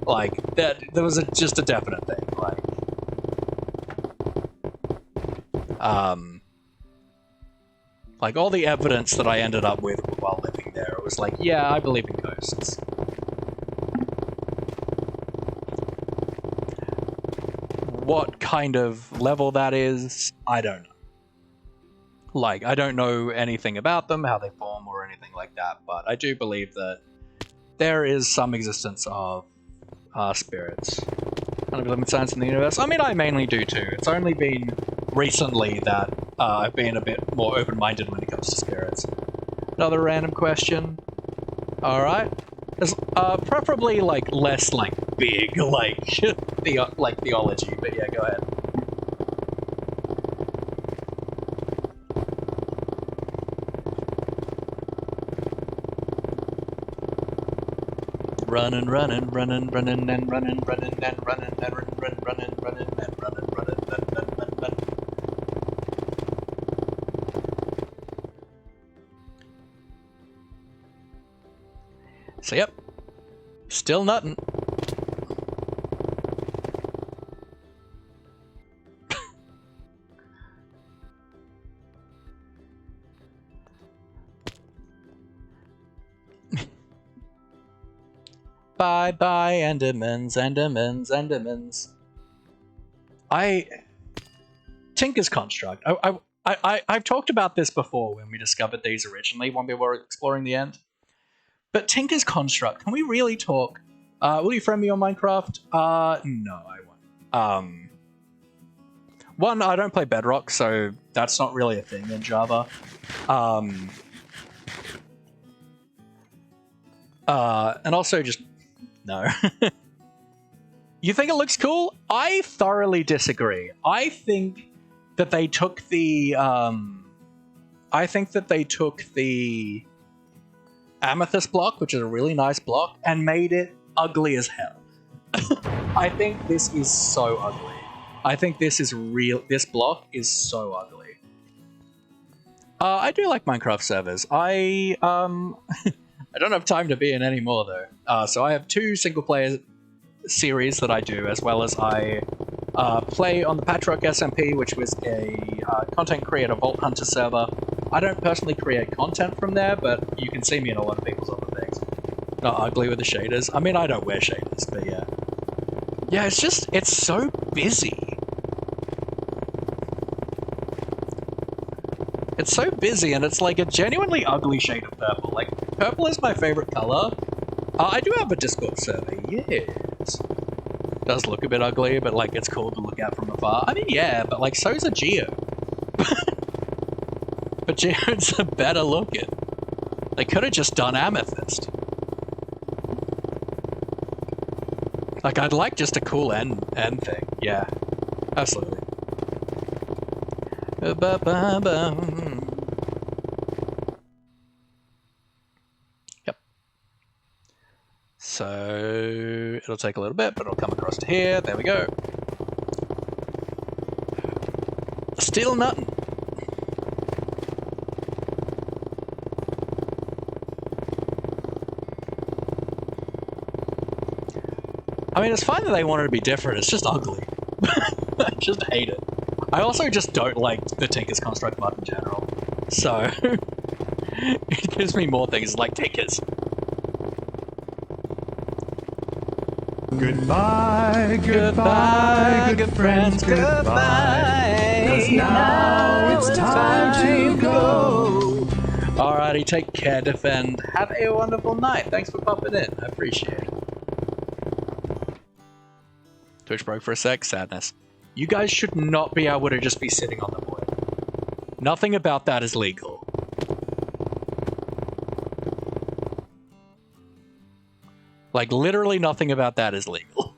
A: Like that, there was just a definite thing. Like all the evidence that I ended up with while living there, it was like, yeah, I believe in ghosts. What kind of level that is, I don't know. Like, I don't know anything about them, how they form, or anything like that, but I do believe that there is some existence of spirits. I believe in science in the universe. I mean, I mainly do too. It's only been recently that I've been a bit more open-minded when it comes to spirits. Another random question. Alright. Preferably, like, less, like, big, like, theology, but yeah, go ahead. Running, running, running, running, and running, running, and running, and running, running, running, running, and running, running, running. So yep, still nothing. Bye bye, Endermans, Endermans, Endermans. Tinker's Construct. I I've talked about this before when we discovered these originally, when we were exploring the end. But Tinker's Construct, can we really talk? Will you friend me on Minecraft? No, I won't. One, I don't play Bedrock, so that's not really a thing in Java. And also just, no. You think it looks cool? I thoroughly disagree. I think that they took the amethyst block, which is a really nice block, and made it ugly as hell. I think this is so ugly. I think this block is so ugly. I do like Minecraft servers. I don't have time to be in any more though. So I have 2 single player series that I do, as well as I play on the Patchwork SMP, which was a content creator Vault Hunter server. I don't personally create content from there, but you can see me in a lot of people's other things. Not ugly with the shaders. I mean, I don't wear shaders, but yeah. Yeah, it's so busy. It's so busy, and it's like a genuinely ugly shade of purple. Like, purple is my favorite color. I do have a Discord server, yes. Does look a bit ugly, but like, it's cool to look at from afar. I mean, yeah, but like, so's a Geo. But Geodes are better looking. They could have just done Amethyst. Like, I'd like just a cool end thing. Yeah, absolutely. Yep. So it'll take a little bit, but it'll come across to here. There we go. Still nothing. I mean, it's fine that they wanted to be different, it's just ugly. I just hate it. I also just don't like the Tinker's Construct mod in general. So, it gives me more things like Tinkers.
C: Goodbye, goodbye, good friends, goodbye. 'Cause now it's time to go.
A: Alrighty, take care, Defend. Have a wonderful night. Thanks for popping in. I appreciate it. Twitch broke for a sec. Sadness. You guys should not be able to just be sitting on the board. Nothing about that is legal. Like, literally nothing about that is legal.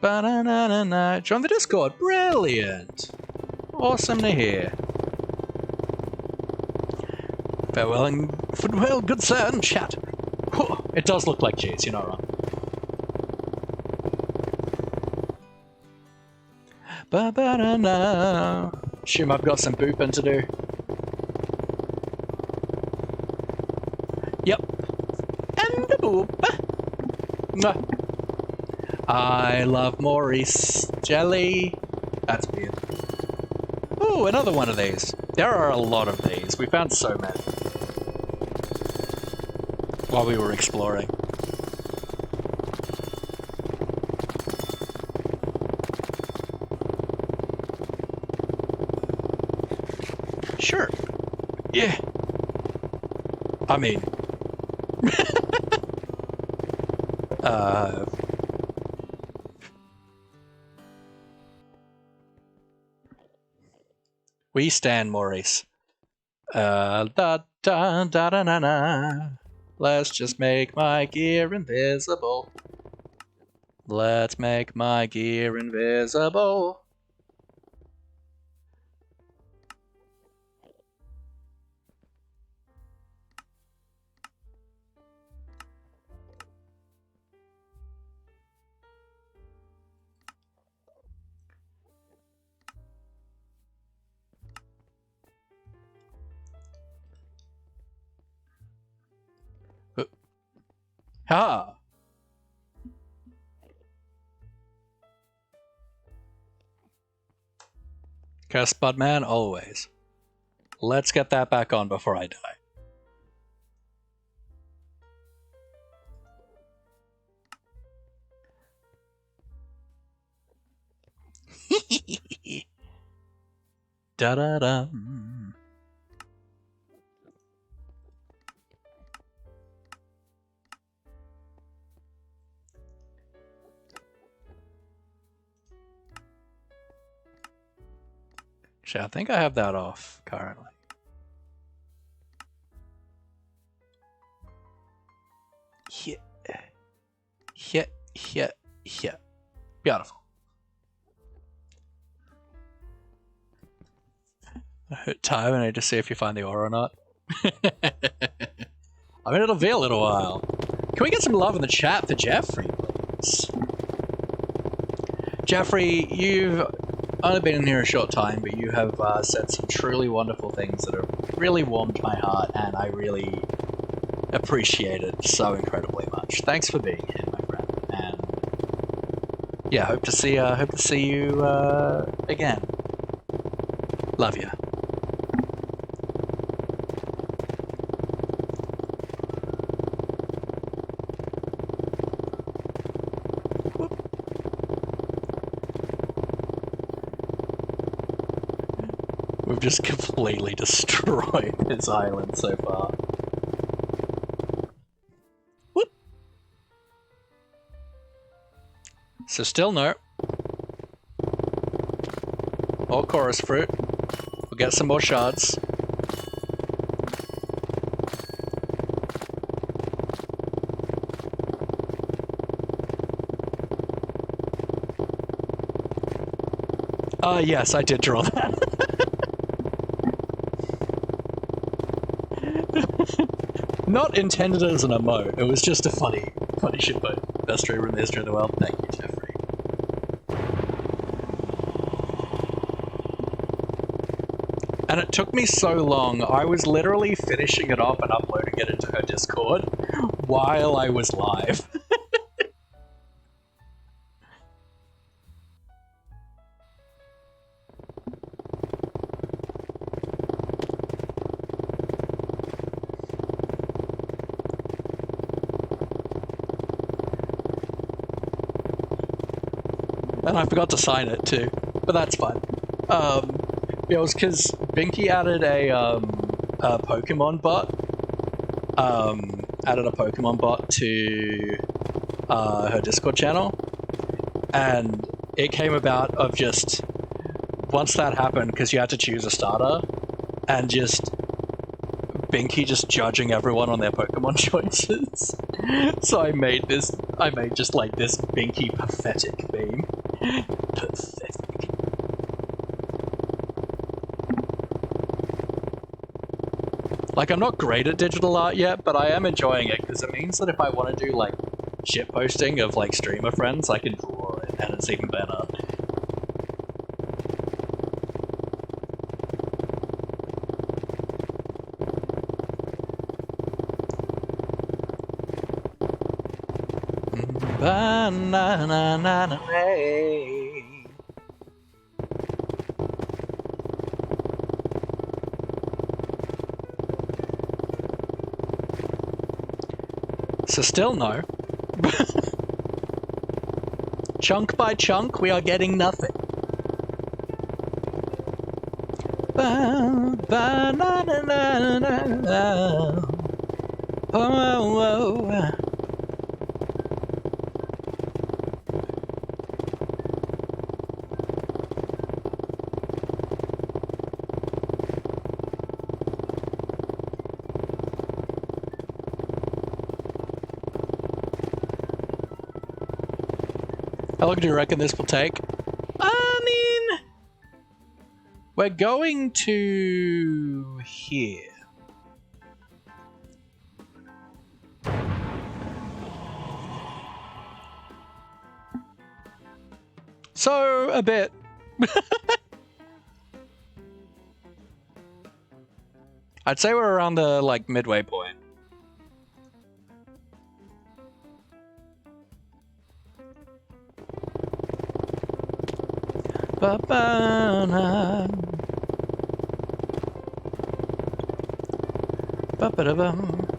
A: Ba-na-na-na-na. Join the Discord. Brilliant. Awesome to hear. Farewell and footwell, good sir, and chat. It does look like cheese, you're not wrong. Ba-ba-da-na. Assume I've got some booping to do. Yep. And a boop. Mwah. I love Maurice jelly. That's weird. Ooh, another one of these. There are a lot of these. We found so many while we were exploring. Sure. Yeah. I mean... We stand, Maurice. Da da da da da da. Let's just make my gear invisible. Let's make my gear invisible. Ha! Cursed Budman, always. Let's get that back on before I die. Da da da. Actually, I think I have that off currently. Yeah. Yeah, yeah, yeah. Beautiful. I hit time and I just see if you find the ore or not. I mean, it'll be a little while. Can we get some love in the chat for Jeffrey, please? Jeffrey, you've only been in here a short time, but you have said some truly wonderful things that have really warmed my heart, and I really appreciate it so incredibly much. Thanks for being here, my friend, and yeah, hope to see you again. Love you. We've just completely destroyed this island so far. Whoop. So still no. More chorus fruit. We'll get some more shards. Yes, I did draw that. Not intended as an emote, it was just a funny shitboat. Best streamer in the history of the world. Thank you, Jeffrey. And it took me so long, I was literally finishing it off and uploading it into her Discord while I was live. And I forgot to sign it too, but that's fine. It was because Binky added a Pokemon bot. Added a Pokemon bot to her Discord channel, and it came about of just once that happened because you had to choose a starter, and just Binky just judging everyone on their Pokemon choices. So I made just like this Binky pathetic meme. Pathetic. Like, I'm not great at digital art yet, but I am enjoying it because it means that if I want to do like shit posting of like streamer friends, I can draw it and it's even better. So still no. Chunk by chunk, we are getting nothing. Oh. How long do you reckon this will take? I mean, we're going to here. So, a bit. I'd say we're around the, like, midway point.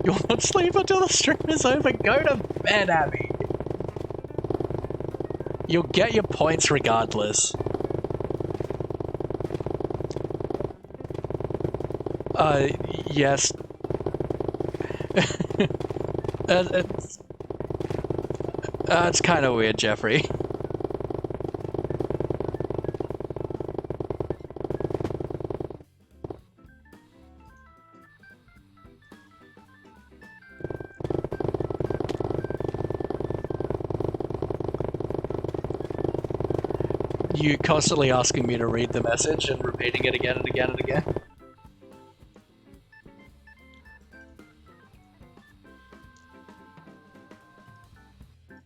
A: You'll not sleep until the stream is over. Go to bed, Abby. You'll get your points regardless. Yes. It's kind of weird, Jeffrey. You constantly asking me to read the message and repeating it again and again and again.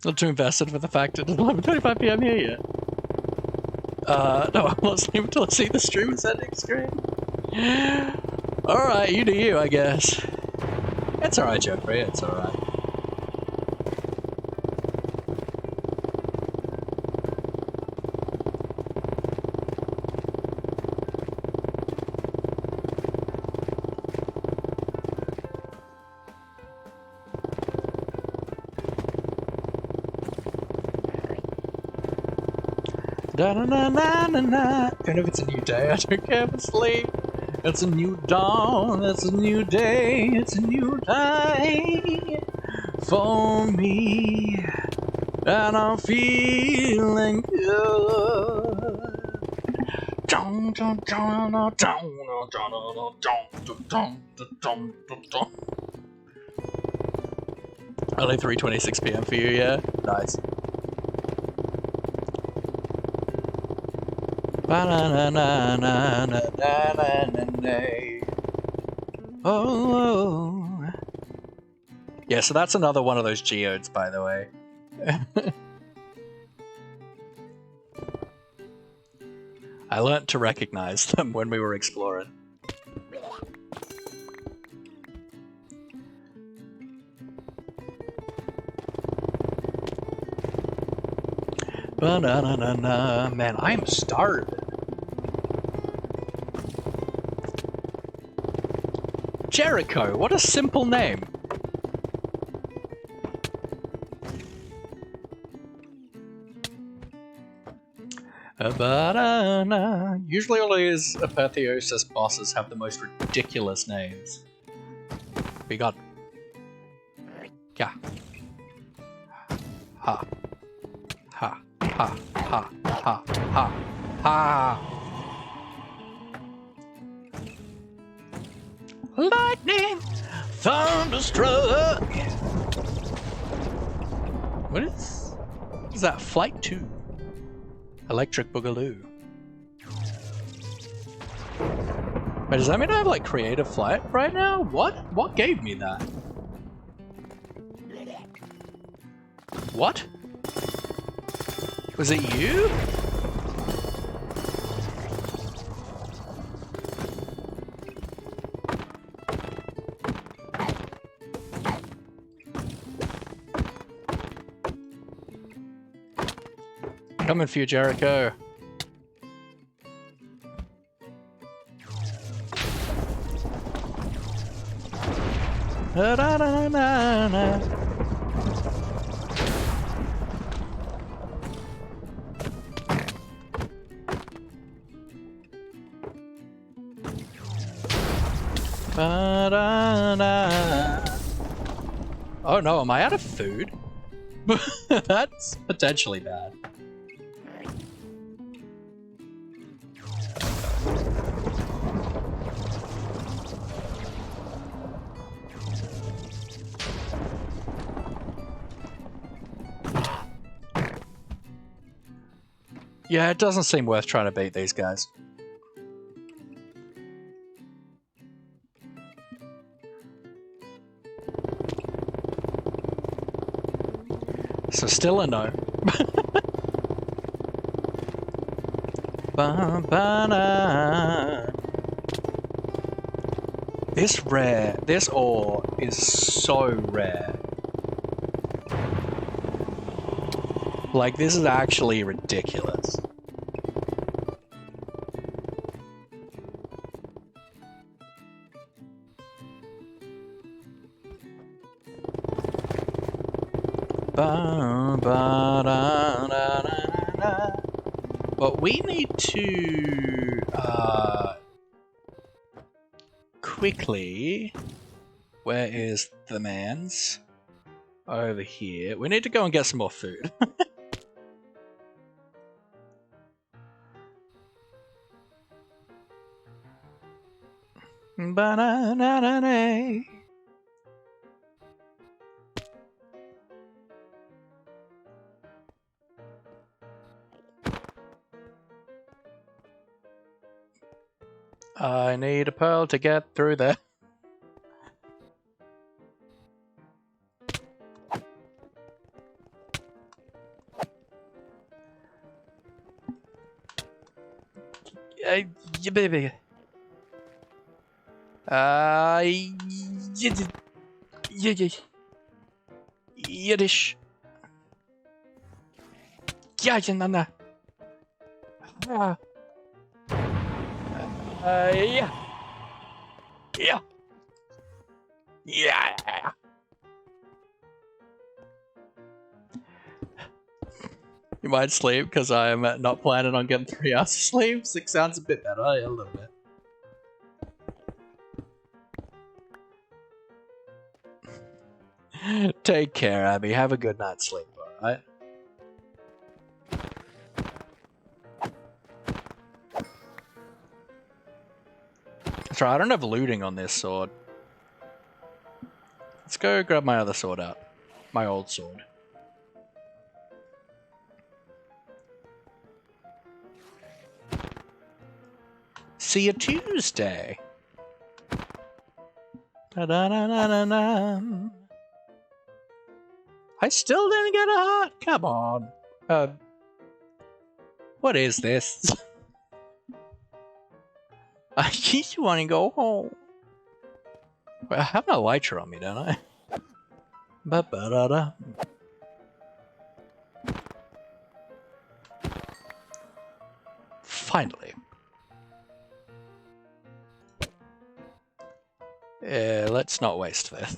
A: Not too invested with the fact it's 11:25 PM here yet. No, I'm not sleeping until I see the stream is ending screen. Alright, you do you, I guess. It's alright, Jeffrey, it's alright. Da-na-na-na-na-na. Even if it's a new day, I don't care if it's late. It's a new dawn, it's a new day, it's a new day for me. And I'm feeling good. Only 3:26 PM for you, yeah? Nice. Oh. Yeah, so that's another one of those geodes, by the way. I learnt to recognize them when we were exploring. Ba-na-na-na-na. Man, I am starved. Jericho, what a simple name. Usually all these Apotheosis bosses have the most ridiculous names. We got... Yeah. Ha. Ha. Ha. Ha. Ha. Ha. Ha. Lightning! Thunderstruck! What is that? Flight 2. Electric Boogaloo. Wait, does that mean I have like creative flight right now? What? What gave me that? What? Was it you? Coming for you, Jericho. Da-da-da-da-da. Ba-da-da. Oh no, am I out of food? That's potentially bad. Yeah, it doesn't seem worth trying to beat these guys. So still a no. This ore is so rare. Like, this is actually ridiculous. But we need to quickly. Where is the man's? Over here. We need to go and get some more food. Banana. I need a pearl to get through there. Yeah, baby. Yiddish. Yeah, nana. Yeah. Yeah. Yeah. You might sleep because I am not planning on getting 3 hours of sleep. 6 sounds a bit better, yeah, a little bit. Take care, Abby. Have a good night's sleep, alright? That's right, I don't have looting on this sword. Let's go grab my other sword out. My old sword. See you Tuesday. Da-da-da-da-da-da. I still didn't get a heart. Come on. What is this? I just want to go home. I have no lighter on me, don't I? Ba-ba-da-da. Finally. Let's not waste this.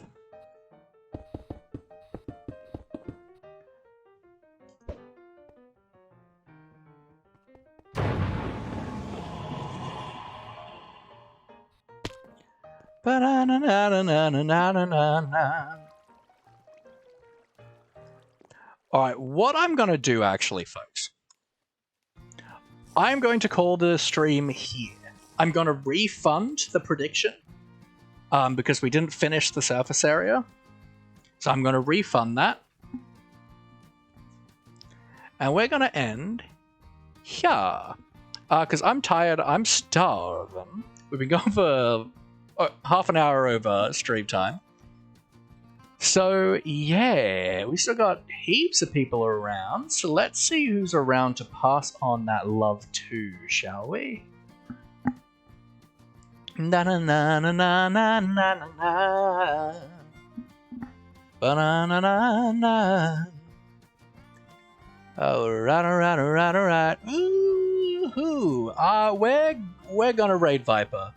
A: Alright, what I'm going to do actually, folks, I'm going to call the stream here. I'm going to refund the prediction because we didn't finish the surface area. So I'm going to refund that. And we're going to end here. Because I'm tired, I'm starving. We've been going for half an hour over stream time. So, yeah, we still got heaps of people around. So let's see who's around to pass on that love to, shall we? Na na na na na na na na. Ba-na na na na. Alright. Ooh-hoo. We're gonna raid Viper.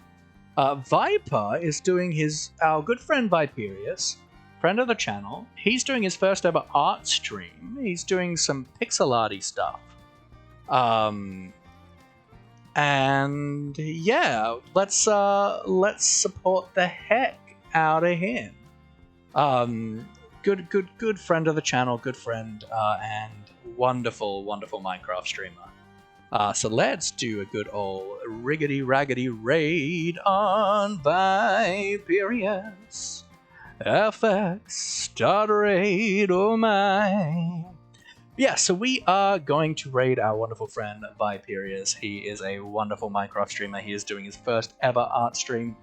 A: Viper is doing our good friend Viperius, friend of the channel. He's doing his first ever art stream. He's doing some pixel arty stuff. And yeah, let's support the heck out of him. Good friend of the channel, good friend, and wonderful Minecraft streamer. So let's do a good old riggedy raggedy raid on Viperius. FX start raid, oh my. Yeah, so we are going to raid our wonderful friend Viperius. He is a wonderful Minecraft streamer. He is doing his first ever art stream.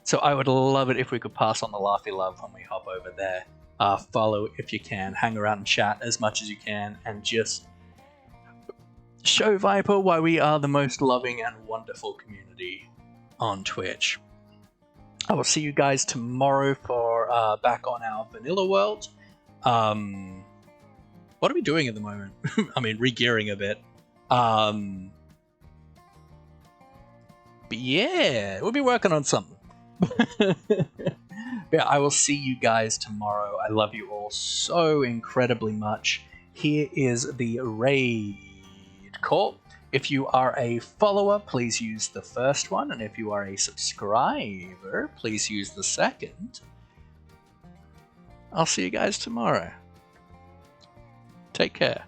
A: So I would love it if we could pass on the laughy love when we hop over there. Follow if you can, hang around and chat as much as you can, and just show Viper why we are the most loving and wonderful community on Twitch. I will see you guys tomorrow for back on our vanilla world. What are we doing at the moment? I mean, re-gearing a bit. But yeah, we'll be working on something. Yeah, I will see you guys tomorrow. I love you all so incredibly much. Here is the raid. Cool. If you are a follower, please use the first one, and if you are a subscriber, please use the second. I'll see you guys tomorrow. Take care.